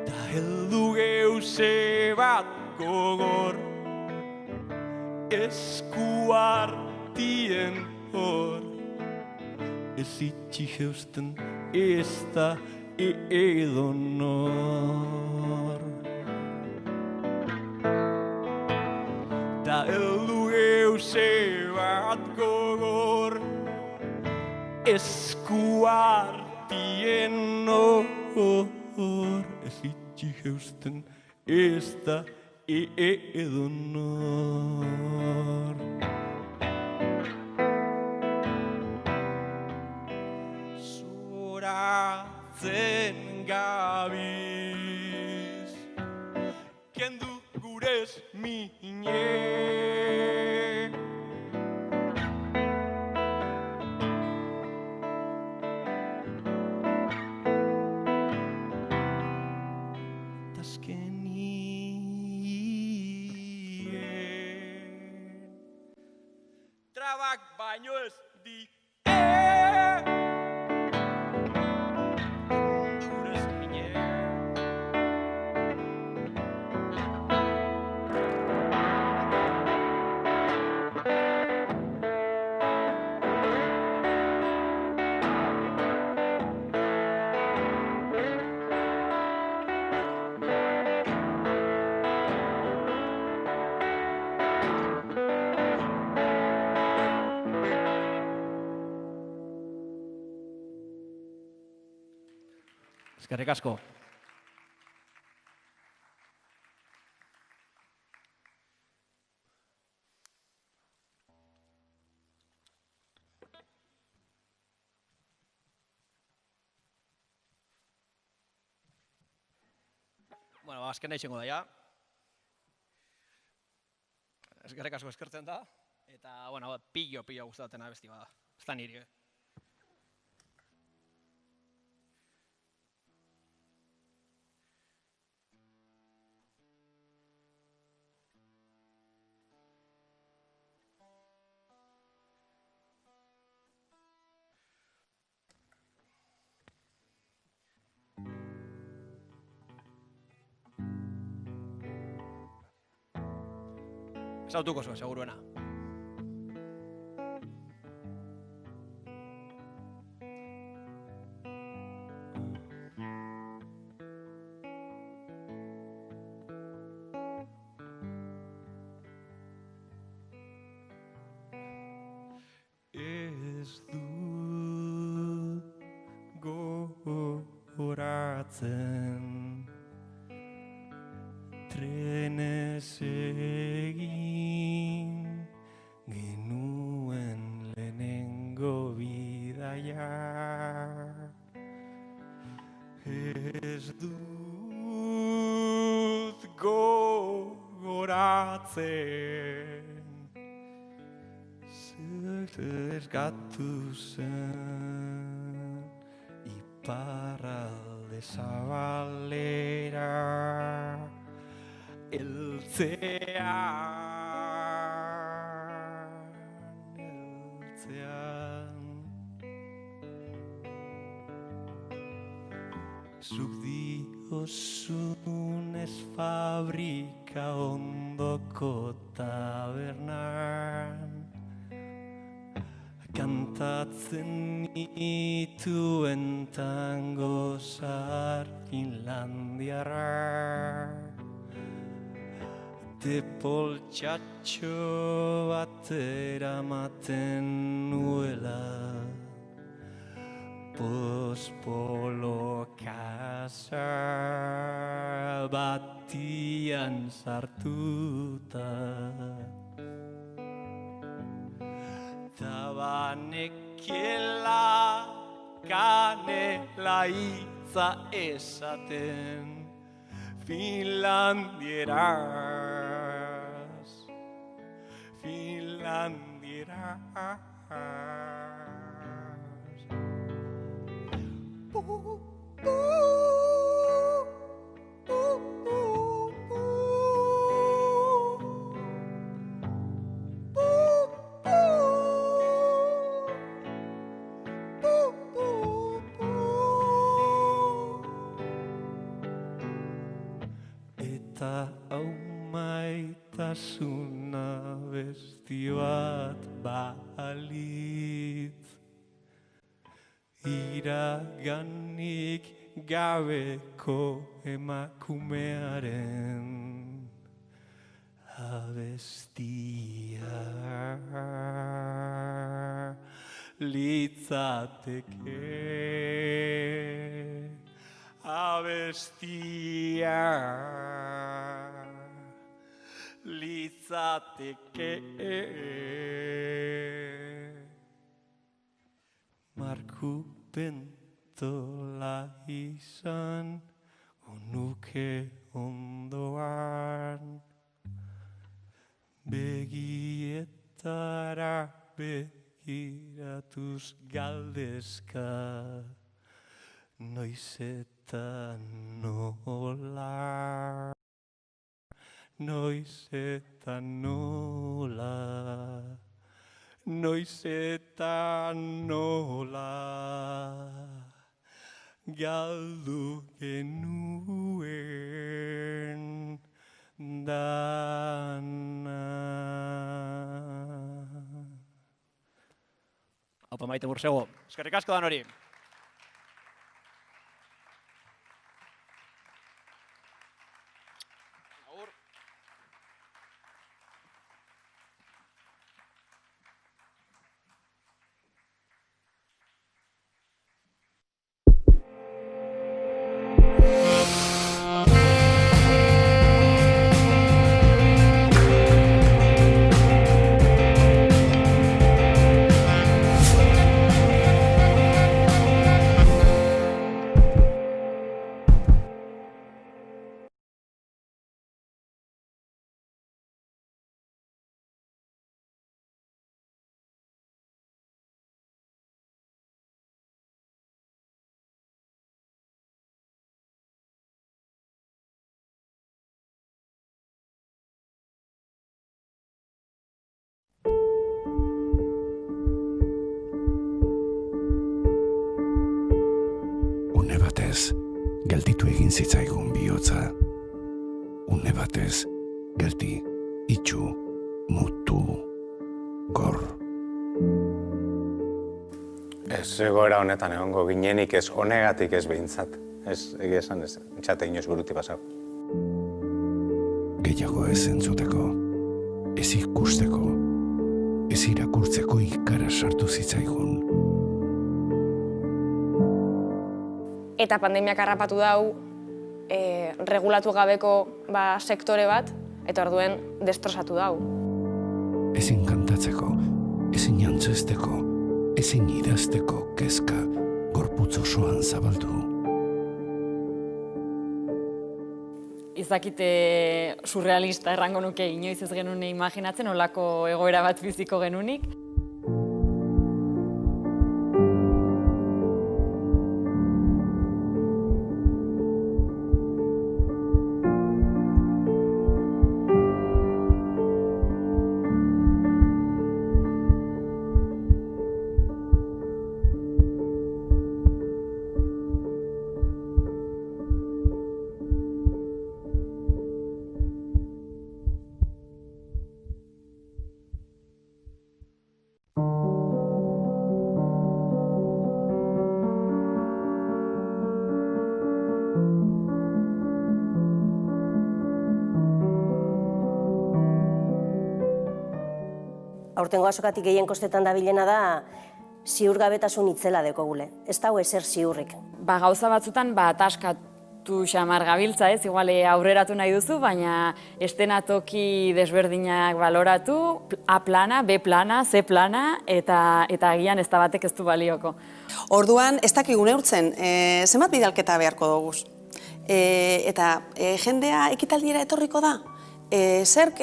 Ta heldu geuse bat gogor, eskuartien hor, ez itxi jeusten ez da edonor. Ta heldu geuse bat gogor, eskuartien hor, ez itxi jeusten ez da edonor. Zoratzen gabiz, kendu gurez mine. Tazkenien trabak baino ez die. Eskerrik asko. Bueno, azkena izango da, ja. Eskerrik asko eskertzen da. Eta, bueno, pillo gustatzen abesti bada. Ez da niri, Zautuko zuen, seguruena. Ez dut gogoratzen trenez egin genuen lehenengo bidaia. Ez dut gogoratzen zer eskatu zen iparralde zabalera heltzean zuk diozun ez fabrika ondoko tabernan kantatzen nituen tango zahar finlandiarra Depoltxatxo bat eramaten nuela Pospolo kasa batian sartuta Tabanekiela kanela hitza esaten Finlandieraz Eta hau maitasuna besti bat balitz Iraganik gabeko emakumearen abestia litzateke abestia litzateke Marku pentola izan onuke ondoan begietara begiratuz galdezka noiz eta nola noiz eta nola noiz eta nola galdu genuen dana. Aupa Maite Bursego, eskerrik asko dan hori. Gelditu egin zitzaigun bihotza. Une batez, geldi, itxu, mutu, gor. Ez egoera honetan egongo ginenik ez honegatik ez behintzat. Ez, egia esan ez, txate inoz buruti pasau. Gehiago ez entzuteko, ez ikusteko, ez irakurtzeko ikara sartu zitzaigun. Eta pandemiak harrapatu dau, regulatu gabeko sektore bat, eta orduen destrozatu dau. Ezin kantatzeko, ezin antzesteko, ezin idazteko kezka gorputz osoan zabaldu. Izakite surrealista errango nuke inoiz ez genune imaginatzen, olako egoera bat biziko genunik. Aurtengo azokatik gehien kostetan dabilena da ziurgabetasun itzela dekogule. Ez dago ezer ziurrik. Gauza batzutan ataskatu xamar gabiltza, ez? Igual aurreratu nahi duzu, baina estenatoki desberdinak baloratu, A plana, B plana, C plana, eta agian ez da batek ez du balioko. Orduan, ez dakigu neurtzen, zenbat bidalketa beharko dugu. Eta jendea ekitaldiera etorriko da? Zerk,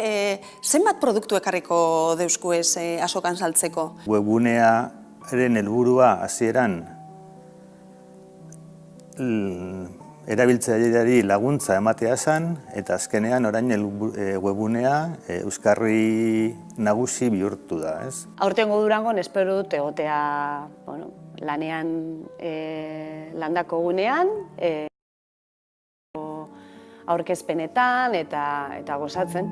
zenbat produktu ekarriko deusku ez azokan saltzeko? Webunearen helburua hasieran erabiltzaileari laguntza ematea zen, eta azkenean orain webunea euskarri nagusi bihurtu da, ez? Aurtengo Durangon espero dut egotea lanean landako gunean, aurkezpenetan eta gozatzen.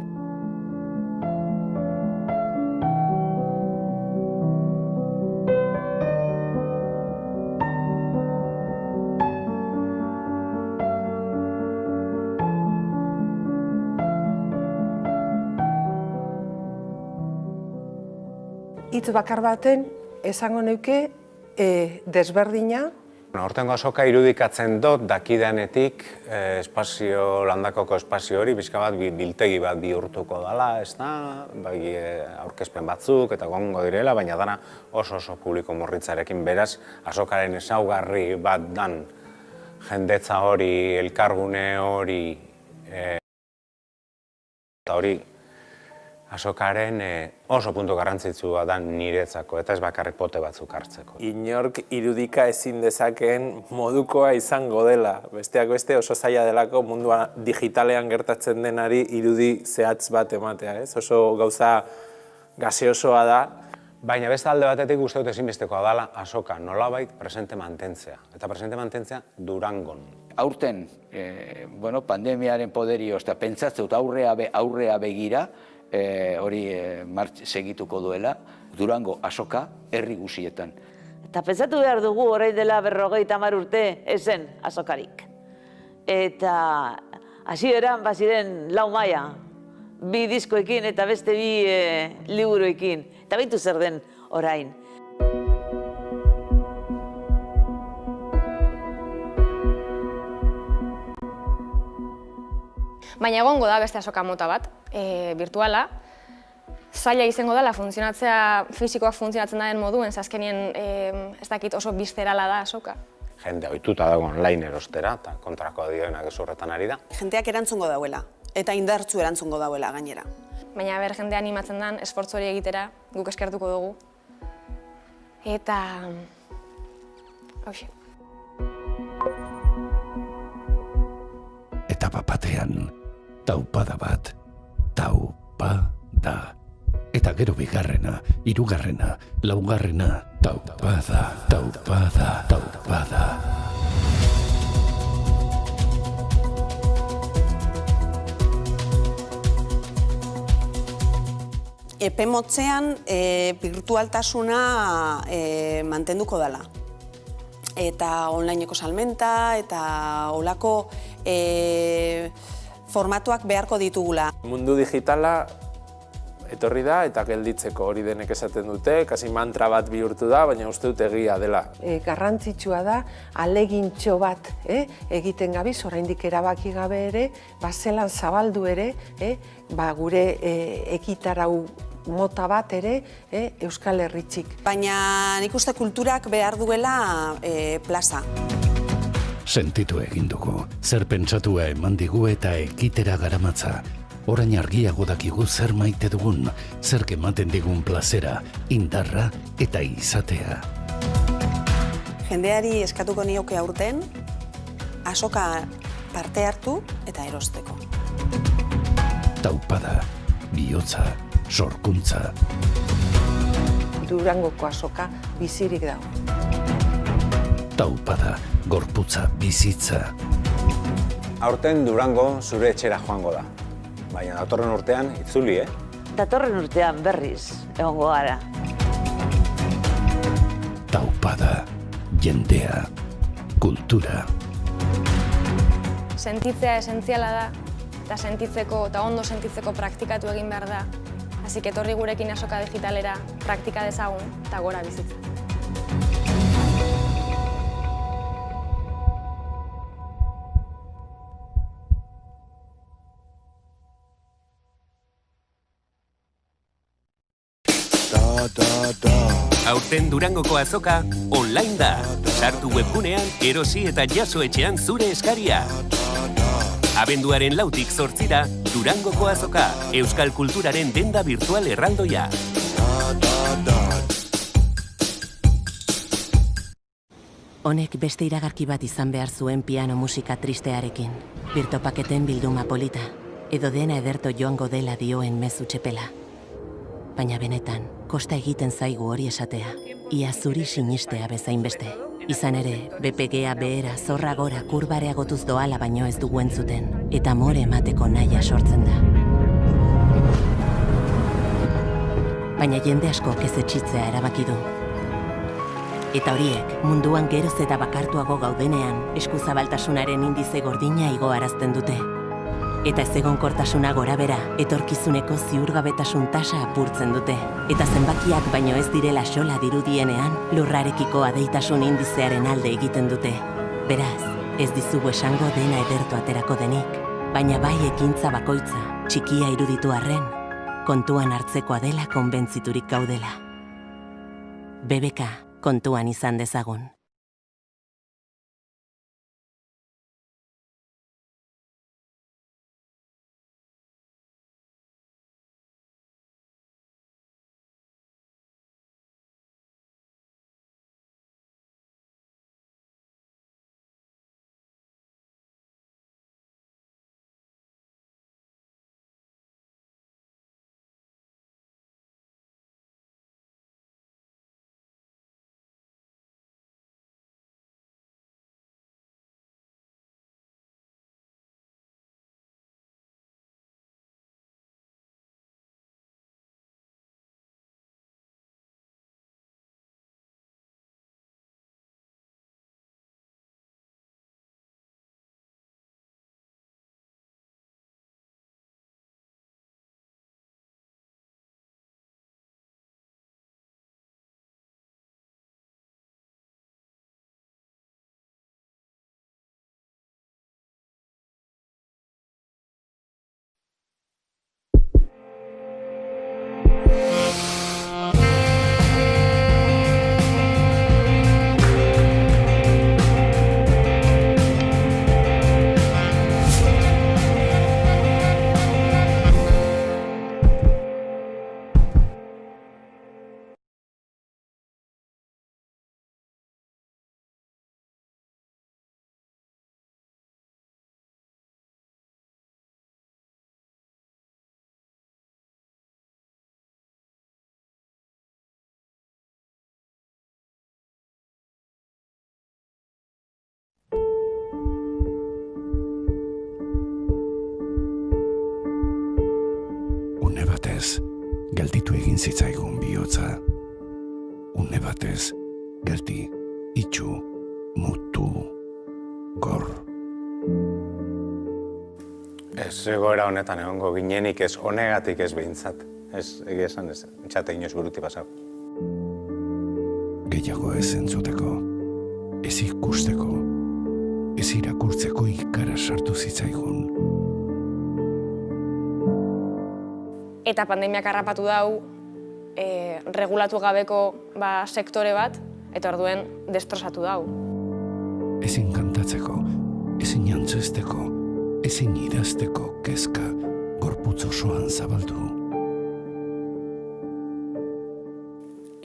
Hitz bakar baten esango neuke desberdina. Hortengo azoka irudikatzen dut dakidanetik landakoko espazio hori bizka bat biltegi bat bihurtuko dela, ez da, aurkezpen batzuk eta gongo direla, baina dana oso publiko murritzarekin beraz, azokaren ezaugarri bat dan jendetza hori, elkargune hori, eta hori azokaren oso puntu garrantzitsua da niretzako, eta ez bakarrik pote batzuk hartzeko. Inork irudika ezin dezakeen modukoa izango dela. Besteak beste oso zaila delako mundua digitalean gertatzen denari irudi zehatz bat ematea, ez? Oso gauza gaseosoa da. Baina beste alde batetik uste dut ezinbestekoa dela azoka nolabait presente mantentzea. Eta presente mantentzea Durangon. Aurten, pandemiaren poderioz, eta pentsatzen dut aurrea begira, hori segituko duela, Durango azoka herri guzietan. Eta pentsatu behar dugu orain dela 50 urte ezen azokarik. Eta hasieran baziren 4 maila, 2 diskoekin eta beste 2 liburuekin. Eta beintu zer den orain. Baina egongo da beste azoka mota bat, virtuala. Zaila izango dela funtzionatzea, fisikoak funtzionatzen daren moduen, azkenien ez dakit oso bizterala da azoka. Jende ohituta dago online erostera, eta kontrako dioenak ez horretan ari da. Jendeak erantzungo dauela, eta indartzu erantzungo dauela gainera. Baina jende animatzen den, esfortzu hori egitera, guk eskertuko dugu. Eta... hauxe. Eta batean, taupada bat, taupada. Eta gero bigarrena, hirugarrena, laugarrena, taupada, taupada, taupada. Epe motzean birtualtasuna mantenduko dela. Eta onlineko salmenta eta olako formatuak beharko ditugula. Mundu digitala etorri da eta gelditzeko hori denek esaten dute, kasi mantra bat bihurtu da, baina uste dut egia dela. Garrantzitsua da, alegintxo bat egiten gabiz, oraindik erabaki gabe ere, zelan zabaldu ere, gure ekitarau mota bat ere Euskal Herritxik. Baina nik uste kulturak behar duela plaza. Sentitu egin dugu, zer pentsatua eman digu eta ekitera garamatza. Orain argiago dakigu zer maite dugun, zer ematen digun plazera, indarra eta izatea. Jendeari eskatuko nioke aurten, azoka parte hartu eta erosteko. Taupada, bihotza, sorkuntza. Durangoko azoka bizirik dago. Taupada, gorputza, bizitza. Aurten Durango zure etxera joango da. Baina datorren urtean itzuli, Datorren urtean berriz egongo gara. Taupada, jendea, kultura. Sentitzea esentziala da, eta sentitzeko eta ondo sentitzeko praktikatu egin behar da. Así que etorri gurekin azoka digitalera praktika dezagun eta gora bizitza. Aurten Durangoko azoka online da. Sartu webgunean, erosi eta jaso etxean zure eskaria. Abenduaren 4tik 8ra, Durangoko azoka, euskal kulturaren denda virtual erraldoia. Honek beste iragarki bat izan behar zuen piano musika tristearekin. Birtopaketen bilduma polita, edo dena ederto joango dela dioen mezu txepela. Baina benetan, kosta egiten zaigu hori esatea, ia zuri sinistea bezain beste. Izan ere, BPGA behera zorra gora kurbareagotuz doala baino ez dugu entzuten, eta more emateko nahia sortzen da. Baina jende askok ez etxitzea erabaki du. Eta horiek, munduan geroz eta bakartuago gaudenean, eskuzabaltasunaren indize gordina igoarazten dute. Eta ezegonkortasuna gorabera, etorkizuneko ziurgabetasun tasa apurtzen dute. Eta zenbakiak baino ez direla xola dirudienean, lurrarekiko adeitasun indizearen alde egiten dute. Beraz, ez dizugu esango dena edertu aterako denik, baina bai ekintza bakoitza, txikia iruditu arren, kontuan hartzekoa dela konbentziturik gaudela. BBK, kontuan izan dezagun. Gelditu egin zitzaigun bihotza. Une batez, geldi, itxu, mutu, gor. Ez egoera honetan egongo ginenik ez honegatik ez behintzat. Ez egia esan ez, etxate inoz buruti pasau. Gehiago ez entzuteko, ez ikusteko, ez irakurtzeko ikara sartu zitzaigun. Eta pandemiak harrapatu dau, regulatu gabeko sektore bat, eta orduen destrozatu dau. Ezin kantatzeko, ezin antzesteko, ezin idazteko kezka gorputz osoan zabaldu.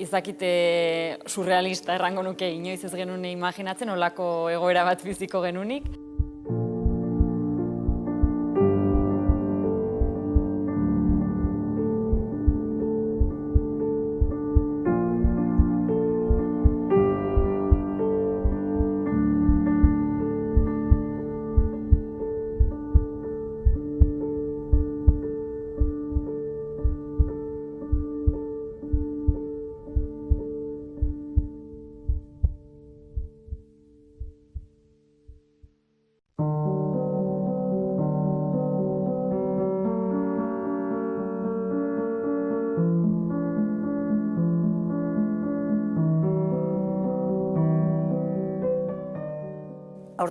Izakite surrealista errango nuke inoiz ez genuen imaginatzen, olako egoera bat biziko genunik.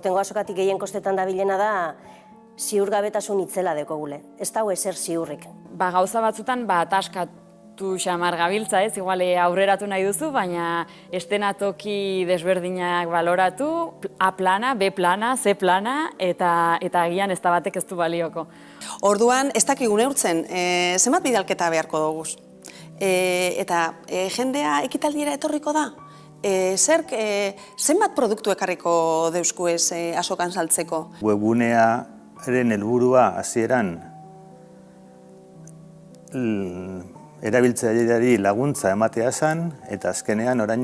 Aurtengo azokatik gehien kostetan dabilena da ziurgabetasun itzela dekogule. Ez dago ezer ziurrik. Gauza batzutan ataskatu xamar gabiltza, ez? Igual aurreratu nahi duzu, baina estenatoki desberdinak baloratu, A plana, B plana, C plana, eta agian ez da batek ez du balioko. Orduan, ez dakigu neurtzen, zenbat bidalketa beharko dugu. Eta jendea ekitaldiera etorriko da? Zerk, zenbat produktu ekarriko deusku ez azokan saltzeko? Webunearen helburua hasieran erabiltzaileari laguntza ematea zen, eta azkenean orain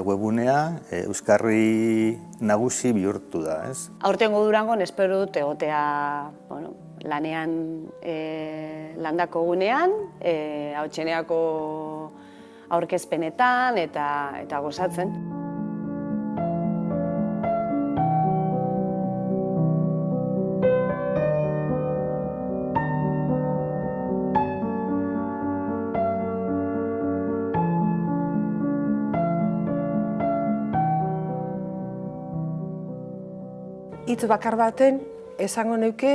webunea euskarri nagusi bihurtu da, ez? Aurtengo Durangon espero dut egotea lanean landako gunean, Hautseneako aurkezpenetan eta gozatzen. Hitz bakar baten esango neuke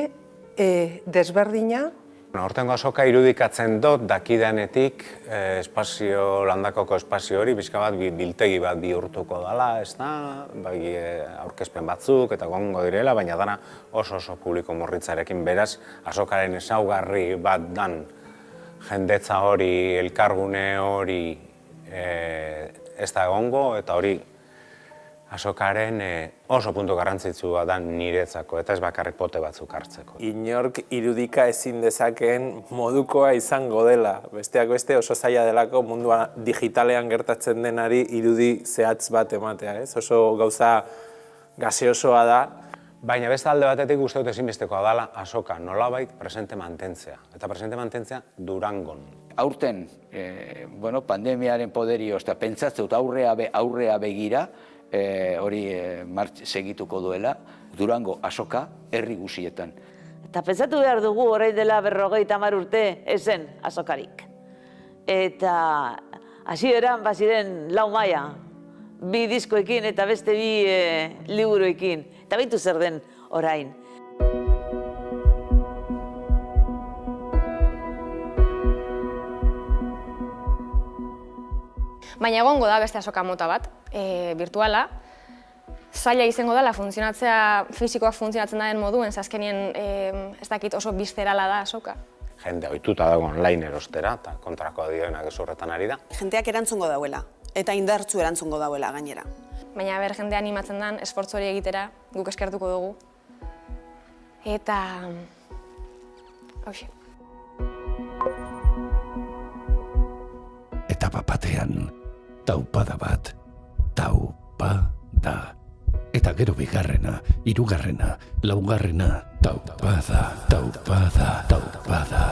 desberdina. Hortengo azoka irudikatzen dut dakidanetik landakoko espazio hori bizka bat biltegi bat bihurtuko dela, ez da, aurkezpen batzuk eta gongo direla, baina dana oso publiko murritzarekin, beraz azokaren ezaugarri bat dan jendetza hori, elkargune hori ez da egongo, eta hori azokaren oso puntu garrantzitsua da niretzako, eta ez bakarrik pote batzuk hartzeko. Inork irudika ezin dezakeen modukoa izango dela. Besteak beste oso zaila delako mundua digitalean gertatzen denari irudi zehatz bat ematea, ez? Oso gauza gaseosoa da. Baina beste alde batetik uste dut ezinbestekoa dela azoka nolabait presente mantentzea. Eta presente mantentzea Durangon. Aurten, pandemiaren poderioz, eta pentsatzen dut aurrea begira, hori segituko duela, Durango azoka herri guzietan. Eta pentsatu behar dugu orain dela 50 urte ezen azokarik. Eta hasieran baziren 4 maila, 2 diskoekin eta beste 2 liburuekin. Eta beitu zer den orain. Baina egongo da beste azoka mota bat, virtuala. Zaila izango dela funtzionatzea, fisikoak funtzionatzen den moduen, azkenien ez dakit oso bizterala da azoka. Jende ohituta dago online erostera, eta kontrako dioenak ez horretan ari da. Jendeak erantzungo dauela, eta indartzu erantzungo dauela gainera. Baina jendea animatzen den, esfortzu hori egitera, guk eskertuko dugu. Eta... hoxe. Eta batean, taupada bat, taupada. Eta gero bigarrena, hirugarrena, laugarrena, taupada, taupada, taupada.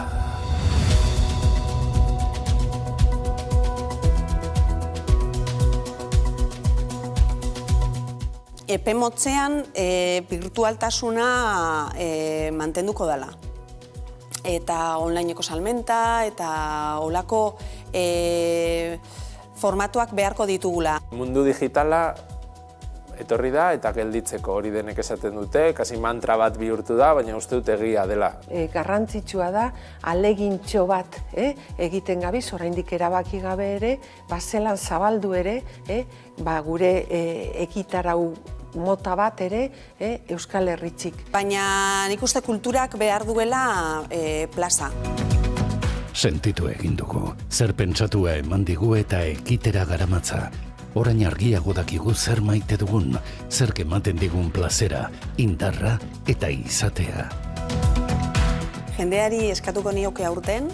Epe motzean birtualtasuna mantenduko dela. Eta onlineko salmenta eta olako formatuak beharko ditugula. Mundu digitala etorri da eta gelditzeko hori denek esaten dute, kasi mantra bat bihurtu da, baina uste dut egia dela. Garrantzitsua da, alegintxo bat egiten gabiz, oraindik erabaki gabe ere, zelan zabaldu ere, gure ekitarau mota bat ere Euskal Herritxik. Baina nik uste kulturak behar duela plaza. Sentitu egin dugu, zer pentsatua eman digu eta ekitera garamatza. Orain argiago dakigu zer maite dugun, zer ematen digun plazera, indarra eta izatea. Jendeari eskatuko nioke aurten,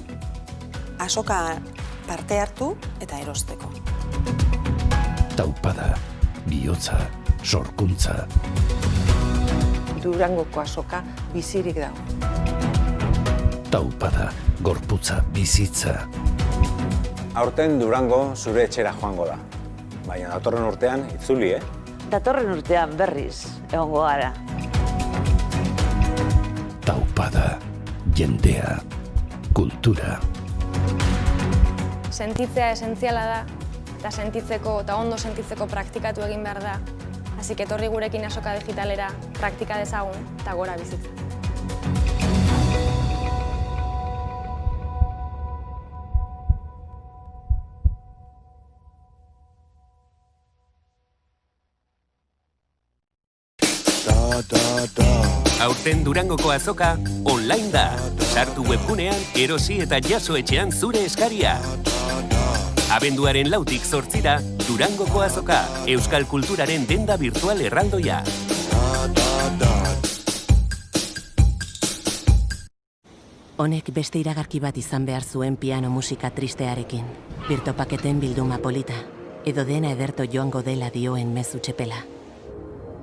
azoka parte hartu eta erosteko. Taupada, bihotza, sorkuntza. Durangoko azoka bizirik dago. Taupada, gorputza, bizitza. Aurten Durango zure etxera joango da. Baina datorren urtean itzuli, Datorren urtean berriz egongo gara. Taupada, jendea, kultura. Sentitzea esentziala da, eta sentitzeko eta ondo sentitzeko praktikatu egin behar da. Así que etorri gurekin azoka digitalera praktika dezagun eta gora bizitza. Aurten Durangoko azoka online da. Sartu webgunean, erosi eta jaso etxean zure eskaria. Abenduaren 4tik 8ra, Durangoko azoka, euskal kulturaren denda virtual erraldoia. Honek beste iragarki bat izan behar zuen piano musika tristearekin. Birtopaketen bilduma polita, edo dena ederto joango dela dioen mezu txepela.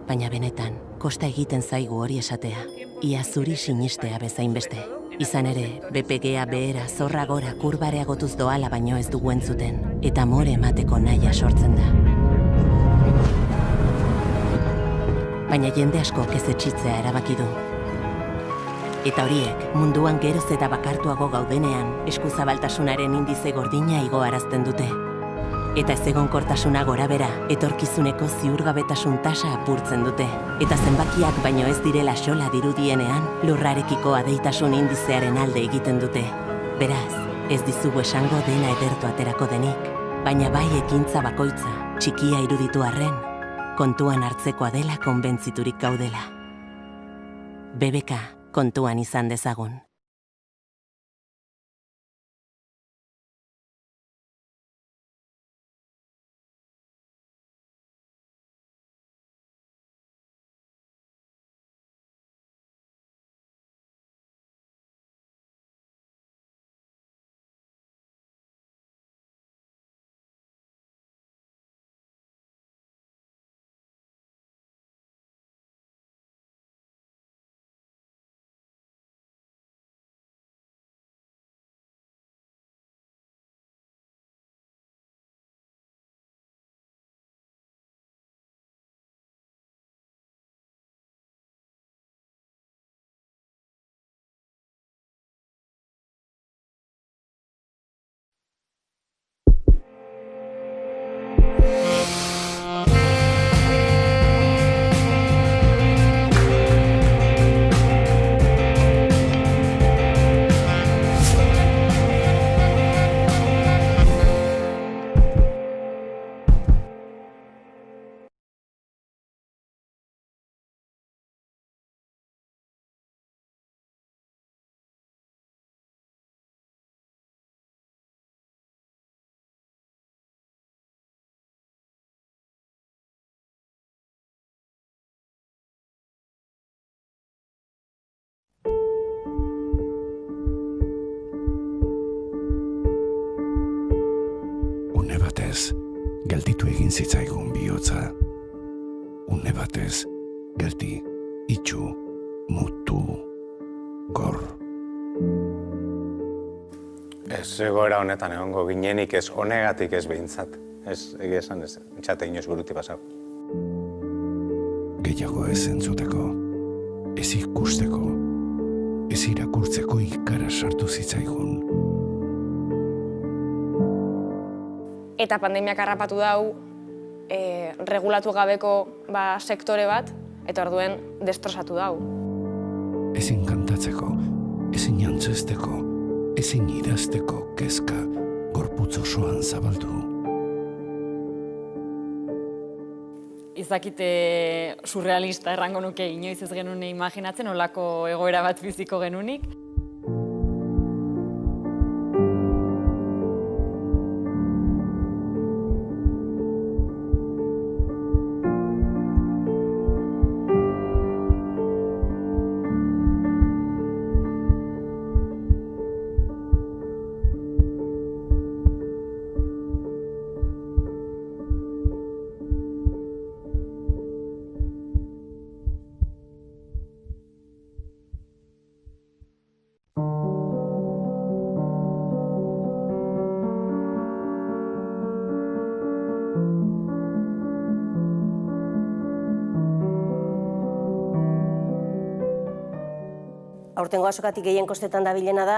Baina benetan, kosta egiten zaigu hori esatea, ia zuri sinistea bezain beste. Izan ere, BPGA behera zorra gora kurbareagotuz doala baino ez dugu entzuten, eta amore emateko nahia sortzen da. Baina jende asko ez etxitzea erabaki du. Eta horiek, munduan geroz eta bakartuago gaudenean, eskuzabaltasunaren indize gordina igoarazten dute. Eta ezegonkortasuna gorabera, etorkizuneko ziurgabetasun tasa apurtzen dute. Eta zenbakiak baino ez direla xola dirudienean, lurrarekiko adeitasun indizearen alde egiten dute. Beraz, ez dizugu esango dena edertu aterako denik, baina bai ekintza bakoitza, txikia iruditu arren, kontuan hartzekoa dela konbentziturik gaudela. BBK, kontuan izan dezagun. Gelditu egin zitzaigun bihotza. Une batez, geldi, itxu, mutu, gor. Ez egoera honetan egongo ginenik ez honegatik ez behintzat. Ez, egia esan ez, txate inoz buruti pasau. Gehiago ez entzuteko, ez ikusteko, ez irakurtzeko ikara sartu zitzaigun. Eta pandemiak harrapatu dau, regulatu gabeko sektore bat, eta orduen destrozatu dau. Ezin kantatzeko, ezin jantzesteko, ezin idazteko kezka gorputz osoan zabaldu. Izakite surrealista errango nuke inoiz ez genuen imaginatzen, olako egoera bat biziko genunik. Aurtengo azokatik gehien kostetan dabilena da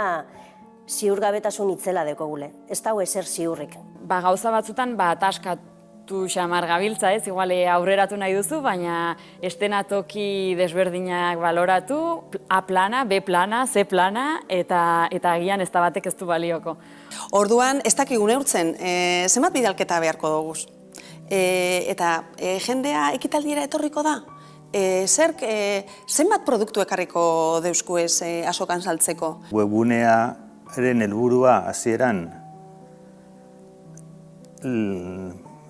ziurgabetasun itzela dekogule. Ez dago ezer ziurrik. Gauza batzutan ataskatu xamar gabiltza, ez? Igual aurreratu nahi duzu, baina estenatoki desberdinak baloratu, A plana, B plana, C plana, eta agian ez da batek ez du balioko. Orduan, ez dakigu neurtzen, zenbat bidalketa beharko dugu. Eta jendea ekitaldiera etorriko da? Zerk, zenbat produktu ekarriko deusku ez azokan saltzeko? Webunearen helburua hasieran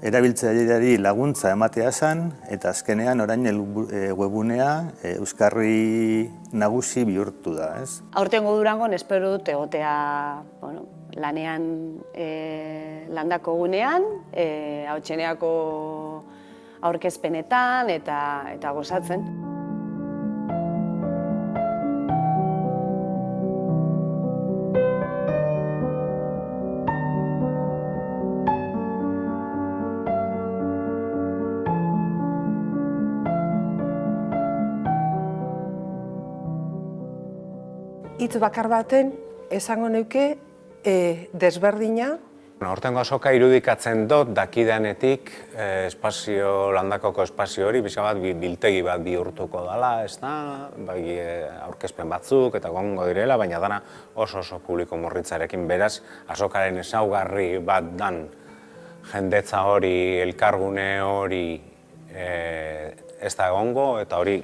erabiltzaileari laguntza ematea zen, eta azkenean orain webunea euskarri nagusi bihurtu da, ez? Aurtengo Durangon espero dut egotea lanean landako gunean, hautseneako aurkezpenetan eta gozatzen. Hitz bakar baten esango neuke desberdina. Hortengo azoka irudikatzen dut dakidanetik landakoko espazio hori, pixka bat biltegi bat bihurtuko dela, ez da, aurkezpen batzuk eta gongo direla, baina dana oso publiko murritzarekin, beraz, azokaren ezaugarri bat dan jendetza hori, elkargune hori ez da egongo, eta hori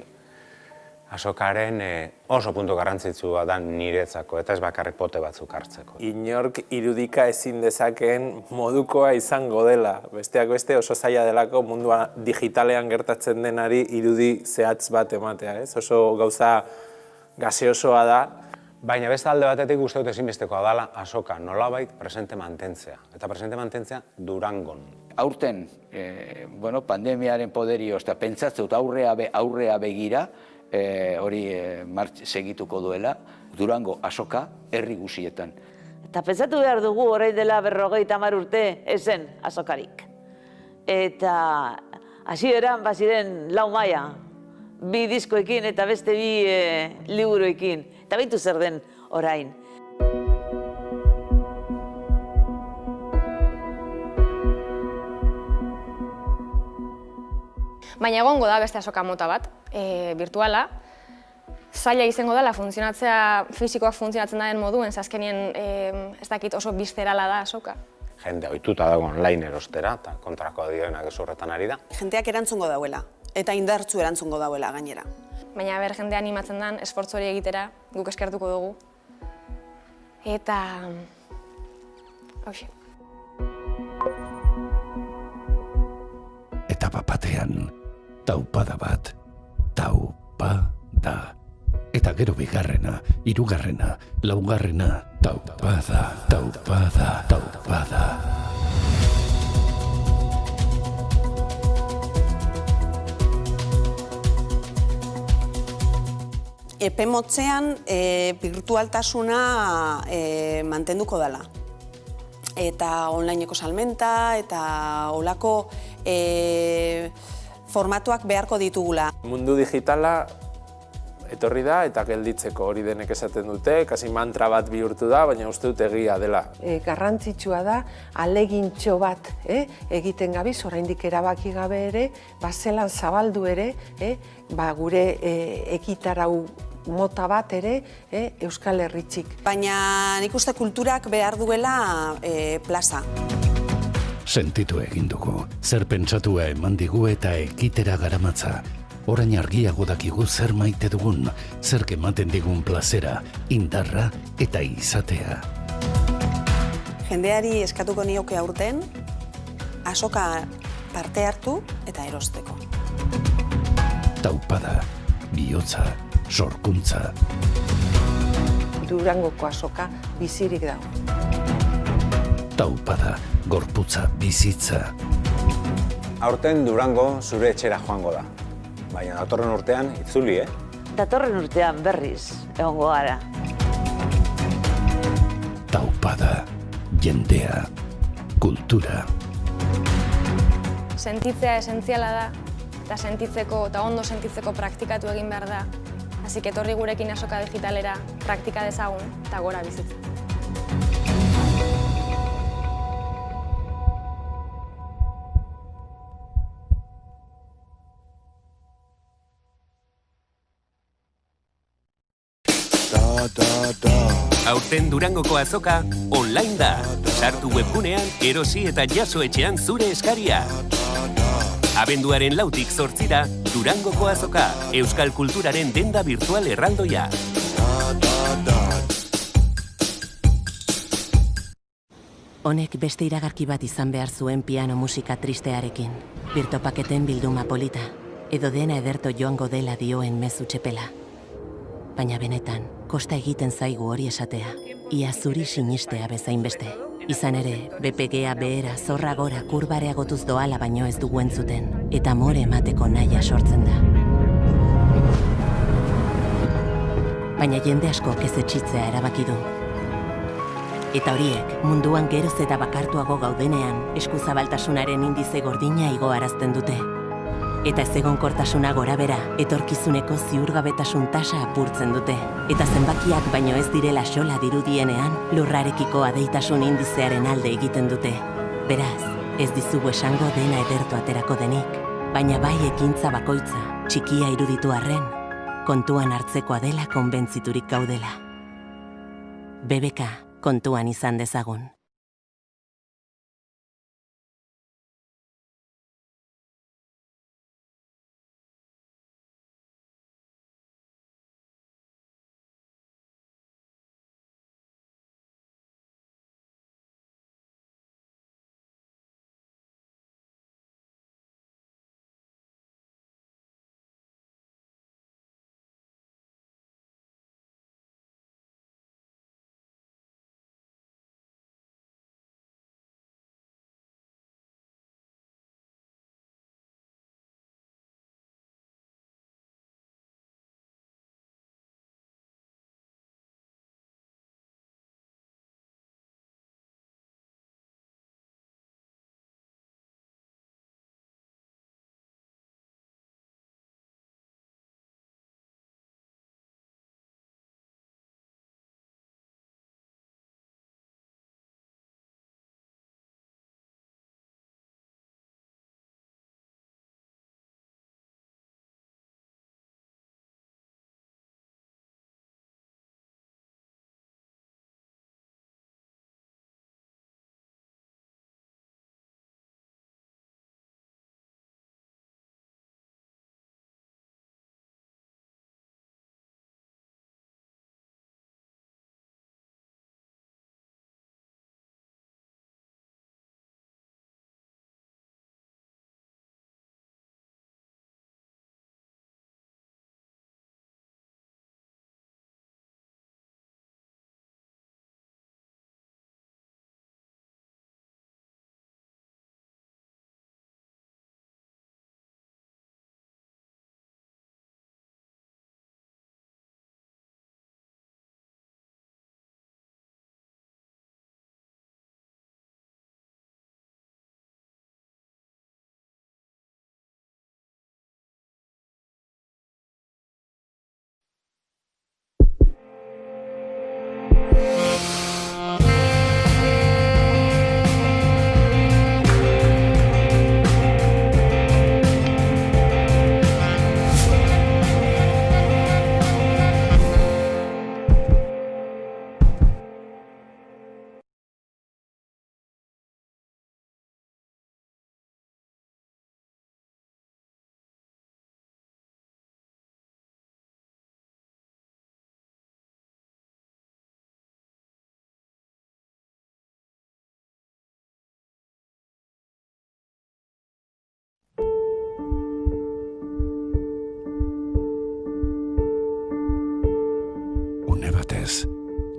azokaren oso puntu garrantzitsua da niretzako, eta ez bakarrik pote batzuk hartzeko. Inork irudika ezin dezakeen modukoa izango dela. Besteak beste oso zaila delako mundua digitalean gertatzen denari irudi zehatz bat ematea, ez? Oso gauza gaseosoa da. Baina beste alde batetik uste dut ezinbestekoa dela azoka nolabait presente mantentzea. Eta presente mantentzea Durangon. Aurten, pandemiaren poderioz, eta pentsatzut aurrea begira, hori segituko duela, Durango azoka herri guzietan. Eta pentsatu behar dugu orain dela 50 urte ezen azokarik. Eta hasieran baziren 4 maila, 2 diskoekin eta beste 2 liburuekin. Eta beitu zer den orain. Baina egongo da beste azoka mota bat, virtuala. Zaila izango dela funtzionatzea, fisikoak funtzionatzen den moduen, azkenien ez dakit oso bizterala da azoka. Jende ohituta dago online erostera, eta kontrako dioenak ez horretan ari da. Jendeak erantzungo dauela, eta indartzu erantzungo dauela gainera. Baina jendea animatzen den, esfortzu hori egitera, guk eskertuko dugu. Eta... hoxe. Eta bapatean, taupada bat, taupada. Eta gero bigarrena, hirugarrena, laugarrena, taupada, taupada, taupada. Epe motzean birtualtasuna mantenduko dela. Eta onlineko salmenta eta olako formatuak beharko ditugula. Mundu digitala etorri da eta gelditzeko hori denek esaten dute, kasi mantra bat bihurtu da, baina uste dut egia dela. Garrantzitsua da, alegintxo bat egiten gabiz, oraindik erabaki gabe ere, zelan zabaldu ere, gure ekitarau mota bat ere Euskal Herritxik. Baina nik uste kulturak behar duela plaza. Sentitu egin dugu, zer pentsatua eman digu eta ekitera garamatza. Orain argiago dakigu zer maite dugun, zer ematen digun plazera, indarra eta izatea. Jendeari eskatuko nioke aurten, azoka parte hartu eta erosteko. Taupada, bihotza, sorkuntza. Durangoko azoka bizirik dago. Taupada, gorputza, bizitza. Aurten Durango zure etxera joango da. Baina datorren urtean itzuli, Datorren urtean berriz egongo gara. Taupada, jendea, kultura. Sentitzea esentziala da, eta sentitzeko eta ondo sentitzeko praktikatu egin behar da. Hasi etorri gurekin azoka digitalera praktika dezagun eta gora bizitza. Aurten Durangoko azoka online da. Sartu webgunean, erosi eta jaso etxean zure eskaria. Abenduaren 4tik 8 Durangoko azoka, euskal kulturaren denda virtual erraldoia. Honek beste iragarki bat izan behar zuen piano musika tristearekin. Birtopaketen bilduma polita, edo dena ederto joango dela dioen mezu txepela. Baina benetan, kosta egiten zaigu hori esatea, ia zuri sinistea bezain beste. Izan ere, BPGa behera zorra gora kurbareagotuz doala baino ez dugu entzuten, eta amore emateko nahia sortzen da. Baina jende asko ez etxitzea erabaki du. Eta horiek, munduan geroz eta bakartuago gaudenean, eskuzabaltasunaren indize gordina igoarazten dute. Eta ezegonkortasuna gorabera, etorkizuneko ziurgabetasun tasa apurtzen dute. Eta zenbakiak baino ez direla xola dirudienean, lurrarekiko adeitasun indizearen alde egiten dute. Beraz, ez dizugu esango dena edertu aterako denik, baina bai ekintza bakoitza, txikia iruditu arren, kontuan hartzekoa dela konbentziturik gaudela. BBK, kontuan izan dezagun.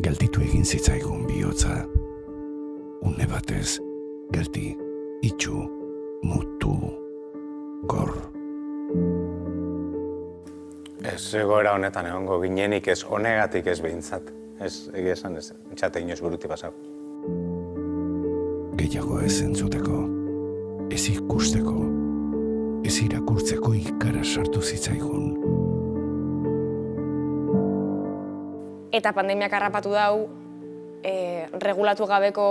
Gelditu egin zitzaigun bihotza. Une batez, geldi, itxu, mutu, gor. Ez egoera honetan egongo ginenik ez honegatik ez behintzat. Ez, egia esan ez, txate inoz buruti pasau. Gehiago ez entzuteko, ez ikusteko, ez irakurtzeko ikara sartu zitzaigun. Eta pandemiak harrapatu dau, regulatu gabeko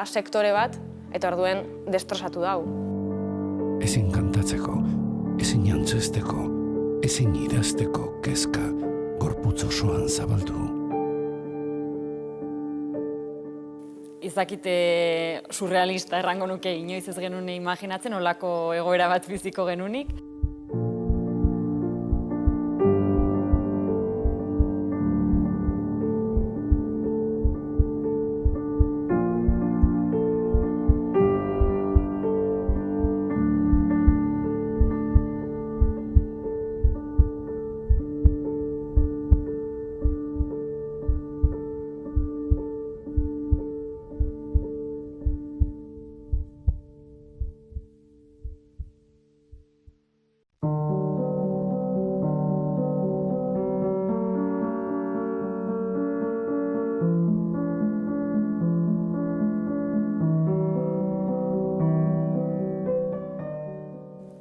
sektore bat, eta orduen destrozatu dau. Ezin kantatzeko, ezin antzesteko, ezin idazteko kezka gorputz osoan zabaldu. dakite surrealista errango nuke, inoiz ez genuen imaginatzen, olako egoera bat biziko genunik.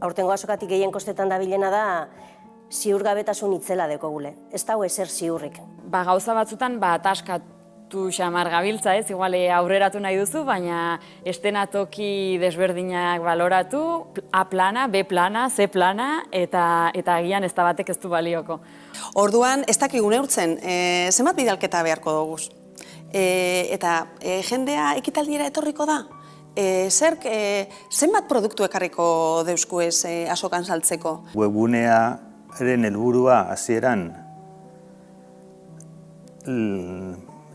Aurtengo azokatik gehien kostetan dabilena da ziurgabetasun itzela dekogule. Ez dago ezer ziurrik. Gauza batzutan ataskatu xamar gabiltza, ez? Igual aurreratu nahi duzu, baina estenatoki desberdinak baloratu, A plana, B plana, C plana, eta agian ez da batek ez du balioko. Orduan, ez dakigu neurtzen, zenbat bidalketa beharko dugu. Eta jendea ekitaldiera etorriko da? Zerk, zenbat produktu ekarriko deusku ez azokan saltzeko? Webunearen helburua hasieran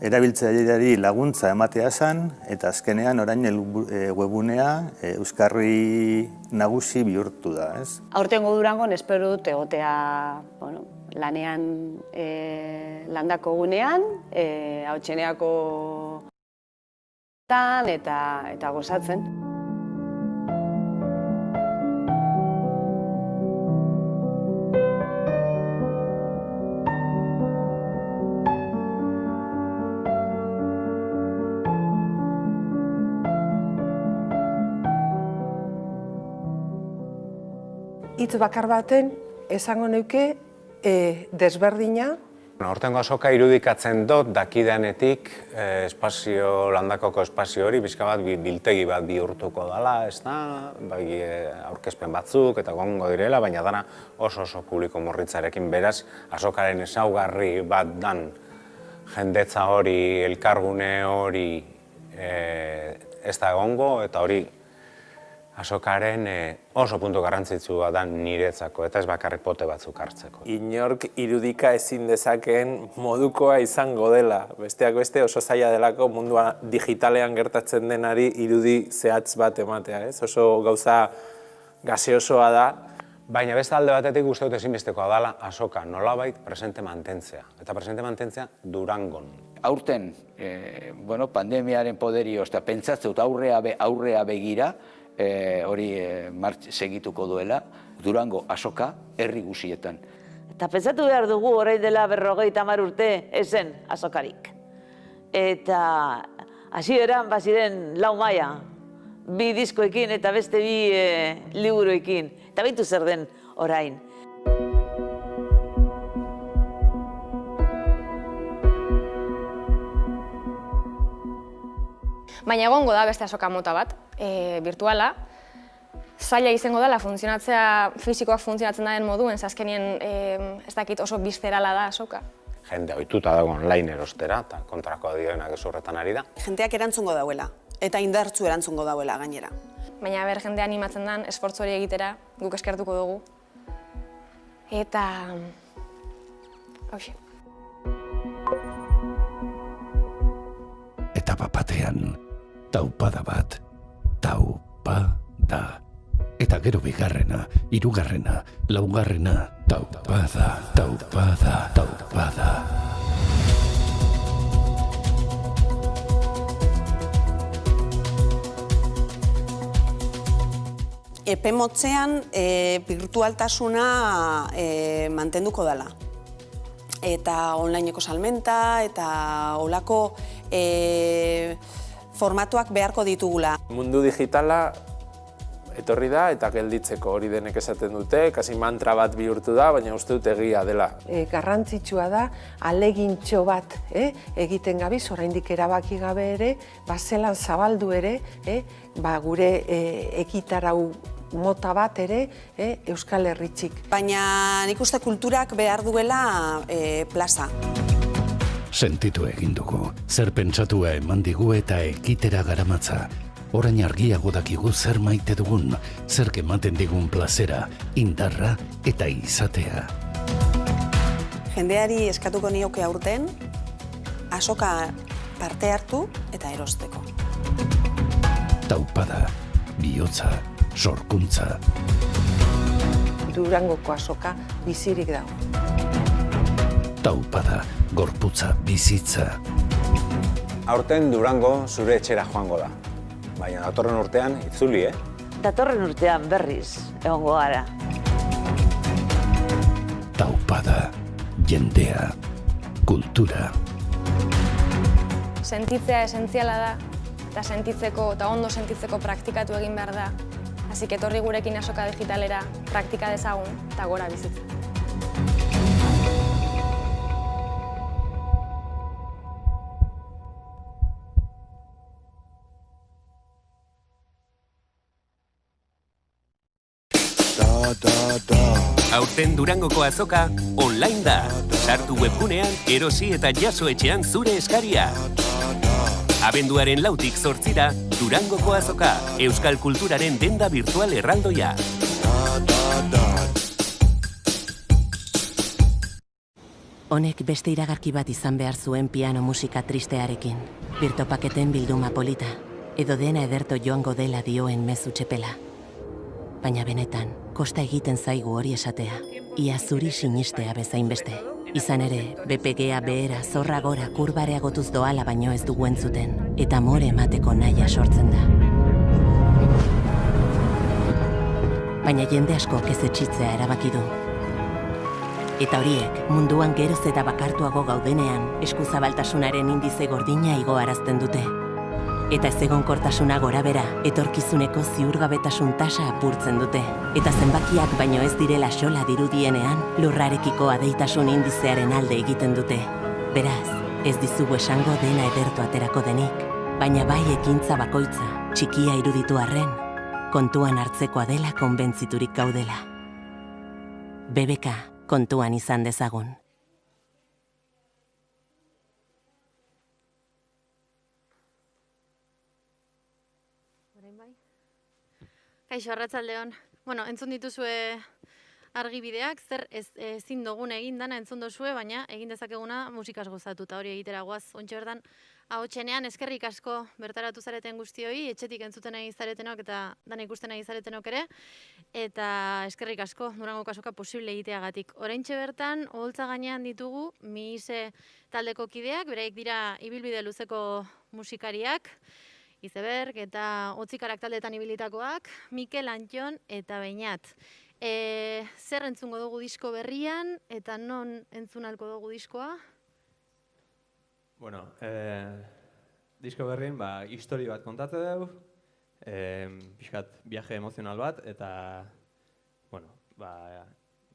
erabiltzaileari laguntza ematea zen, eta azkenean orain webunea euskarri nagusi bihurtu da, ez? Aurtengo Durangon espero dut egotea lanean landako gunean, Hautseneako eta gozatzen. Hitz bakar baten esango neuke desberdina. Hortengo azoka irudikatzen dut dakidanetik landakoko espazio hori bizka bat biltegi bat bihurtuko dela, ez da, aurkezpen batzuk eta gongo direla, baina dana oso publiko morritzarekin beraz, azokaren ezaugarri bat dan jendetza hori, elkargune hori ez da egongo, eta hori azokaren oso puntu garrantzitsua da niretzako, eta ez bakarrik pote batzuk hartzeko. Inork irudika ezin dezakeen modukoa izango dela. Besteak beste oso zaila delako mundua digitalean gertatzen denari irudi zehatz bat ematea, ez? Oso gauza gaseosoa da. Baina beste alde batetik uste dut ezinbestekoa dela azoka nolabait presente mantentzea. Eta presente mantentzea Durangon. Aurten, pandemiaren poderioz, eta pentsatzen dut aurrea begira, hori segituko duela, Durango azoka herri guzietan. Eta pentsatu behar dugu orain dela 50 urte ezen azokarik. Eta hasieran baziren 4 maila, 2 diskoekin eta beste 2 liburuekin. Eta beintu zer den orain. Baina egongo da beste azoka mota bat, virtuala. Zaila izango dela fisikoak funtzionatzen daren moduen, azkenien ez dakit oso bizterala da azoka. Jende ohituta dago online erostera, eta kontrakoa dioenak ez horretan ari da. Jendeak erantzungo dauela, eta indartzu erantzungo dauela gainera. Baina jende animatzen den, esfortzu hori egitera, guk eskertuko dugu. Eta... hoxe. Eta batean, taupada bat, taupada. Eta gero bigarrena, 3., 4., taupada. Epe motzean birtualtasuna mantenduko dela. Eta onlineko salmenta eta olako formatuak beharko ditugula. Mundu digitala etorri da eta gelditzeko hori denek esaten dute, kasi mantra bat bihurtu da, baina uste dut egia dela. Garrantzitsua da, alegintxo bat egiten gabiz, oraindik erabaki gabe ere, zelan zabaldu ere, gure ekitarau mota bat ere Euskal Herritxik. Baina nik uste kulturak behar duela plaza. Sentitu egin dugu, zer pentsatua eman digu eta ekitera garamatza. Orain argiago dakigu zer maite dugun, zer ematen digun plazera, indarra eta izatea. Jendeari eskatuko nioke aurten, azoka parte hartu eta erosteko. Taupada, bihotza, sorkuntza. Durangoko azoka bizirik dago. Taupada, gorputza, bizitza. Aurten Durango zure etxera joango da. Baina datorren urtean itzuli, Datorren urtean berriz egongo gara. Taupada, jendea, kultura. Sentitzea esentziala da, eta sentitzeko eta ondo sentitzeko praktikatu egin behar da. Así que etorri gurekin azoka digitalera, praktika dezagun eta gora bizitza. Aurten Durangoko azoka online da. Sartu webgunean, erosi eta jaso etxean zure eskaria. Abenduaren 4tik 8ra, Durangoko azoka, euskal kulturaren denda virtual erraldoia. Honek beste iragarki bat izan behar zuen piano musika tristearekin. Birtopaketen bilduma polita, edo dena ederto joango dela dioen mezu txepela. Baina benetan, kosta egiten zaigu hori esatea. Ia zuri sinistea bezain beste. Izan ere, BPGA behera zorra gora kurbareagotuz doala baino ez dugu entzuten, eta more emateko nahia sortzen da. Baina jende askok ez etxitzea erabaki du. Eta horiek, munduan geroz eta bakartuago gaudenean, eskuzabaltasunaren indize gordina igoarazten dute. Eta ezegonkortasuna gorabera, etorkizuneko ziurgabetasun tasa apurtzen dute. Eta zenbakiak baino ez direla xola dirudienean, lurrarekiko adeitasun indizearen alde egiten dute. Beraz, ez dizugu esango dena edertu aterako denik, baina bai ekintza bakoitza, txikia iruditu arren, kontuan hartzekoa dela konbentziturik gaudela. BBK, kontuan izan dezagun. Kaixo, arratsaldeon. Bueno, entzun dituzue argibideak, zer ezin dugun egin dana entzun dozue, baina egin dezakeguna musikaz gozatu, eta hori egitera guaz. Ontxe bertan, ahotsenean eskerrik asko bertaratu zareten guztioi, etxetik entzuten egin zaretenok eta dana ikusten egin zaretenok ere, eta eskerrik asko Durangoko azoka posible egiteagatik. Oraintxe bertan, oholtza gainean ditugu, Mihise taldeko kideak, beraiek dira ibilbide luzeko musikariak, Izeberg eta Otzikarak taldeetan ibilitakoak, Mikel, Antjon eta Beñat. Zer entzungo dugu disko berrian eta non entzun alko dugu diskoa? Bueno, disko berrien histori bat kontatze dugu, pixkat viaje emozional bat, eta bueno,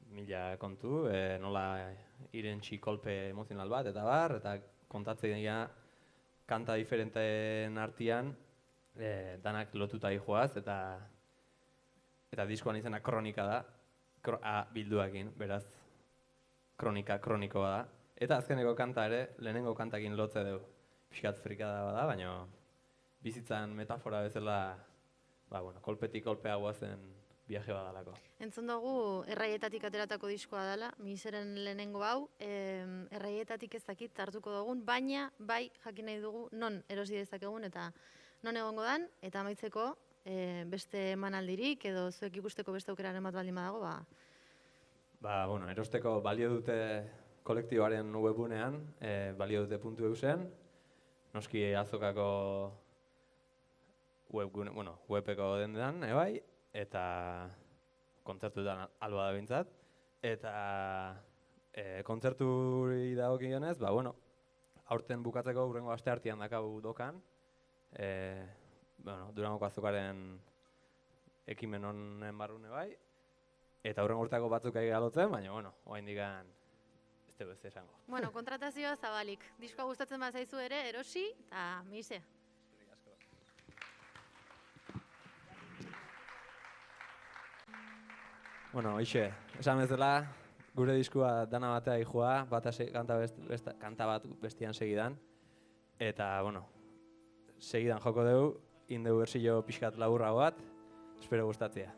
mila kontu, nola irentsi kolpe emozional bat, eta bar, eta kontatze dira kanta diferenteen artean, danak lotuta joaz, eta diskoan izena kronika da, bilduakin, beraz, kronikoa da. Eta azkeneko kanta ere, lehenengo kantakin lotze dugu. Piskat frikada bada, baina bizitzan metafora bezala, kolpetik kolpea guazen viaje badalako. Entzun dugu erraietatik ateratako diskoa dela, Mihiseren lehenengo hau, erraietatik ez dakit hartuko dugun, baina bai jakin nahi dugu non erosi dezakegun eta non egongo dan, eta amaitzeko beste emanaldirik edo zuek ikusteko beste aukeraren bat baldin badago, erosteko balio dute kolektiboaren webgunean, balio dute .eusen, noski azokako webeko dendean, ebai, eta kontzertuetan alba da bintzat, eta kontzerturi dagokionez, aurten bukatzeko hurrengo asteartean dakagu dokan, Durangoko azokaren ekimen honen barrune bai, eta hurrengo urteko batzuk galotzen, baina, oraindik ez dugu ez esango. Kontratazioa zabalik. Diskoa gustatzen bat zaizu ere, erosi, eta Mihise. Hoxe, esan bezala, gure diskua dana batea ihua, kanta bat bestian segidan. Eta, bueno, segidan joko dugu, indegu berzio pixkat laburra bat, espero gustatzea.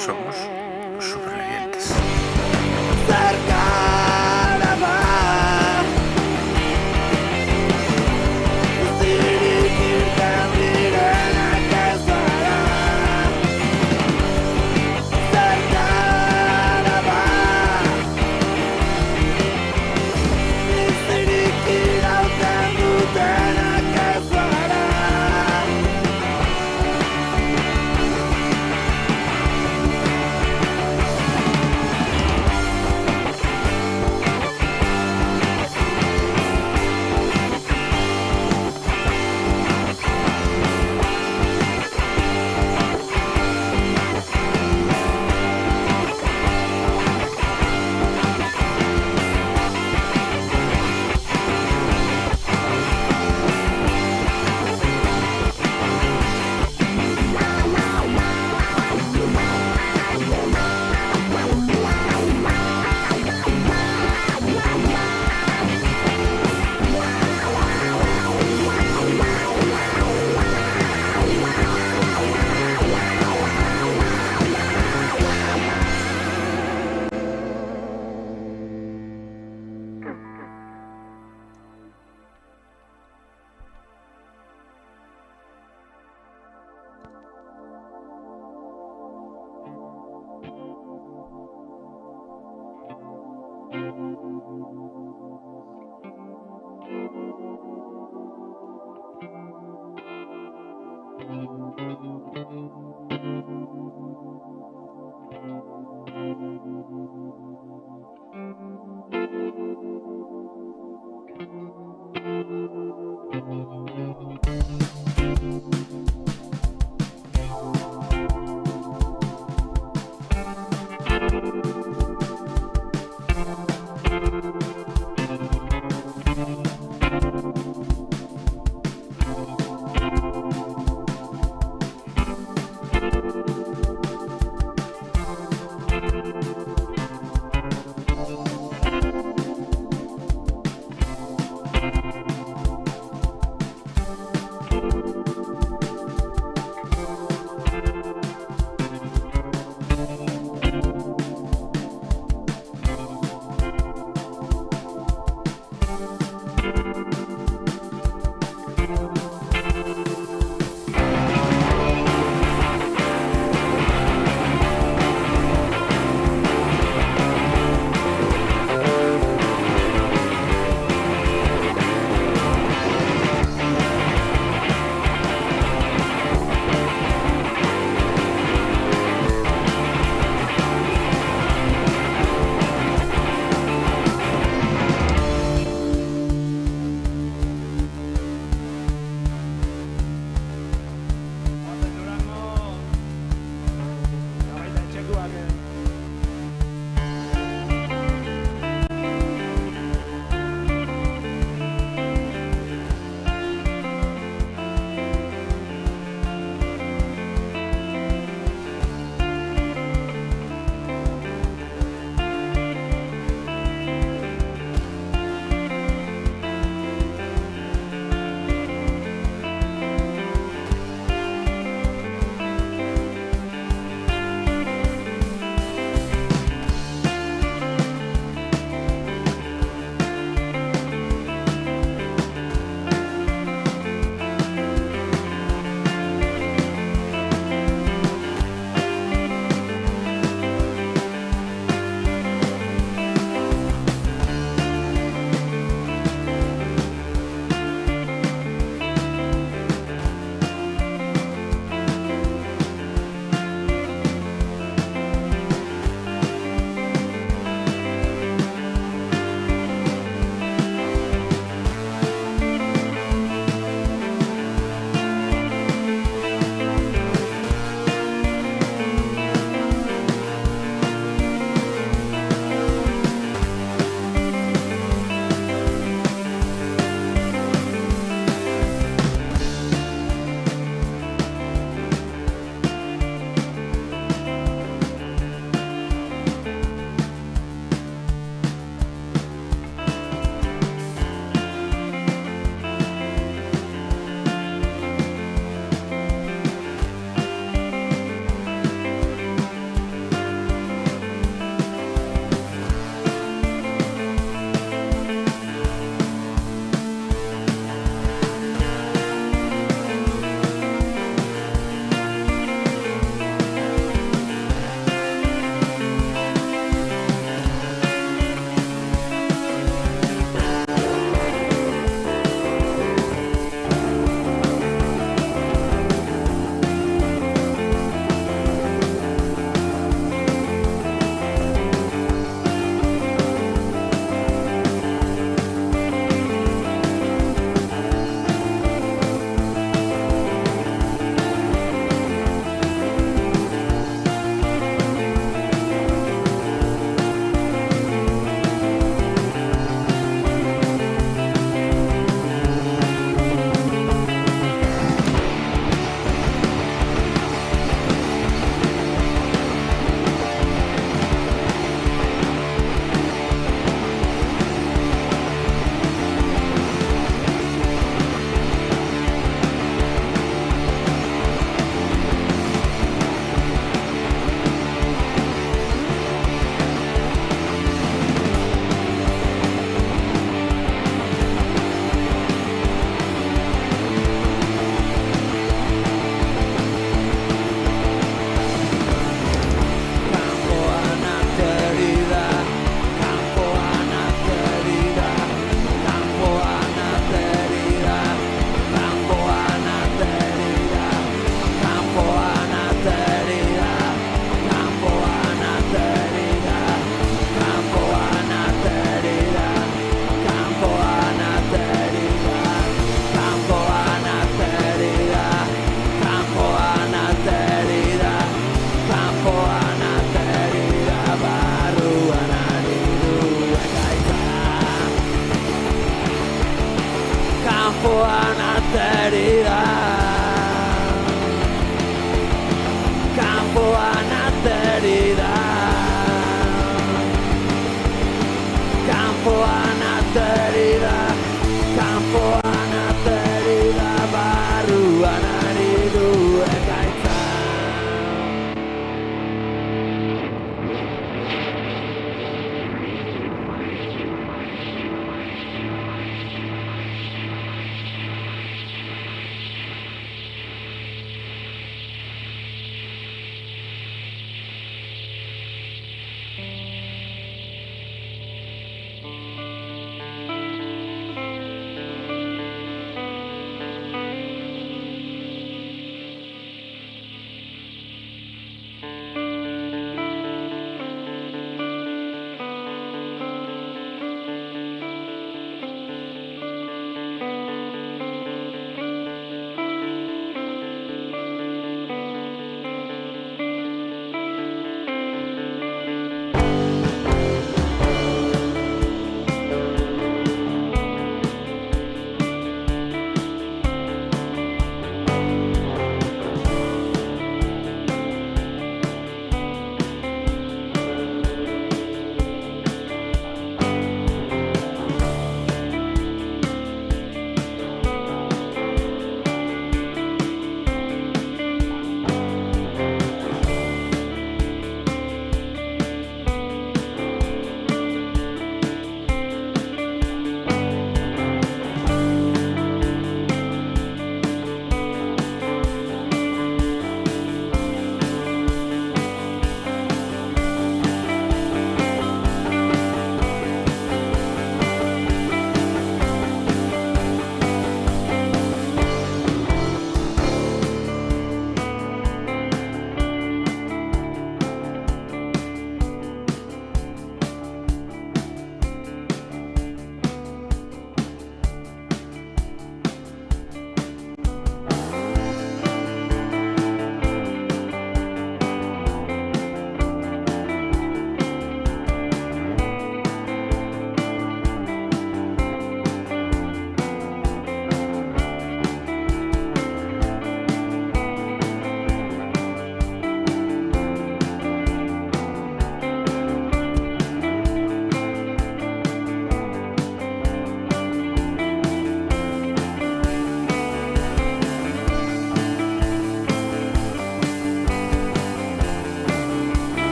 Somos supervivientes.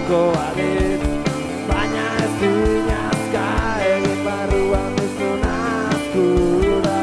gertatuko balitz, baina ez dinazka egin barruan duzun azkura.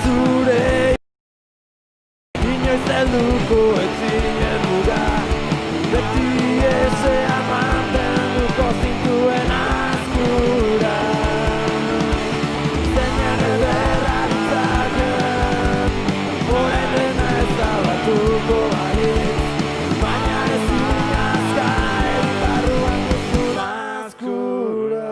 Zure inoiz helduko ez zinen muga, beti ezean mantenduko zintuen azkura. Zeinen ederra ditzaken, orain dena ez zabatuko balitz, baina ez dinazka egin barruan duzun azkura.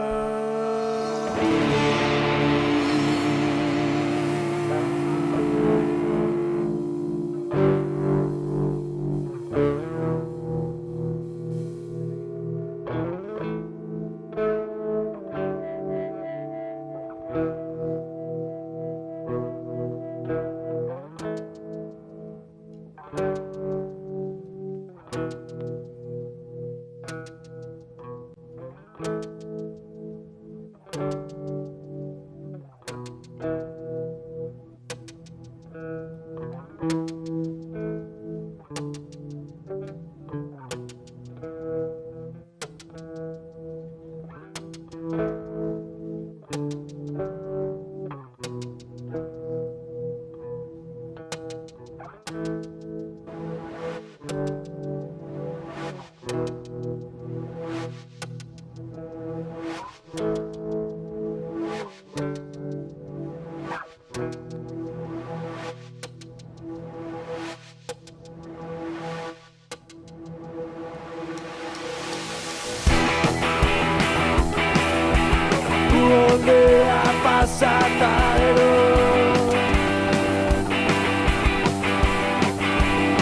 Ondea pasata ero,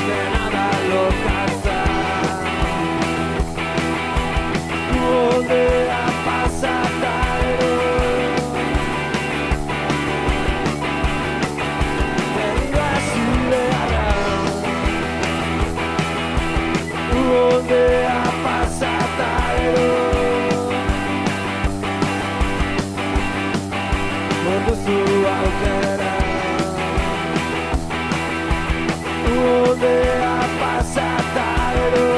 dena da lokatza. Ondea pasata ero, berriro hasi beharra. Ondea pasata ero, duzu aukera. Ondea pasata ero,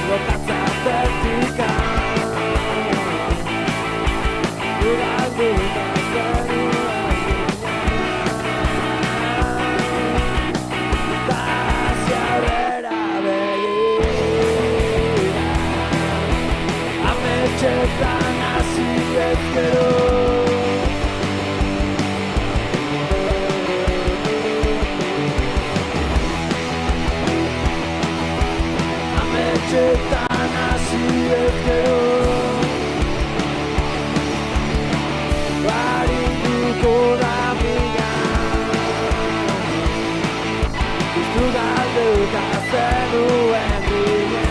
lokatza vertikan, uralduta zeruan ginen, da hacia aurrera begira, ametxetan hasi ezkero. Ametxetan hasi ezkero, barinduko da miga, piztu galduta zenuen bina.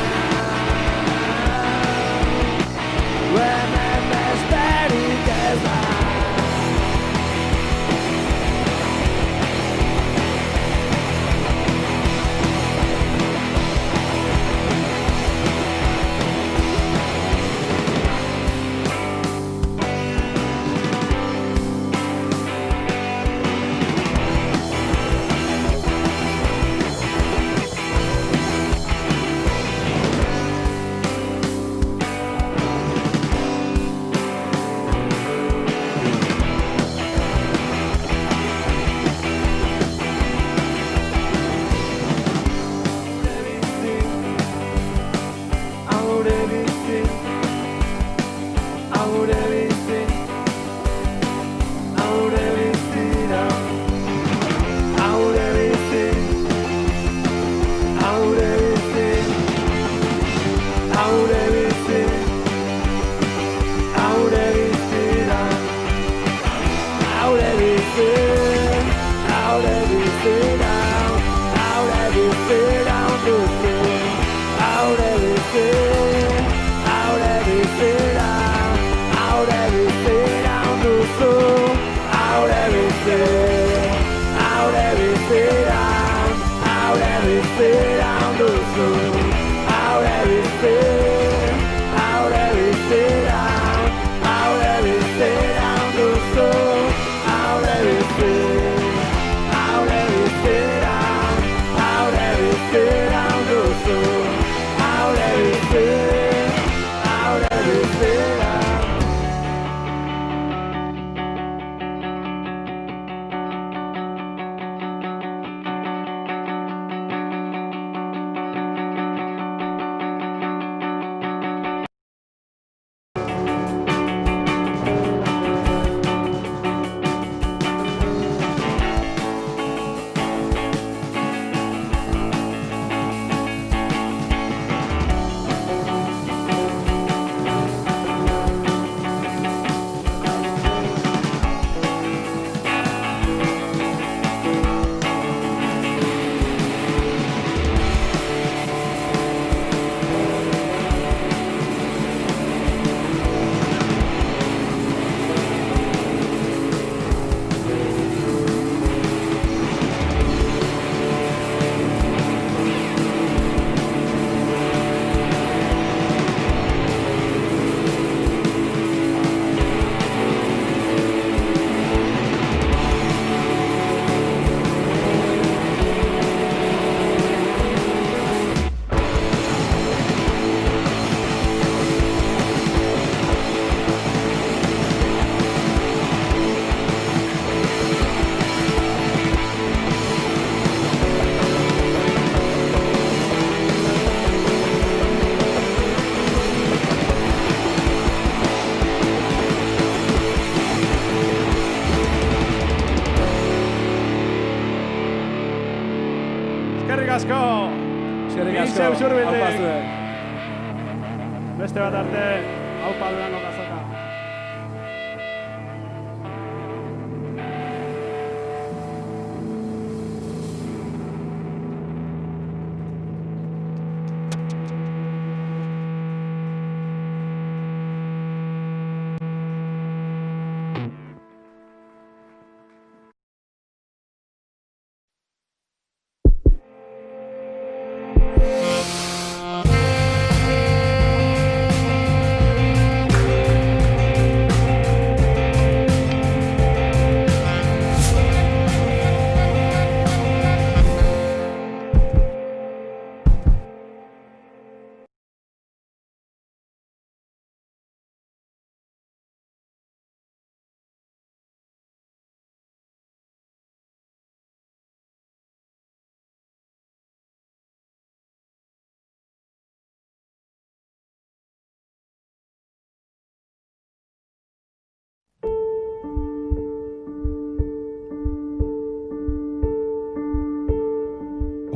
Usurbildik. Beste bat arte, haupa Durango azoka.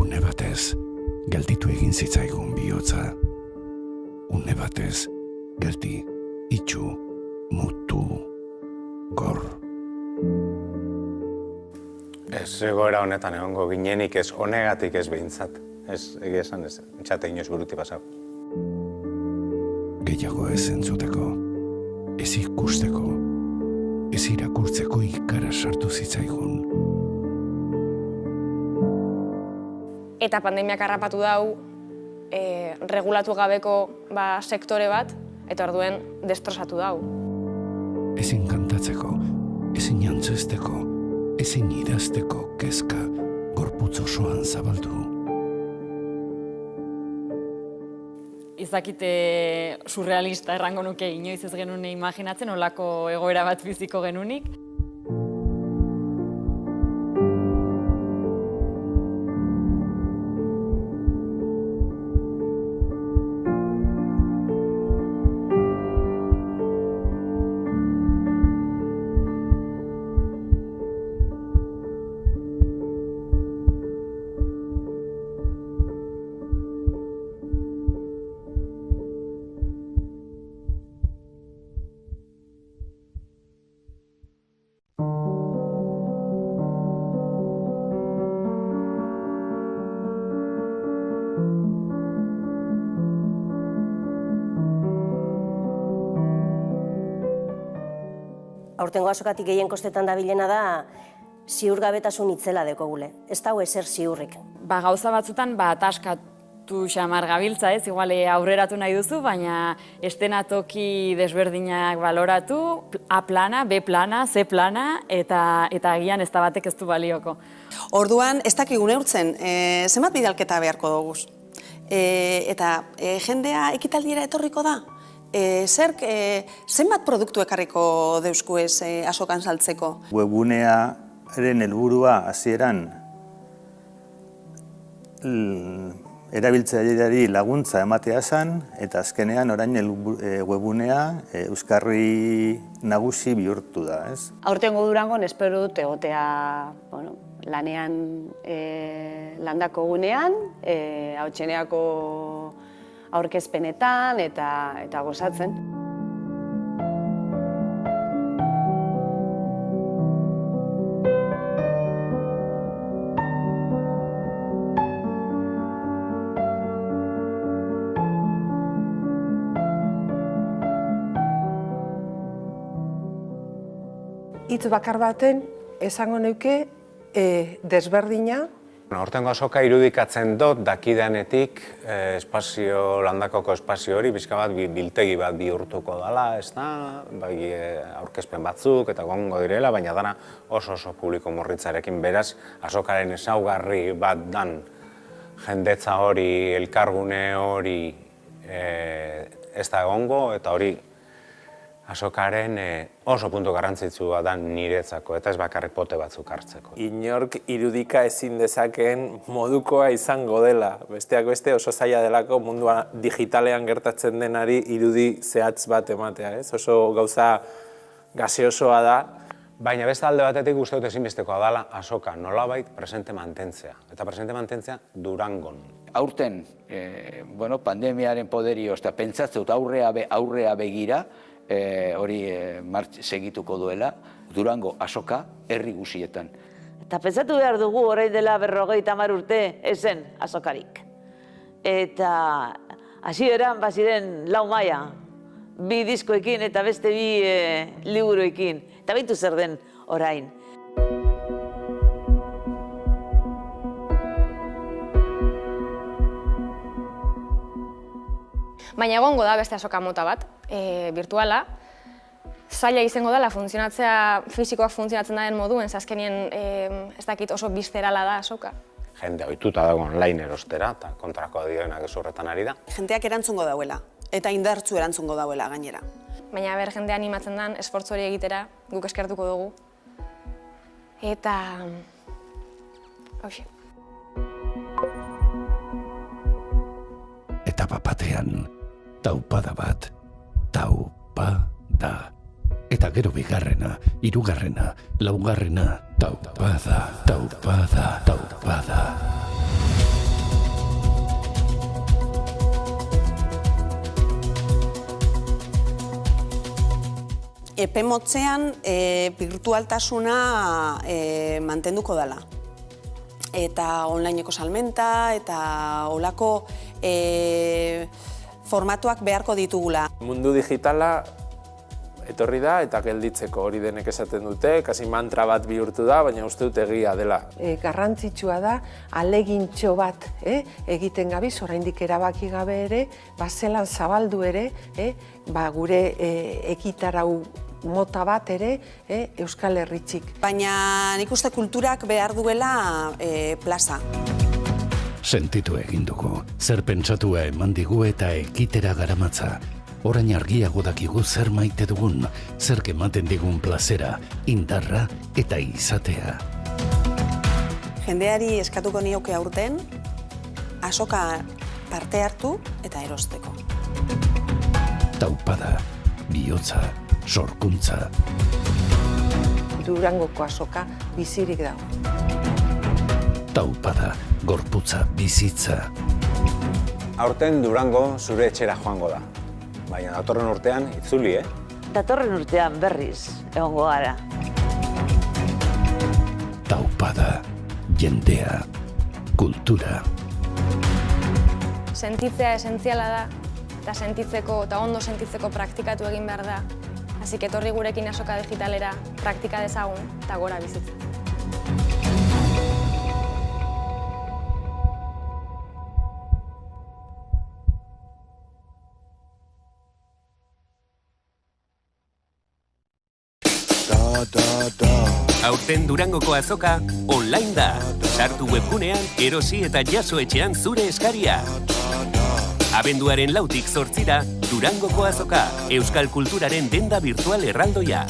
Une batez, gelditu egin zitzaigun bihotza. Une batez, geldi, itxu, mutu, gor. Ez egoera honetan egongo ginenik ez honegatik ez behintzat. Ez, egia esan ez, txate inoz buruti pasau. Gehiago ez entzuteko, ez ikusteko, ez irakurtzeko ikara sartu zitzaigun. Eta pandemiak harrapatu dau, regulatu gabeko sektore bat, eta orduen destrozatu dau. Ezin kantatzeko, ezin antzesteko, ezin idazteko kezka gorputz osoan zabaldu. Izakite surrealista errango nuke inoiz ez genune imaginatzen olako egoera bat biziko genunik. Aurtengo azokatik gehien kostetan dabilena da ziurgabetasun itzela dekogule. Ez dago ezer ziurrik. Gauza batzutan ataskatu xamar gabiltza, ez? Igual aurreratu nahi duzu, baina estenatoki desberdinak baloratu, A plana, B plana, C plana, eta agian ez da batek ez du balioko. Orduan, ez dakigu neurtzen, zenbat bidalketa beharko dugu. Eta jendea ekitaldiera etorriko da? Zerk, zenbat produktu ekarriko deusku ez azokan saltzeko? Webunearen helburua hasieran erabiltzaileari laguntza ematea zen, eta azkenean orain webunea euskarri nagusi bihurtu da, ez? Aurtengo Durangon espero dut egotea lanean landako gunean, hautseneako aurkezpenetan eta gozatzen. Hitz bakar baten esango neuke desberdina. Hortengo azoka irudikatzen dut dakidanetik landakoko espazio hori, bizka bat biltegi bat bihurtuko dela, ez da, aurkezpen batzuk eta gongo direla, baina dana oso publiko murritzarekin beraz, azokaren ezaugarri bat dan jendetza hori, elkargune hori ez da egongo, eta hori azokaren oso puntu garrantzitsua da niretzako, eta ez bakarrik pote batzuk hartzeko. Inork irudika ezin dezakeen modukoa izango dela. Besteak beste oso zaila delako mundua digitalean gertatzen denari irudi zehatz bat ematea, ez? Oso gauza gaseosoa da. Baina beste alde batetik uste dut ezinbestekoa dela azoka nolabait presente mantentzea. Eta presente mantentzea Durangon. aurten pandemiaren poderioz, eta pentsatzen dut aurrea begira, hori segituko duela, Durango azoka herri guzietan. Eta pentsatu behar dugu orain dela 50 urte ezen azokarik. Eta hasieran baziren lau maila, 2 diskoekin eta beste 2 liburuekin. Eta beintu zer den orain. Baina egongo da beste azoka mota bat, virtuala. Zaila izango dela funtzionatzea, fisikoak funtzionatzen daren moduen, azkenien ez dakit oso bizterala da azoka. Jende ohituta dago online erostera, eta kontrako dioenak ez horretan ari da. Jendeak erantzungo dauela, eta indartzu erantzungo dauela gainera. Baina jende animatzen den, esfortzu hori egitera, guk eskertuko dugu. Eta... hauxe. Eta batean, taupada bat, taupada. Eta gero bigarrena, hirugarrena, laugarrena, taupada, taupada, taupada. Epe motzean birtualtasuna mantenduko dela. Eta onlineko salmenta, eta olako formatuak beharko ditugula. Mundu digitala etorri da eta gelditzeko hori denek esaten dute, kasi mantra bat bihurtu da, baina uste dut egia dela. Garrantzitsua da, alegintxo bat egiten gabiz, oraindik erabaki gabe ere, zelan zabaldu ere, gure ekitarau mota bat ere Euskal Herritxik. Baina nik uste kulturak behar duela plaza. Sentitu egin dugu, zer pentsatua eman digu eta ekitera garamatza. Orain argiago dakigu zer maite dugun, zer ematen digun plazera, indarra eta izatea. Jendeari eskatuko nioke aurten, azoka parte hartu eta erosteko. Taupada, bihotza, sorkuntza. Durangoko azoka bizirik dago. Taupada, gorputza, bizitza. Aurten Durango zure etxera joango da. Baina datorren urtean itzuli, Datorren urtean berriz egongo gara. Taupada, jendea, kultura. Sentitzea esentziala da, eta sentitzeko eta ondo sentitzeko praktikatu egin behar da. Hasi etorri gurekin azoka digitalera, praktika dezagun eta gora bizitza. Aurten Durangoko azoka online da. Sartu webgunean, erosi eta jaso etxean zure eskaria. Abenduaren 4tik 8ra, Durangoko azoka, euskal kulturaren denda virtual erraldoia.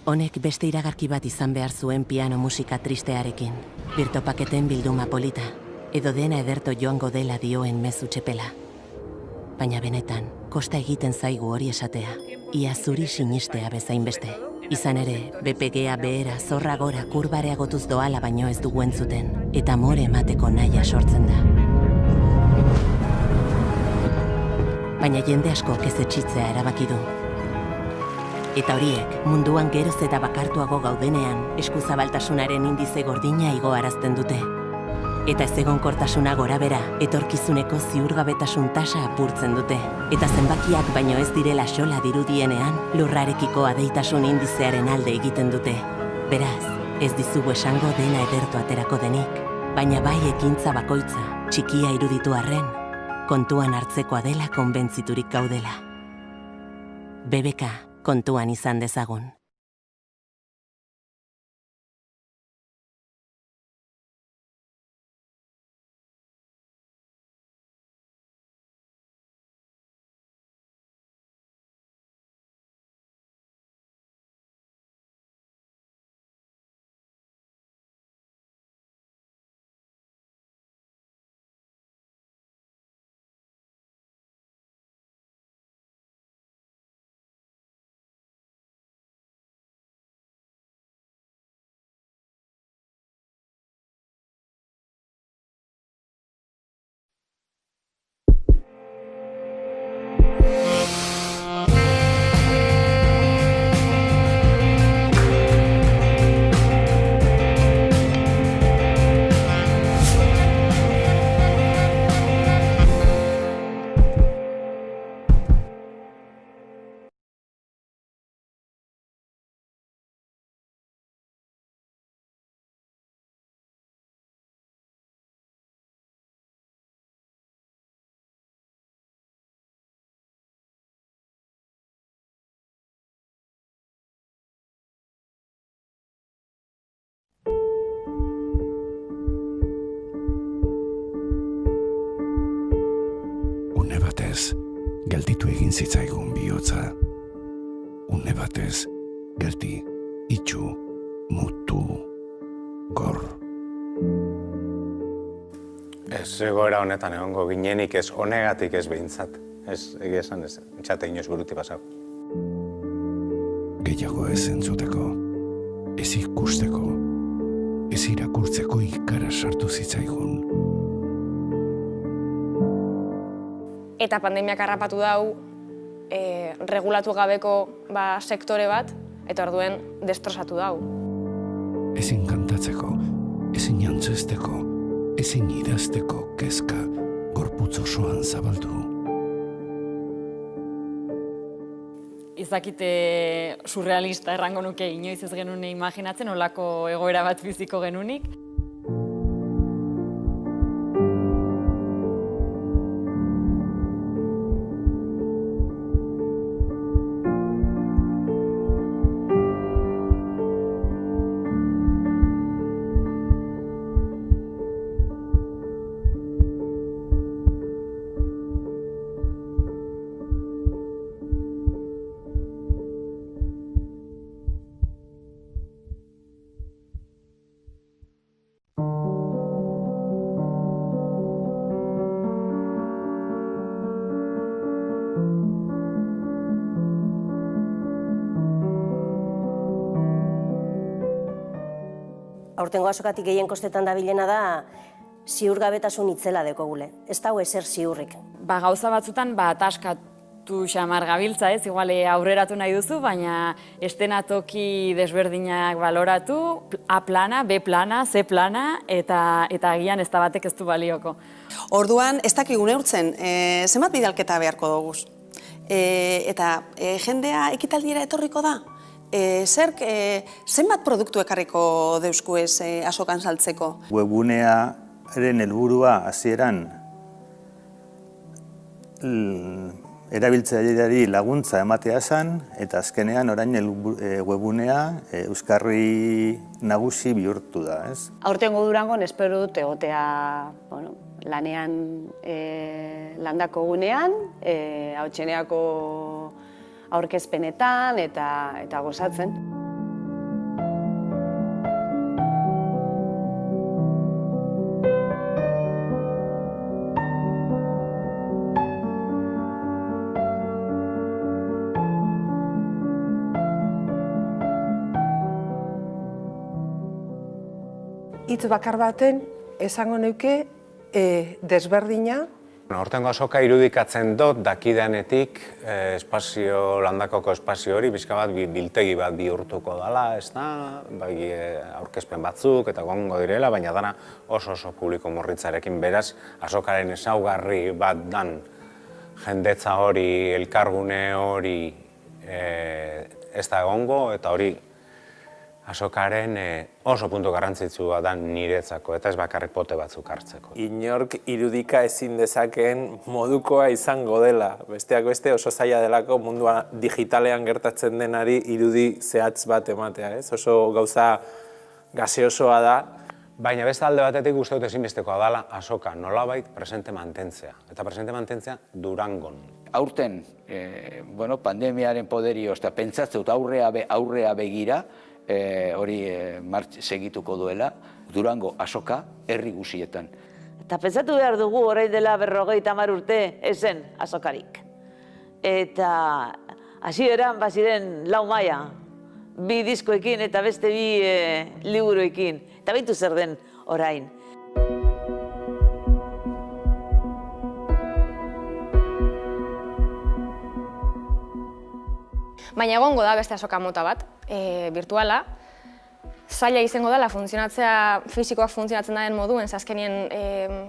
Honek beste iragarki bat izan behar zuen piano musika tristearekin. Birtopaketen bilduma polita, edo dena ederto joango dela dioen mezu txepela. Baina benetan, kosta egiten zaigu hori esatea. Ia zuri sinistea bezain beste. Izan ere, BPGA behera zorra gora kurbareagotuz doala baino ez dugu entzuten, eta more emateko nahia sortzen da. Baina jende askok ez etxitzea erabaki du. Eta horiek, munduan geroz eta bakartuago gaudenean, eskuzabaltasunaren indize gordina igoarazten dute. Eta ezegonkortasuna gorabera, etorkizuneko ziurgabetasun tasa apurtzen dute. Eta zenbakiak baino ez direla xola dirudienean, lurrarekiko adeitasun indizearen alde egiten dute. Beraz, ez dizugu esango dena edertu aterako denik, baina bai ekintza bakoitza, txikia iruditu arren, kontuan hartzekoa dela konbentziturik gaudela. BBK, kontuan izan dezagun. batez, gelditu egin zitzaigun bihotza. Une batez, geldi, itxu, mutu, gor. Ez egoera honetan egongo ginenik ez honegatik ez behintzat. Ez egia esan ez, txate inoz buruti pasau. Gehiago ez entzuteko, ez ikusteko, ez irakurtzeko ikara sartu zitzaigun. Eta pandemiak harrapatu dau, regulatu gabeko sektore bat, eta orduen destrozatu dau. Ezin kantatzeko, ezin jantzesteko, ezin idazteko kezka gorputz osoan zabaldu. Izakite surrealista errango nuke inoiz ez genuen imaginatzen, olako egoera bat biziko genunik. Aurtengo azokatik gehien kostetan dabilena da ziurgabetasun itzela dekogule. Ez dago ezer ziurrik. Gauza batzutan ataskatu xamar gabiltza, ez? Igual aurreratu nahi duzu, baina estenatoki desberdinak baloratu, A plana, B plana, C plana, eta agian ez da batek ez du balioko. Orduan, ez dakigu neurtzen, zenbat bidalketa beharko duguz. Eta jendea ekitaldiera etorriko da? Zerk, zenbat produktu ekarriko deusku ez azokan saltzeko? Webunearen helburua hasieran erabiltzaileari laguntza ematea zen, eta azkenean orain webunea euskarri nagusi bihurtu da, ez? Aurtengo Durangon espero dut egotea lanean landako gunean, Hautseneako aurkezpenetan eta gozatzen. Hitz bakar baten esango neuke desberdina. Hortengo azoka irudikatzen dut dakidanetik landakoko espazio hori bizka bat biltegi bat bihurtuko dela, ez da, aurkezpen batzuk eta gongo direla, baina dana oso publiko morritzarekin beraz, azokaren ezaugarri bat dan jendetza hori, elkargune hori ez da egongo, eta hori azokaren oso puntu garrantzitsua da niretzako, eta ez bakarrik pote batzuk hartzeko. Inork irudika ezin dezakeen modukoa izango dela. Besteak beste oso zaila delako mundua digitalean gertatzen denari irudi zehatz bat ematea, ez? Oso gauza gaseosoa da. Baina beste alde batetik uste dut ezinbestekoa dela azoka nolabait presente mantentzea. Eta presente mantentzea Durangon. Aurten, pandemiaren poderio, pentsatzeu aurrea begira, hori segituko duela, Durango azoka herri guzietan. Eta pentsatu behar dugu orain dela 50 urte ezen azokarik. Eta hasieran baziren 4 maila, 2 diskoekin eta beste 2 liburuekin. Eta beitu zer den orain. Baina egongo da beste azoka mota bat, virtuala. Zaila izango dela funtzionatzea, fisikoak funtzionatzen den moduen, azkenien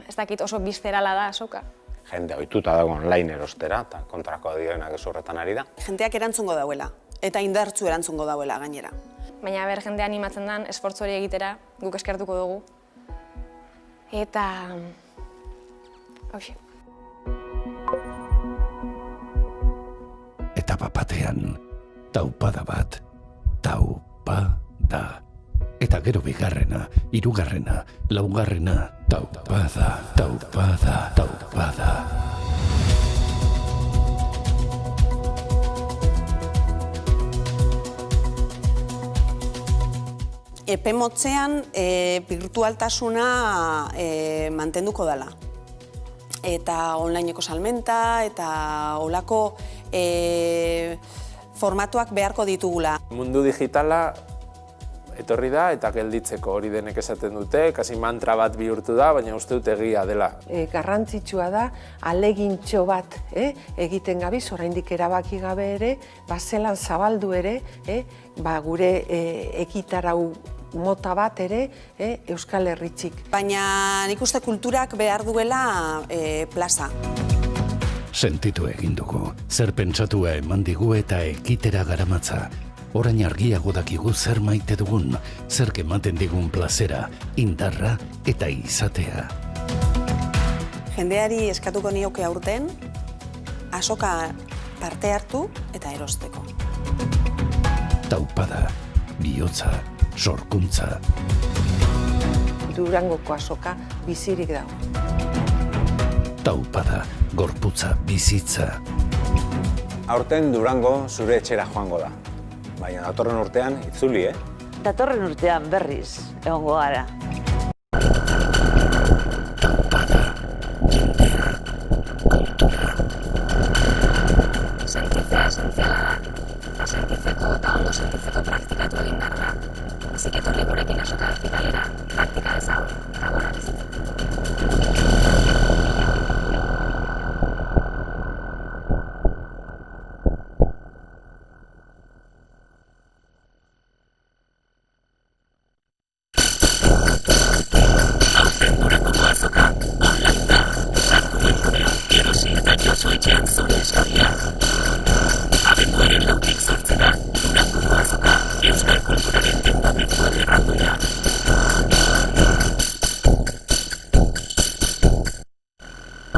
ez dakit oso bizterala da azoka. Jende ohituta dago online erostera, eta kontrako dioenak ez horretan ari da. Jendeak erantzungo dauela, eta indartzu erantzungo dauela gainera. Baina jendea animatzen den, esfortzu hori egitera, guk eskertuko dugu. Eta... hauxe. Eta batean, taupada bat, taupada. Eta gero bigarrena, hirugarrena, laugarrena, taupada, taupada, taupada. epe motzean birtualtasuna mantenduko dela. Eta onlineko salmenta eta olako formatuak beharko ditugula. Mundu digitala etorri da eta gelditzeko hori denek esaten dute, kasi mantra bat bihurtu da, baina uste dut egia dela. Garrantzitsua da, alegintxo bat egiten gabiz, oraindik erabaki gabe ere, zelan zabaldu ere, gure ekitarau mota bat ere Euskal Herritxik. Baina nik uste kulturak behar duela plaza. Sentitu egin dugu, zer pentsatua eman digu eta ekitera garamatza. Orain argiago dakigu zer maite dugun, zer ematen digun plazera, indarra eta izatea. Jendeari eskatuko nioke aurten, azoka parte hartu eta erosteko. Taupada, bihotza, sorkuntza. Durangoko azoka bizirik dago. Taupada, gorputza, bizitza. Aurten Durango zure etxera joango da. Baina datorren urtean itzuli, Datorren urtean berriz egongo gara. Taupada, jendea, kultura. Sentitzea esentziala da. Sentitzeko eta ondo sentitzeko praktikatu egin behar da. Ezik etorri gurekin azoka hospitalera, praktika ezagun eta gora bizitza. Abenduaren 4tik 8 Durangoko azoka, euskal kulturaren denda virtual erraldoia.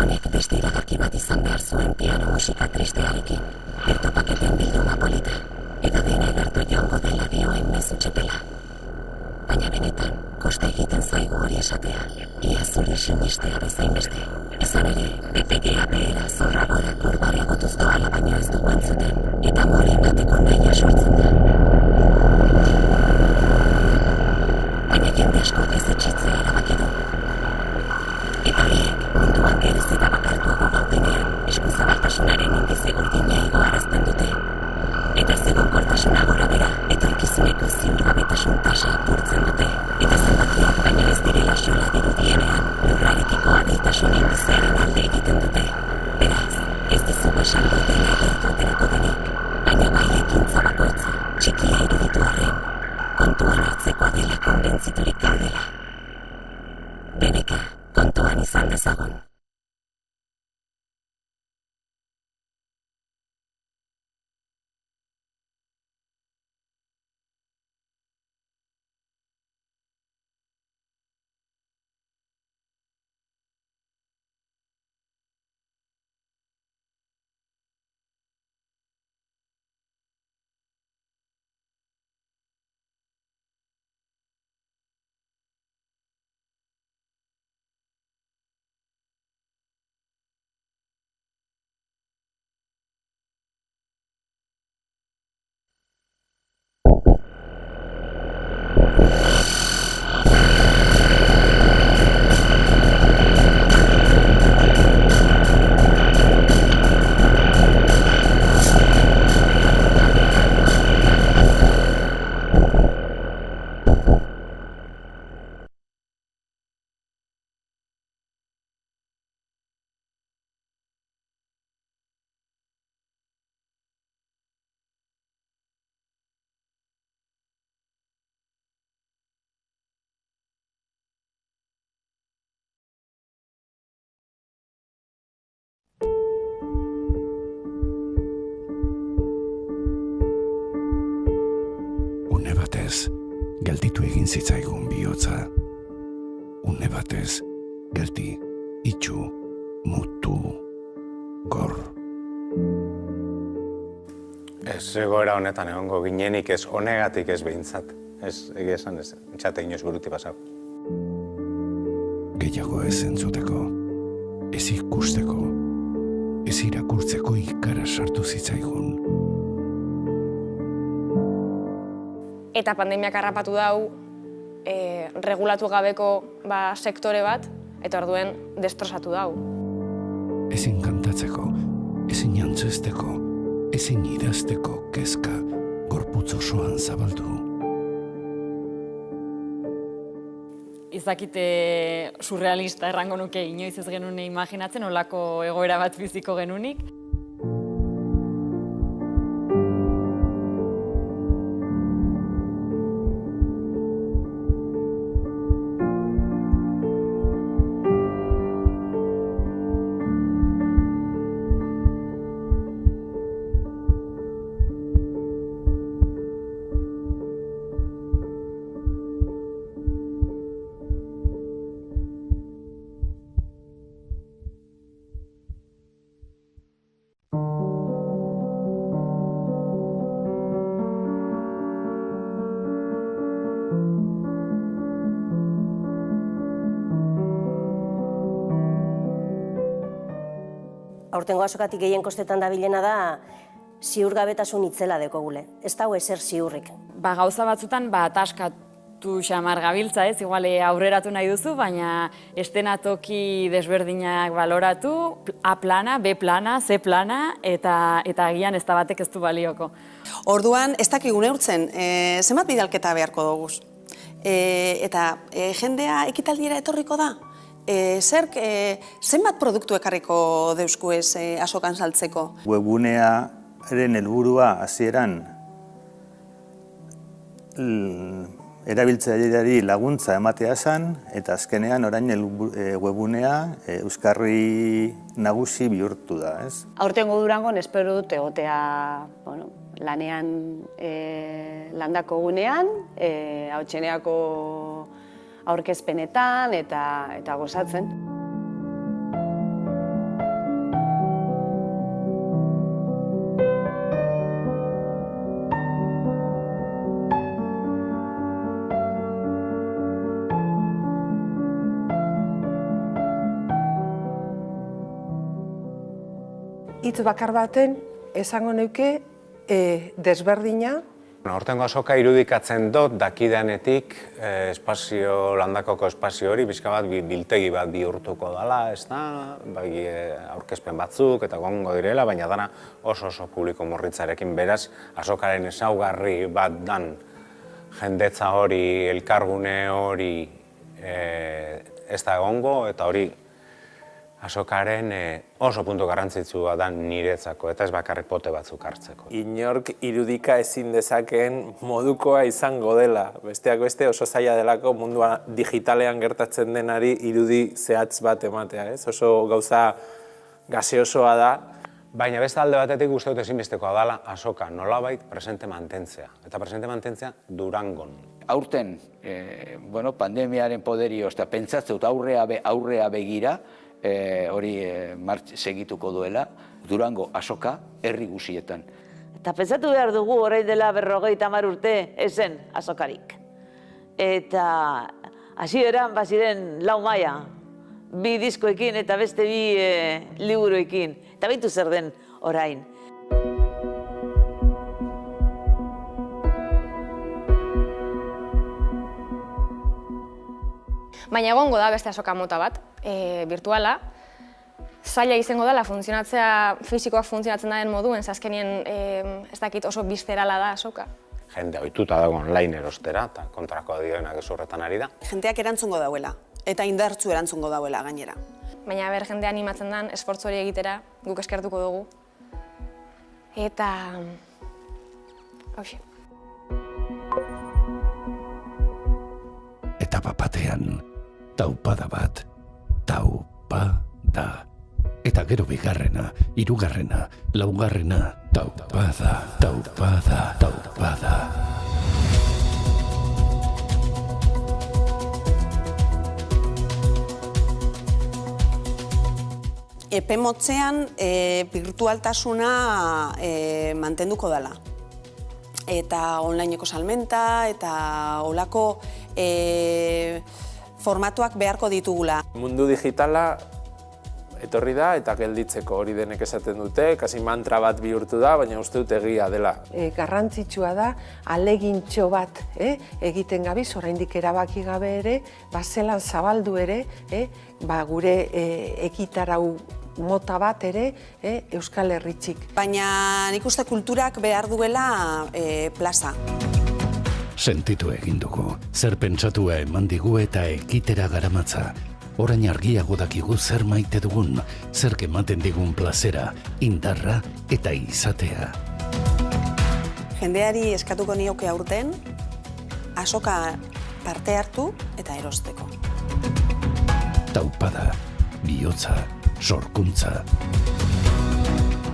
Honek beste iragarki bat izan behar zuen piano musika tristearekin, bertopaketen bilduma polita, eta dena egartu joango dela dioen mezu txepela. Baina benetan, kosta egiten zaigu hori esatea, ia zure sinistea bezain beste. Izan ere, BPGA behera zorra gora kurbare gotuz doala baino ez dugu entzuten, eta mori emateko nahia sortzen da. Baina jende askok ez etxitzea erabaki du. Eta horiek, munduan geroz eta bakartuago gaudenean, eskuzabaltasunaren indize gordina igoarazten dute. Eta ezegonkortasuna gora bera, etorkizuneko ziurgabetasun tasa apurtzen dute. Eta zenbakiak baino ez direla xola dirudienean, lurrarekiko adeitasun indizearen alde egiten dute. Beraz, ez dizugu esango dela gertu aterako denik, baina bai ekintza bakoitza, txikia iruditu arren, kontuan hartzekoa dela konbentziturik gaudela. Beneka, kontuan izan dezagun. Gelditu egin zitzaigun bihotza. Une batez, geldi, itxu, mutu, gor. Ez egoera honetan egongo ginenik ez honegatik ez behintzat. Ez egia esan ez, txate inoz buruti pasau. Gehiago ez entzuteko, ez ikusteko, ez irakurtzeko ikara sartu zitzaigun. Eta pandemiak harrapatu dau, regulatu gabeko sektore bat, eta orduen destrozatu dau. Ezin kantatzeko, ezin antzesteko, ezin idazteko kezka gorputz osoan zabaldu. Izakite surrealista errango nuke inoiz ez genuen imaginatzen, olako egoera bat biziko genunik. Aurtengo azokatik gehien kostetan dabilena da ziurgabetasun itzela dekogule. Ez dago ezer ziurrik. Gauza batzutan ataskatu xamar gabiltza, ez? Igual aurreratu nahi duzu, baina estenatoki desberdinak baloratu, A plana, B plana, C plana, eta agian ez da batek ez du balioko. Orduan, ez dakigu neurtzen, zenbat bidalketa beharko dugu. Eta jendea ekitaldiera etorriko da? Zerk, zenbat produktu ekarriko deusku ez azokan saltzeko? Webunearen helburua hasieran erabiltzaileari laguntza ematea zen, eta azkenean orain webunea euskarri nagusi bihurtu da, ez? Aurtengo Durangon espero dut egotea lanean landako gunean, Hautseneako aurkezpenetan eta gozatzen. Hitz bakar baten esango neuke desberdina. Hortengo azoka irudikatzen dut dakidanetik landakoko espazio hori bizka bat biltegi bat bihurtuko dela, ez da, aurkezpen batzuk eta gongo direla, baina dana oso publiko morritzarekin, beraz azokaren ezaugarri bat dan jendetza hori, elkargune hori ez da egongo, eta hori azokaren oso puntu garrantzitsua da niretzako, eta ez bakarrik pote batzuk hartzeko. Inork irudika ezin dezakeen modukoa izango dela. Besteak beste oso zaila delako mundua digitalean gertatzen denari irudi zehatz bat ematea, ez? Oso gauza gaseosoa da. Baina beste alde batetik uste dut ezinbestekoa dela azoka nolabait presente mantentzea. Eta presente mantentzea Durangon. Aurten, pandemiaren poderioz eta pentsatzeut aurrea begira, hori segituko duela, Durango azoka herri guzietan. Eta pentsatu behar dugu orain dela 50 urte ezen azokarik. Eta hasieran baziren 4 maila, 2 diskoekin eta beste 2 liburuekin. Eta beitu zer den orain. Baina egongo da beste azoka mota bat, virtuala. Zaila izango dela fisikoak funtzionatzen den moduen, azkenien ez dakit oso bizterala da azoka. Jende ohituta dago online erostera, eta kontrako dioenak ezurretan ari da. Jendeak erantzungo dauela, eta indartzu erantzungo dauela gainera. Baina jendea animatzen den, esfortzu hori egitera, guk eskertuko dugu. Eta... hauxe. Etapa batean, taupada bat, taupada. Eta gero bigarrena, hirugarrena, laugarrena, taupada, taupada, taupada. Epe motzean birtualtasuna mantenduko dela. Eta onlineko salmenta eta olako formatuak beharko ditugula. Mundu digitala etorri da eta gelditzeko hori denek esaten dute, kasi mantra bat bihurtu da, baina uste dut egia dela. Garrantzitsua da, alegintxo bat egiten gabiz, oraindik erabaki gabe ere, zelan zabaldu ere, gure ekitarau mota bat ere Euskal Herritxik. Baina nik uste kulturak behar duela plaza. Sentitu egin dugu, zer pentsatua eman digu eta ekitera garamatza. Orain argiago dakigu zer maite dugun, zer ematen digun plazera, indarra eta izatea. Jendeari eskatuko nioke aurten, azoka parte hartu eta erosteko. Taupada, bihotza, sorkuntza.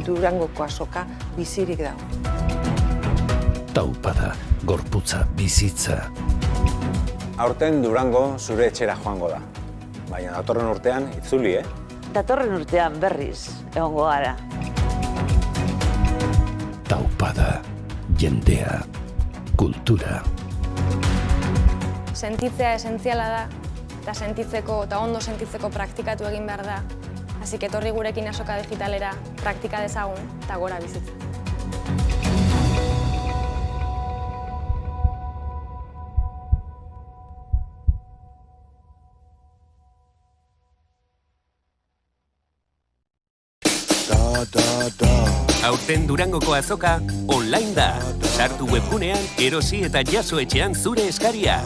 Durangoko azoka bizirik dago. Taupada, gorputza, bizitza. Aurten Durango zure etxera joango da. Baina datorren urtean itzuli, Datorren urtean berriz egongo gara. Taupada, jendea, kultura. Sentitzea esentziala da, eta sentitzeko eta ondo sentitzeko praktikatu egin behar da. Hasi etorri gurekin azoka digitalera praktika dezagun eta gora bizitza. Aurten Durangoko azoka online da. Sartu webgunean, erosi eta jaso etxean zure eskaria.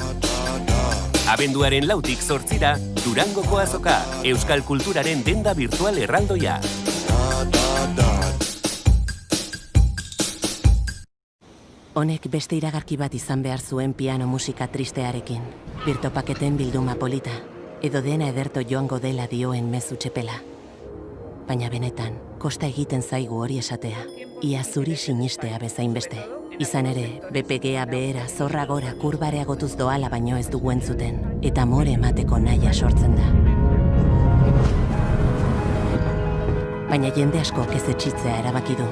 Abenduaren 4tik 8ra, Durangoko azoka, euskal kulturaren denda virtual erraldoia. Honek beste iragarki bat izan behar zuen piano musika tristearekin. Birtopaketen bilduma polita, edo dena ederto joango dela dioen mezu txepela. Baina benetan, kosta egiten zaigu hori esatea, ia zuri sinistea bezain beste. Izan ere, BPGa behera zorra gora kurbareagotuz doala baino ez dugu entzuten, eta more emateko nahia sortzen da. Baina jende askok ez etxitzea erabaki du.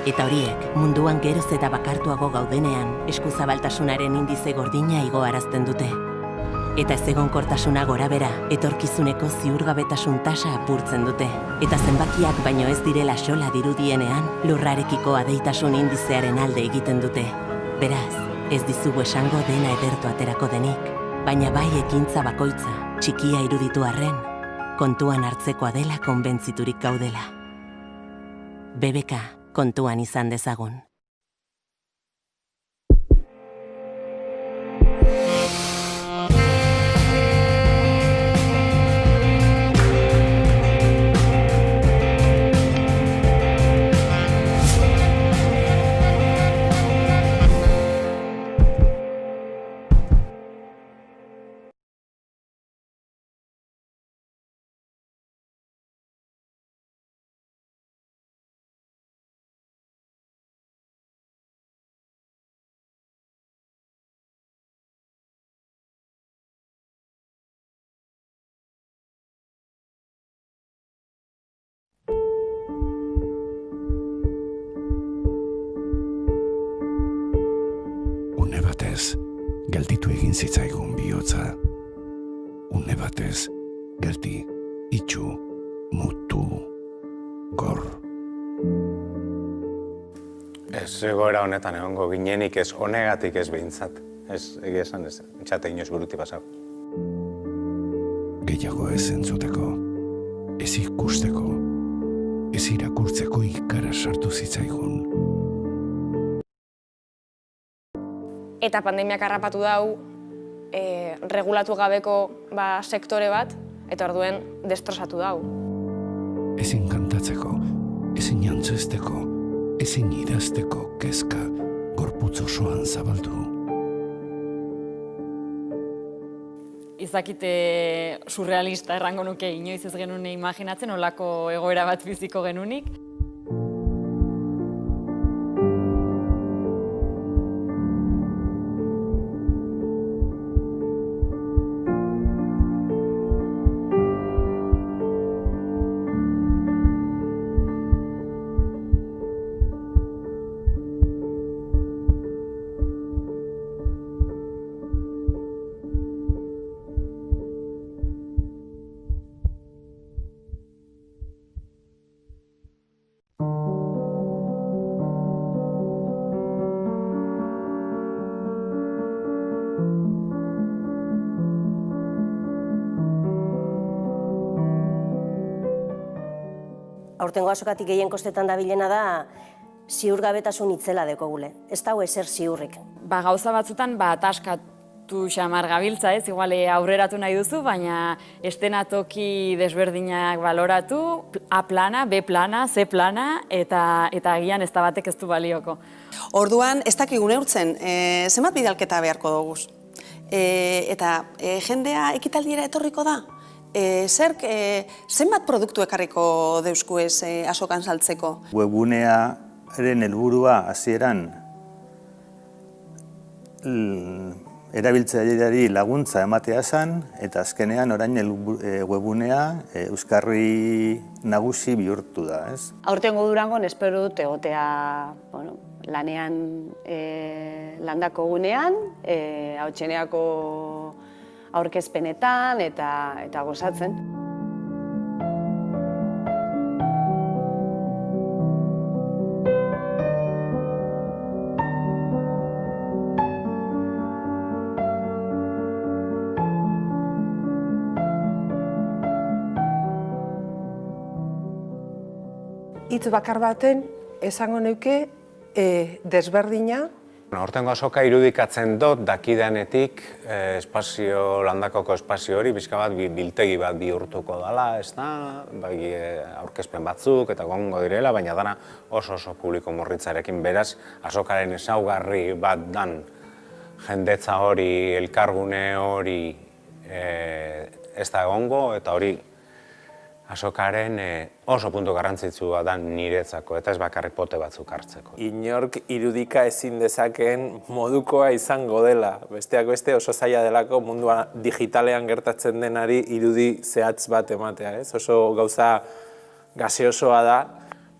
Eta horiek, munduan geroz eta bakartuago gaudenean, eskuzabaltasunaren indize gordina igoarazten dute. Eta ezegonkortasuna gorabera, etorkizuneko ziurgabetasun tasa apurtzen dute. Eta zenbakiak baino ez direla xola dirudienean, lurrarekiko adeitasun indizearen alde egiten dute. Beraz, ez dizugu esango dena edertu aterako denik, baina bai ekintza bakoitza, txikia iruditu arren, kontuan hartzekoa dela konbentziturik gaudela. BBK, kontuan izan dezagun. Gelditu egin zitzaigun bihotza. Une batez, geldi, itxu, mutu, gor. Ez egoera honetan egongo ginenik ez honegatik ez behintzat. Ez egia esan ez, etxate inoz buruti pasau. Gehiago ez entzuteko, ez ikusteko, ez irakurtzeko ikara sartu zitzaigun. Eta pandemiak harrapatu dau, regulatu gabeko sektore bat, eta orduen destrozatu dau. Ezin kantatzeko, ezin jantzesteko, ezin idazteko kezka, gorputz osoan zabaldu. Izakite surrealista errango nuke inoiz ez genuen imaginatzen, olako egoera bat biziko genunik. Aurtengo azokatik gehien kostetan dabilena da ziurgabetasun itzela dekogule. Ez dago ezer ziurrik. Gauza batzutan ataskatu xamar gabiltza, ez? Igual aurreratu nahi duzu, baina estenatoki desberdinak baloratu, A plana, B plana, C plana, eta agian ez da batek ez du balioko. Orduan, ez dakigu neurtzen, zenbat bidalketa beharko doguz. Eta jendea ekitaldiera etorriko da? Zerk, zenbat produktu ekarriko deusku ez azokan saltzeko? Webunearen helburua hasieran erabiltzaileari laguntza ematea zen, eta azkenean orain webunea euskarri nagusi bihurtu da, ez? Aurtengo Durangon espero dut egotea lanean landako gunean, Hautseneako aurkezpenetan eta gozatzen. Hitz bakar baten esango neuke desberdina. Hortengo azoka irudikatzen dut dakidanetik landakoko espazio hori bizka bat biltegi bat bihurtuko dela, ez da, aurkezpen batzuk eta gongo direla, baina dana oso publiko murritzarekin, beraz azokaren ezaugarri bat dan jendetza hori, elkargune hori ez da egongo, eta hori azokaren oso puntu garrantzitsua da niretzako, eta ez bakarrik pote batzuk hartzeko. Inork irudika ezin dezakeen modukoa izango dela. Besteak beste oso zaila delako mundua digitalean gertatzen denari irudi zehatz bat ematea, ez? Oso gauza gaseosoa da.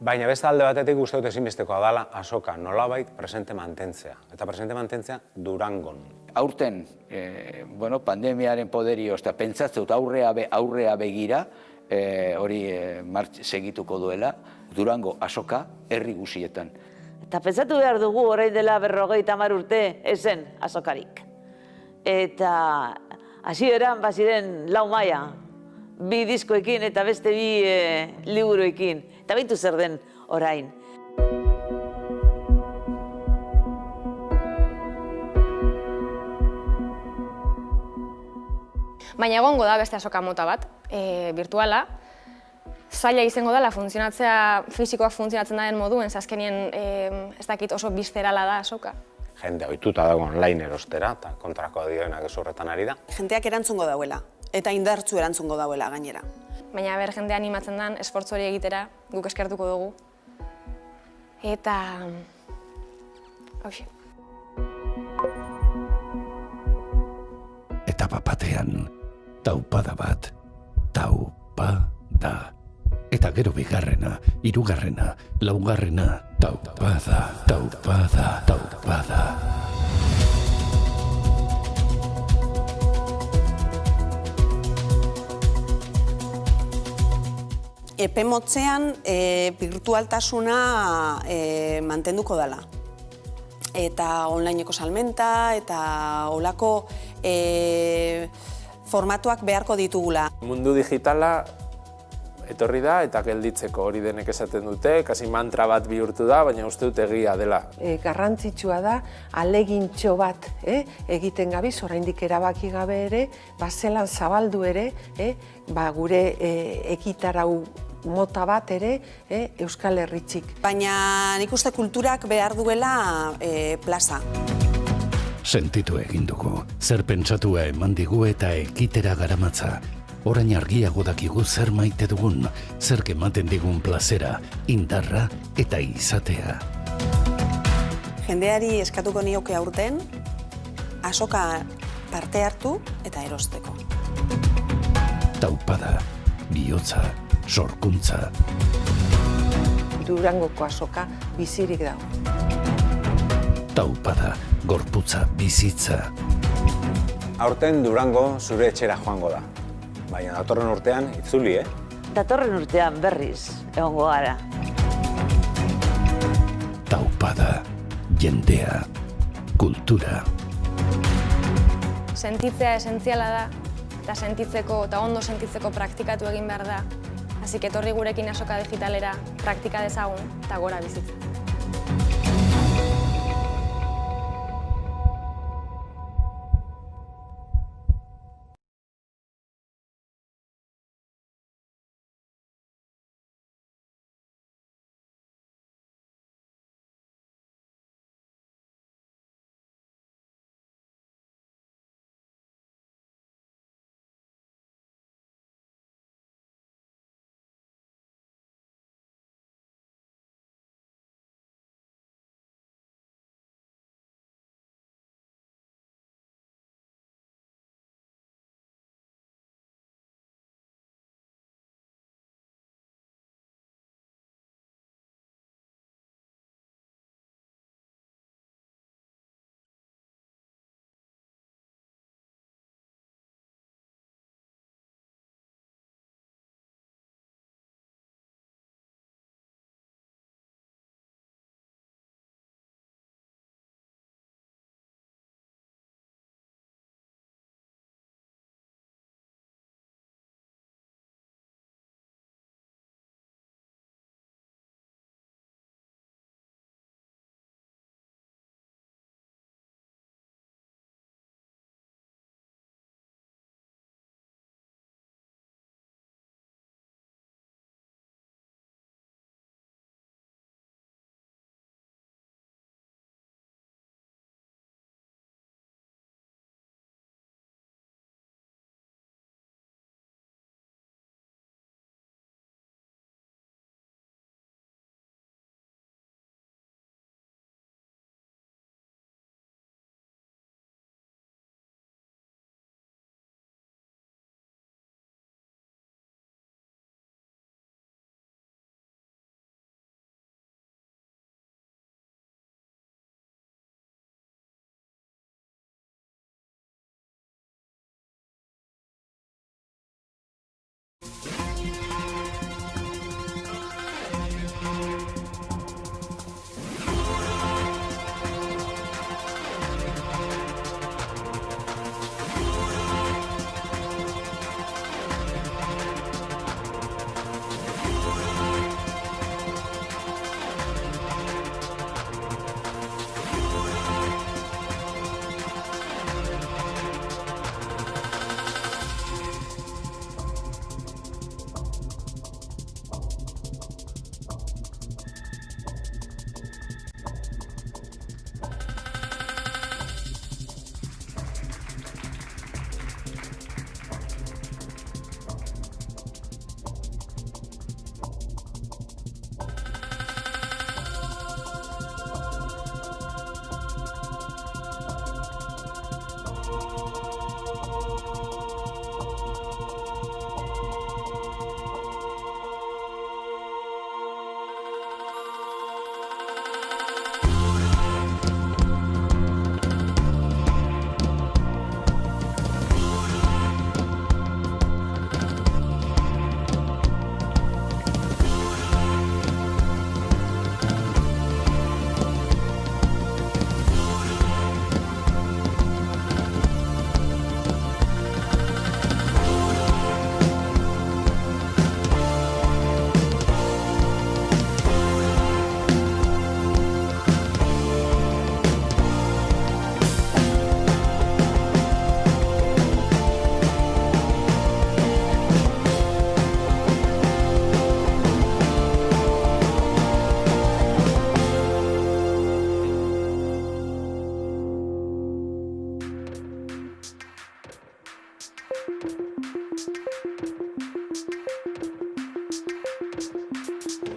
Baina beste alde batetik uste dut ezinbestekoa dela azoka nolabait presente mantentzea. Eta presente mantentzea Durangon. Aurten, pandemiaren poderioz, eta pentsatzen dut aurrea begira, hori segituko duela, Durango azoka herri guzietan. Eta pentsatu behar dugu orain dela 50 urte ezen azokarik. Eta hasieran baziren 4 maila, 2 diskoekin eta beste 2 liburuekin. Eta beitu zer den orain. Baina egongo da beste azoka mota bat, virtuala. Zaila izango dela funtzionatzea, fisikoak funtzionatzen den moduen, azkenien ez dakit oso bizterala da azoka. Jende ohituta dago online erostera, eta kontrako dioenak ez horretan ari da. Jendeak erantzungo dauela, eta indartzu erantzungo dauela gainera. Baina jendea animatzen den, esfortzu hori egitera, guk eskertuko dugu. Eta... hauxe. Eta batean, taupada bat, taupada. Eta gero bigarrena, hirugarrena, laugarrena, taupada. Epe motzean birtualtasuna mantenduko dela. Eta onlineko salmenta, eta olako formatuak beharko ditugula. Mundu digitala etorri da eta gelditzeko hori denek esaten dute, kasi mantra bat bihurtu da, baina uste dut egia dela. Garrantzitsua da, alegintxo bat egiten gabiz, oraindik erabaki gabe ere, zelan zabaldu ere, gure ekitarau mota bat ere Euskal Herritxik. Baina nik uste kulturak behar duela plaza. Sentitu egin dugu, zer pentsatua eman digu eta ekitera garamatza. Orain argiago dakigu zer maite dugun, zer ematen digun plazera, indarra eta izatea. Jendeari eskatuko nioke aurten, azoka parte hartu eta erosteko. Taupada, bihotza, sorkuntza. Durangoko azoka bizirik dago. Taupada, gorputza, bizitza. Aurten Durango zure etxera joango da. Baina datorren urtean itzuli, Datorren urtean berriz egongo gara. Taupada, jendea, kultura. Sentitzea esentziala da, eta sentitzeko eta ondo sentitzeko praktikatu egin behar da. Así que etorri gurekin azoka digitalera praktika dezagun eta gora bizitza.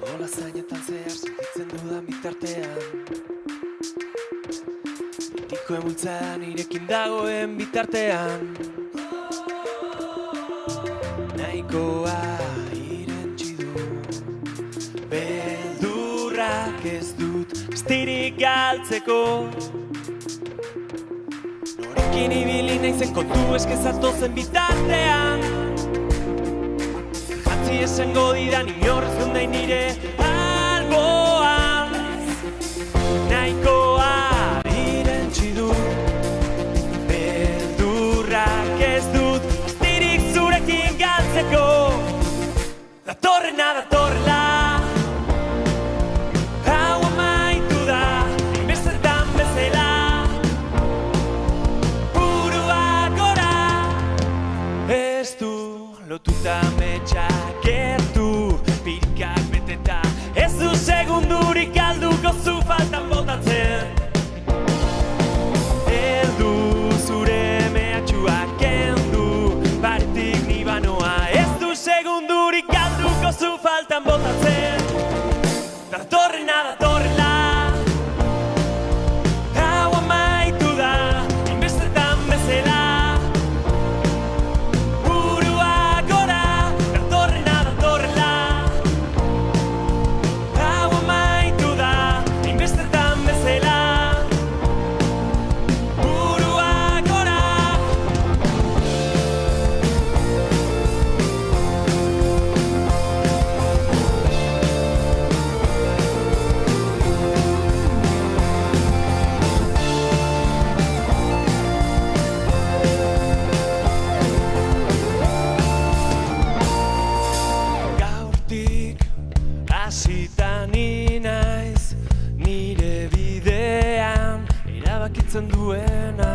Nola zainetan zehar sentitzen dudan bitartean Betiko emultzan irekin dagoen bitartean Nahikoa irentsi du Beldurrak ez dut astirik galtzeko Norekin ibili naizen kontu eskezatozen bitartean Jatzi esango didan inorrez dundai nire alboan Nahikoa irentsi du Beldurrak ez dut astirik zurekin galtzeko Datorren lotuta metxak gertu, pirikak beteta, ez du segundurik galduko zu faltan botatzen. Heldu zure mehatxuak kendu, paretik nibanoa, ez du segundurik galduko zu faltan botatzen. Datorrena, datorrela, hau amaitu da, inbestetan bezala. Burua gora, datorrena, datorrela, hau amaitu da, inbestetan bezala. Burua gora. Gaurtik hasita ni naiz nire bidean erabakitzen duena.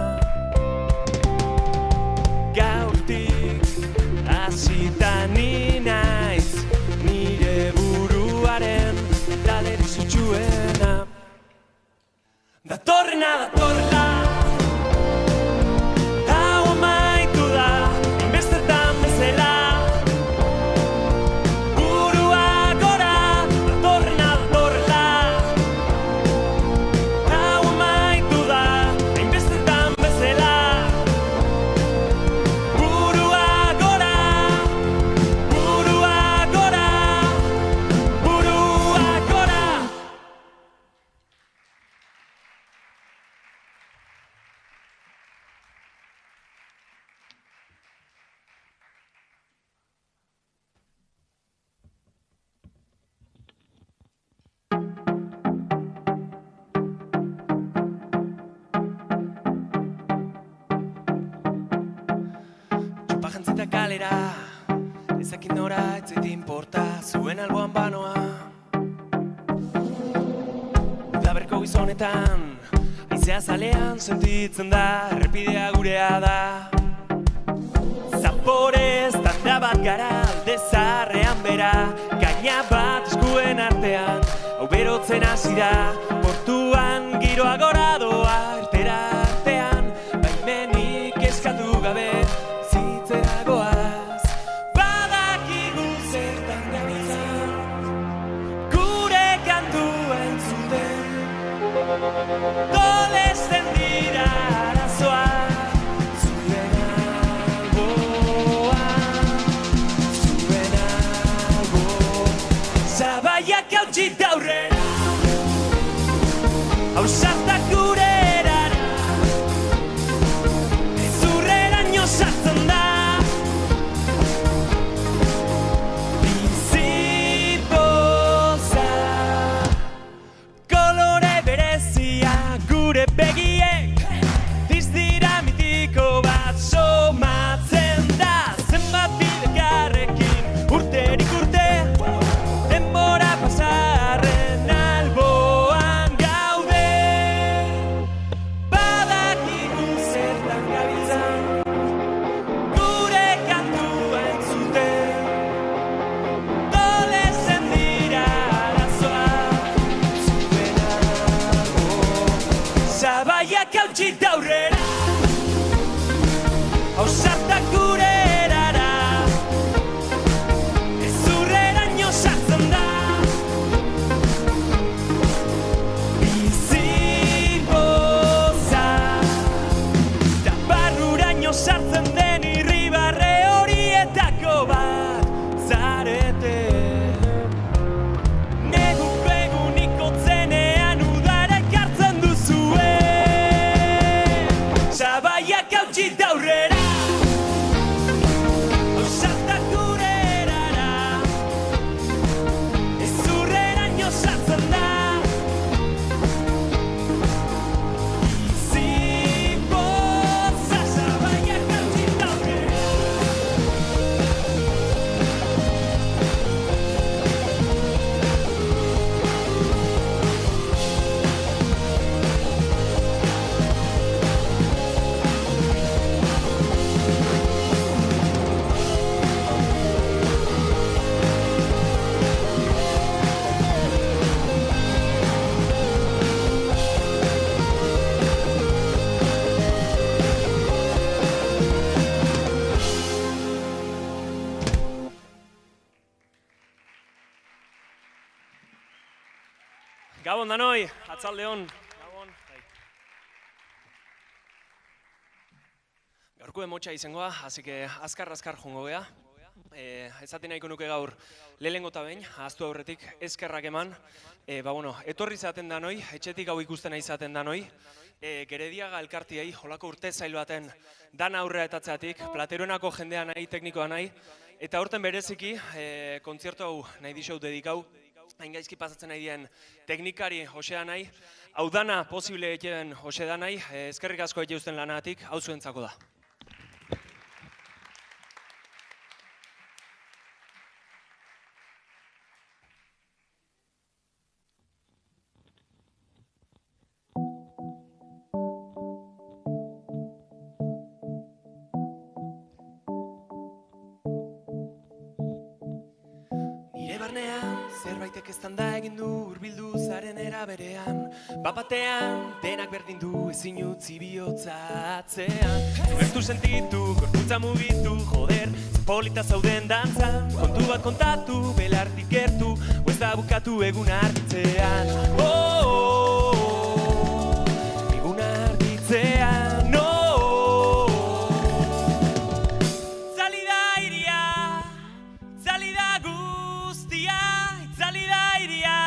Gaurtik hasita ni naiz nire buruaren talde sutsuena. Datorrena, datorrela, hau amaitu da, inbestetan bezala. Burua gora, datorrena, datorrela, hau amaitu da, inbestetan bezala. Burua gora, burua gora, burua gora. Txopa jantzita kalera, ezakin nora etzait inporta, zuen alboan banoa. Udaberko gizonetan, aizea zalean sentitzen da, errepidea gurea da. Zaporez, tanda bat gara, alde zaharrean bera, gaina bat eskuen artean, hau berotzen hasi da, portuan giroa gora doa, ertera artean, baimenik eskatu gabe, bizitzera goaz. Badakigu zertan gabiltzan, gure kantua entzuten, dolesten dira arazoa, zuen alboa, zuen albo, zabaiak hautsi daurrera. Gabon danoi, atzalde hon. Gaurko emotxa izangoa, así que azkar jongo gea. Ezaten nahiko nuke gaur lehenengo eta behin, ahaztu aurretik, eskerrak eman. Etorri zaten danoi, etxetik hau ikusten izaten danoi. Gerediaga elkartiei, holako urte zail baten dan aurrea etatzeatik, Plateroenako jendea nahi, teknikoa nahi. Eta aurten bereziki, kontzertu hau nahi dixau dedikau, hain gaizki pasatzen nahi dien teknikari Josea nahi, hau dana posible egiten Jose da nahi, eskerrik asko egin usten lanatik, hau zuentzako da. Zerbaitek eztan da egin du hurbildu zaren eraberean, bapatean denak berdin du ezin utzi bihotza atzean. Zugertu sentitu, gorputza mugitu, joder, polita zauden dantzan, kontu bat kontatu, belartik gertu, ez da bukatu egun arditzean. Egun arditzean, Itzali da iria, itzali da guztia, itzali da iria,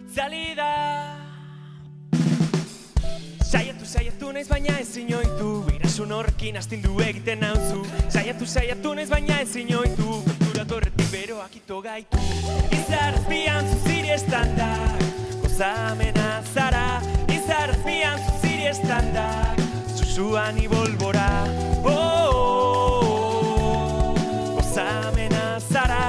itzali da. Saiatu naiz baina ezin oitu, beirasun horrekin astindu egiten nauzu. Saiatu naiz baina ezin oitu, konturatu horretik beroak ito gaitu. Izarrazpian zuziri estandak, gozamena zara. Izarrazpian zuziri estandak, zuzuan ibolbora. Gozamena zara.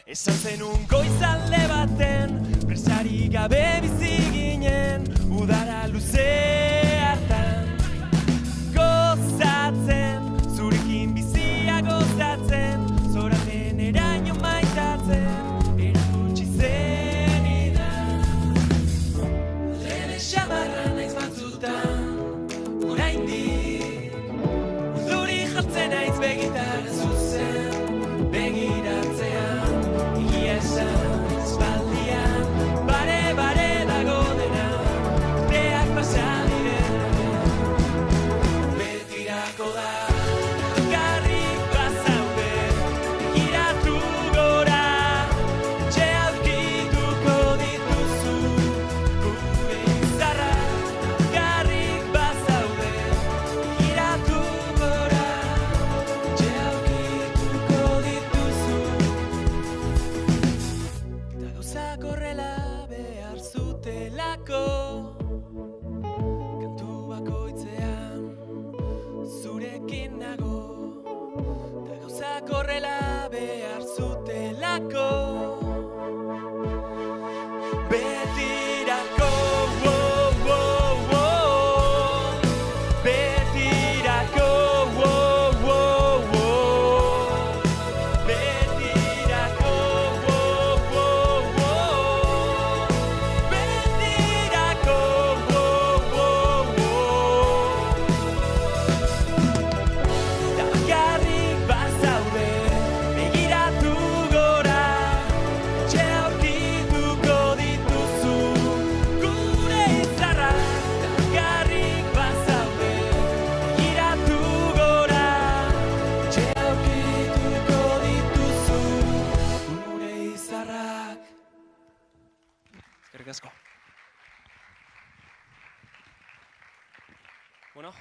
Esan zenun goizalde baten, presari gabe bizi ginen, udara luze hartan. Gozatzen, zurekin bizia gozatzen, zoraten eraino maitatzen, erakutsi zenidan. Lehen xamarra naiz batzutan, oraindik, urduri jartzen naiz begitara zuzen,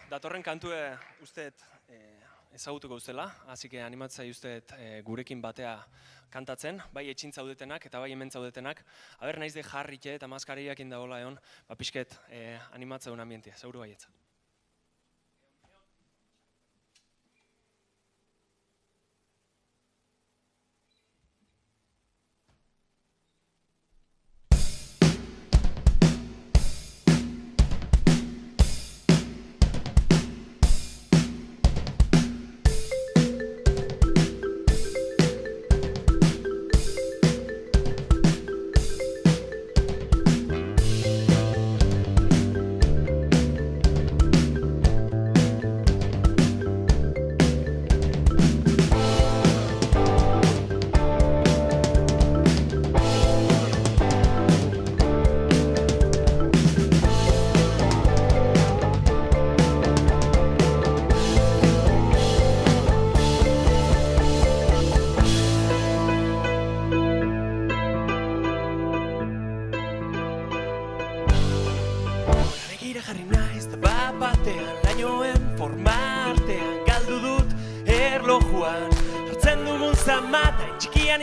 datorren kantue usteet ezagutuko uztela, hasi que animatzai usteet gurekin batea kantatzen, bai etxin zaudetenak eta bai hemen zaudetenak. Aber naiz de jarrike eta maskariakin dagoela egon, pixket animatzeun ambientia, zauru baietza.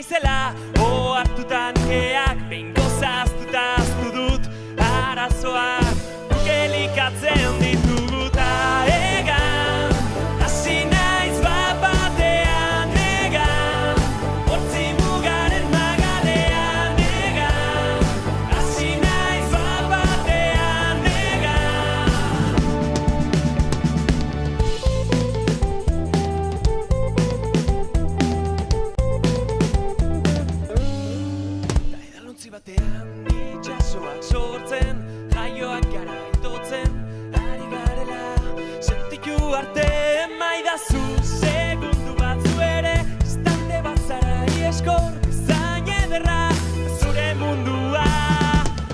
Izela, ohartutan keak, behin gozaztuta aztu dut, arazoak bukelikatzen ditugu ta egan, hasi naiz bat-batean egan, hortzi mugaren magalean egan, hasi naiz bat-batean batean itxasoak sortzen, jaioak gara itotzen, ari garela sentitu arte maidazu segundu batzu ere, estande bat zara ieskor, zain ederra zure mundua.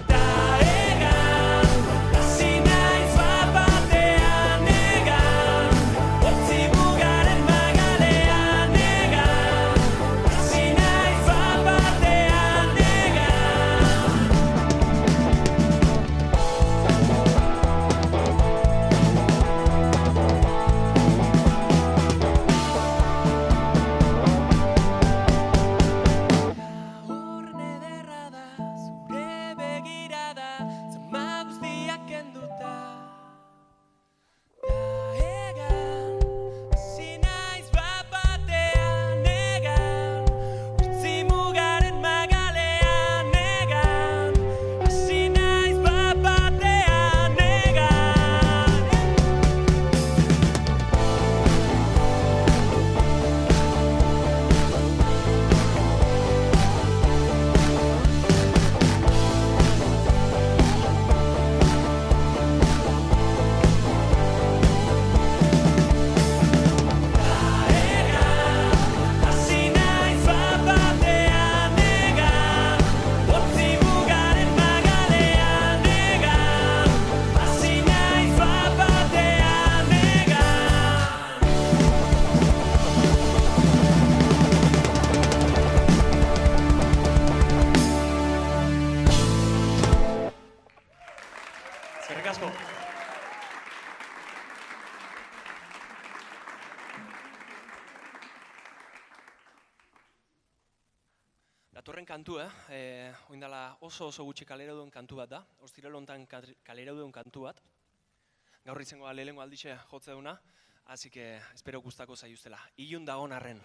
Ta egan, hasi naiz bat-batean egan, hortzi mugaren magalean egan, hasi naiz bat-batean Datorren kantu, oindala oso gutxi kalera duen kantu bat da, ostirale honetan kalera duen kantu bat. Gaur izango lehenengo aldixe jotze duna, hasi que espero gustako zaiuztela. Ilun dagon arren.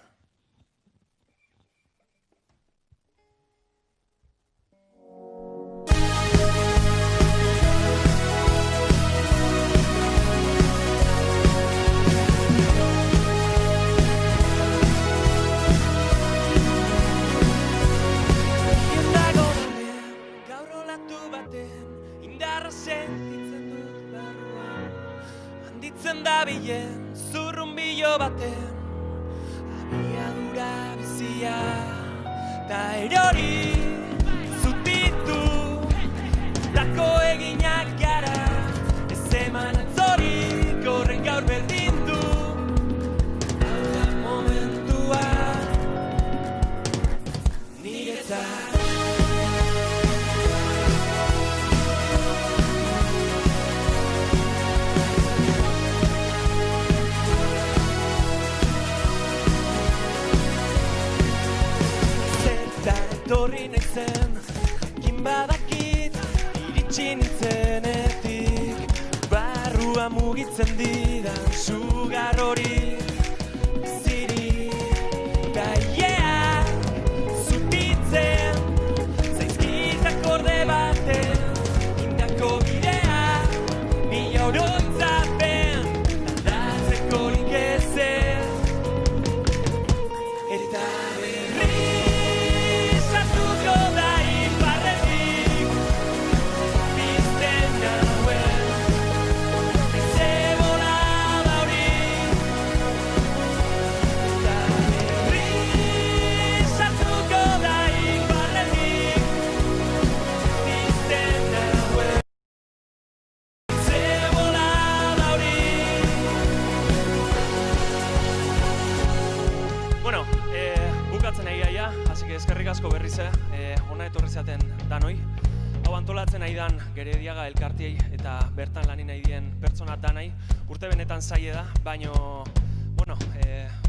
Dabilen zurrunbilo baten abiadura bizia ta erori zutitu dako eginak gara ez eman atzorik horren gaur berdin du hau da momentua niretzat. zen, jakin badakit, iritsi nintzenetik, barrua mugitzen didan sugar hori, ziri, gaiea, zutitzen, zaizkitak orde baten, indako bidea, mila oroitzapen, aldatzeko lik ezen, eta berriz hartuko da iparretik, bizten nauen, ze bolada hori, eta berriz hartuko da iparretik, bizten nauen, ze bolada hori. Bueno, bukatzen nahi gaia, así que eskerrik asko berriz, hona etorri zaten danoi. Hau antolatzen nahi dan Gerediaga elkartiei eta bertan lanin nahi dien pertsona danai. Urte benetan zaie da, baino, bueno,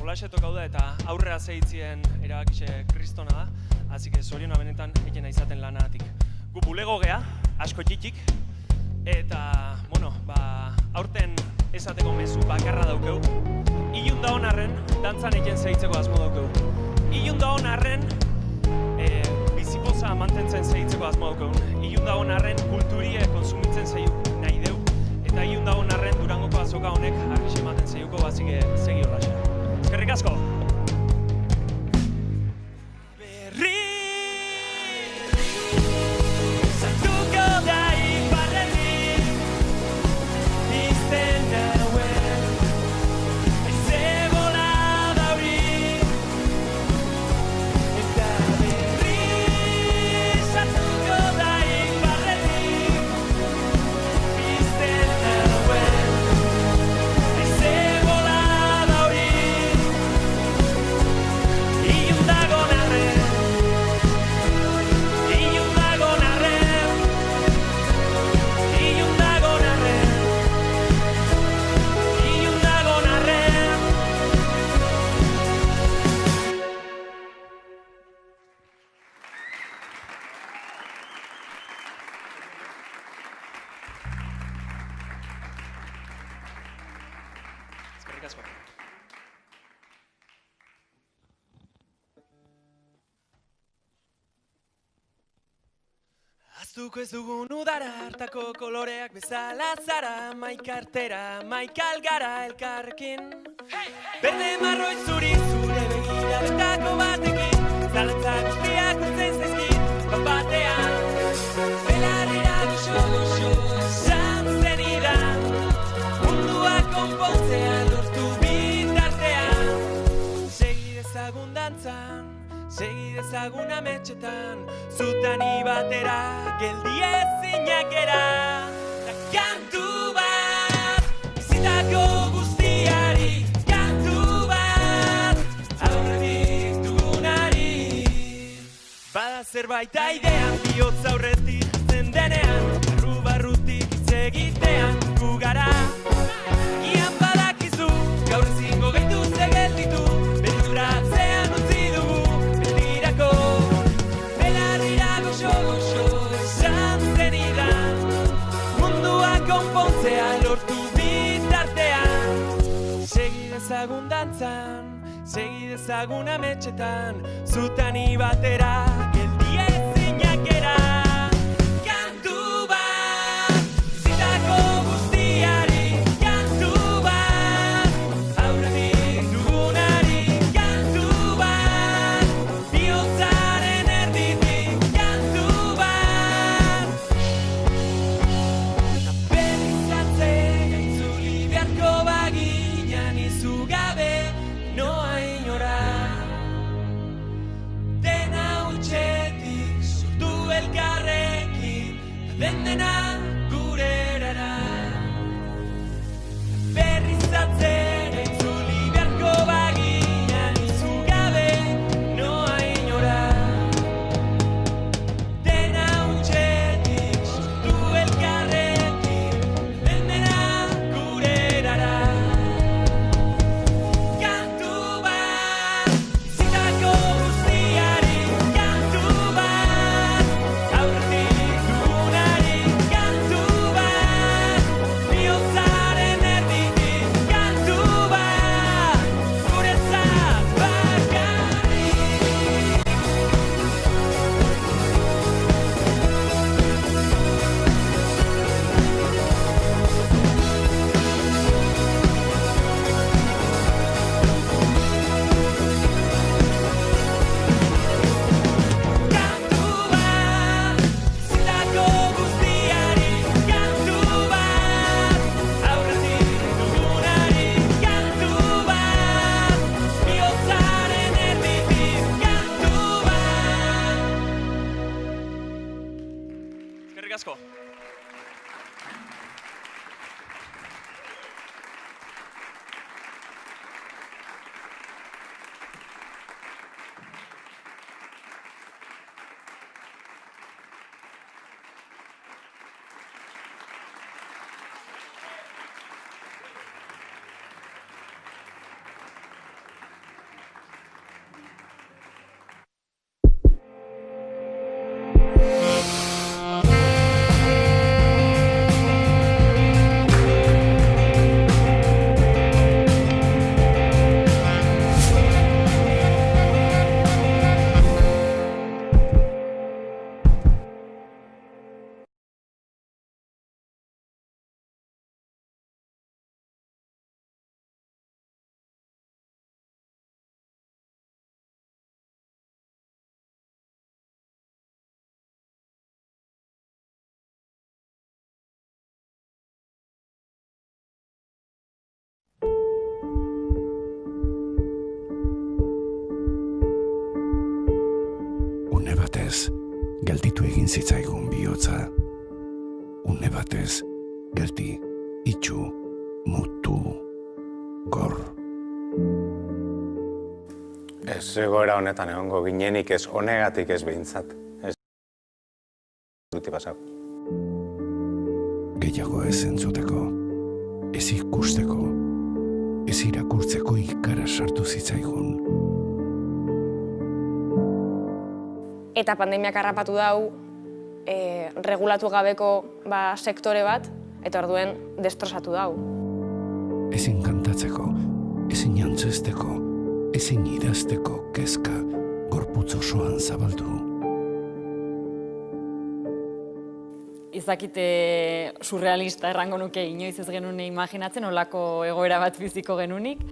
holaxetok hau da eta aurrera zehitzien erabakixe kristona da, así que zoriona benetan egin izaten lanatik. Gu bulego gea, asko txitik, eta, bueno, aurten esateko mezu bakarra daukeu. Ilun da honarren, dantzan egin zehitzeko asmo daukeu. Ilun da honarren, bizipoza mantentzen zehitzeko asmo daukeu. Ilun da honarren, kulturie konsumitzen zeiuk nahi deu. Eta ilun da honarren, Durangoko azoka honek argix ematen zeiuko, bazike segi holaxe. Eskerrik asko! Sartuko da iparretik, bizten nauen, ze bolada hori, eta berriz sartuko da iparretik, bizten nauen, ze bolada hori, ilun dago narren, ilun dago narren, ilun dago narren, ilun dago narren. Eskerrik asko. Aztuko ez dugun udara hartako koloreak bezala zara, maikartera, maikalgara elkarrekin. Berde marroi zuri zure begira betako batekin, zalantza guztiak utzen zaizkit, bat-batean. Belarrera goxo-goxo esan zenidan, mundua konpontzea lortu bitartean. Segi dezagun dantzan, segi dezagun ametxetan, zutani batera, geldi ezinak gera. Da kantu bat, bizitako guztiari, kantu bat, aurretik dugunari. Bada zerbait aidean, bihotz aurretik zen denean, barru-barrutik hitz egitean, gu gara. Gian badakizu, gaur ezingo gaitu zegelditu, beldurratzean utzi dugu, beldirako. Belarrira goxo-goxo esan zenidan, mundua konpontzea lortu bitartean. Segi dezagun dantzan, segi dezagun ametxetan, zutani batera, geldi ezinak gera. Kantu bat, bizitako guztiari, kantu bat, aurretik dugunari, kantu bat, bihotzaren erditik, kantu bat. Eta berrizatze gaitzuli beharko baginan izu gabe, noa inora. Dena utxetik sortu elkarrekin, dena gure erara. Berrizatze gaitzuli beharko baginan izu gabe, noa inora. Dena utxetik sortu elkarrekin, dena gure erara. Kantu bat, bizitako guztiari, kantu bat, batez, gelditu egin zitzaigun bihotza. Une batez, geldi, itxu, mutu, gor. Ez egoera honetan egongo ginenik ez honegatik ez behintzat. Ez duti pasau. Gehiago ez entzuteko, ez ikusteko, ez irakurtzeko ikara sartu zitzaigun. Eta pandemiak harrapatu dau, regulatu gabeko sektore bat, eta orduen destrozatu dau. Ezin kantatzeko, ezin jantzesteko, ezin idazteko kezka gorputz osoan zabaldu. Izakite surrealista errango nuke inoiz ez genuen imaginatzen, olako egoera bat biziko genunik.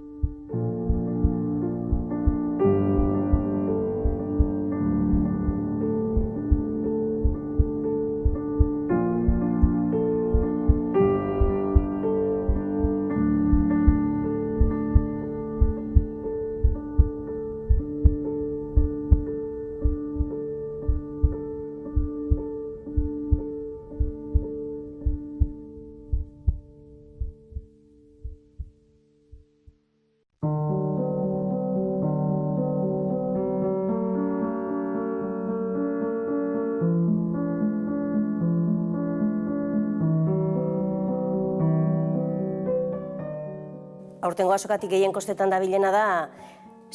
Aurtengo azokatik gehien kostetan dabilena da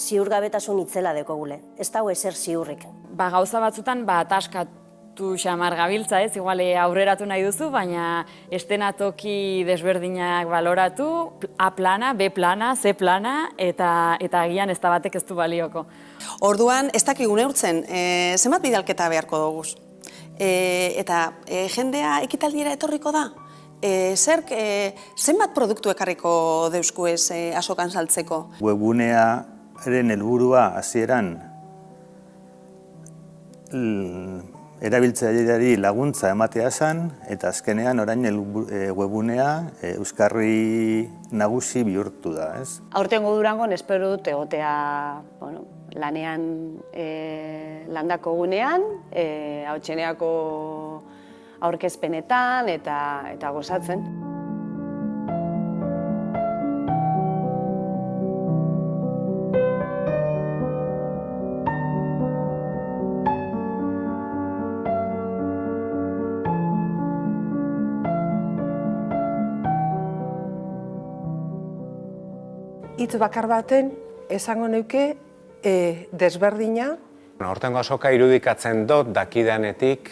ziurgabetasun itzela dekogule. Ez dago ezer ziurrik. Gauza batzutan ataskatu xamar gabiltza, ez? Igual aurreratu nahi duzu, baina estenatoki desberdinak baloratu, A plana, B plana, C plana, eta agian ez da batek ez du balioko. Orduan, ez dakigu neurtzen, zenbat bidalketa beharko duguz. Eta jendea ekitaldiera etorriko da? Zerk, zenbat produktu ekarriko deusku ez azokan saltzeko? Webgunearen helburua hasieran erabiltzaileari laguntza ematea zen, eta azkenean orain webgunea euskarri nagusi bihurtu da, ez? Aurtengo Durangon espero dut egotea lanean landako gunean, Hautseneako aurkezpenetan eta gozatzen. Hitz bakar baten esango neuke desberdina. Hortengo azoka irudikatzen dut dakidanetik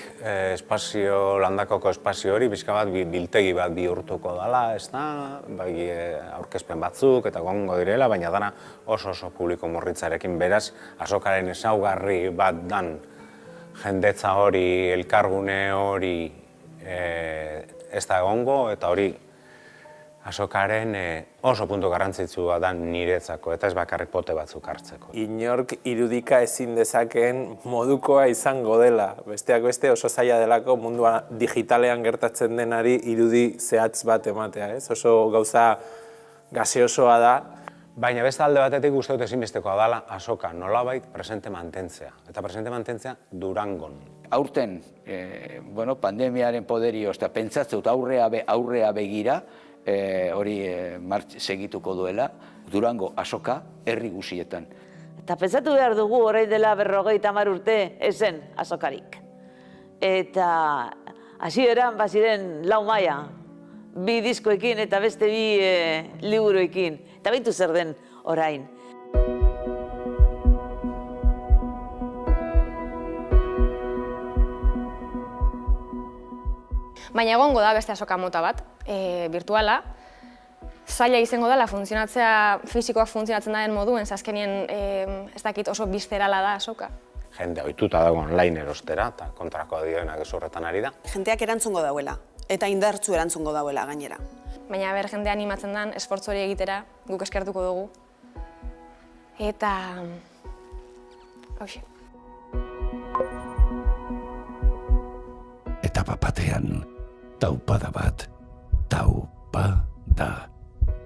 landakoko espazio hori pixka bat biltegi bat bihurtuko dela, ez da, aurkezpen batzuk eta gongo direla, baina dana oso publiko morritzarekin beraz, azokaren ezaugarri bat dan jendetza hori, elkargune hori ez da egongo, eta hori azokaren oso puntu garrantzitsua da niretzako, eta ez bakarrik pote batzuk hartzeko. Inork irudika ezin dezakeen modukoa izango dela. Besteak beste oso zaila delako mundua digitalean gertatzen denari irudi zehatz bat ematea, ez? Oso gauza gaseosoa da. Baina beste alde batetik uste dut ezinbestekoa dela azoka nolabait presente mantentzea. Eta presente mantentzea Durangon. Aurten, pandemiaren poderioz, eta pentsatzut aurrea begira, hori segituko duela, Durango azoka herri guzietan. Eta pentsatu behar dugu orain dela 50 urte ezen azokarik. Eta hasieran baziren 4 maila, 2 diskoekin eta beste 2 liburuekin. Eta beitu zer den orain. Baina egongo da beste azoka mota bat, virtuala. Zaila izango dela funtzionatzea, fisikoak funtzionatzen den moduen, azkenien ez dakit oso bizterala da azoka. Jende ohituta dago online erostera, eta kontrako dioenak ez horretan ari da. Jendeak erantzungo dauela, eta indartzu erantzungo dauela gainera. Baina jendea animatzen den, esfortzu hori egitera, guk eskertuko dugu. Eta... hauxe. Eta batean, taupada bat, taupada.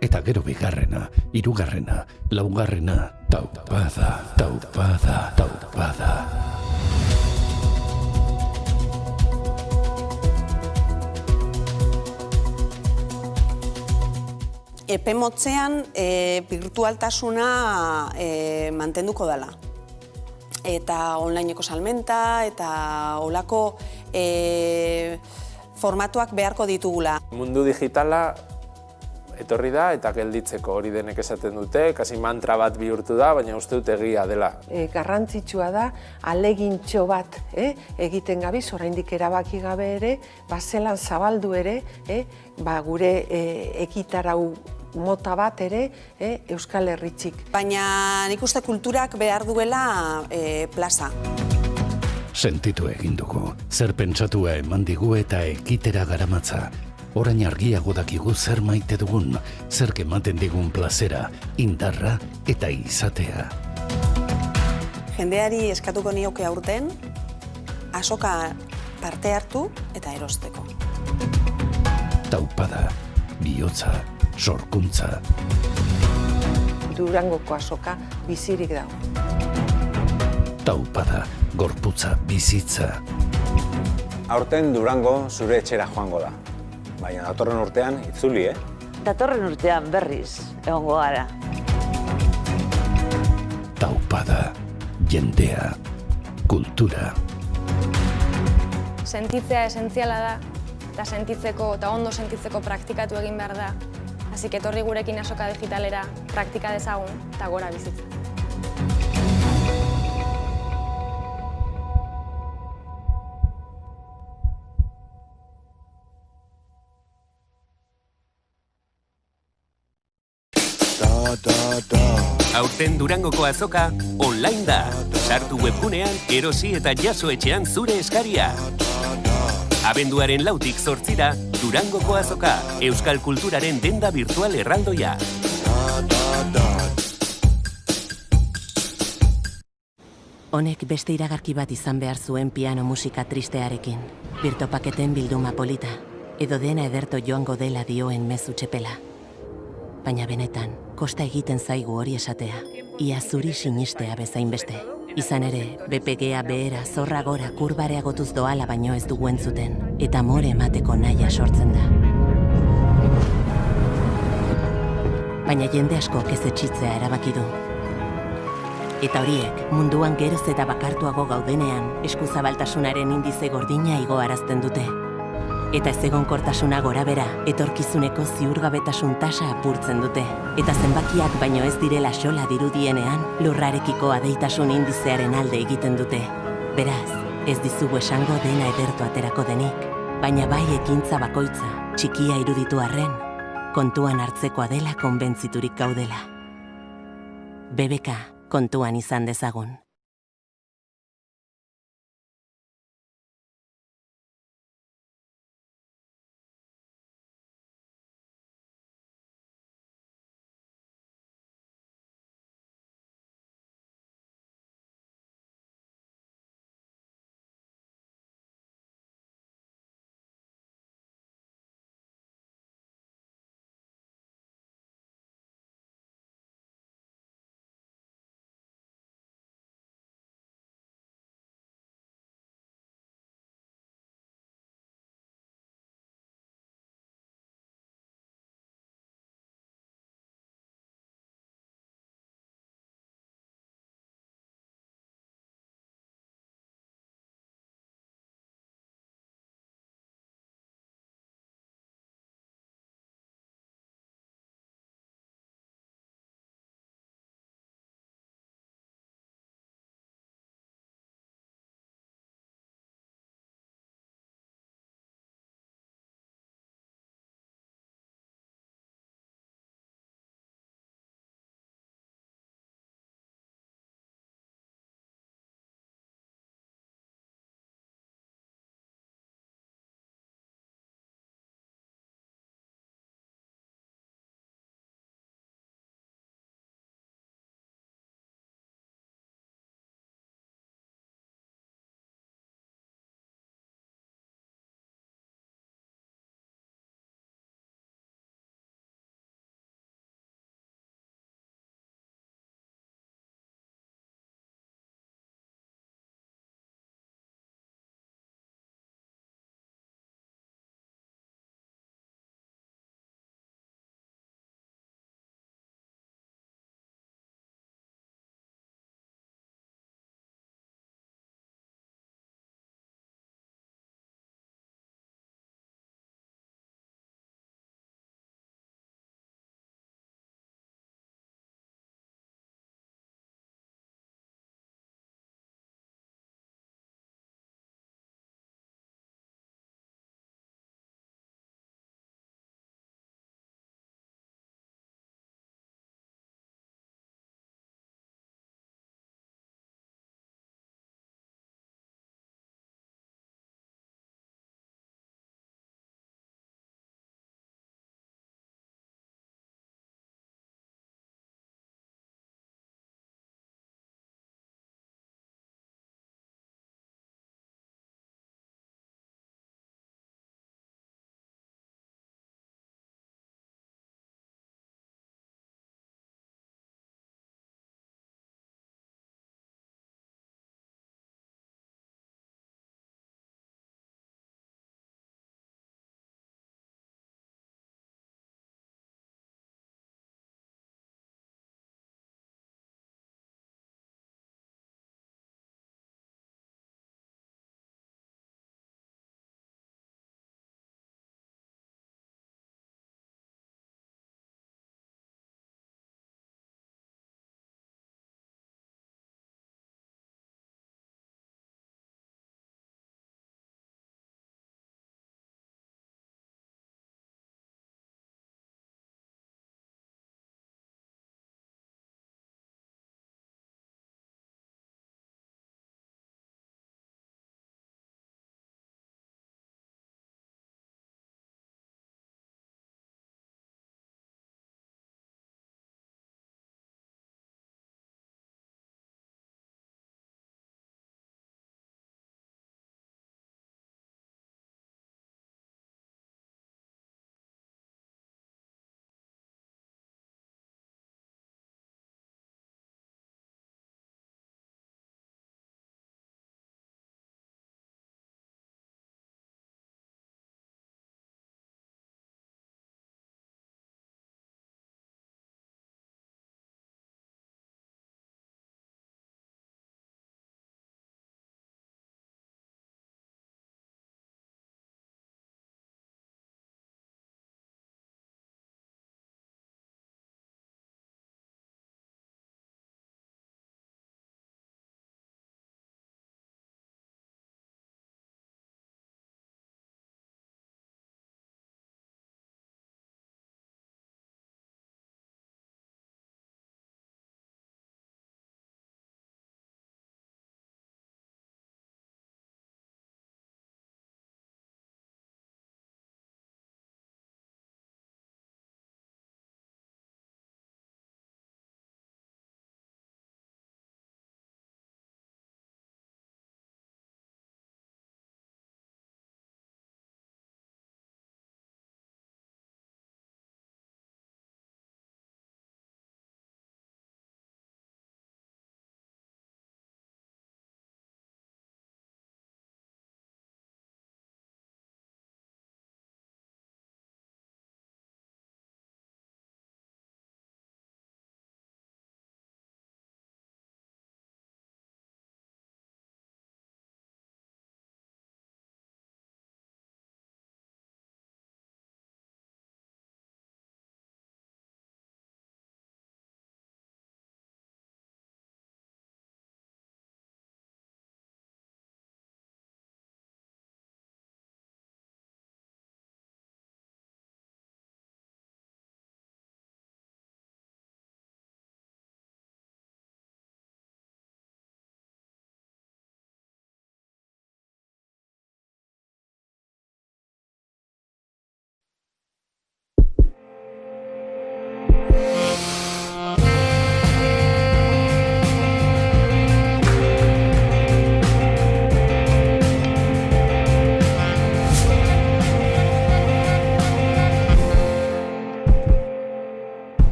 Eta gero bigarrena, hirugarrena, laugarrena, taupada, taupada, taupada. epe motzean birtualtasuna mantenduko dela. Eta onlineko salmenta eta olako formatuak beharko ditugula. Mundu digitala etorri da eta gelditzeko hori denek esaten dute, kasi mantra bat bihurtu da, baina uste dut egia dela. Garrantzitsua da, alegintxo bat egiten gabiz, oraindik erabaki gabe ere, zelan zabaldu ere, gure ekitarau mota bat ere Euskal Herritxik. Baina nik uste kulturak behar duela plaza. Sentitu egin dugu, zer pentsatua eman digu eta ekitera garamatza. Orain argiago dakigu zer maite dugun, zer ematen digun plazera, indarra eta izatea. Jendeari eskatuko nioke aurten, azoka parte hartu eta erosteko. Taupada, bihotza, sorkuntza. Durangoko azoka bizirik dago. Taupada, gorputza, bizitza. Aurten Durango zure etxera joango da. Baina datorren urtean itzuli, Datorren urtean berriz egongo gara. Taupada, jendea, kultura. Sentitzea esentziala da, eta sentitzeko eta ondo sentitzeko praktikatu egin behar da. Hasi etorri gurekin azoka digitalera, praktika dezagun eta gora bizitza. Aurten Durangoko azoka online da. Sartu webgunean, erosi eta jaso etxean zure eskaria. Abenduaren 4tik 8ra, Durangoko azoka, euskal kulturaren denda virtual erraldoia. Honek beste iragarki bat izan behar zuen piano musika tristearekin. Birtopaketen bilduma polita, edo dena ederto joango dela dioen mezu txepela. Baina benetan, kosta egiten zaigu hori esatea. Ia zuri sinistea bezain beste. Izan ere, BPGa behera zorra gora kurbareagotuz doala baino ez dugu entzuten, eta more emateko nahia sortzen da. Baina jende askok ez etxitzea erabaki du. Eta horiek, munduan geroz eta bakartuago gaudenean, eskuzabaltasunaren indize gordina igoarazten dute. Eta ezegonkortasuna gorabera, etorkizuneko ziurgabetasun tasa apurtzen dute. Eta zenbakiak baino ez direla xola dirudienean, lurrarekiko adeitasun indizearen alde egiten dute. Beraz, ez dizugu esango dena edertu aterako denik, baina bai ekintza bakoitza, txikia iruditu arren, kontuan hartzekoa dela konbentziturik gaudela. BBK, kontuan izan dezagun.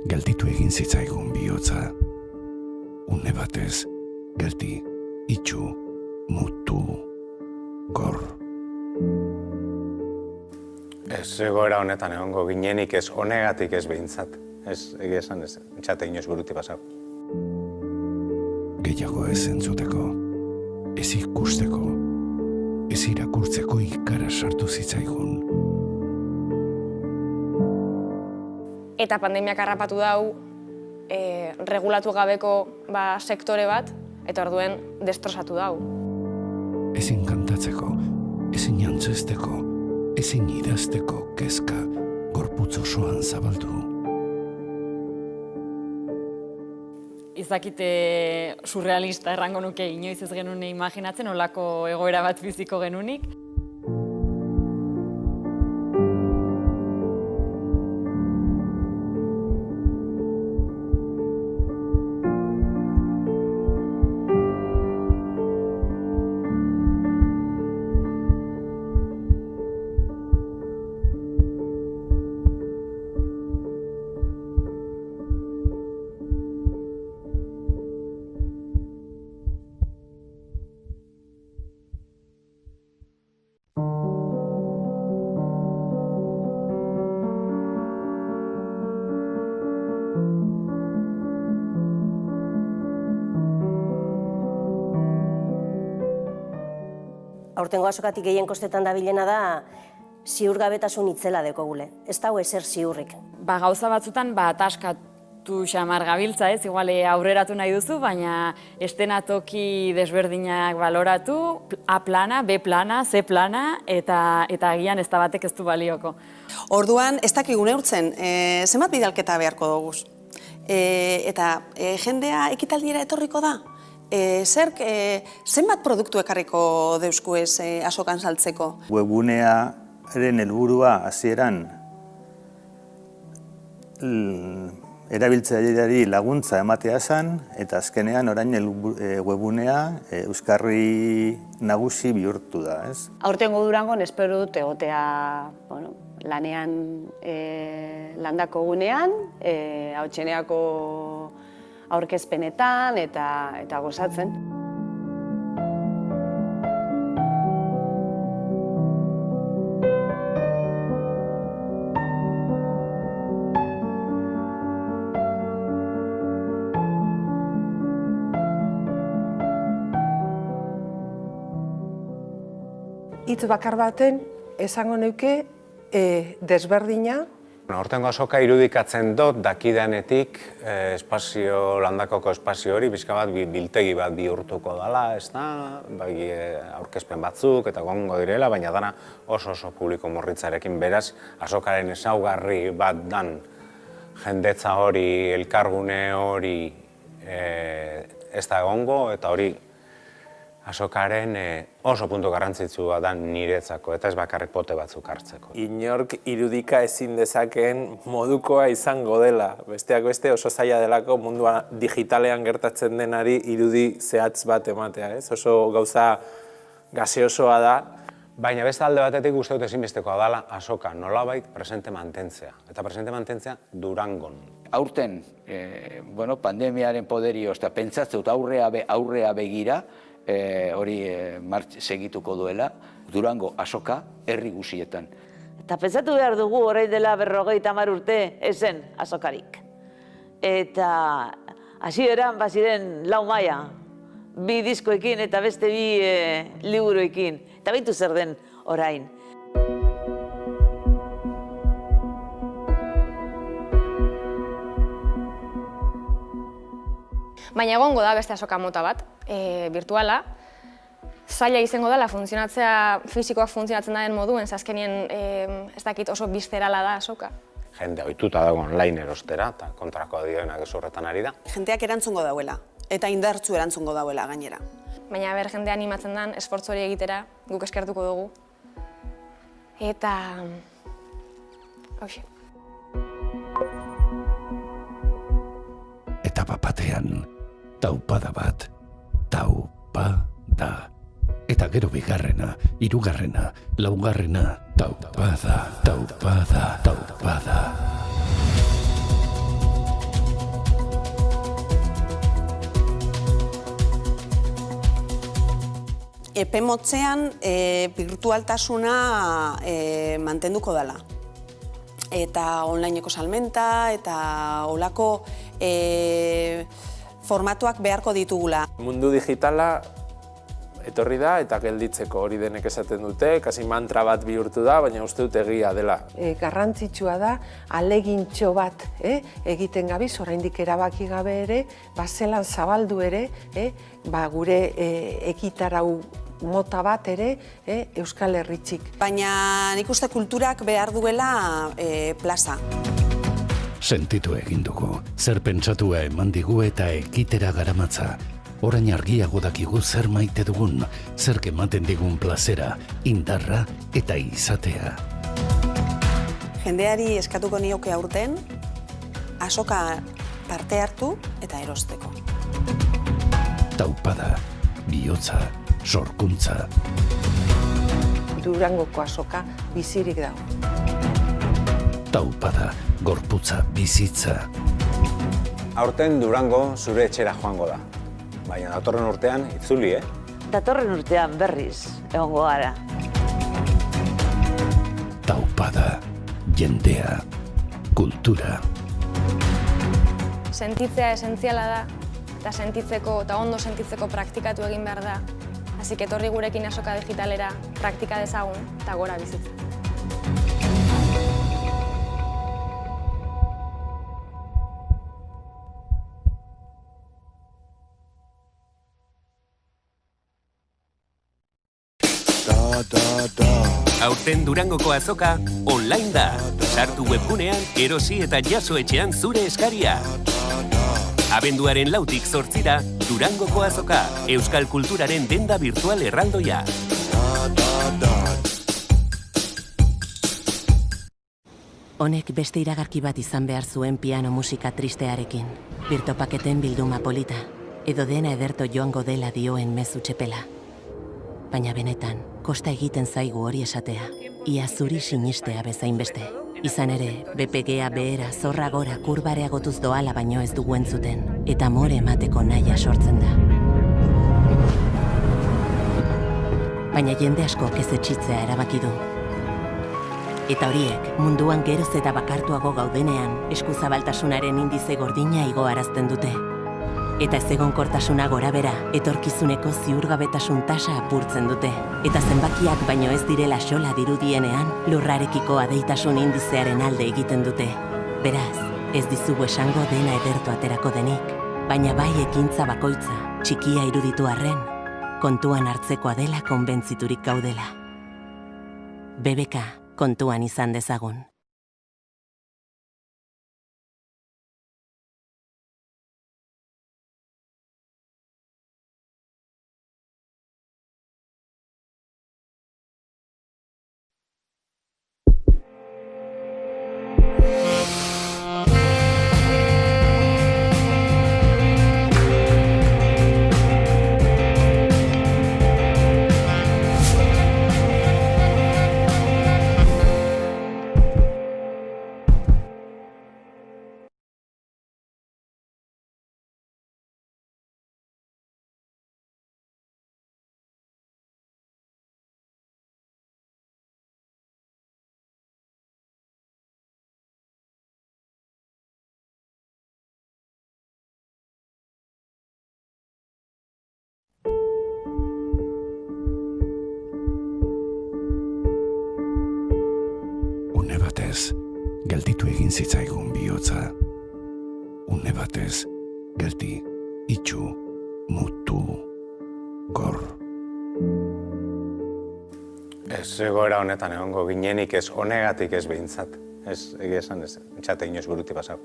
gelditu egin zitzaigun bihotza. Une batez, geldi, itxu, mutu, gor. Ez egoera honetan egongo ginenik ez honegatik ez behintzat. Ez, egia esan ez, txate inoz buruti pasau. Gehiago ez entzuteko, ez ikusteko, ez irakurtzeko ikara sartu zitzaigun. Eta pandemiak harrapatu dau, regulatu gabeko sektore bat, eta orduen destrozatu dau. Ezin kantatzeko, ezin antzesteko, ezin idazteko kezka gorputz osoan zabaldu. Izakite surrealista errango nuke inoiz ez genuen imaginatzen, olako egoera bat biziko genunik. Aurtengo azokatik gehien kostetan dabilena da ziurgabetasun itzela dekogule. Ez dago ezer ziurrik. Gauza batzutan ataskatu xamar gabiltza, ez? Igual aurreratu nahi duzu, baina estenatoki desberdinak baloratu, A plana, B plana, C plana, eta agian ez da batek ez du balioko. Orduan, ez dakigu neurtzen, zenbat bidalketa beharko doguz. Eta jendea ekitaldiera etorriko da? Zerk, zenbat produktu ekarriko deusku ez azokan saltzeko? Webunearen helburua hasieran erabiltzaileari laguntza ematea zen, eta azkenean orain webunea euskarri nagusi bihurtu da, ez? Aurtengo Durangon espero dut egotea lanean landako gunean, Hautseneako aurkezpenetan eta gozatzen. Hitz bakar baten esango neuke desberdina. Hortengo azoka irudikatzen dut dakidanetik landakoko espazio hori bizka bat biltegi bat bihurtuko dela, ez da, aurkezpen batzuk eta gongo direla, baina dana oso publiko murritzarekin beraz, azokaren ezaugarri bat dan jendetza hori, elkargune hori ez da egongo, eta hori azokaren oso puntu garrantzitsua da niretzako, eta ez bakarrik pote batzuk hartzeko. Inork irudika ezin dezakeen modukoa izango dela. Besteak beste oso zaila delako mundua digitalean gertatzen denari irudi zehatz bat ematea, ez? Oso gauza gaseosoa da. Baina beste alde batetik uste dut ezinbestekoa dela azoka nolabait presente mantentzea. Eta presente mantentzea Durangon. Aurten, pandemiaren poderioz, eta pentsatzen dut aurrea begira, hori segituko duela, Durango azoka herri guzietan. Eta pentsatu behar dugu orain dela 50 urte ezen azokarik. Eta hasieran baziren 4 maila, 2 diskoekin eta beste 2 liburuekin. Eta beitu zer den orain. Baina egongo da beste azoka mota bat, virtuala. Zaila izango dela funtzionatzea, fisikoak funtzionatzen den moduen, azkenien ez dakit oso bizterala da azoka. Jende ohituta dago online erostera, eta kontrako dioenak ez horretan ari da. Jendeak erantzungo dauela, eta indartzu erantzungo dauela gainera. Baina jendea animatzen den, esfortzu hori egitera, guk eskertuko dugu. Eta... hoxe. Eta bapatean, taupada bat, taupada. Eta gero bigarrena, hirugarrena, laugarrena, taupada, taupada, taupada. epe motzean birtualtasuna mantenduko dela. Eta onlineko salmenta eta olako formatuak beharko ditugula. Mundu digitala etorri da eta gelditzeko hori denek esaten dute, kasi mantra bat bihurtu da, baina uste dut egia dela. Garrantzitsua da, alegintxo bat egiten gabiz, oraindik erabaki gabe ere, zelan zabaldu ere, gure ekitarau mota bat ere Euskal Herritxik. Baina nik uste kulturak behar duela plaza. Sentitu egin dugu, zer pentsatua eman digu eta ekitera garamatza. Orain argiago dakigu zer maite dugun, zer ematen digun plazera, indarra eta izatea. Jendeari eskatuko nioke aurten, azoka parte hartu eta erosteko. Taupada, bihotza, sorkuntza. Durangoko azoka bizirik dago. Taupada, gorputza, bizitza. Aurten Durango zure etxera joango da. Baina datorren urtean itzuli, Datorren urtean berriz egongo gara. Taupada, jendea, kultura. Sentitzea esentziala da, eta sentitzeko eta ondo sentitzeko praktikatu egin behar da. Hasi etorri gurekin azoka digitalera, praktika dezagun eta gora bizitza. Aurten Durangoko azoka online da. Sartu webgunean, erosi eta jaso etxean zure eskaria. Abenduaren 4tik 8ra, Durangoko azoka, euskal kulturaren denda virtual erraldoia. Honek beste iragarki bat izan behar zuen piano musika tristearekin. Birtopaketen bilduma polita, edo dena ederto joango dela dioen mezu txepela. Baina benetan, kosta egiten zaigu hori esatea. Ia zuri sinistea bezain beste. Izan ere, BPGA behera zorra gora kurbareagotuz doala baino ez dugu entzuten, eta amore emateko nahia sortzen da. Baina jende asko ez etxitzea erabaki du. Eta horiek, munduan geroz eta bakartuago gaudenean, eskuzabaltasunaren indize gordina igoarazten dute. Eta ezegonkortasuna gorabera, etorkizuneko ziurgabetasun tasa apurtzen dute. Eta zenbakiak baino ez direla xola dirudienean, lurrarekiko adeitasun indizearen alde egiten dute. Beraz, ez dizugu esango dena edertu aterako denik, baina bai ekintza bakoitza, txikia iruditu arren, kontuan hartzekoa dela konbentziturik gaudela. BBK, kontuan izan dezagun. Gelditu egin zitzaigun bihotza. Une batez, geldi, itxu, mutu, gor. Ez egoera honetan egongo ginenik ez honegatik ez behintzat. Ez egia esan ez, etxate inoz buruti pasau.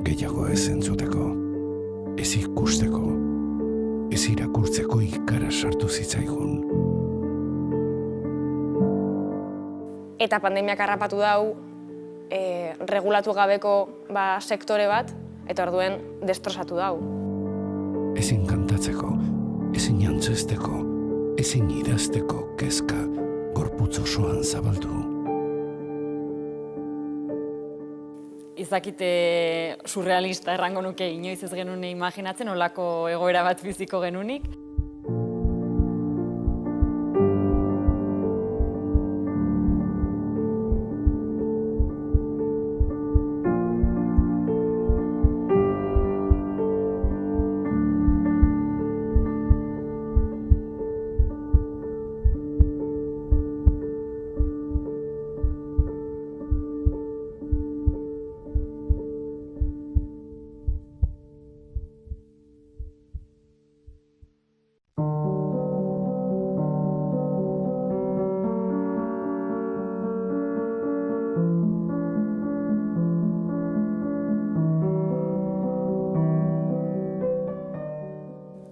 Gehiago ez entzuteko, ez ikusteko, ez irakurtzeko ikara sartu zitzaigun. Eta pandemiak harrapatu dau, regulatu gabeko sektore bat, eta orduen destrozatu dau. Ezin kantatzeko, ezin jantzesteko, ezin idazteko kezka gorputz osoan zabaldu. Izakite surrealista errango nuke inoiz ez genuen imaginatzen, olako egoera bat biziko genunik.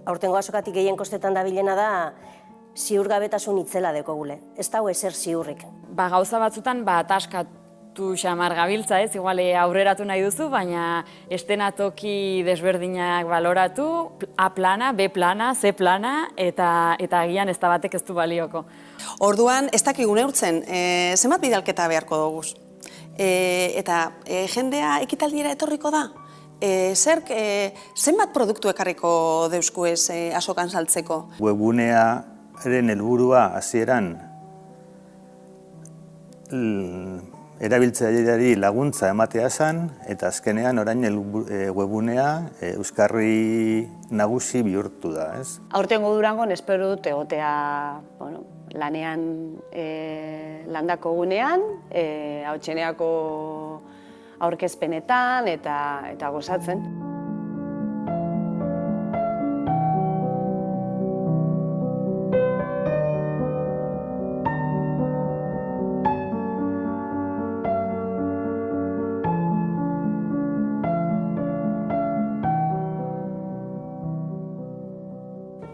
Aurtengo azokatik gehien kostetan dabilena da ziurgabetasun itzela dekogule. Ez dago ezer ziurrik. Gauza batzutan ataskatu xamar gabiltza, ez? Igual aurreratu nahi duzu, baina estenatoki desberdinak baloratu, A plana, B plana, C plana, eta agian ez da batek ez du balioko. Orduan, ez dakigu neurtzen, zenbat bidalketa beharko duguz. Eta jendea ekitaldiera etorriko da. Zerk, zenbat produktu ekarriko deusku ez azokan saltzeko? Webunearen helburua hasieran erabiltzaileari laguntza ematea zen, eta azkenean orain webunea euskarri nagusi bihurtu da, ez? Aurtengo Durangon espero dut egotea lanean landako gunean, Hautseneako aurkezpenetan eta gozatzen.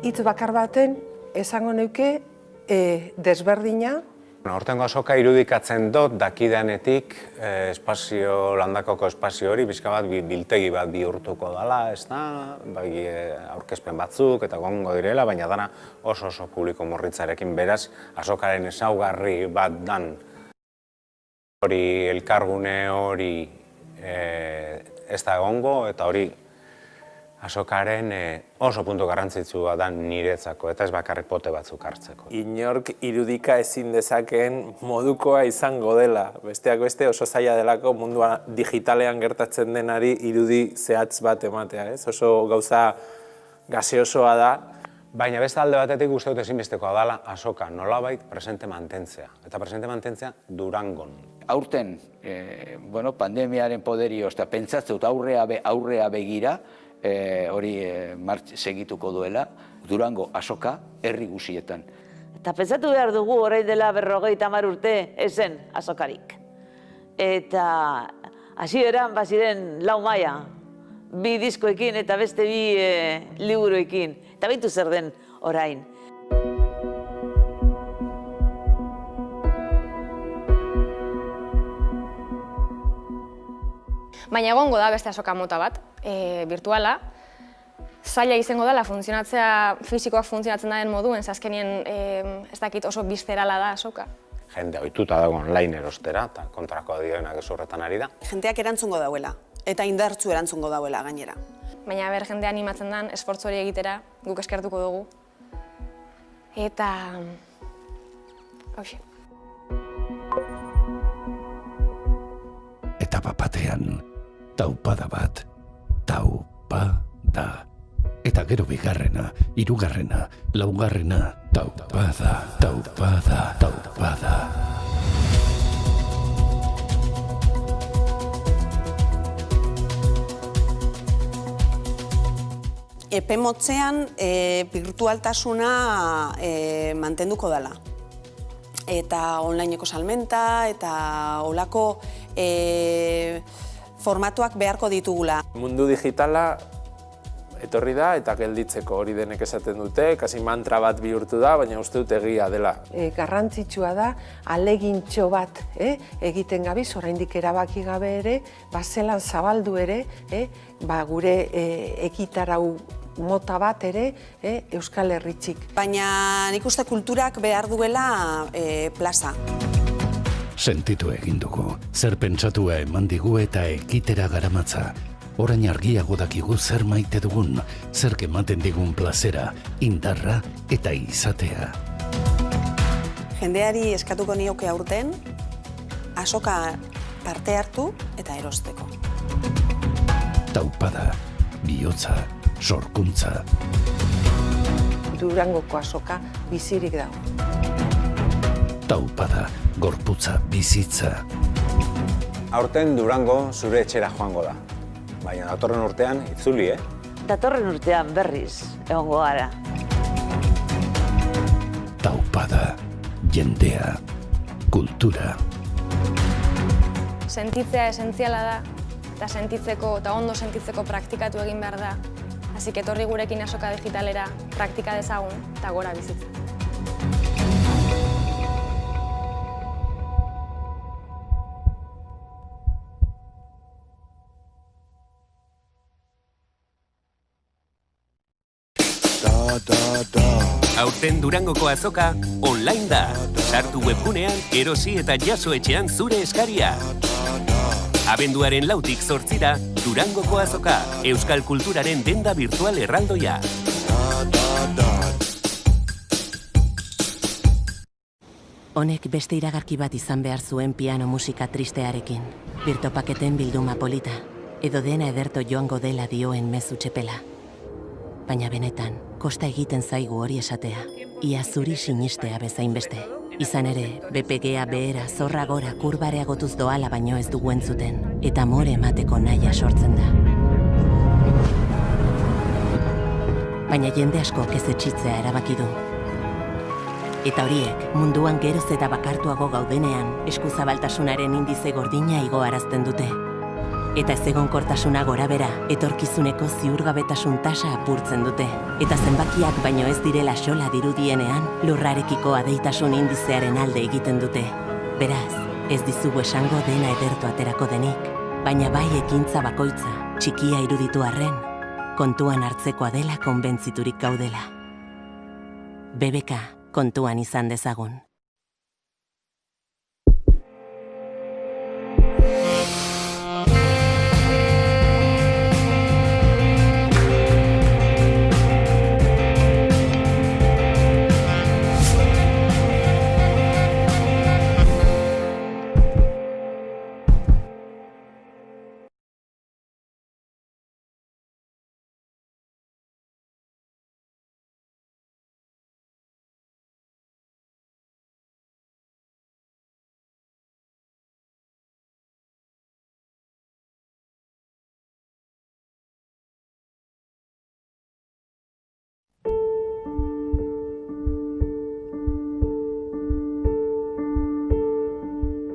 Hitz bakar baten esango neuke desberdina. Hortengo azoka irudikatzen dut dakidanetik landakoko espazio hori bizka bat biltegi bat bihurtuko dela, ez da, aurkezpen batzuk eta gongo direla, baina dana oso publiko murritzarekin, beraz azokaren ezaugarri bat dan hori elkargune hori ez da egongo, eta hori azokaren oso puntu garrantzitsua da niretzako, eta ez bakarrik pote batzuk hartzeko. Inork irudika ezin dezakeen modukoa izango dela. Besteak beste oso zaila delako mundua digitalean gertatzen denari irudi zehatz bat ematea, ez? Oso gauza gaseosoa da. Baina beste alde batetik uste dut ezinbestekoa dela azoka nolabait presente mantentzea. Eta presente mantentzea Durangon. Aurten, pandemiaren poderioz, eta pentsatzen dut aurrea begira, hori segituko duela, Durango azoka herri guztietan. Eta pentsatu behar dugu orain dela 50 urte ezen azokarik. Eta hasieran baziren 4 maila, 2 diskoekin eta beste 2 liburuekin. Eta beitu zer den orain. Baina egongo da beste azoka mota bat, virtuala. Zaila izango dela funtzionatzea, fisikoak funtzionatzen den moduen, azkenien ez dakit oso bizterala da azoka. Jende ohituta dago online erostera, eta kontrako dioenak ez horretan ari da. Jendeak erantzungo dauela, eta indartzu erantzungo dauela gainera. Baina jendea animatzen den, esfortzu hori egitera, guk eskertuko dugu. Eta... hoxe. Eta batean, taupada bat, taupada. Eta gero bigarrena, hirugarrena, laugarrena, taupada, taupada, taupada. Epe motzean birtualtasuna mantenduko dela. Eta onlineko salmenta eta olako formatuak beharko ditugula. Mundu digitala etorri da eta gelditzeko hori denek esaten dute, kasi mantra bat bihurtu da, baina uste dut egia dela. Garrantzitsua da, alegintxo bat egiten gabiz, oraindik erabaki gabe ere, zelan zabaldu ere, gure ekitarau mota bat ere Euskal Herritxik. Baina nik uste kulturak behar duela plaza. Sentitu egin dugu, zer pentsatua eman digu eta ekitera garamatza. Orain argiago dakigu zer maite dugun, zer ematen digun plazera, indarra eta izatea. Jendeari eskatuko nioke aurten, azoka parte hartu eta erosteko. Taupada, bihotza, sorkuntza. Durangoko azoka bizirik dago. Taupada, gorputza, bizitza. Aurten Durango zure etxera joango da. Baina datorren urtean itzuli, Datorren urtean berriz egongo gara. Taupada, jendea, kultura. Sentitzea esentziala da, eta sentitzeko eta ondo sentitzeko praktikatu egin behar da. Así que etorri gurekin azoka digitalera praktika dezagun eta gora bizitza. Aurten Durangoko azoka online da. Sartu webgunean, erosi eta jaso etxean zure eskaria. Abenduaren 4tik 8ra, Durangoko azoka, euskal kulturaren denda virtual erraldoia. Honek beste iragarki bat izan behar zuen piano musika tristearekin. Birtopaketen bilduma polita, edo dena ederto joango dela dioen mezu txepela. Baina benetan, kosta egiten zaigu hori esatea, ia zuri sinistea bezain beste. Izan ere, BPGA behera zorra gora kurbareagotuz doala baino ez dugu entzuten, eta amore emateko nahia sortzen da. Baina jende asko ez etxitzea erabaki du. Eta horiek, munduan geroz eta bakartuago gaudenean, eskuzabaltasunaren indize gordina igoarazten dute. Eta ezegonkortasuna gorabera, etorkizuneko ziurgabetasun tasa apurtzen dute. Eta zenbakiak baino ez direla xola dirudienean, lurrarekiko adeitasun indizearen alde egiten dute. Beraz, ez dizugu esango dena edertu aterako denik, baina bai ekintza bakoitza, txikia iruditu arren, kontuan hartzekoa dela konbentziturik gaudela. BBK, kontuan izan dezagun.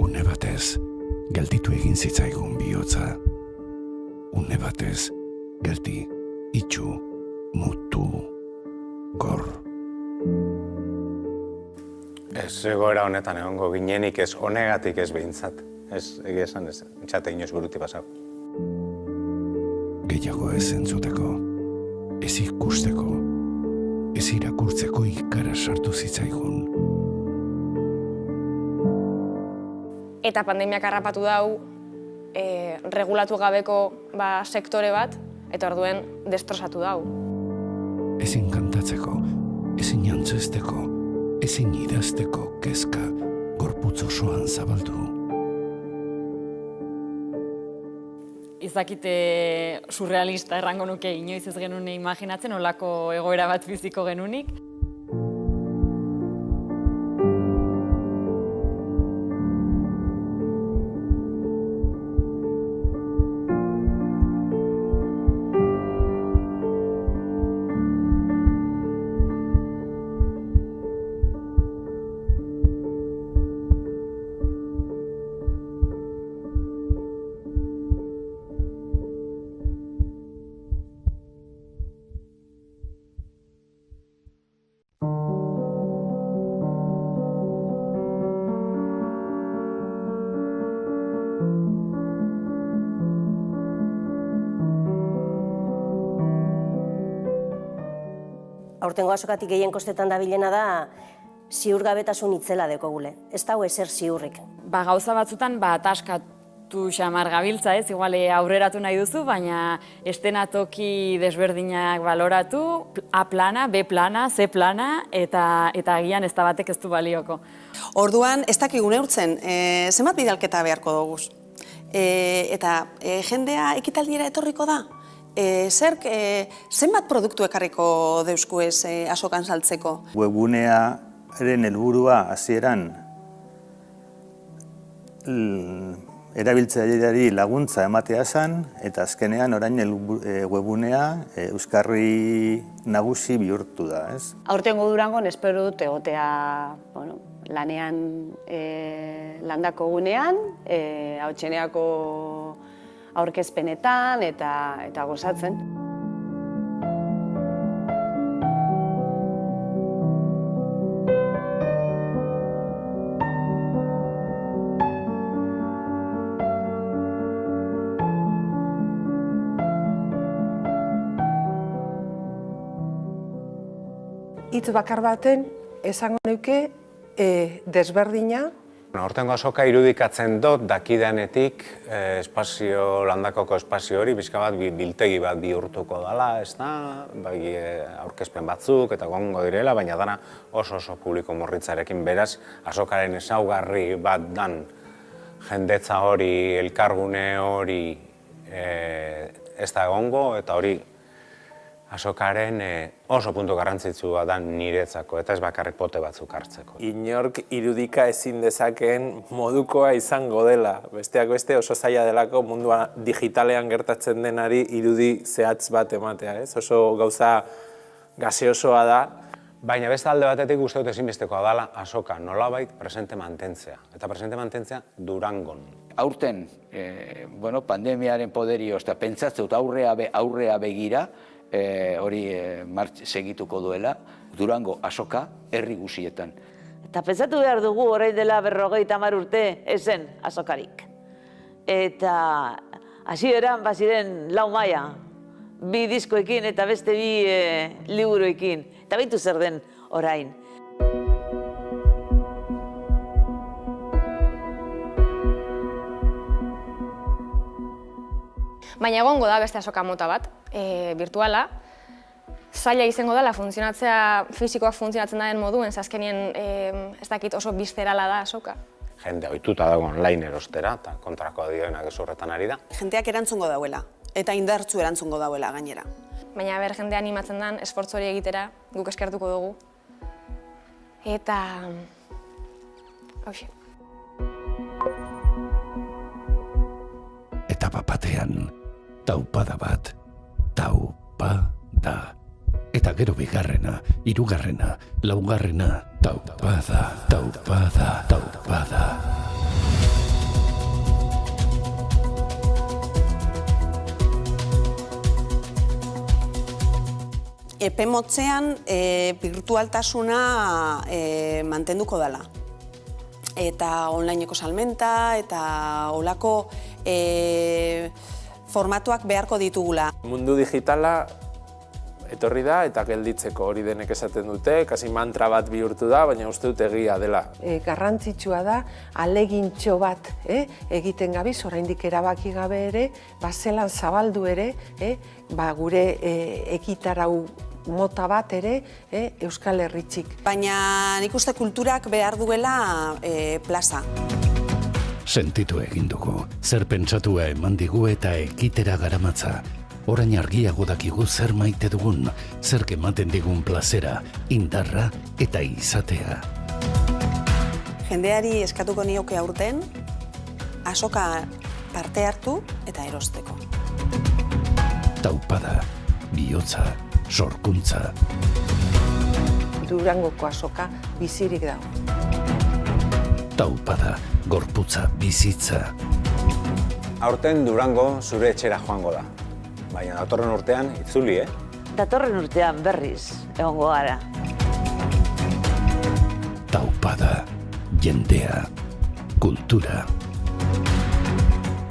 Une batez, gelditu egin zitzaigun bihotza. Une batez, geldi, itxu, mutu, gor. Ez egoera honetan egongo ginenik ez honegatik ez behintzat. Ez egia esan ez, txate inoz buruti pasago. Gehiago ez entzuteko, ez ikusteko, ez irakurtzeko ikara sartu zitzaigun. Eta pandemiak harrapatu dau, regulatu gabeko sektore bat, eta orduen destrozatu dau. Ezin kantatzeko, ezin jantzesteko, ezin idazteko kezka gorputz osoan zabaldu. Izakite surrealista errango nuke inoiz ez genuen imaginatzen, olako egoera bat biziko genunik. Aurtengo azokatik gehien kostetan dabilena da ziurgabetasun itzela dekogule. Ez dago ezer ziurrik. Gauza batzutan ataskatu xamar gabiltza, ez? Igual aurreratu nahi duzu, baina estenatoki desberdinak baloratu, A plana, B plana, C plana, eta agian ez da batek ez du balioko. Orduan, ez dakigu neurtzen, zenbat bidalketa beharko doguz. Eta jendea ekitaldiera etorriko da? Zerk, zenbat produktu ekarriko deusku ez azokan saltzeko? Webgunearen helburua hasieran erabiltzaileari laguntza ematea zen, eta azkenean orain webgunea euskarri nagusi bihurtu da, ez? Aurtengo Durangon espero dut egotea lanean landako gunean, hautseneako aurkezpenetan eta gozatzen. hitz bakar baten esango neuke desberdina. Hortengo azoka irudikatzen dut dakidanetik landakoko espazio hori bizka bat biltegi bat bihurtuko dela, ez da, aurkezpen batzuk eta gongo direla, baina dana oso publiko morritzarekin beraz, azokaren ezaugarri bat dan jendetza hori, elkargune hori ez da egongo, eta hori azokaren oso puntu garrantzitsua da niretzako, eta ez bakarrik pote batzuk hartzeko. Inork irudika ezin dezakeen modukoa izango dela. Besteak beste oso zaila delako mundua digitalean gertatzen denari irudi zehatz bat ematea, ez? Oso gauza gaseosoa da. Baina beste alde batetik uste dut ezinbestekoa dela azoka nolabait presente mantentzea. Eta presente mantentzea Durangon. Aurten, pandemiaren poderio, pentsatzen aurrea begira, hori segituko duela, Durango azoka herri guzietan. Eta pentsatu behar dugu orain dela 50 urte ezen azokarik. Eta hasieran baziren 4 maila, 2 diskoekin eta beste 2 liburuekin. Eta beitu zer den orain. Baina egongo da beste azoka mota bat, virtuala. Zaila izango dela funtzionatzea, fisikoak funtzionatzen den moduen, azkenien ez dakit oso bizterala da azoka. Jende ohituta dago online erostera, eta kontrako dioenak ez horretan ari da. Jendeak erantzungo dauela, eta indartzu erantzungo dauela gainera. Baina jendea animatzen den, esfortzu hori egitera, guk eskertuko dugu. Eta... hauxe. Etapa batean, taupada bat, taupada. Eta gero bigarrena, hirugarrena, laugarrena, taupada, taupada, taupada. Epe motzean birtualtasuna mantenduko dela. Eta onlineko salmenta eta olako formatuak beharko ditugula. Mundu digitala etorri da eta gelditzeko hori denek esaten dute, kasi mantra bat bihurtu da, baina uste dut egia dela. Garrantzitsua da, alegintxo bat egiten gabiz, oraindik erabaki gabe ere, zelan zabaldu ere, gure ekitarau mota bat ere Euskal Herritxik. Baina nik uste kulturak behar duela plaza. Sentitu egin dugu, zer pentsatua eman digu eta ekitera garamatza. Orain argiago dakigu zer maite dugun, zer ematen digun plazera, indarra eta izatea. Jendeari eskatuko nioke aurten, azoka parte hartu eta erosteko. Taupada, bihotza, sorkuntza. Durangoko azoka bizirik dago. Taupada, gorputza, bizitza. Aurten Durango zure etxera joango da. Baina datorren urtean itzuli, Datorren urtean berriz egongo gara. Taupada, jendea, kultura.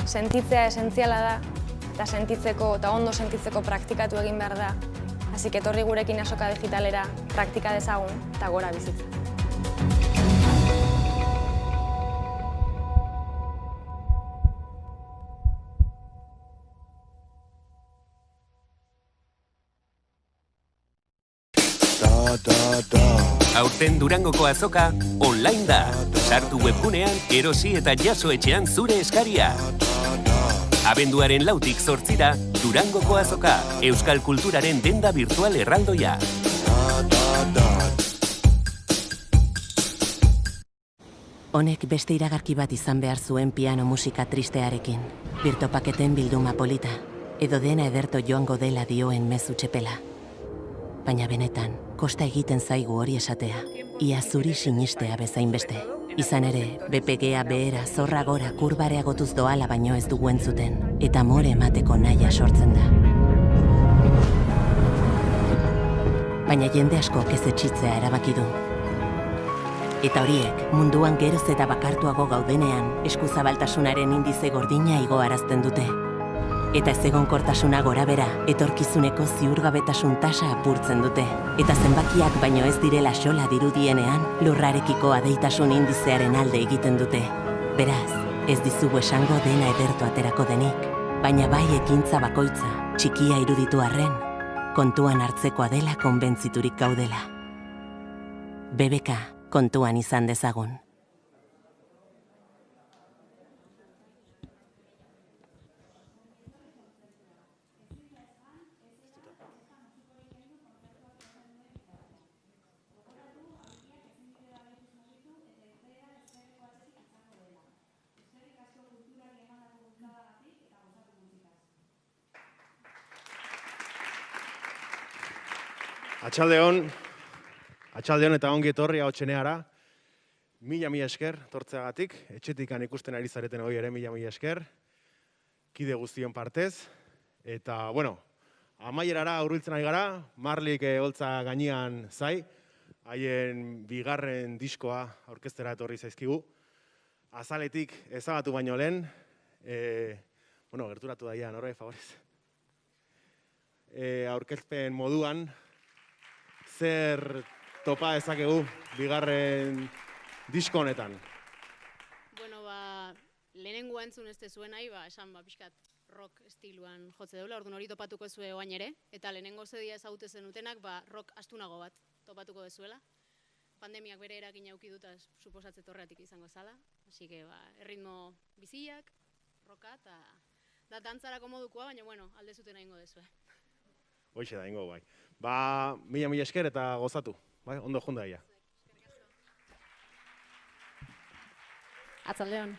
Sentitzea esentziala da, eta sentitzeko eta ondo sentitzeko praktikatu egin behar da. Hasi etorri gurekin azoka digitalera praktika dezagun eta gora bizitza. Aurten Durangoko azoka online da. Sartu webgunean, erosi eta jaso etxean zure eskaria. Abenduaren 4tik 8ra, Durangoko azoka, euskal kulturaren denda virtual erraldoia. Honek beste iragarki bat izan behar zuen piano musika tristearekin. Birtopaketen bilduma polita, edo dena ederto joango dela dioen mezu txepela. Baina benetan, kosta egiten zaigu hori esatea, ia zuri sinistea bezain beste. Izan ere, BPGa behera zorra gora kurbareagotuz doala baino ez dugu entzuten, eta more emateko nahia sortzen da. Baina jende askok ez etxitzea erabaki du. Eta horiek, munduan geroz eta bakartuago gaudenean, eskuzabaltasunaren indize gordina igoarazten dute. Eta ezegonkortasuna gorabera, etorkizuneko ziurgabetasun tasa apurtzen dute. Eta zenbakiak baino ez direla xola dirudienean, lurrarekiko adeitasun indizearen alde egiten dute. Beraz, ez dizugu esango dena edertu aterako denik, baina bai ekintza bakoitza, txikia iruditu arren, kontuan hartzekoa dela konbentziturik gaudela. BBK, kontuan izan dezagun. Atxaldeon eta ongi etorri Ahotseneara. Mila esker tortzeagatik, etxetikan ikusten ari zareten hori ere mila esker, kide guztion partez. Eta, amaierara hurbiltzen ari gara, Marlik holtza gainean zai, haien bigarren diskoa aurkeztera etorri zaizkigu. Azaletik ezabatu baino lehen, gerturatu daian, horre, favorez. Aurkezpen moduan, zer topa ezakegu bigarren disko honetan? Lehenengoa entzun ez zuen nahi, esan pixkat rock estiluan jotze deula, orduan hori topatuko ezue oain ere, eta lehenengo zedia ezagute zenutenak rock astunago bat topatuko dezuela. Pandemiak bere eragin auki dut, suposatze torreatik izango zala, hasi que erritmo biziak, rocka, eta dantzarako modukoa, baina alde zuten egingo dezue. Hoixe da, ingo bai. Mila esker eta gozatu, ondo junda ia. Atzaldeon.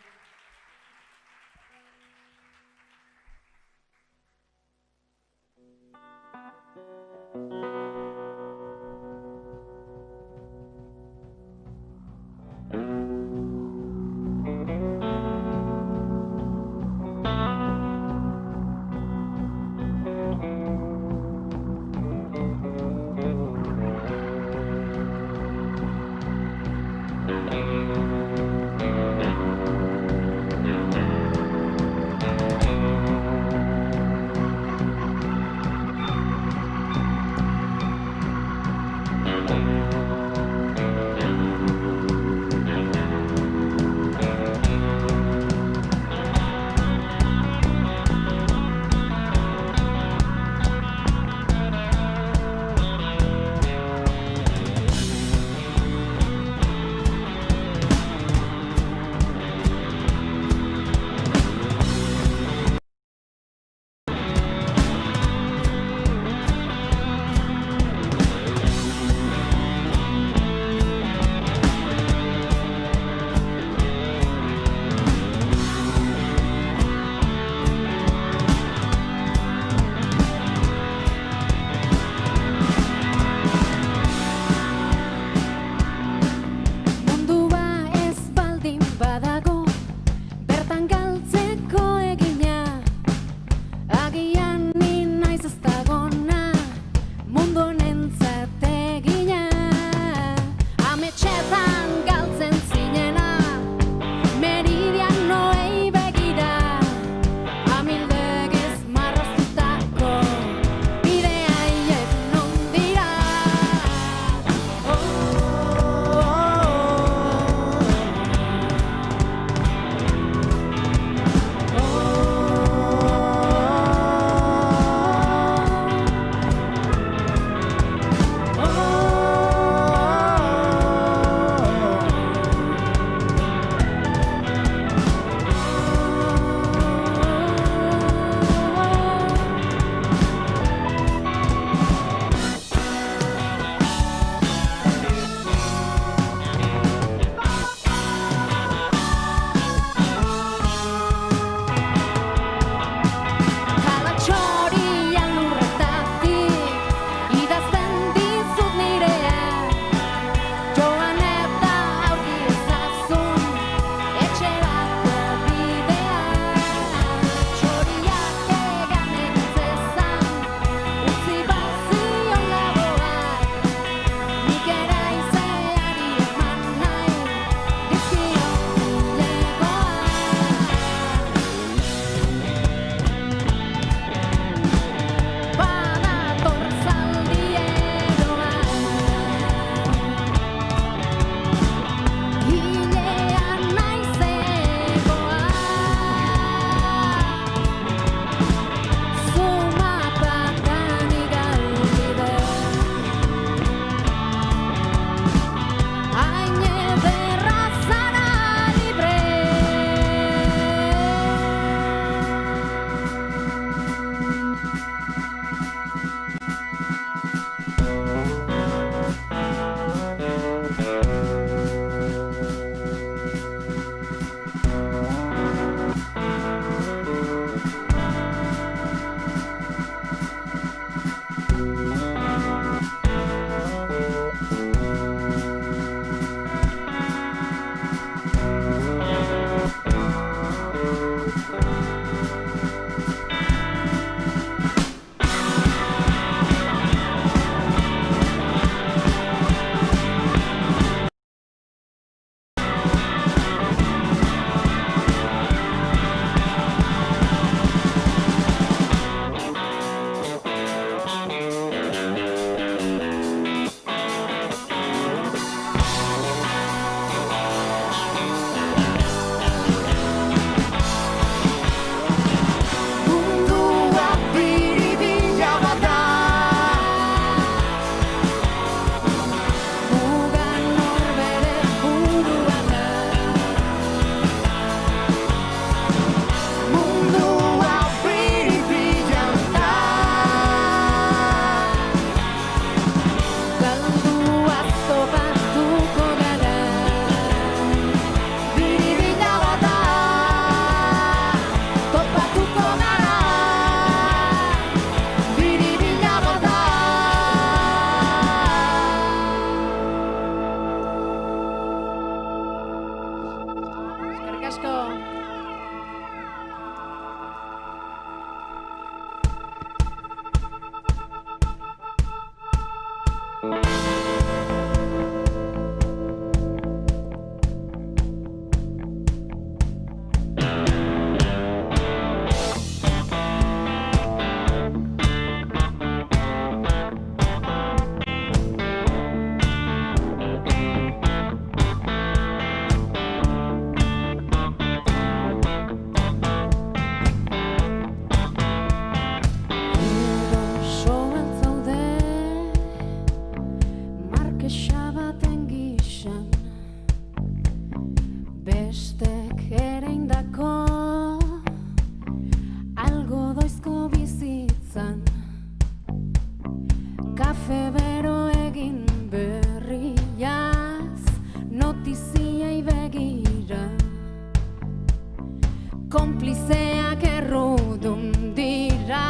Konplizeak errudun dira.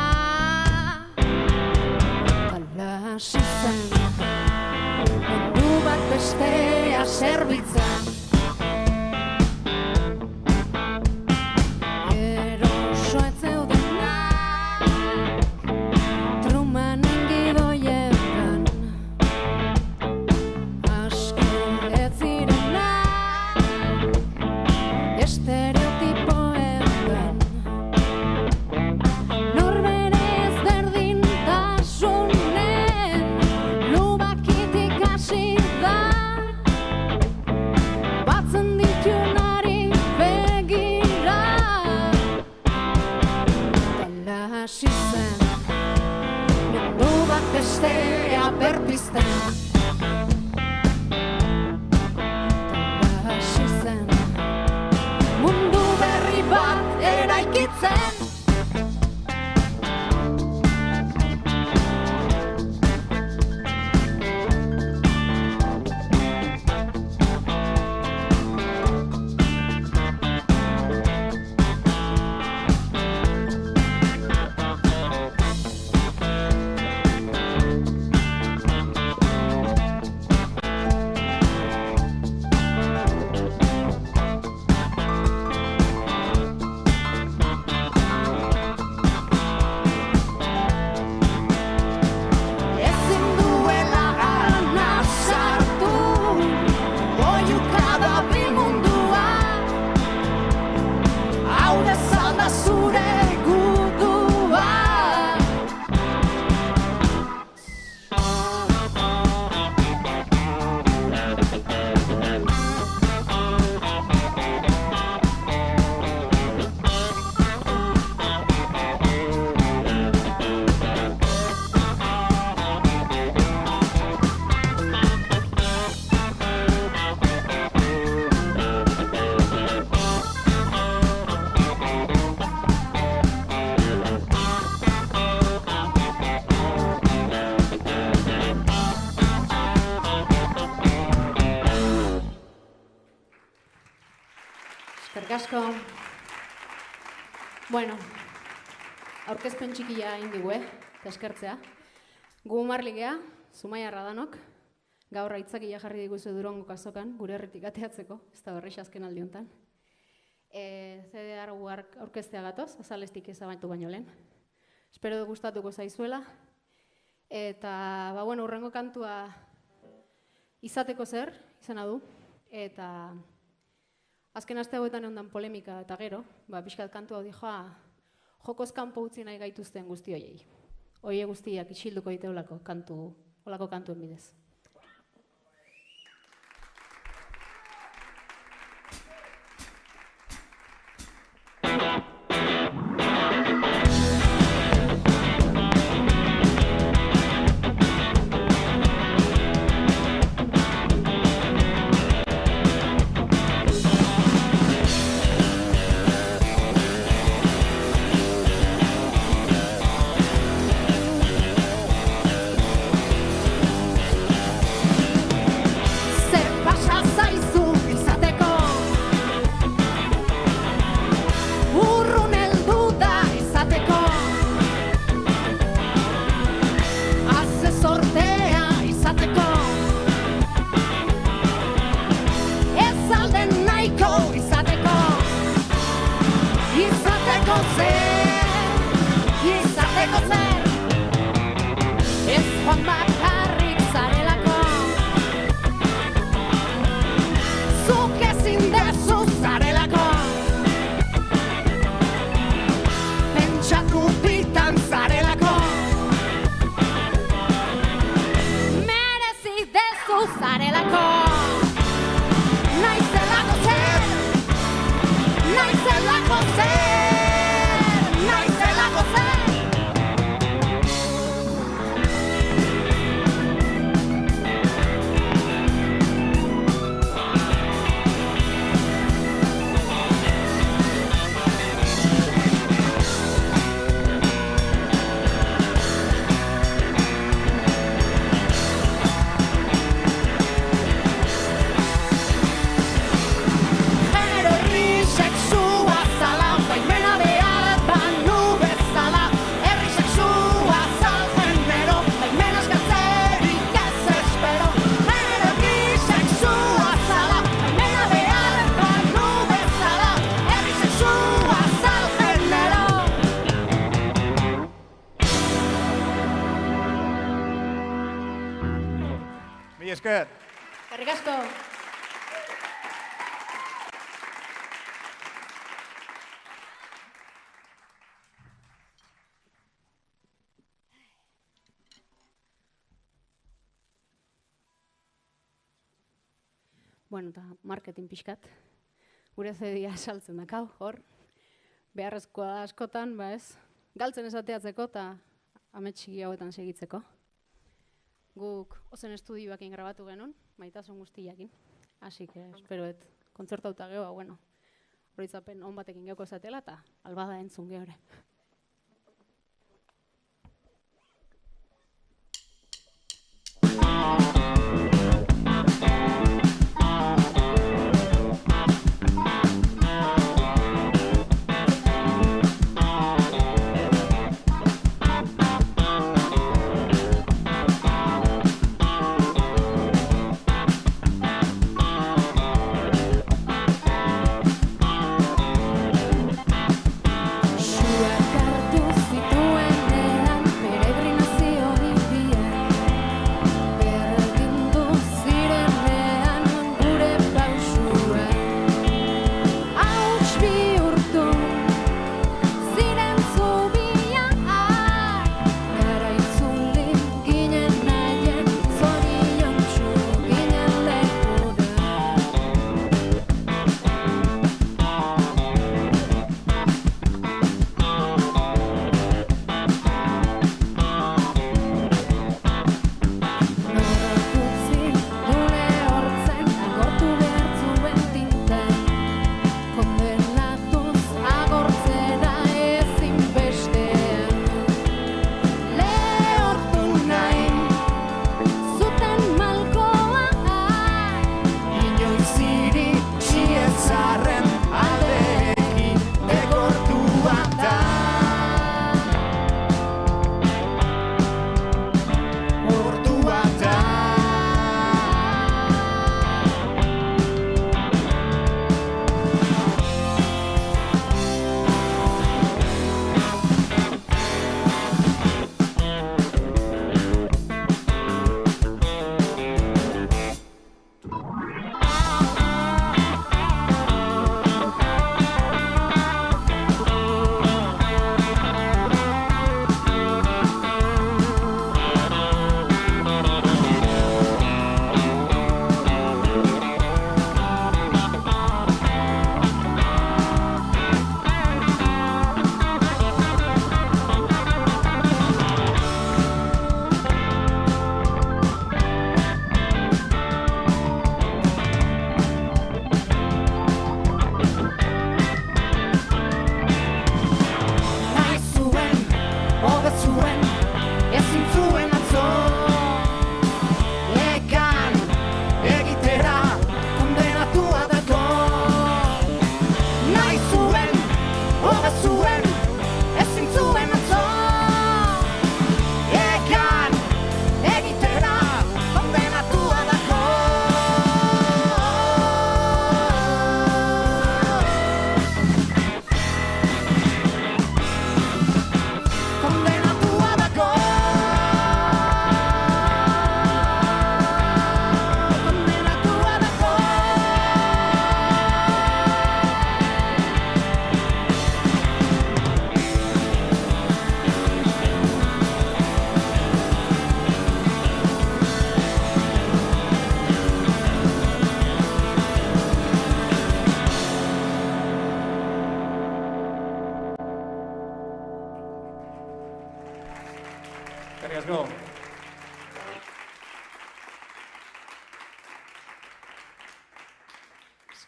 Hala hasi zen, mundu bat bestea zerbitzan. Eroso ez zeudenak, Trumanen gidoietan. Aske ez zirenak, estereotipoetan. Norbere ezberdintasunen lubakitik hasi da. Batzen ditunari begira. Tala hasi zen, mundu bat bestea berpizten. Tala hasi zen, mundu berri bat eraikitzen. Ezin duela gana sartu, oihuka dabil mundua. Hau bezala zure gudua. Eskerrik asko. Bueno, aurkezpen txikia egin digu, eta eskertzea. Gu Marligea, Zumaiarra danok, gaur aitzakia jarri diguzu Durangoko azokan, gure herritik ateatzeko, ez da berriz azken aldi honetan. CD-ar aurkeztea gatoz, azalestik ezabaitu baino lehen. Espero du gustatuko zaizuela. Eta, bueno, hurrengo kantua izateko zer, izena du, eta azken aste hauetan ondan polemika eta gero, pixkat kantu hau dijoa, jokoz kanpo utzi nahi gaituzten guzti hoiei. Hoie guztiak isilduko diteulako kantu, olako kantuen bidez. Zer pasa zaizu izateko, urrun heldu da izateko, haze sortea izateko, ez alden nahiko izateko, izateko zer, ez joan bakarrik zarela. zarelako. Naizelako zer, naizelako zer, naizelako zer. Esker. Eskerrik asko. Bueno, eta marketing pixkat. Gure CD-a saltzen dakau, hor. Beharrezkoa da askotan, ba ez, galtzen esateatzeko eta ametxiki hauetan segitzeko. Guk ozen estudioakin grabatu genuen, maitasun guztiakin. Así que, espero et, kontzertauta gehoa, bueno, horitzapen on batekin geuko esatela eta albada entzun gehore. Sure.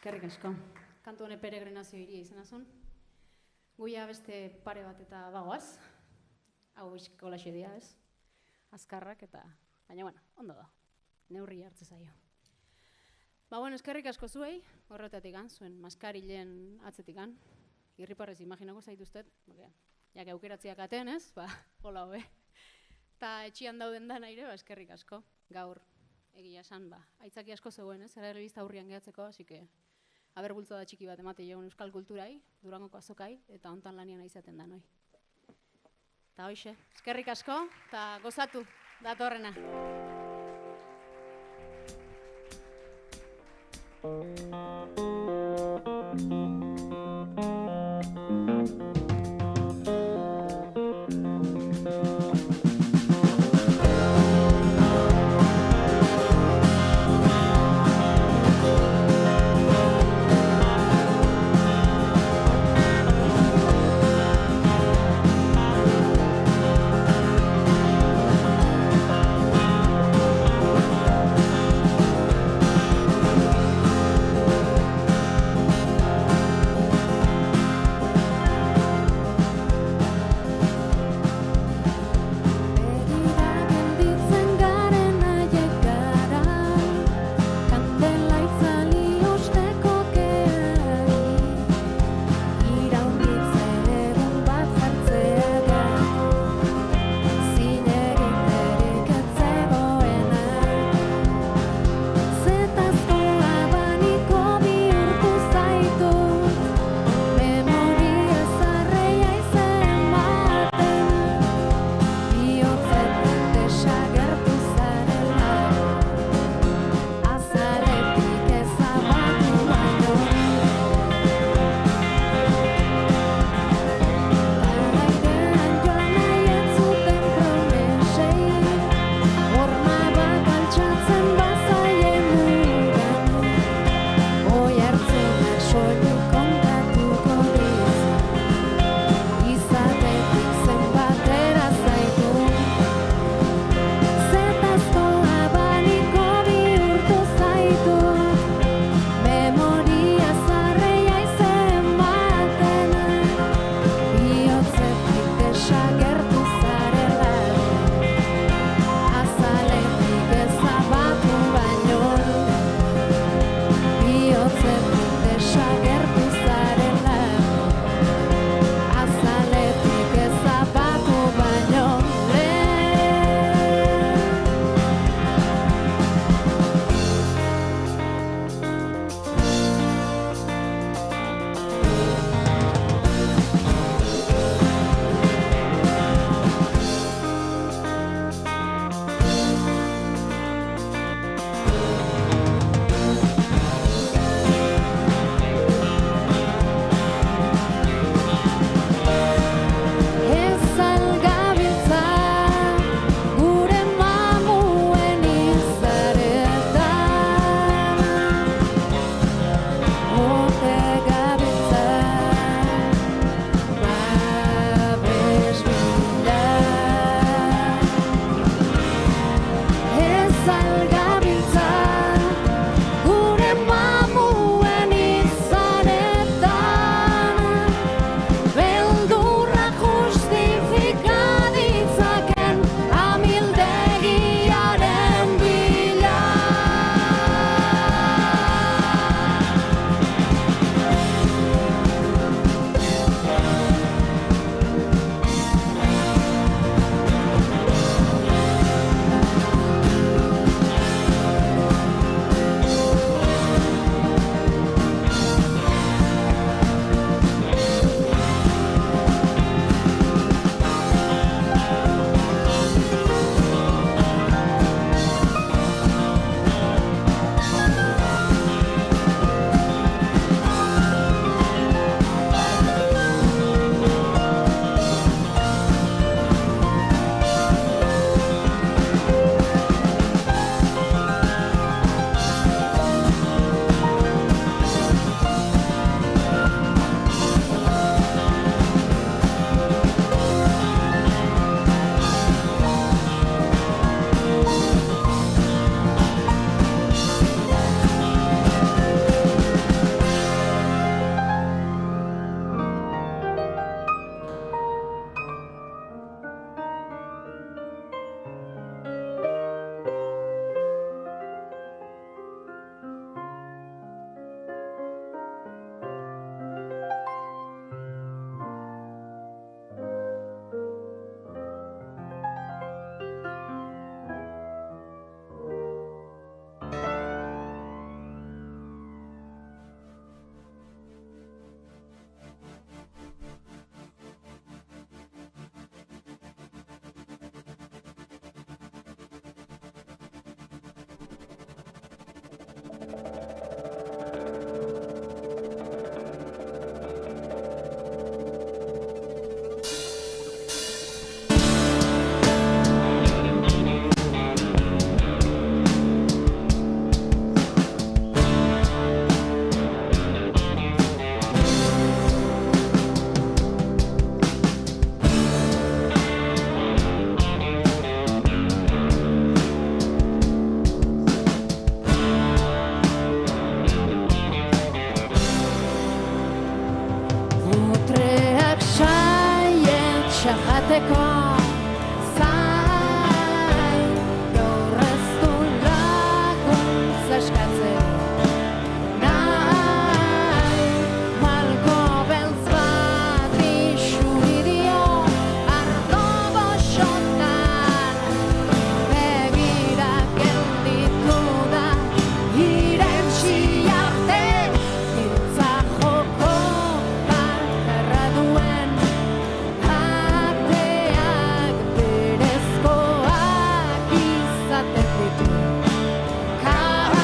Eskerrik asko. Kantu hone peregrinazio hiria izena zuen. Guia beste pare bat eta bagoaz. Hau iskolaxe dira, ez? Azkarrak eta... Baina, bueno, ondo da. Neurri hartze zaio. Ba, bueno, eskerrik asko zuei, horretatik zuen maskarilen atzetik Irriparrez imaginako zaituztet, jak aukeratziak aten, ez? Ba, hola hobe. Ta etxian dauden dana ere, ba, eskerrik asko. Gaur, egia esan, ba, aitzaki asko zegoen, ez? Errealista aurrian gehatzeko, hasi que aber bultzada txiki bat emate joan euskal kulturai, Durangoko azokai, eta hontan lanian aizaten da noi. Ta hoxe, eskerrik asko, eta gozatu datorrena.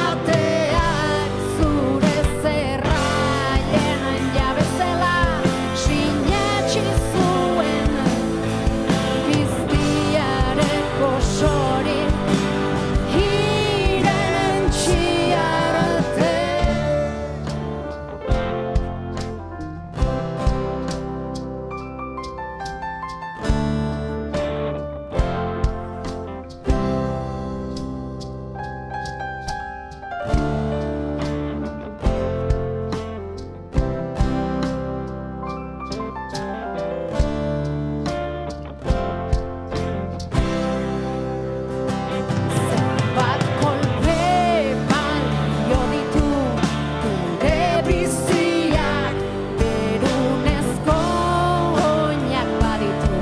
Kateak zure zerraien jabezela sinetxi zuen biztiareko sori hiren txiarte. Bat kolpe balio ditu gure biziak, berunezko oinak baditu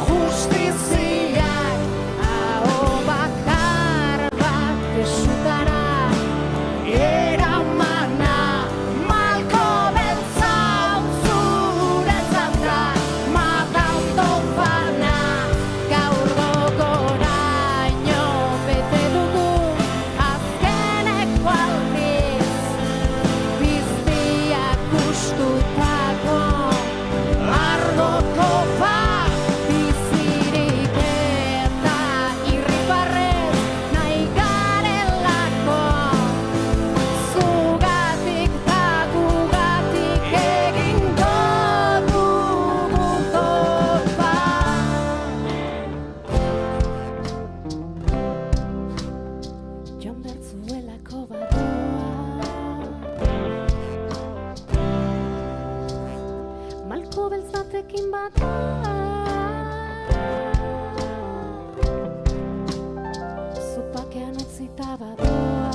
justiziak, aho bakar bat esutara eramana, malko beltza zuretzat da matauto fana, gaur gogoraino bete dugu azkeneko aldiz, biztiak ustutako argoko bat, bizirik eta irribarrez nahi garelako, zugatik ta gugatik egingo dugu topa. Jon bertzuelako badoa, malko beltz batekin badoa, zupakean utzita badoa.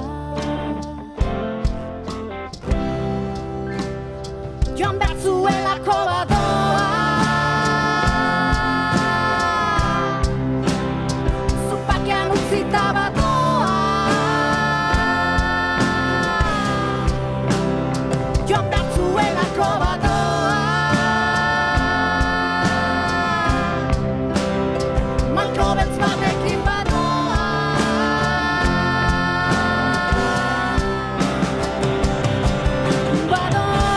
Jon bertzuelako badoa, zupakean utzita badoa. Jon bertzuelako badoa, malko beltz batekin badoa. Badoa,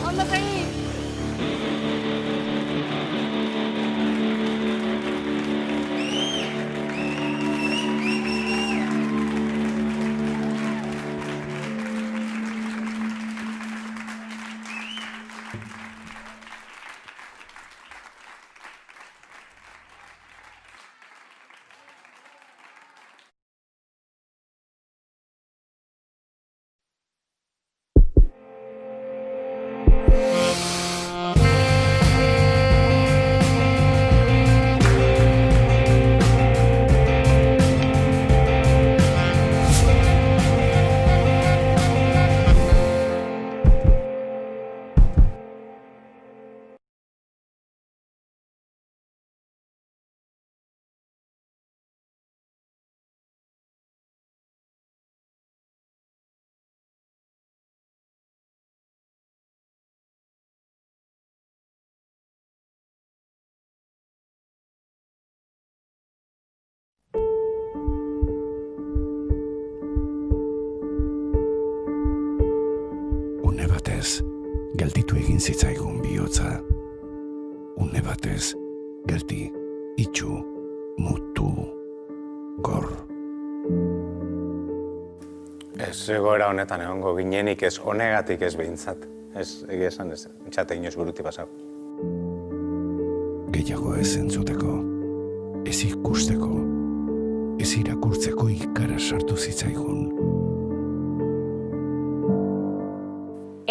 Ondo segi! Une batez, gelditu egin zitzaigun bihotza. Une batez, geldi, itxu, mutu, gor. Ez egoera honetan egongo ginenik ez honegatik ez behintzat. Ez, egia esan ez, txate inoz buruti pasago. Gehiago ez entzuteko, ez ikusteko, ez irakurtzeko ikara sartu zitzaigun.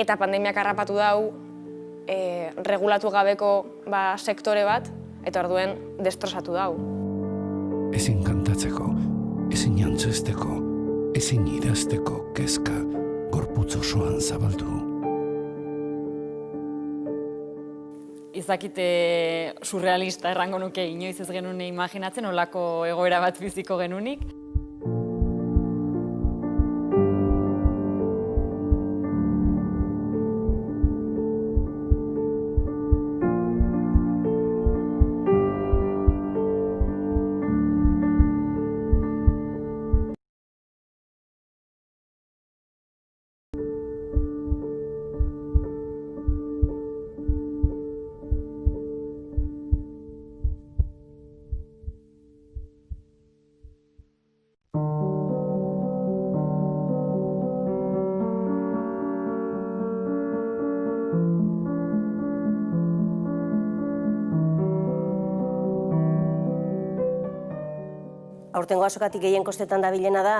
Eta pandemiak harrapatu dau, regulatu gabeko sektore bat, eta orduen destrozatu dau. Ezin kantatzeko, ezin jantzesteko, ezin idazteko kezka gorputz osoan zabaldu. Izakite surrealista errango nuke inoiz ez genuen imaginatzen, olako egoera bat biziko genunik. Aurtengo azokatik gehien kostetan dabilena da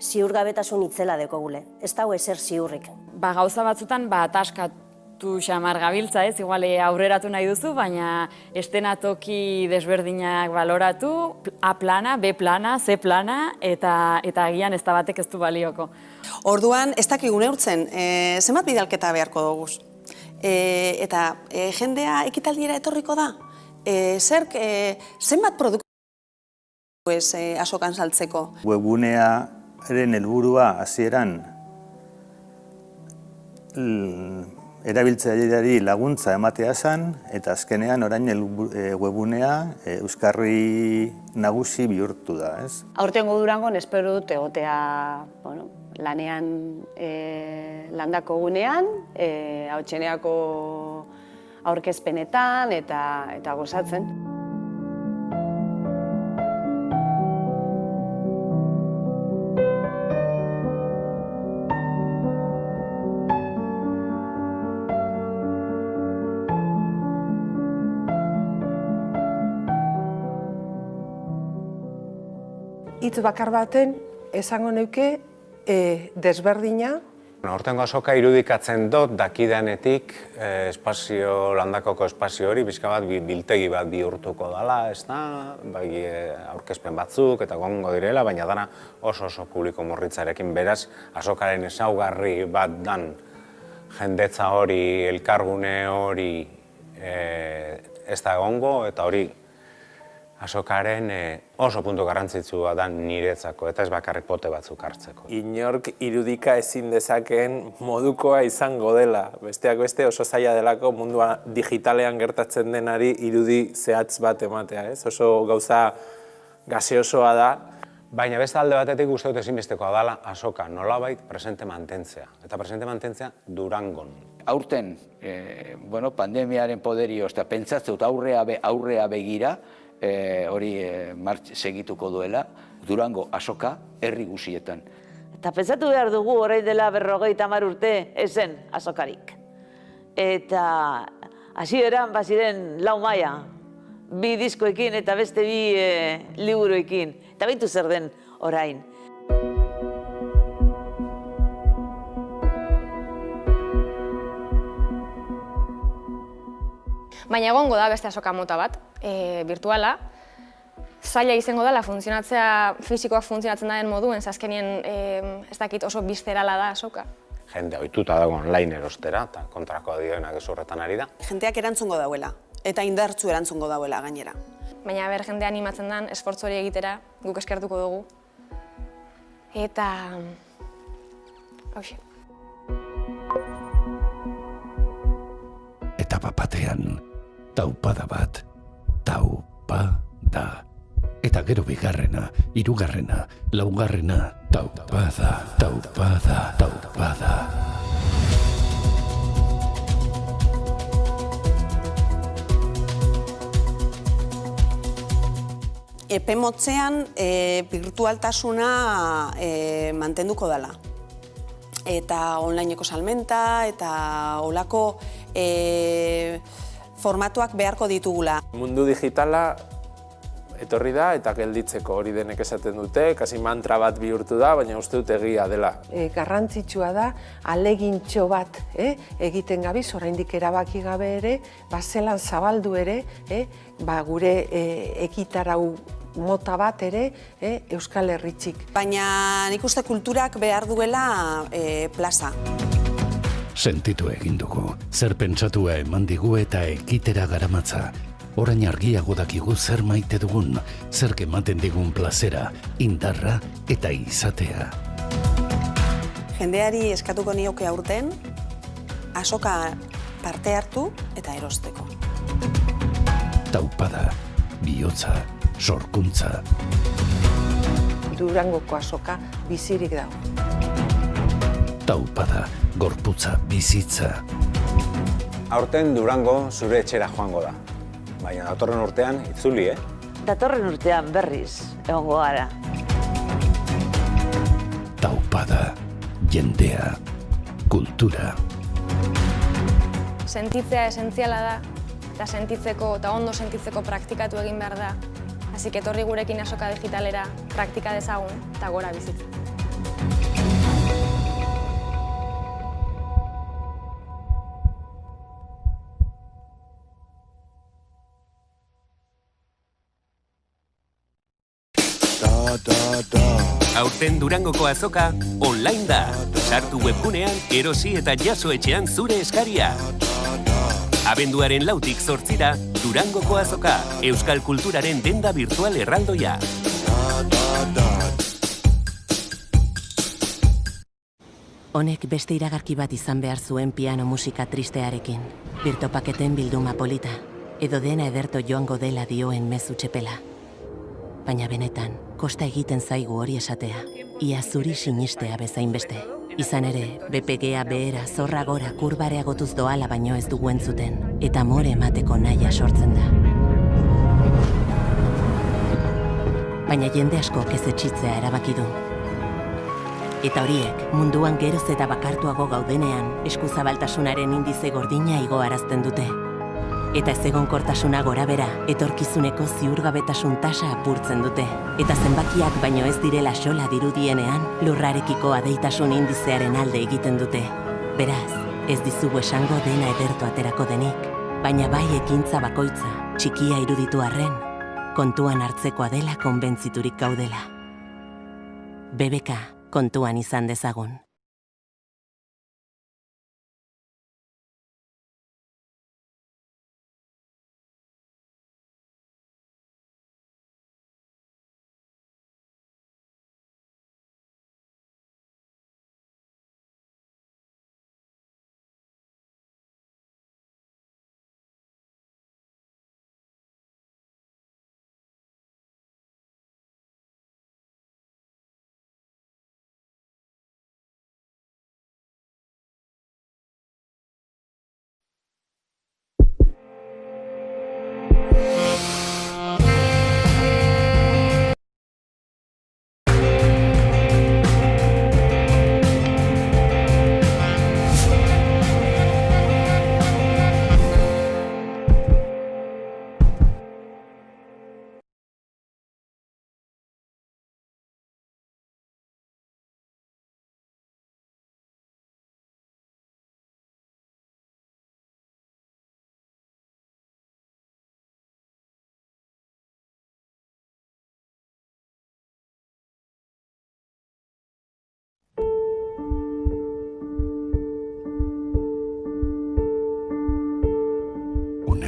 ziurgabetasun itzela dekogule. Ez dago ezer ziurrik. Gauza batzutan ataskatu xamar gabiltza, ez? Igual aurreratu nahi duzu, baina estenatoki desberdinak baloratu, A plana, B plana, C plana, eta agian ez da batek ez du balioko. Orduan, ez dakigu neurtzen, zenbat bidalketa beharko duguz. Eta jendea ekitaldiera etorriko da. Zerk, zenbat produktu azokan saltzeko. Webgunearen helburua hasieran erabiltzaileari laguntza ematea zen, eta azkenean orain webgunea euskarri nagusi bihurtu da, ez? Aurtengo Durangon espero dut egotea, lanean landako gunean, Hautseneako aurkezpenetan eta gozatzen. Hitz bakar baten esango neuke desberdina. Aurtengo azoka irudikatzen dut dakidanetik landakoko espazio hori bizka bat biltegi bat bihurtuko dela, ez da, aurkezpen batzuk eta gongo direla, baina dana oso publiko morritzarekin, beraz azokaren ezaugarri bat dan jendetza hori, elkargune hori ez da egongo, eta hori azokaren oso puntu garrantzitsua da niretzako, eta ez bakarrik pote batzuk hartzeko. Inork irudika ezin dezakeen modukoa izango dela. Besteak beste oso zaila delako mundua digitalean gertatzen denari irudi zehatz bat ematea, ez? Oso gauza gaseosoa da. Baina beste alde batetik uste dut ezinbestekoa dela azoka nolabait presente mantentzea. Eta presente mantentzea Durangon. Aurten, pandemiaren poderioz, eta pentsatzeu aurrea begira, hori segituko duela, Durango azoka herri guzietan. Eta pentsatu behar dugu orain dela 50 urte ezen azokarik. Eta hasieran baziren 4 maila, 2 diskoekin eta beste 2 liburuekin. Eta baitu zer den orain. Baina egongo da beste azoka mota bat, virtuala. Zaila izango dela funtzionatzea, fisikoak funtzionatzen den moduen, azkenien ez dakit oso bizterala da azoka. Jende ohituta dago online erostera, eta kontrako dioenak ez horretan ari da. Jendeak erantzungo dauela, eta indartzu erantzungo dauela gainera. Baina jendea animatzen den, esfortzu hori egitera, guk eskertuko dugu. Eta... hauxe. Eta batean, taupada bat, taupada. Eta gero bigarrena, hirugarrena, laugarrena, taupada, taupada, taupada. Epe motzean birtualtasuna mantenduko dela. Eta onlineko salmenta eta olako formatuak beharko ditugula. Mundu digitala etorri da eta gelditzeko hori denek esaten dute, kasi mantra bat bihurtu da, baina uste dut egia dela. Garrantzitsua da, alegintxo bat egiten gabiz, oraindik erabaki gabe ere, zelan zabaldu ere, gure ekitarau mota bat ere Euskal Herritxik. Baina nik uste kulturak behar duela plaza. Sentitu egin dugu, zer pentsatua eman digu eta ekitera garamatza. Orain argiago dakigu zer maite dugun, zer ematen digun plazera, indarra eta izatea. Jendeari eskatuko nioke aurten, azoka parte hartu eta erosteko. Taupada, bihotza, sorkuntza. Durangoko azoka bizirik dago. Taupada, gorputza, bizitza. Aurten Durango zure etxera joango da. Baina datorren urtean itzuli, Datorren urtean berriz egongo gara. Taupada, jendea, kultura. Sentitzea esentziala da, eta sentitzeko eta ondo sentitzeko praktikatu egin behar da. Hasi etorri gurekin azoka digitalera praktika dezagun eta gora bizitza. Aurten Durangoko azoka online da. Sartu webgunean, erosi eta jaso etxean zure eskaria. Abenduaren 4tik 8ra, Durangoko azoka, euskal kulturaren denda virtual erraldoia. Honek beste iragarki bat izan behar zuen piano musika tristearekin. Birtopaketen bilduma polita, edo dena ederto joango dela dioen mezu txepela. Baina benetan, kosta egiten zaigu hori esatea, ia zuri sinistea bezain beste. Izan ere, BPGA behera zorra gora kurbareagotuz doala baino ez dugu entzuten, eta more emateko nahia sortzen da. Baina jende askok ez etxitzea erabaki du. Eta horiek, munduan geroz eta bakartuago gaudenean, eskuzabaltasunaren indize gordina igoarazten dute. Eta ez egonkortasuna gorabera, etorkizuneko ziurgabetasun tasa apurtzen dute. Eta zenbakiak baino ez direla xola dirudienean, lurrarekiko adeitasun indizearen alde egiten dute. Beraz, ez dizugu esango dena ederto aterako denik, baina bai ekintza bakoitza, txikia iruditu arren, kontuan hartzekoa dela konbentziturik gaudela. BBK, kontuan izan dezagun.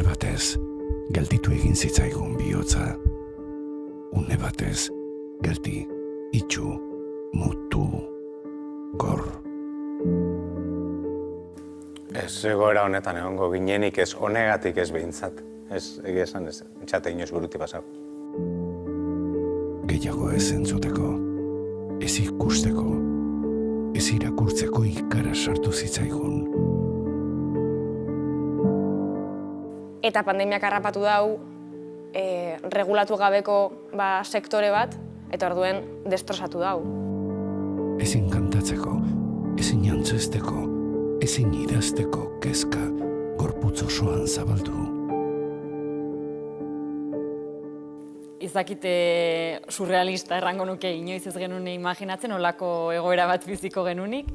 Une batez, gelditu egin zitzaigun bihotza. Une batez, geldi, itxu, mutu, gor. Ez egoera honetan egongo ginenik ez honegatik ez behintzat. Ez egia esan ez, entxate inoz buruti pasau. Gehiago ez entzuteko, ez ikusteko, ez irakurtzeko ikara sartu zitzaigun. Eta pandemiak harrapatu dau, regulatu gabeko sektore bat, eta orduen destrozatu dau. Ezin kantatzeko, ezin antzesteko, ezin idazteko kezka gorputz osoan zabaldu. Izakite surrealista errango nuke inoiz ez genuen imaginatzen, olako egoera bat biziko genunik.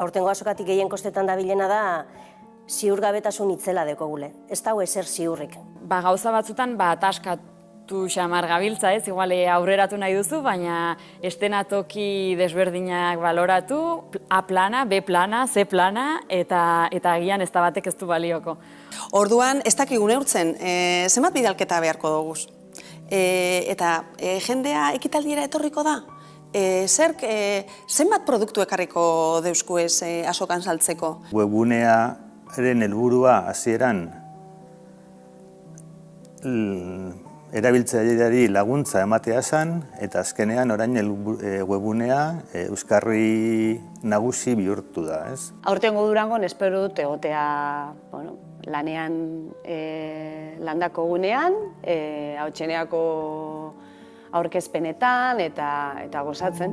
Aurtengo azokatik gehien kostetan dabilena da ziurgabetasun itzela dekogule. Ez dago ezer ziurrik. Gauza batzutan ataskatu xamar gabiltza, ez? Igual aurreratu nahi duzu, baina estenatoki desberdinak baloratu, A plana, B plana, C plana, eta agian ez da batek ez du balioko. Orduan, ez dakigu neurtzen, zenbat bidalketa beharko duguz. Eta jendea ekitaldiera etorriko da? Zerk, zenbat produktu ekarriko deusku ez azokan saltzeko? Webgunearen helburua hasieran erabiltzaileari laguntza ematea zen, eta azkenean orain webgunea euskarri nagusi bihurtu da, ez? Aurtengo Durangon espero dut egotea lanean landako gunean, Hautseneako aurkezpenetan eta gozatzen.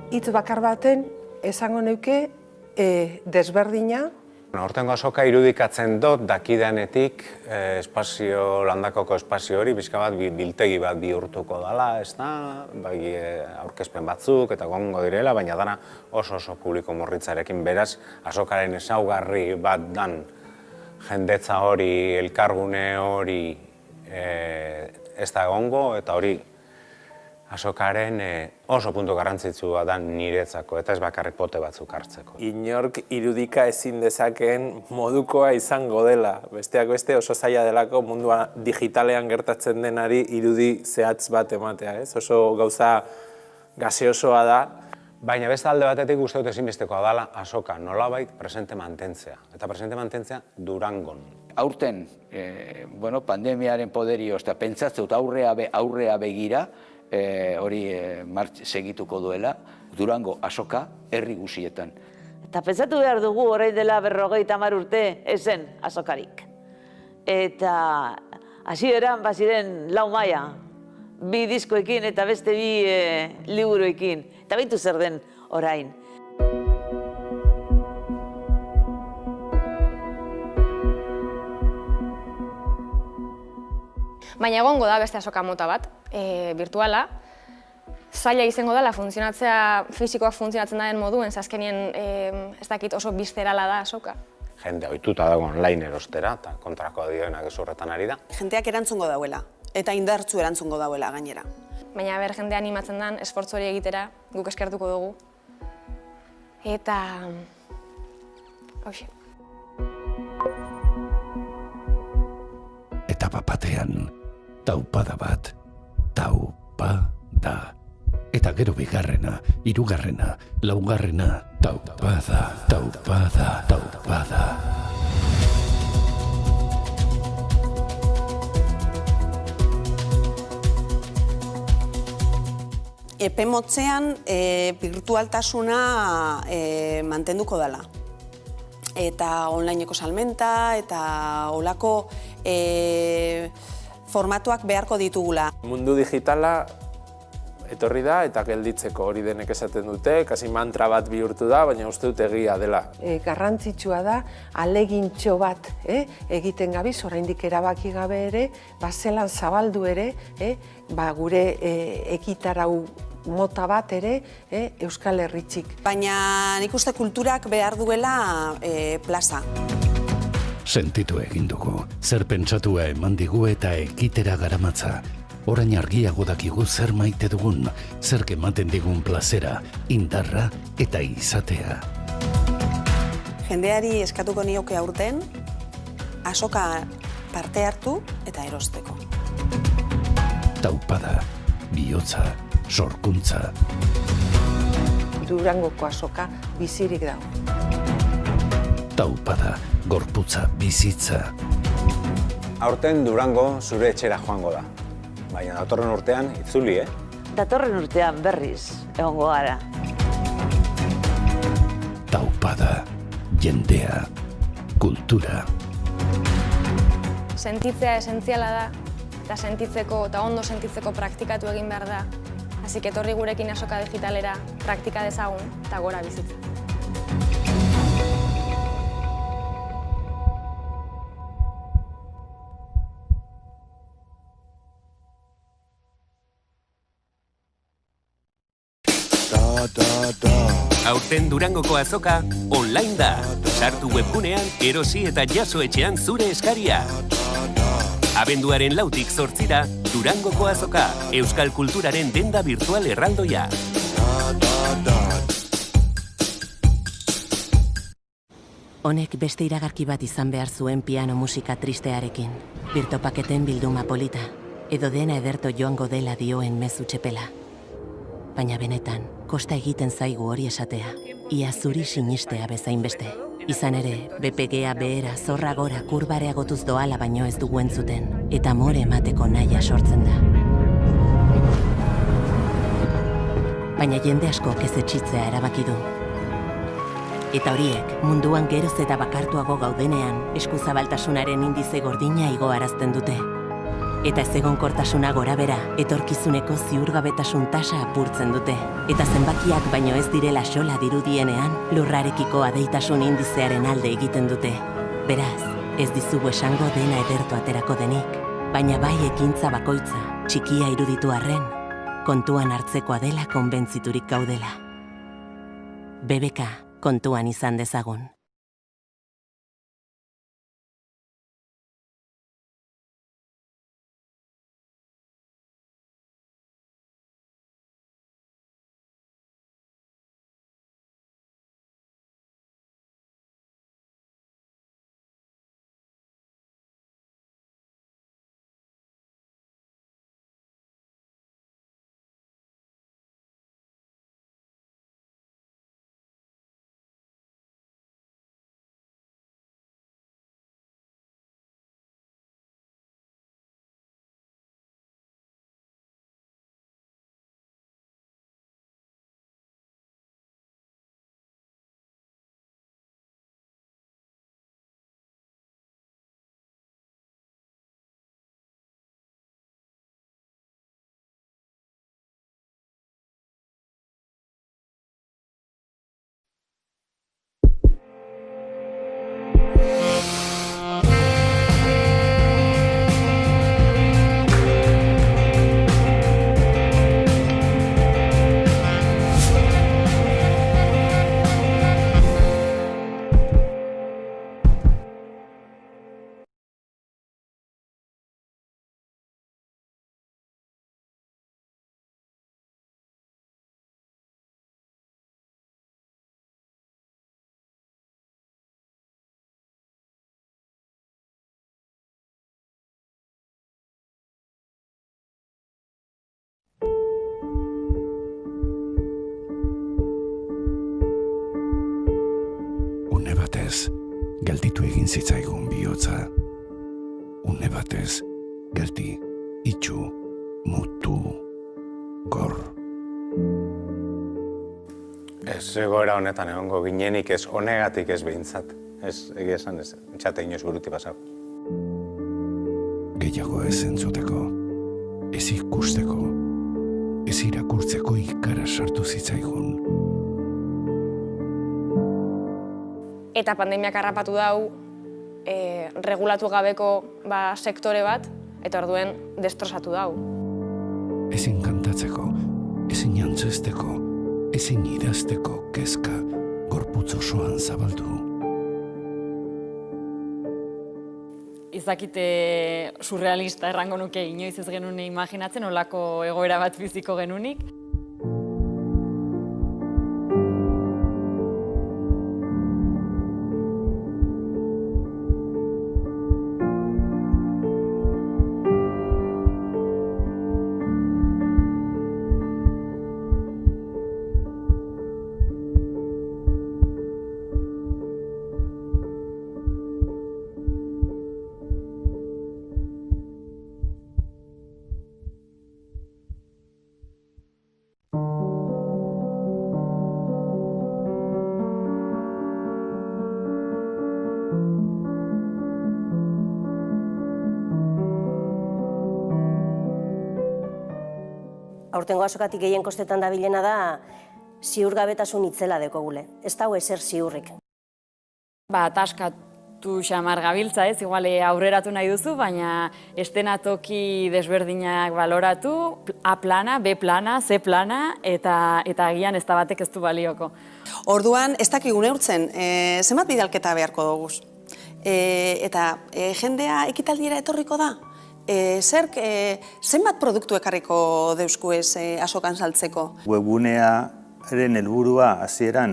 Hitz bakar baten esango neuke desberdina. Hortengo azoka irudikatzen dut dakidanetik landakoko espazio hori bizka bat biltegi bat bihurtuko dela, ez da, aurkezpen batzuk eta gongo direla, baina dana oso publiko morritzarekin, beraz azokaren ezaugarri bat dan jendetza hori, elkargune hori ez da egongo, eta hori azokaren oso puntu garrantzitsua da niretzako, eta ez bakarrik pote batzuk hartzeko. Inork irudika ezin dezakeen modukoa izango dela. Besteak beste oso zaila delako mundua digitalean gertatzen denari irudi zehatz bat ematea, ez? Oso gauza gaseosoa da. Baina beste alde batetik uste dut ezinbestekoa dela azoka nolabait presente mantentzea. Eta presente mantentzea Durangon. Aurten, pandemiaren poderio, pentsatzut aurrea begira, hori segituko duela, Durango azoka herri guzietan. Eta pentsatu behar dugu orain dela 50 urte ezen azokarik. Eta hasieran baziren 4 maila, 2 diskoekin eta beste 2 liburuekin. Eta beitu zer den orain. Baina egongo da beste azoka mota bat, virtuala. Zaila izango dela funtzionatzea, fisikoak funtzionatzen den moduen, azkenien ez dakit oso bizterala da azoka. Jende ohituta dago online erostera, eta kontrako dioenak ez horretan ari da. Jendeak erantzungo dauela, eta indartzu erantzungo dauela gainera. Baina jende animatzen den, esfortzu hori egitera, guk eskertuko dugu. Eta... hauxe. Eta batean, taupada bat, taupada. Eta gero bigarrena, hirugarrena, laugarrena, taupada, taupada, taupada. epe motzean birtualtasuna mantenduko dela. Eta onlineko salmenta eta olako formatuak beharko ditugula. Mundu digitala etorri da eta gelditzeko hori denek esaten dute, kasi mantra bat bihurtu da, baina uste dut egia dela. Garrantzitsua da, alegintxo bat egiten gabiz, oraindik erabaki gabe ere, zelan zabaldu ere, gure ekitarau mota bat ere Euskal Herritxik. Baina nik uste kulturak behar duela plaza. Sentitu egin dugu, zer pentsatua eman digu eta ekitera garamatza. Orain argiago dakigu zer maite dugun, zer ematen digun plazera, indarra eta izatea. Jendeari eskatuko nioke aurten, azoka parte hartu eta erosteko. Taupada, bihotza, sorkuntza. Durangoko azoka bizirik dago. Taupada, gorputza, bizitza. Aurten Durango zure etxera joango da. Baina datorren urtean itzuli, Datorren urtean berriz egongo gara. Taupada, jendea, kultura. Sentitzea esentziala da, eta sentitzeko eta ondo sentitzeko praktikatu egin behar da. Hasi etorri gurekin azoka digitalera, praktika dezagun eta gora bizitza. Aurten Durangoko azoka online da. Sartu webgunean, erosi eta jaso etxean zure eskaria. Abenduaren 4tik 8 Durangoko azoka, euskal kulturaren denda virtual erraldoia. Honek beste iragarki bat izan behar zuen piano musika tristearekin. Birtopaketen bilduma polita, edo dena ederto joango dela dioen mezu txepela. Baina benetan, kosta egiten zaigu hori esatea. Ia zuri sinistea bezain beste. Izan ere, BPGA behera zorra gora kurbareagotuz doala baino ez dugu entzuten, eta more emateko nahia sortzen da. Baina jende askok ez etxitzea erabaki du. Eta horiek, munduan geroz eta bakartuago gaudenean, eskuzabaltasunaren indize gordina igoarazten dute. Eta ezegonkortasuna gorabera, etorkizuneko ziurgabetasun tasa apurtzen dute. Eta zenbakiak baino ez direla xola dirudienean, lurrarekiko adeitasun indizearen alde egiten dute. Beraz, ez dizugu esango dena ederto aterako denik, baina bai ekintza bakoitza, txikia iruditu arren, kontuan hartzekoa dela konbentziturik gaudela. BBK, kontuan izan dezagun. Gelditu egin zitzaigun bihotza. Une batez, geldi, itxu, mutu, gor, Ez egoera honetan egongo ginenik ez honegatik ez behintzat. Ez, egia esan ez, txate inoiz buruti pasau. Gehiago ez entzuteko, ez ikusteko, ez irakurtzeko ikara sartu zitzaigun. Eta pandemiak harrapatu dau, regulatu gabeko sektore bat, eta orduen destrozatu dau. Ezin kantatzeko, ezin antzesteko, ezin idazteko kezka gorputz osoan zabaldu. Izakite surrealista errango nuke inoiz ez genuen imaginatzen, olako egoera bat biziko genunik. Aurtengo azokatik gehien kostetan dabilena da ziurgabetasun itzela dekogule. Ez dago ezer ziurrik. Ataskatu xamar gabiltza ez, igual aurreratu nahi duzu, baina estenatoki desberdinak baloratu, A plana, B plana, C plana, eta agian ez da batek ez du balioko. Orduan, ez dakigu neurtzen, zenbat bidalketa beharko duguz. Eta jendea ekitaldiera etorriko da? Zerk, zenbat produktu ekarriko deusku ez azokan saltzeko? Webgunearen helburua hasieran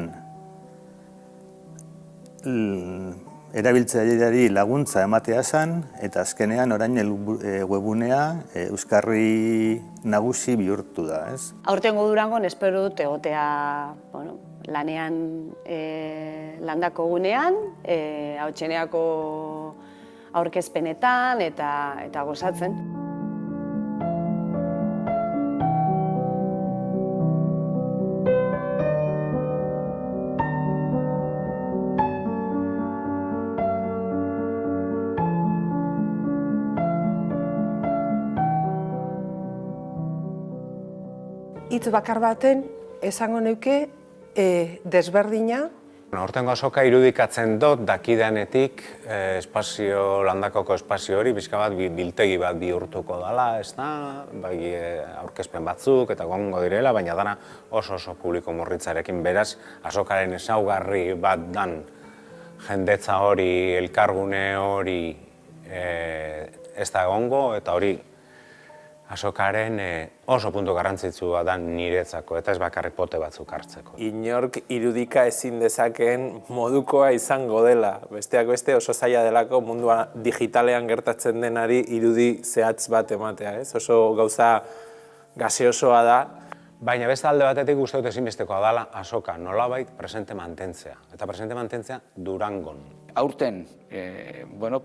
erabiltzaileari laguntza ematea zen, eta azkenean orain webgunea euskarri nagusi bihurtu da, ez? Aurtengo Durangon espero dut egotea lanean landako gunean, Hautseneako aurkezpenetan eta gozatzen. Hitz bakar baten esango neuke desberdina. Hortengo azoka irudikatzen dut dakidanetik landakoko espazio hori bizka bat biltegi bat bihurtuko dela, ez da, aurkezpen batzuk eta gongo direla, baina dana oso publiko murritzarekin, beraz azokaren ezaugarri bat dan jendetza hori, elkargune hori ez da egongo, eta hori azokaren oso puntu garrantzitsua da niretzako, eta ez bakarrik pote batzuk hartzeko. Inork irudika ezin dezakeen modukoa izango dela. Besteak beste oso zaila delako mundua digitalean gertatzen denari irudi zehatz bat ematea, ez? Oso gauza gaseosoa da. Baina beste alde batetik uste dut ezinbestekoa dela azoka nolabait presente mantentzea. Eta presente mantentzea Durangon. Aurten,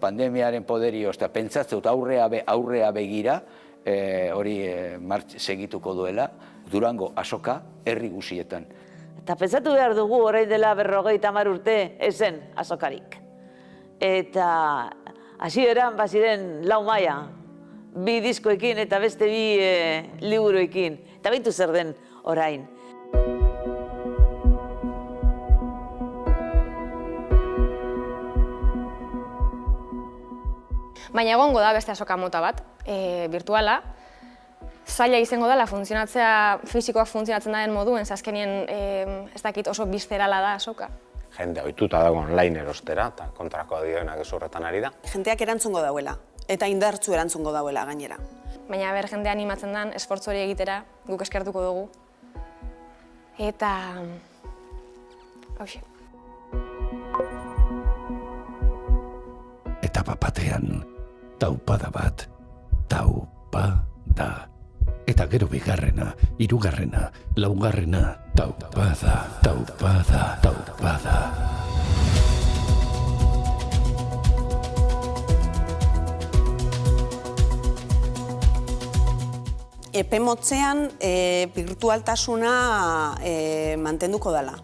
pandemiaren poderioz, eta pentsatzen aurrea begira, hori segituko duela, Durango azoka herri guzietan. Eta pentsatu behar dugu orain dela 50 urte ezen azokarik. Eta hasieran baziren 4 maila, 2 diskoekin eta beste 2 liburuekin. Eta beitu zer den orain. Baina egongo da beste azoka mota bat, virtuala. Zaila izango dela funtzionatzea, fisikoak funtzionatzen den moduen, azkenien ez dakit oso bizterala da azoka. Jende ohituta dago online erostera, eta kontrako dioenak ez horretan ari da. Jendeak erantzungo dauela, eta indartzu erantzungo dauela gainera. Baina jende animatzen den, esfortzu hori egitera, guk eskertuko dugu. Eta... hauxe. Etapa batean, taupada bat, taupada. Eta gero bigarrena, hirugarrena, laugarrena, taupada, taupada, taupada. epe motzean birtualtasuna mantenduko dela.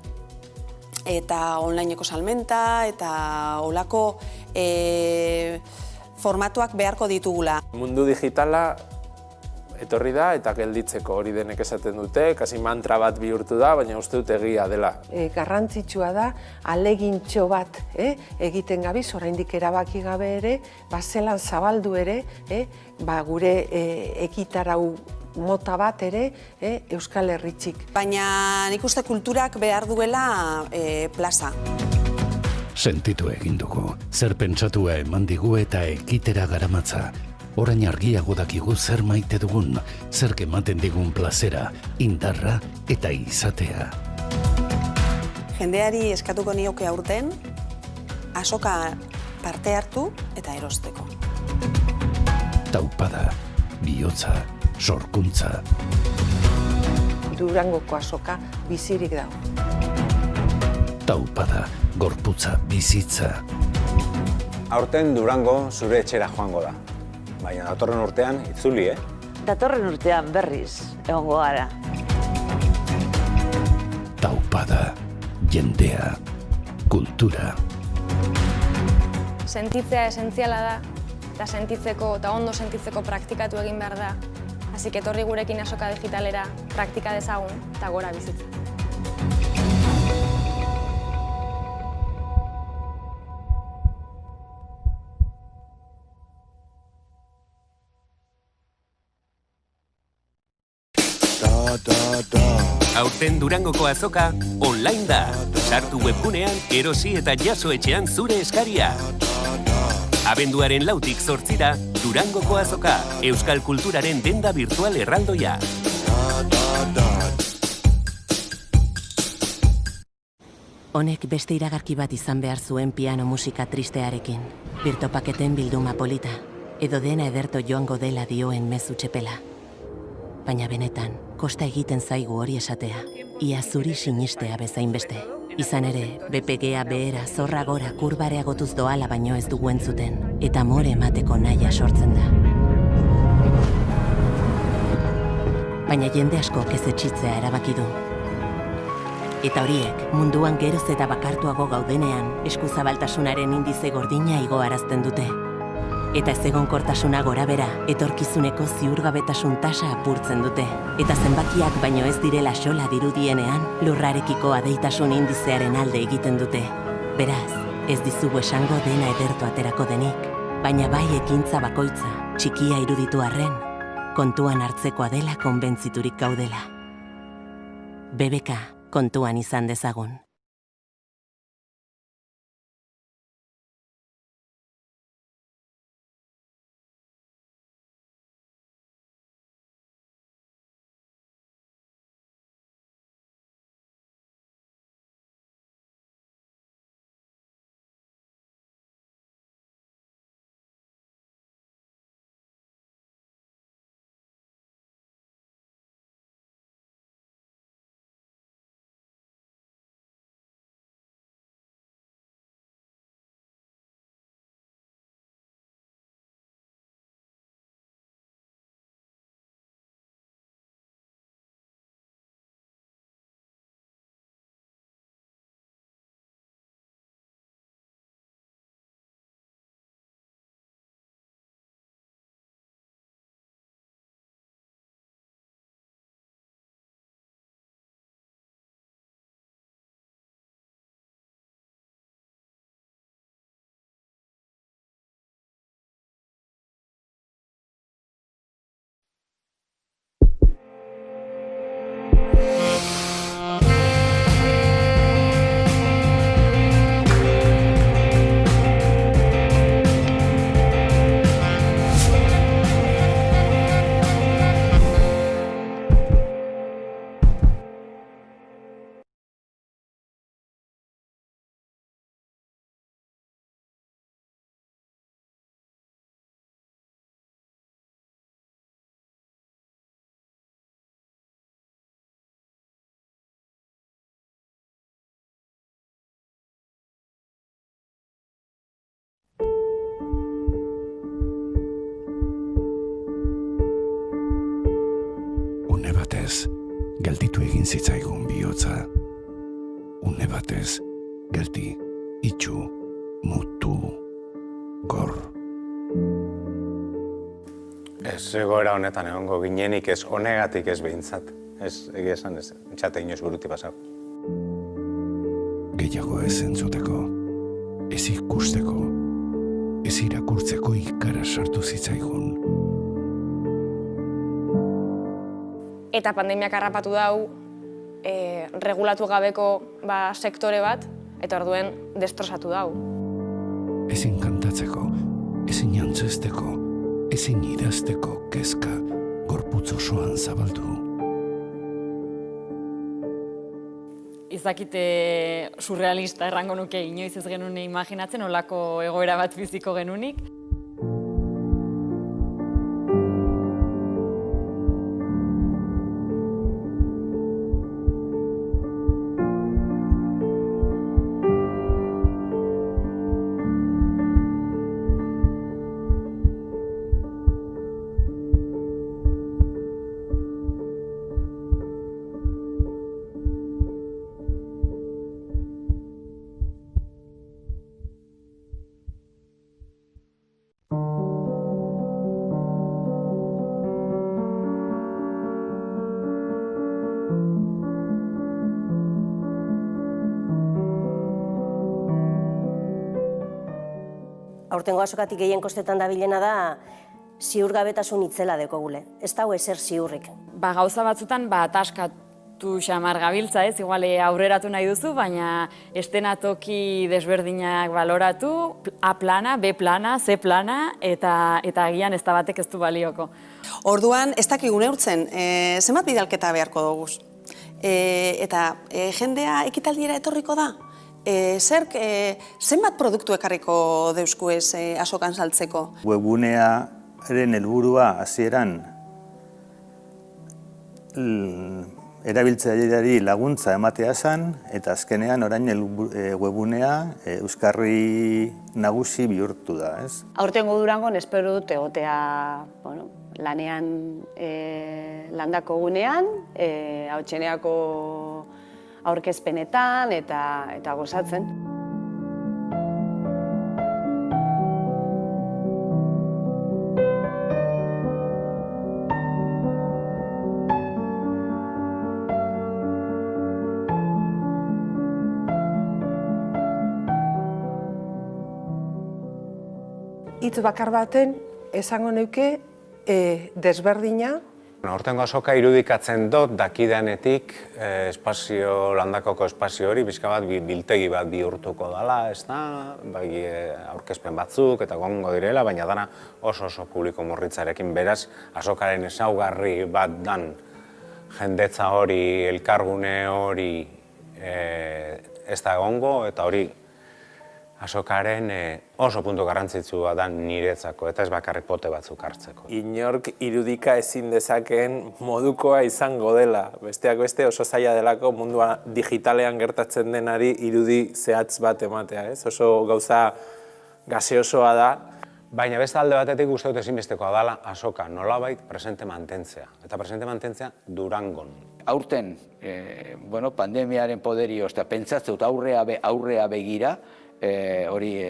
Eta onlineko salmenta eta olako formatuak beharko ditugula. Mundu digitala etorri da eta gelditzeko hori denek esaten dute, kasi mantra bat bihurtu da, baina uste dut egia dela. Garrantzitsua da, alegintxo bat egiten gabiz, oraindik erabaki gabe ere, zelan zabaldu ere, gure ekitarau mota bat ere Euskal Herritxik. Baina nik uste kulturak behar duela plaza. Sentitu egin dugu, zer pentsatua eman digu eta ekitera garamatza. Orain argiago dakigu zer maite dugun, zer ematen digun plazera, indarra eta izatea. Jendeari eskatuko nioke aurten, azoka parte hartu eta erosteko. Taupada, bihotza, sorkuntza. Durangoko azoka bizirik dago. Taupada, gorputza, bizitza. Aurten Durango zure etxera joango da. Baina datorren urtean itzuli, Datorren urtean berriz egongo gara. Taupada, jendea, kultura. Sentitzea esentziala da, eta sentitzeko eta ondo sentitzeko praktikatu egin behar da. Hasi etorri gurekin azoka digitalera praktika dezagun eta gora bizitza. Aurten Durangoko azoka online da. Sartu webgunean, erosi eta jaso etxean zure eskaria. Abenduaren 4tik 8 Durangoko azoka, euskal kulturaren denda virtual erraldoia. Honek beste iragarki bat izan behar zuen piano musika tristearekin. Birtopaketen bilduma polita, edo dena ederto joango dela dioen mezu txepela. Baina benetan, kosta egiten zaigu hori esatea, ia zuri sinistea bezain beste. Izan ere, BPGA behera zorra gora kurbareagotuz doala baino ez dugu entzuten, eta more emateko nahia sortzen da. Baina jende askok ez etxitzea erabaki du. Eta horiek, munduan geroz eta bakartuago gaudenean, eskuzabaltasunaren indize gordina igoarazten dute. Eta ezegonkortasuna gorabera, etorkizuneko ziurgabetasun tasa apurtzen dute. Eta zenbakiak baino ez direla xola dirudienean, lurrarekiko adeitasun indizearen alde egiten dute. Beraz, ez dizugu esango dena ederto aterako denik, baina bai ekintza bakoitza, txikia iruditu arren, kontuan hartzekoa dela konbentziturik gaudela. BBK, kontuan izan dezagun. batez, gelditu egin zitzaigun bihotza. Une batez, geldi, itxu, mutu, gor. Ez egoera honetan egongo ginenik ez honegatik ez behintzat. Ez, egia esan ez, txate inoz buruti pasau. Gehiago ez entzuteko, ez ikusteko, ez irakurtzeko ikara sartu zitzaigun. Eta pandemiak harrapatu dau, regulatu gabeko sektore bat, eta orduen destrozatu dau. Ezin kantatzeko, ezin jantzesteko, ezin idazteko kezka gorputz osoan zabaldu. Izakite surrealista errango nuke inoiz ez genuen imaginatzen, olako egoera bat biziko genunik. Aurtengo azokatik gehien kostetan dabilena da ziurgabetasun itzela dekogule. Ez dago ezer ziurrik. Gauza batzutan ataskatu xamar gabiltza, ez? Igual aurreratu nahi duzu, baina estenatoki desberdinak baloratu, A plana, B plana, C plana, eta agian ez da batek ez du balioko. Orduan, ez dakigu neurtzen, zenbat bidalketa beharko duguz. Eta jendea ekitaldiera etorriko da? Zerk, zenbat produktu ekarriko deusku ez azokan saltzeko? Webgunearen helburua hasieran erabiltzaileari laguntza ematea zen, eta azkenean orain webgunea euskarri nagusi bihurtu da, ez? Aurtengo Durangon espero dut egotea lanean landako gunean, Hautseneako aurkezpenetan eta gozatzen. Hitz bakar baten esango neuke desberdina. Aurtengo azoka irudikatzen dut dakidanetik landakoko espazio hori bizka bat biltegi bat bihurtuko dela, ez da, aurkezpen batzuk eta gongo direla, baina dana oso publiko murritzarekin, beraz azokaren ezaugarri bat dan jendetza hori, elkargune hori ez da egongo, eta hori azokaren oso puntu garrantzitsua da niretzako, eta ez bakarrik pote batzuk hartzeko. Inork irudika ezin dezakeen modukoa izango dela. Besteak beste oso zaila delako mundua digitalean gertatzen denari irudi zehatz bat ematea, ez? Oso gauza gaseosoa da. Baina beste alde batetik uste dut ezinbestekoa dela azoka nolabait presente mantentzea. Eta presente mantentzea Durangon. Aurten, pandemiaren poderioz, eta pentsatzen aurrea begira, hori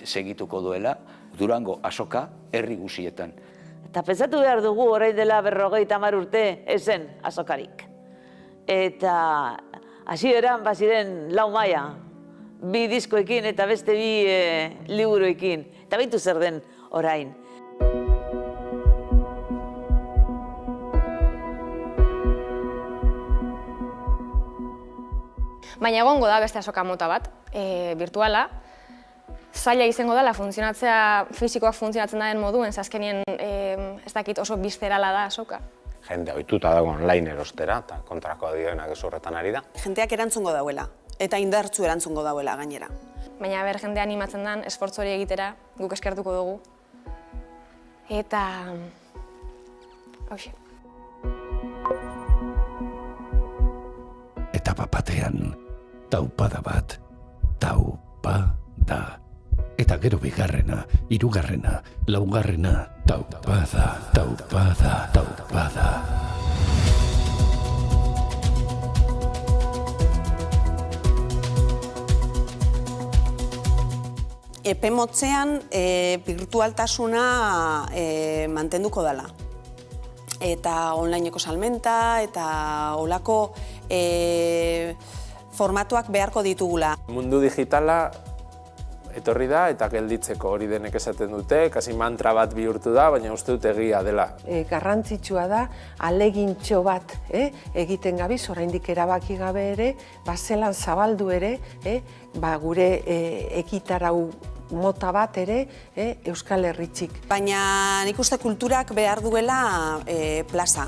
segituko duela, Durango azoka herri guzietan. Eta pentsatu behar dugu orain dela 50 urte ezen azokarik. Eta hasieran baziren 4 maila, 2 diskoekin eta beste 2 liburuekin. Eta baitu zer den orain. Baina egongo da beste azoka mota bat, virtuala. Zaila izango dela funtzionatzea, fisikoak funtzionatzen den moduen, azkenien ez dakit oso bizterala da azoka. Jende ohituta dago online erostera, eta kontrakoa dioenak ez horretan ari da. Jendeak erantzungo dauela, eta indartzu erantzungo dauela gainera. Baina jende animatzen den, esfortzu hori egitera, guk eskertuko dugu. Eta... hoxe. Eta batean, taupada bat, taupada. Eta gero bigarrena, 3., 4., taupada. epe motzean birtualtasuna mantenduko dela. Eta onlineko salmenta eta olako formatuak beharko ditugula. Mundu digitala etorri da eta gelditzeko hori denek esaten dute, kasi mantra bat bihurtu da, baina uste dut egia dela. Garrantzitsua da, alegintxo bat egiten gabiz, oraindik erabaki gabe ere, zelan zabaldu ere, gure ekitarau mota bat ere Euskal Herritxik. Baina nik uste kulturak behar duela plaza.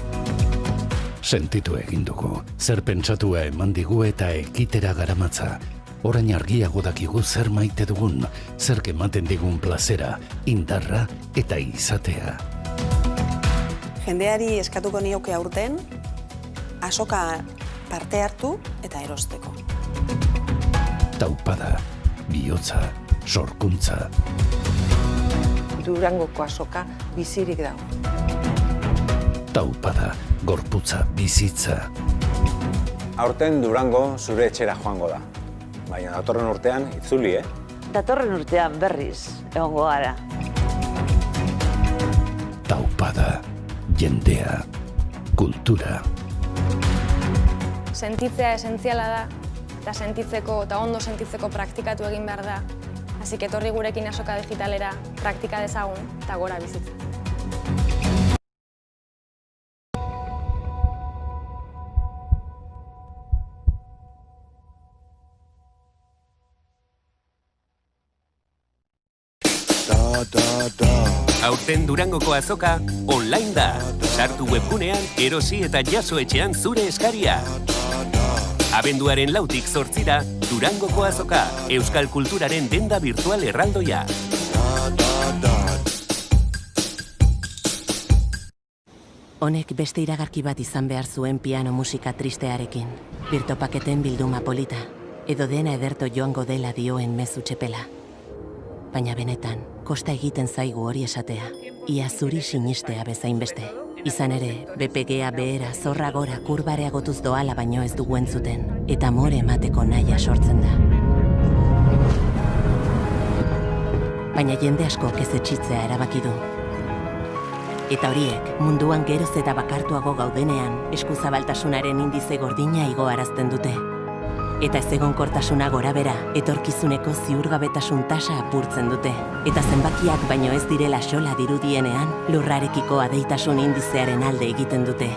Sentitu egin dugu, zer pentsatua eman digu eta ekitera garamatza. Orain argiago dakigu zer maite dugun, zer ematen digun plazera, indarra eta izatea. Jendeari eskatuko nioke aurten, azoka parte hartu eta erosteko. Taupada, bihotza, sorkuntza. Durangoko azoka bizirik dago. Taupada, gorputza, bizitza. Aurten Durango zure etxera joango da. Baina datorren urtean itzuli, Datorren urtean berriz egongo gara. Taupada, jendea, kultura. Sentitzea esentziala da, eta sentitzeko eta ondo sentitzeko praktikatu egin behar da. Hasi etorri gurekin azoka digitalera praktika dezagun eta gora bizitza. Aurten Durangoko azoka online da. Sartu webgunean, erosi eta jaso etxean zure eskaria. Abenduaren 4tik 8ra, Durangoko azoka, euskal kulturaren denda virtual erraldoia. Honek beste iragarki bat izan behar zuen piano musika tristearekin. Birtopaketen bilduma polita, edo dena ederto joango dela dioen mezu txepela. Baina benetan, kosta egiten zaigu hori esatea. Ia zuri sinistea bezain beste. Izan ere, BPGA behera zorra gora kurbareagotuz doala baino ez dugu entzuten, eta more emateko nahia sortzen da. Baina jende askok ez etxitzea erabaki du. Eta horiek, munduan geroz eta bakartuago gaudenean, eskuzabaltasunaren indize gordina igoarazten dute. Eta ezegonkortasuna gorabera, etorkizuneko ziurgabetasun tasa apurtzen dute. Eta zenbakiak baino ez direla xola dirudienean, lurrarekiko adeitasun indizearen alde egiten dute.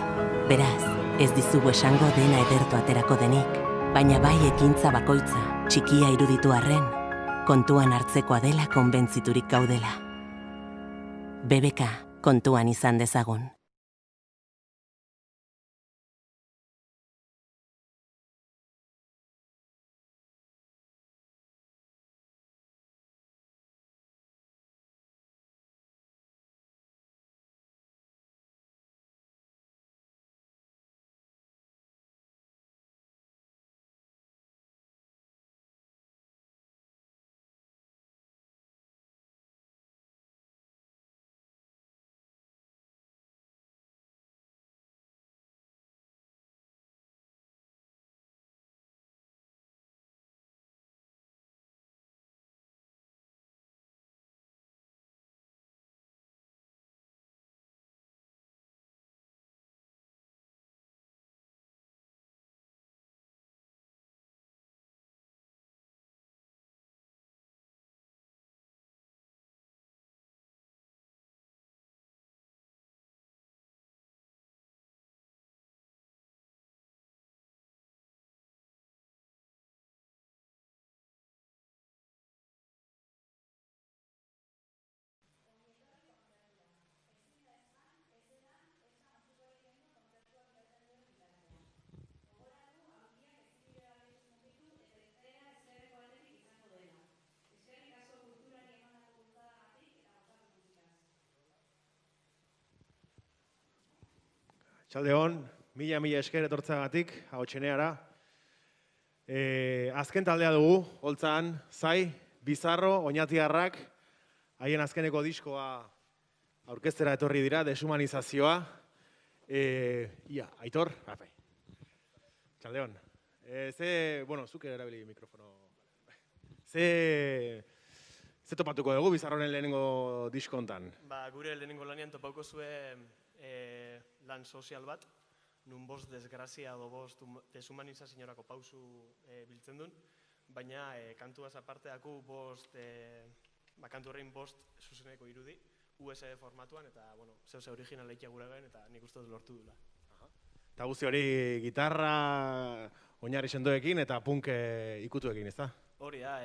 Beraz, ez dizugu esango dena ederto aterako denik, baina bai ekintza bakoitza, txikia iruditu arren, kontuan hartzekoa dela konbentziturik gaudela. BBK, kontuan izan dezagun. Txaldeon, mila esker etortzeagatik, Ahotxeneara. Azken taldea dugu, holtzan, Zai, Bizarro, Oñatiarrak, haien azkeneko diskoa aurkeztera etorri dira, deshumanizazioa. Aitor, Txaldeon. Zuk erabili mikrofono. Ze topatuko dugu Bizarroren lehenengo diskontan? Gure lehenengo lanean topauko zuen lan sozial bat, nun bost desgrazia edo bost deshumanizazioarako pausu biltzen duen, baina kantuaz aparteako kantu horrein bost zuzeneko irudi, USB formatuan, eta zeu original eikia gure gain, eta nik uste dut lortu dula. Eta guzti hori gitarra oinarri sendoekin eta punk ikutuekin, ezta? Hori da,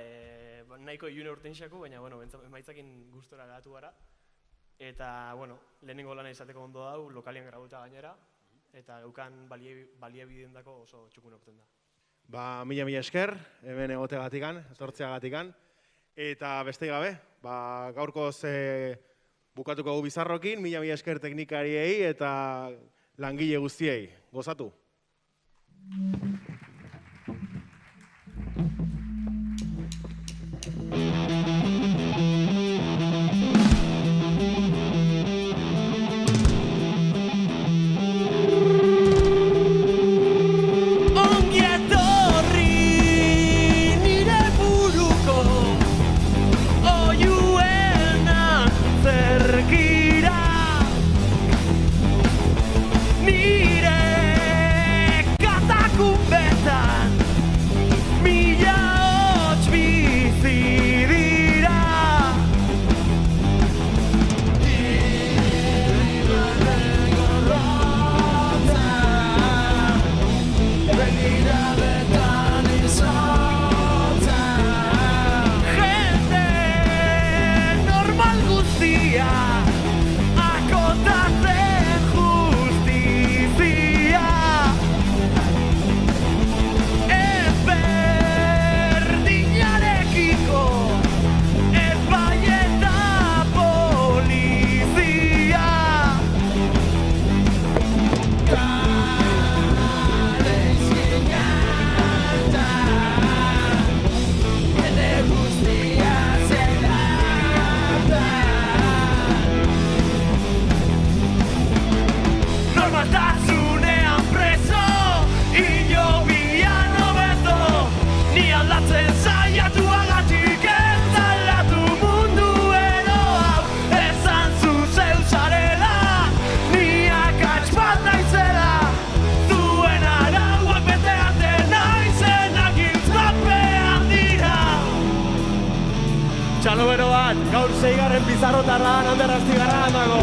nahiko ilune urteinxako, baina emaitzakin gustora gatu gara. Eta, lehenengo lana izateko ondo dau, lokalian grabuta gainera, eta geukan baliabideen dako oso txukun orten da. Mila esker, hemen egotegatikan, etortzeagatikan. Eta beste gabe, gaurkoz bukatuko gu Bizarrokin, mila esker teknikariei eta langile guztiei. Gozatu! Txalobero bat, gaur 6. Bizarrotarra, Ander Astigarra dago.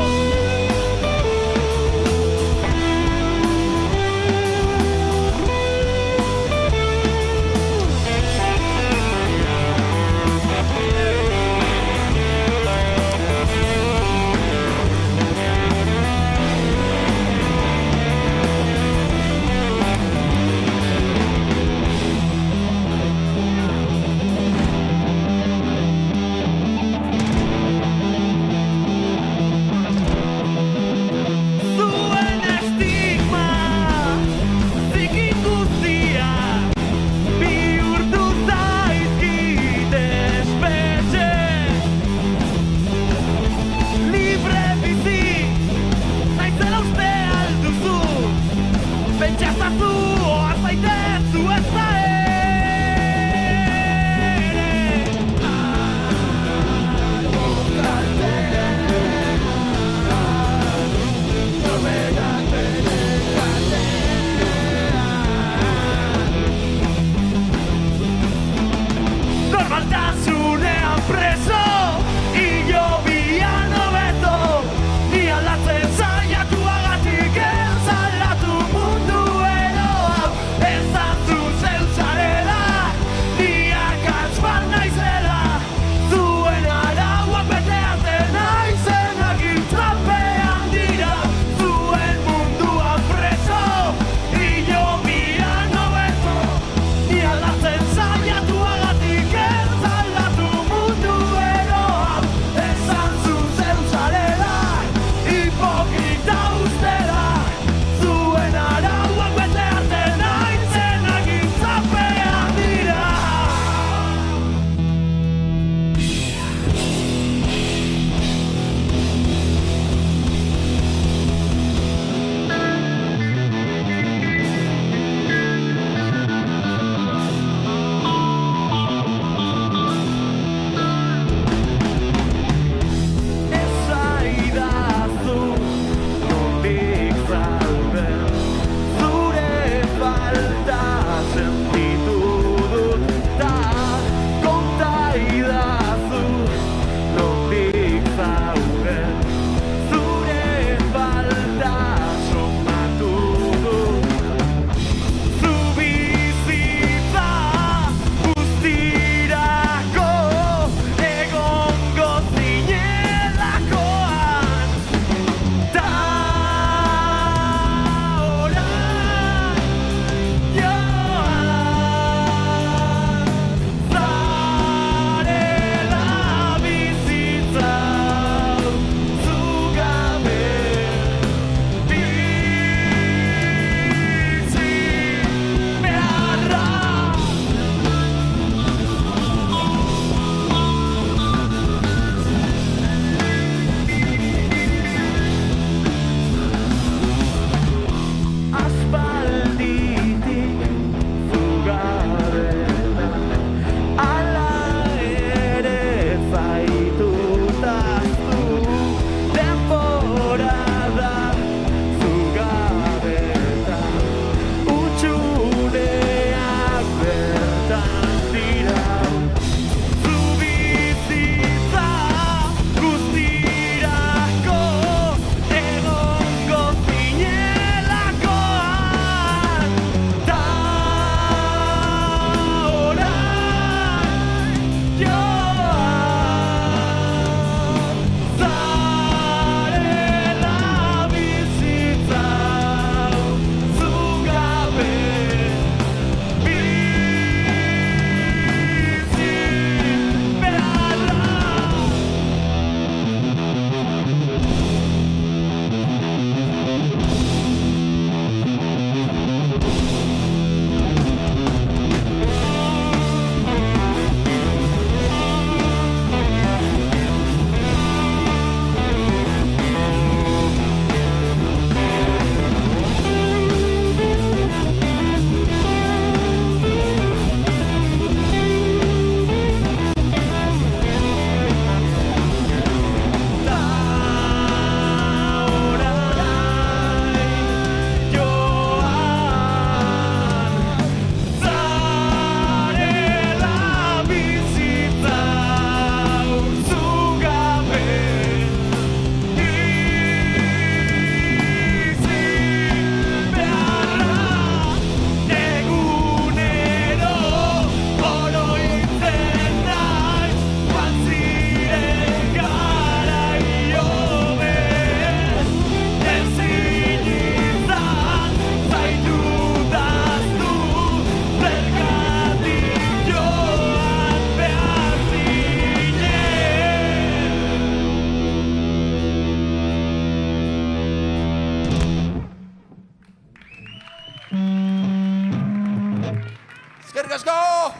asko!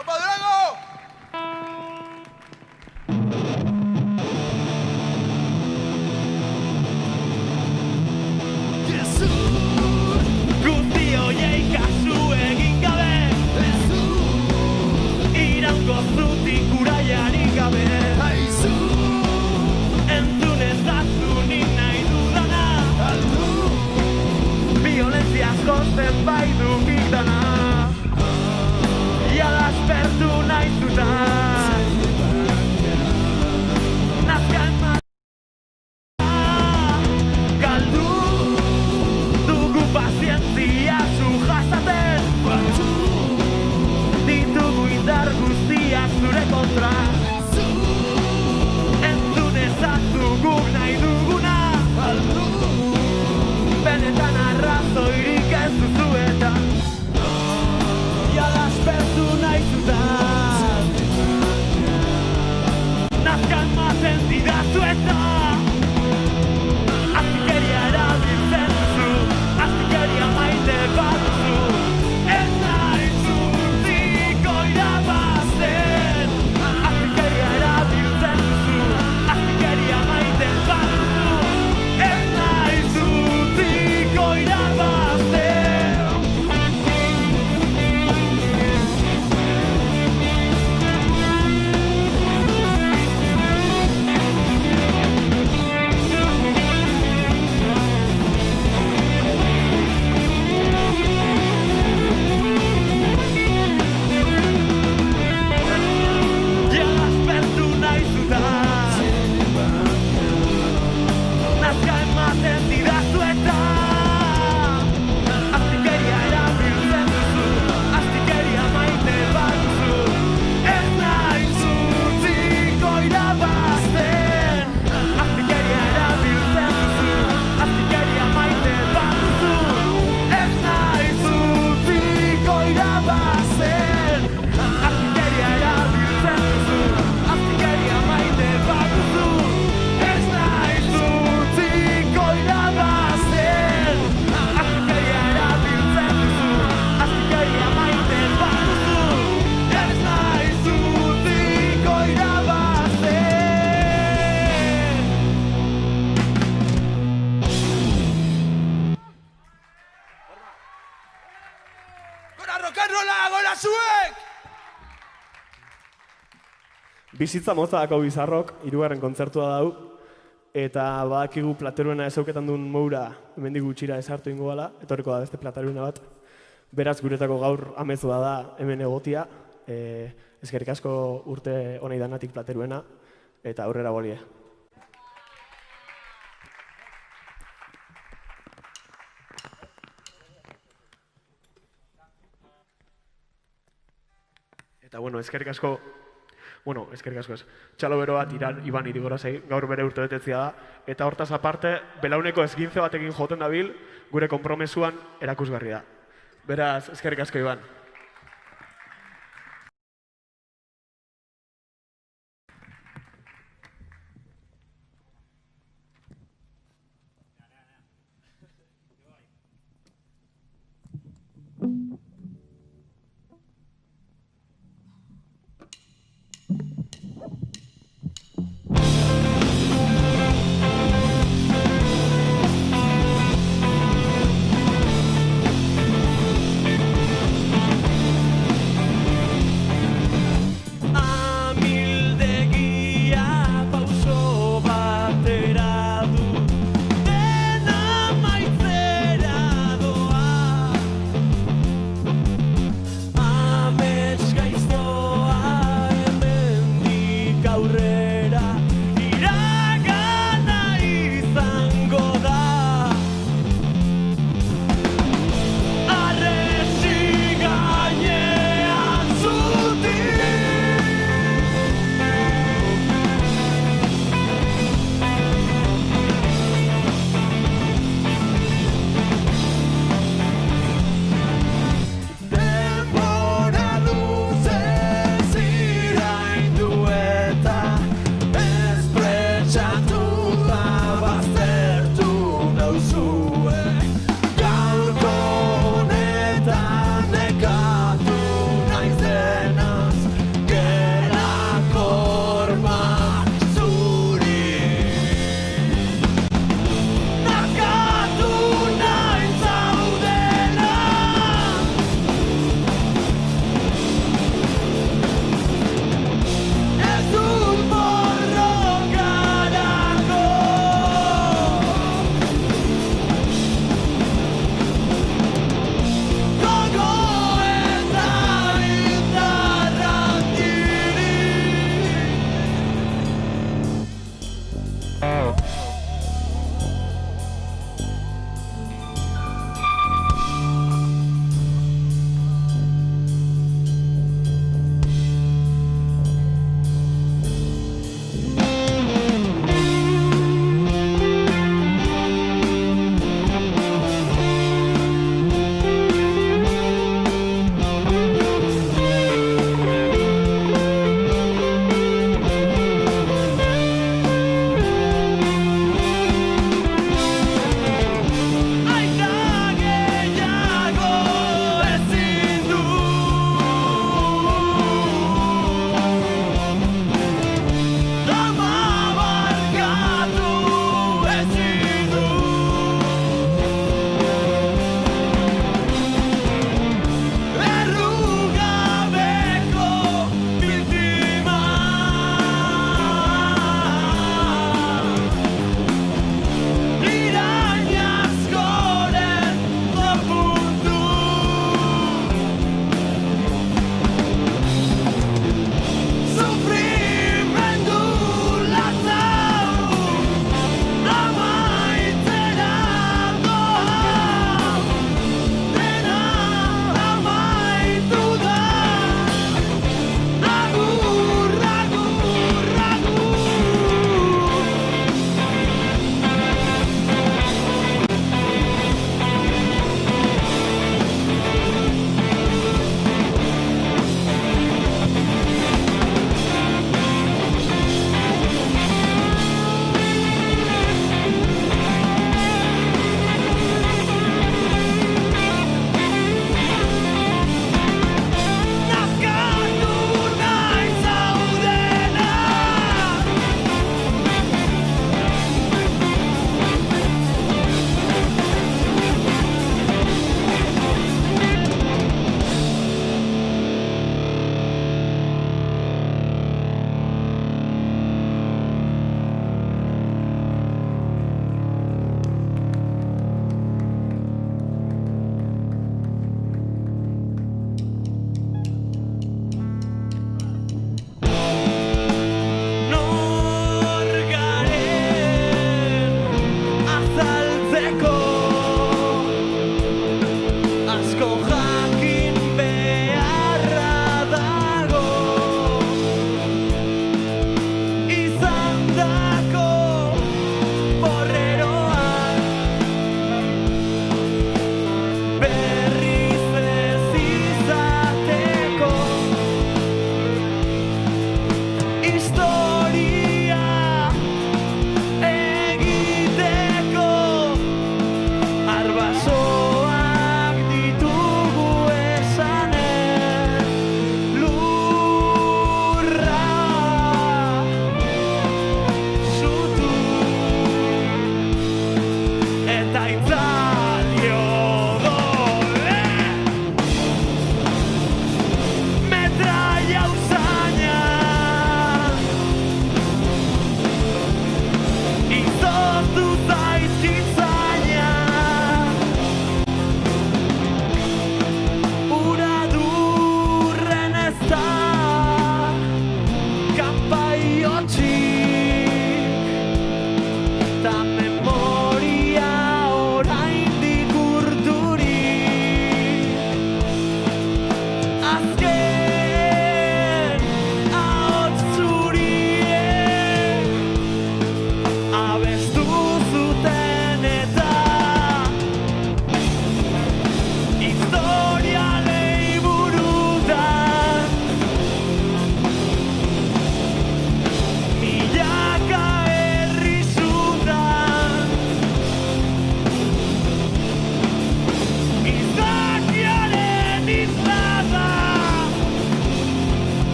Opa, Durango! Guzti hoiei kasu egin gabe iraungo zutik uraiarik gabe entzun ezazu nik nahi dudana violentziaz jozten bai dukik dana jada aspertu nahi zutan nazka eman galdu dugu pazientzia zu jasaten ditugu indar guztiak zure kontra entzun ezazu guk nahi duguna benetan arrazoirik ez duzu eta jada aspertu nahi zutan nazka ematen didazu eta astikeria erabiltzen duzu astikeria maite bat duzu ez nahi zutiko irabazten astikeria erabiltzen duzu astikeria maite bat duzu ez nahi zutiko irabazten jada aspertu nahi zutan nazka ematen didazu eta astikeria erabiltzen duzu astikeria maite bat duzu ez nahi zutiko irabazten astikeria erabiltzen duzu astikeria maite bat duzu ez nahi zutiko irabazten astikeria erabiltzen duzu astikeria maite bat duzu ez nahi zutiko irabazten astikeria erabiltzen duzu astikeria maite bat duzu ez nahi zutiko irabazten Gora rock'n'rolla, gora zuek! Bizitza mozadako bizarrok, 3. kontzertua dau, eta badakigu plateruena ezauketan duen moura hemendik gutxira esartu ingo gala, etorriko da beste plateruena bat. Beraz, guretako gaur amezua da hemen egotia, eskerrik asko urte honei danatik plateruena, eta aurrera bolie. Eta eskerrik asko, eskerrik asko ez. Txalo bero bat Iban Irigorazei, gaur bere urte betetzia da. Eta hortaz aparte, belauneko esgintze batekin joten dabil, gure konpromesuan erakusgarri da. Beraz, eskerrik asko Iban.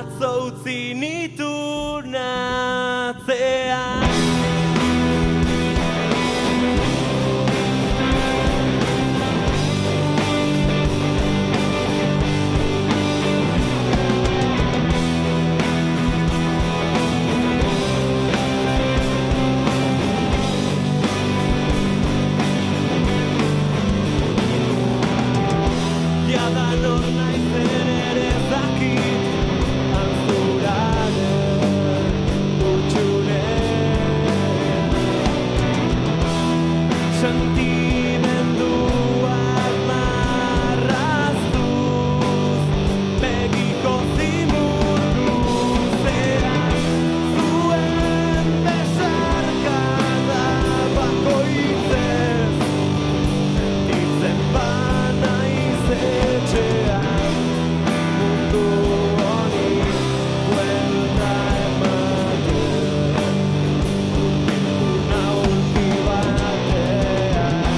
atzo utzi nitun atzean. Jada nor naizen ere ez dakit, anzuraren utxunen. Sentimenduak marraztuz, begiko zimurru zean, zuen besarkada bakoitzez, sentitzen banaiz etxean, mundu honi buelta ematen, una ulti batean.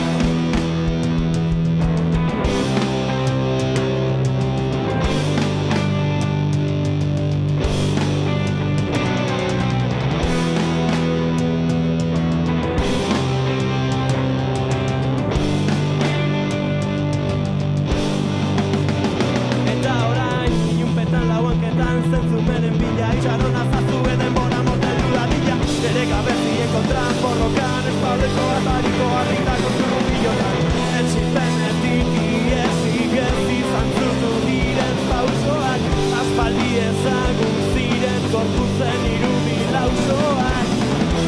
Eta orain, ilunpetan lauanketan zentzumenen bila, itxaron azazue denbora moteldu dadila. Bere gabezien kontran borrokan, espaudeko atariko harritako zuru bilotan. Etxipenetik iesik ez izan zutu diren pausoak, aspaldi ezagun ziren gorputzen irudi lausoak.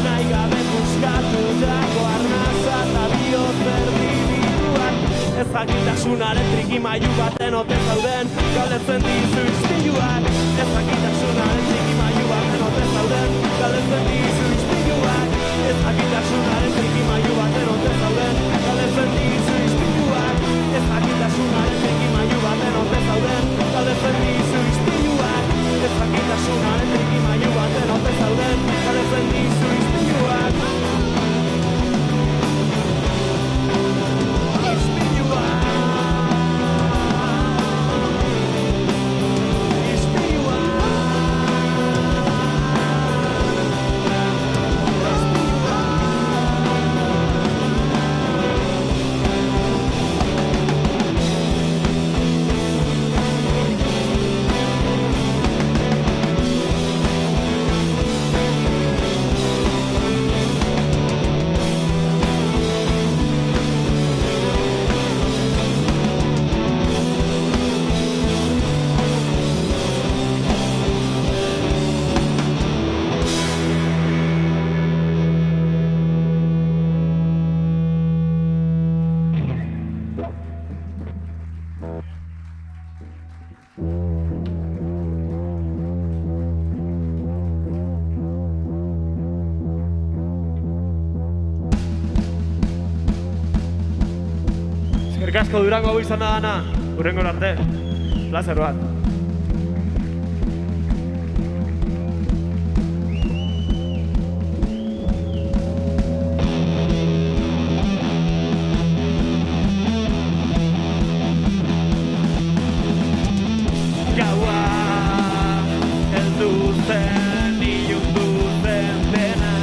Nahi gabe muskatutako arnaza eta bihotz berdibituak. Ez jakitasunaren trikimailu baten ote zauden, galdetzen dizu ispiluak. Ez jakitasunaren trikimailu baten ote zauden, galdetzen dizu ispiluak. Ez jakitasunaren trikimailu baten ote zauden, galdetzen dizu ispiluak. Ez jakitasunaren trikimailu baten ote zauden, galdetzen dizu ispiluak. Ez jakitasunaren trikimailu baten ote zauden, galdetzen dizu ispiluak. Eskerrik asko Durango hau izan da dana, hurrengora arte, plazer bat. Gaua heldu zen, ilundu zen dena,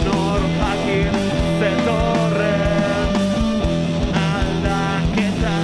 nor jakin zetorren aldaketa.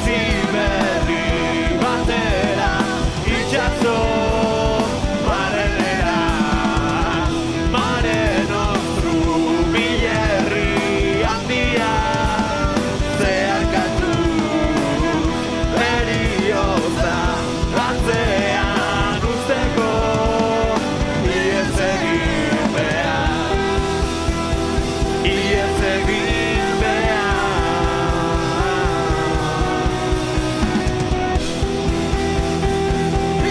ezin berri batera, itxaso marenera, Mare Nostrum bilerri handia, zeharkatu heriotza atzean uzteko, iez egin behar, iez egin behar,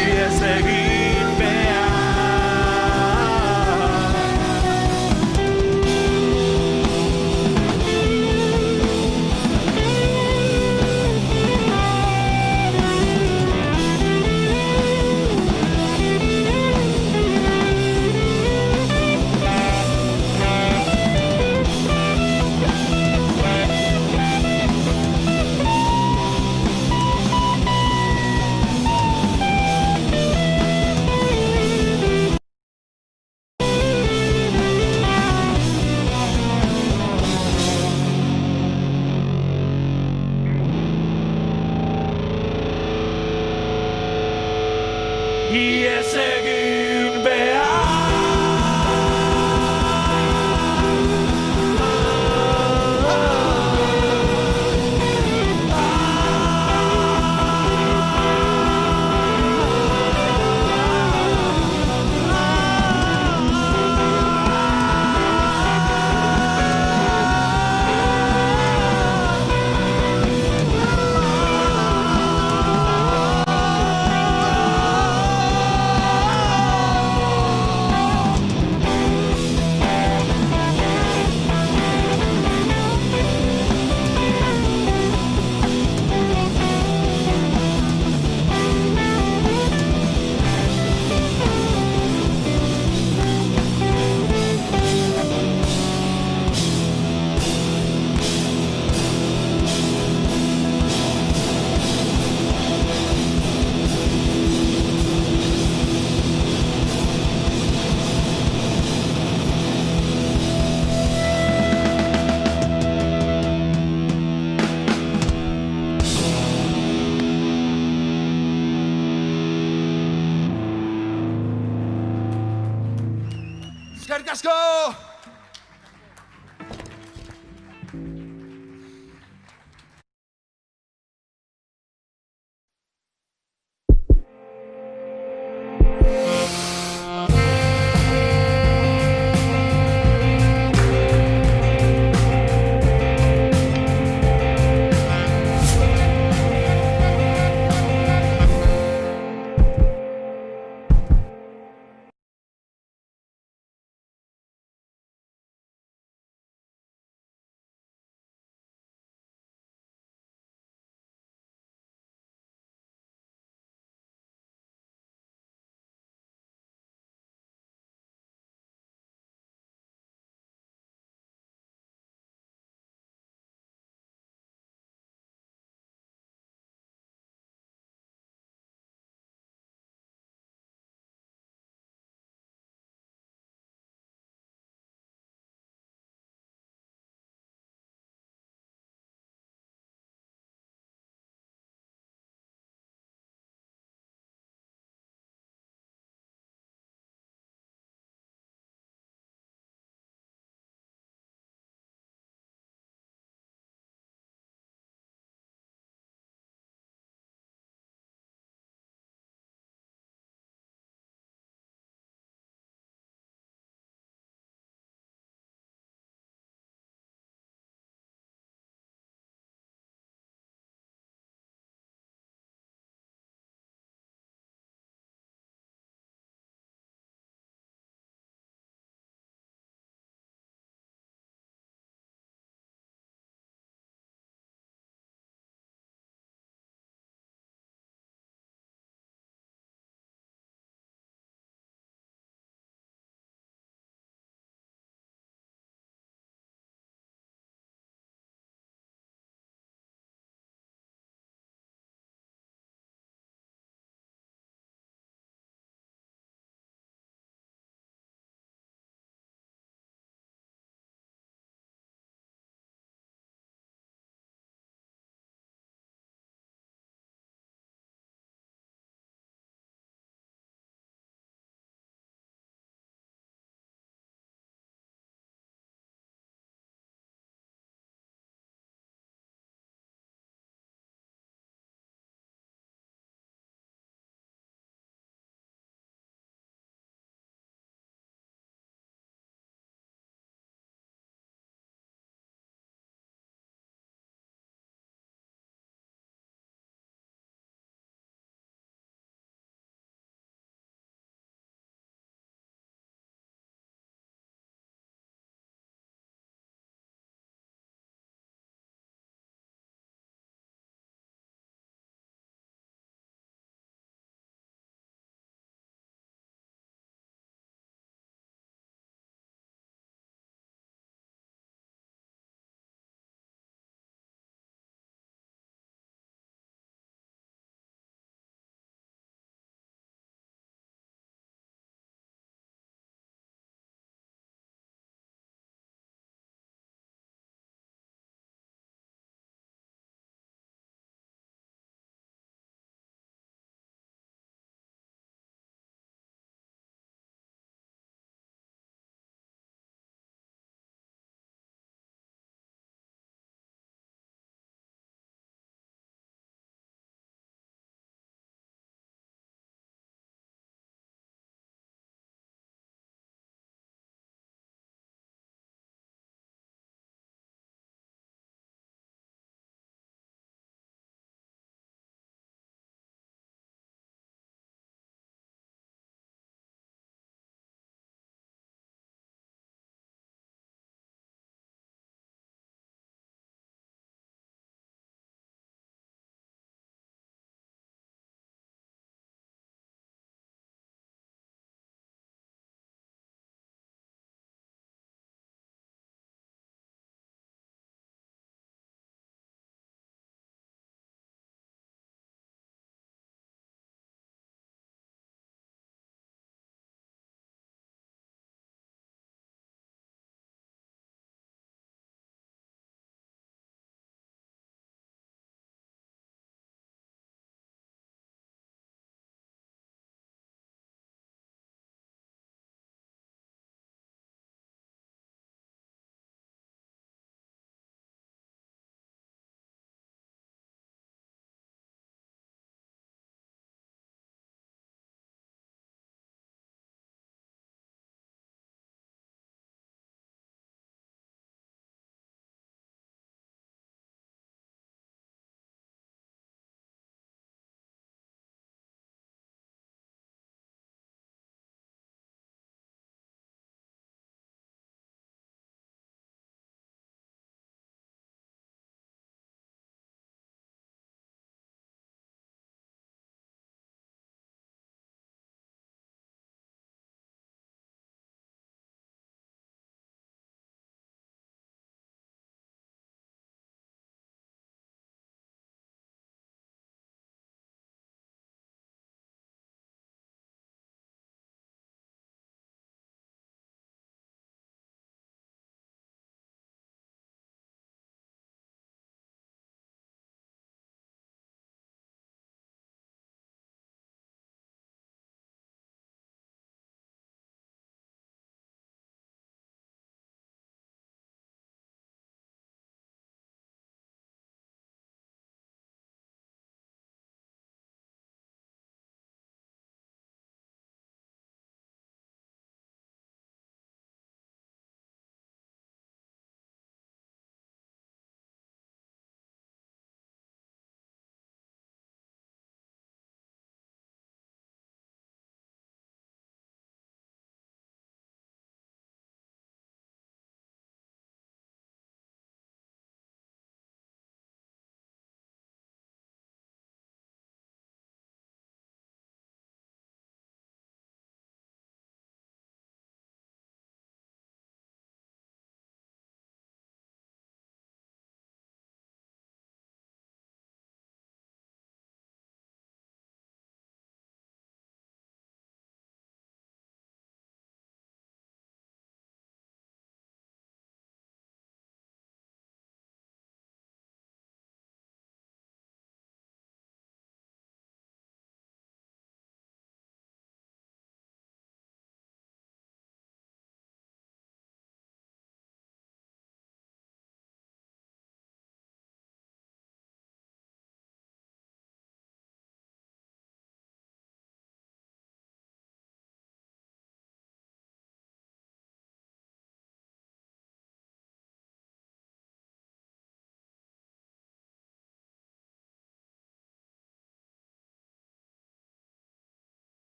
iez egin behar. Iez egin behar. Eskerrik asko!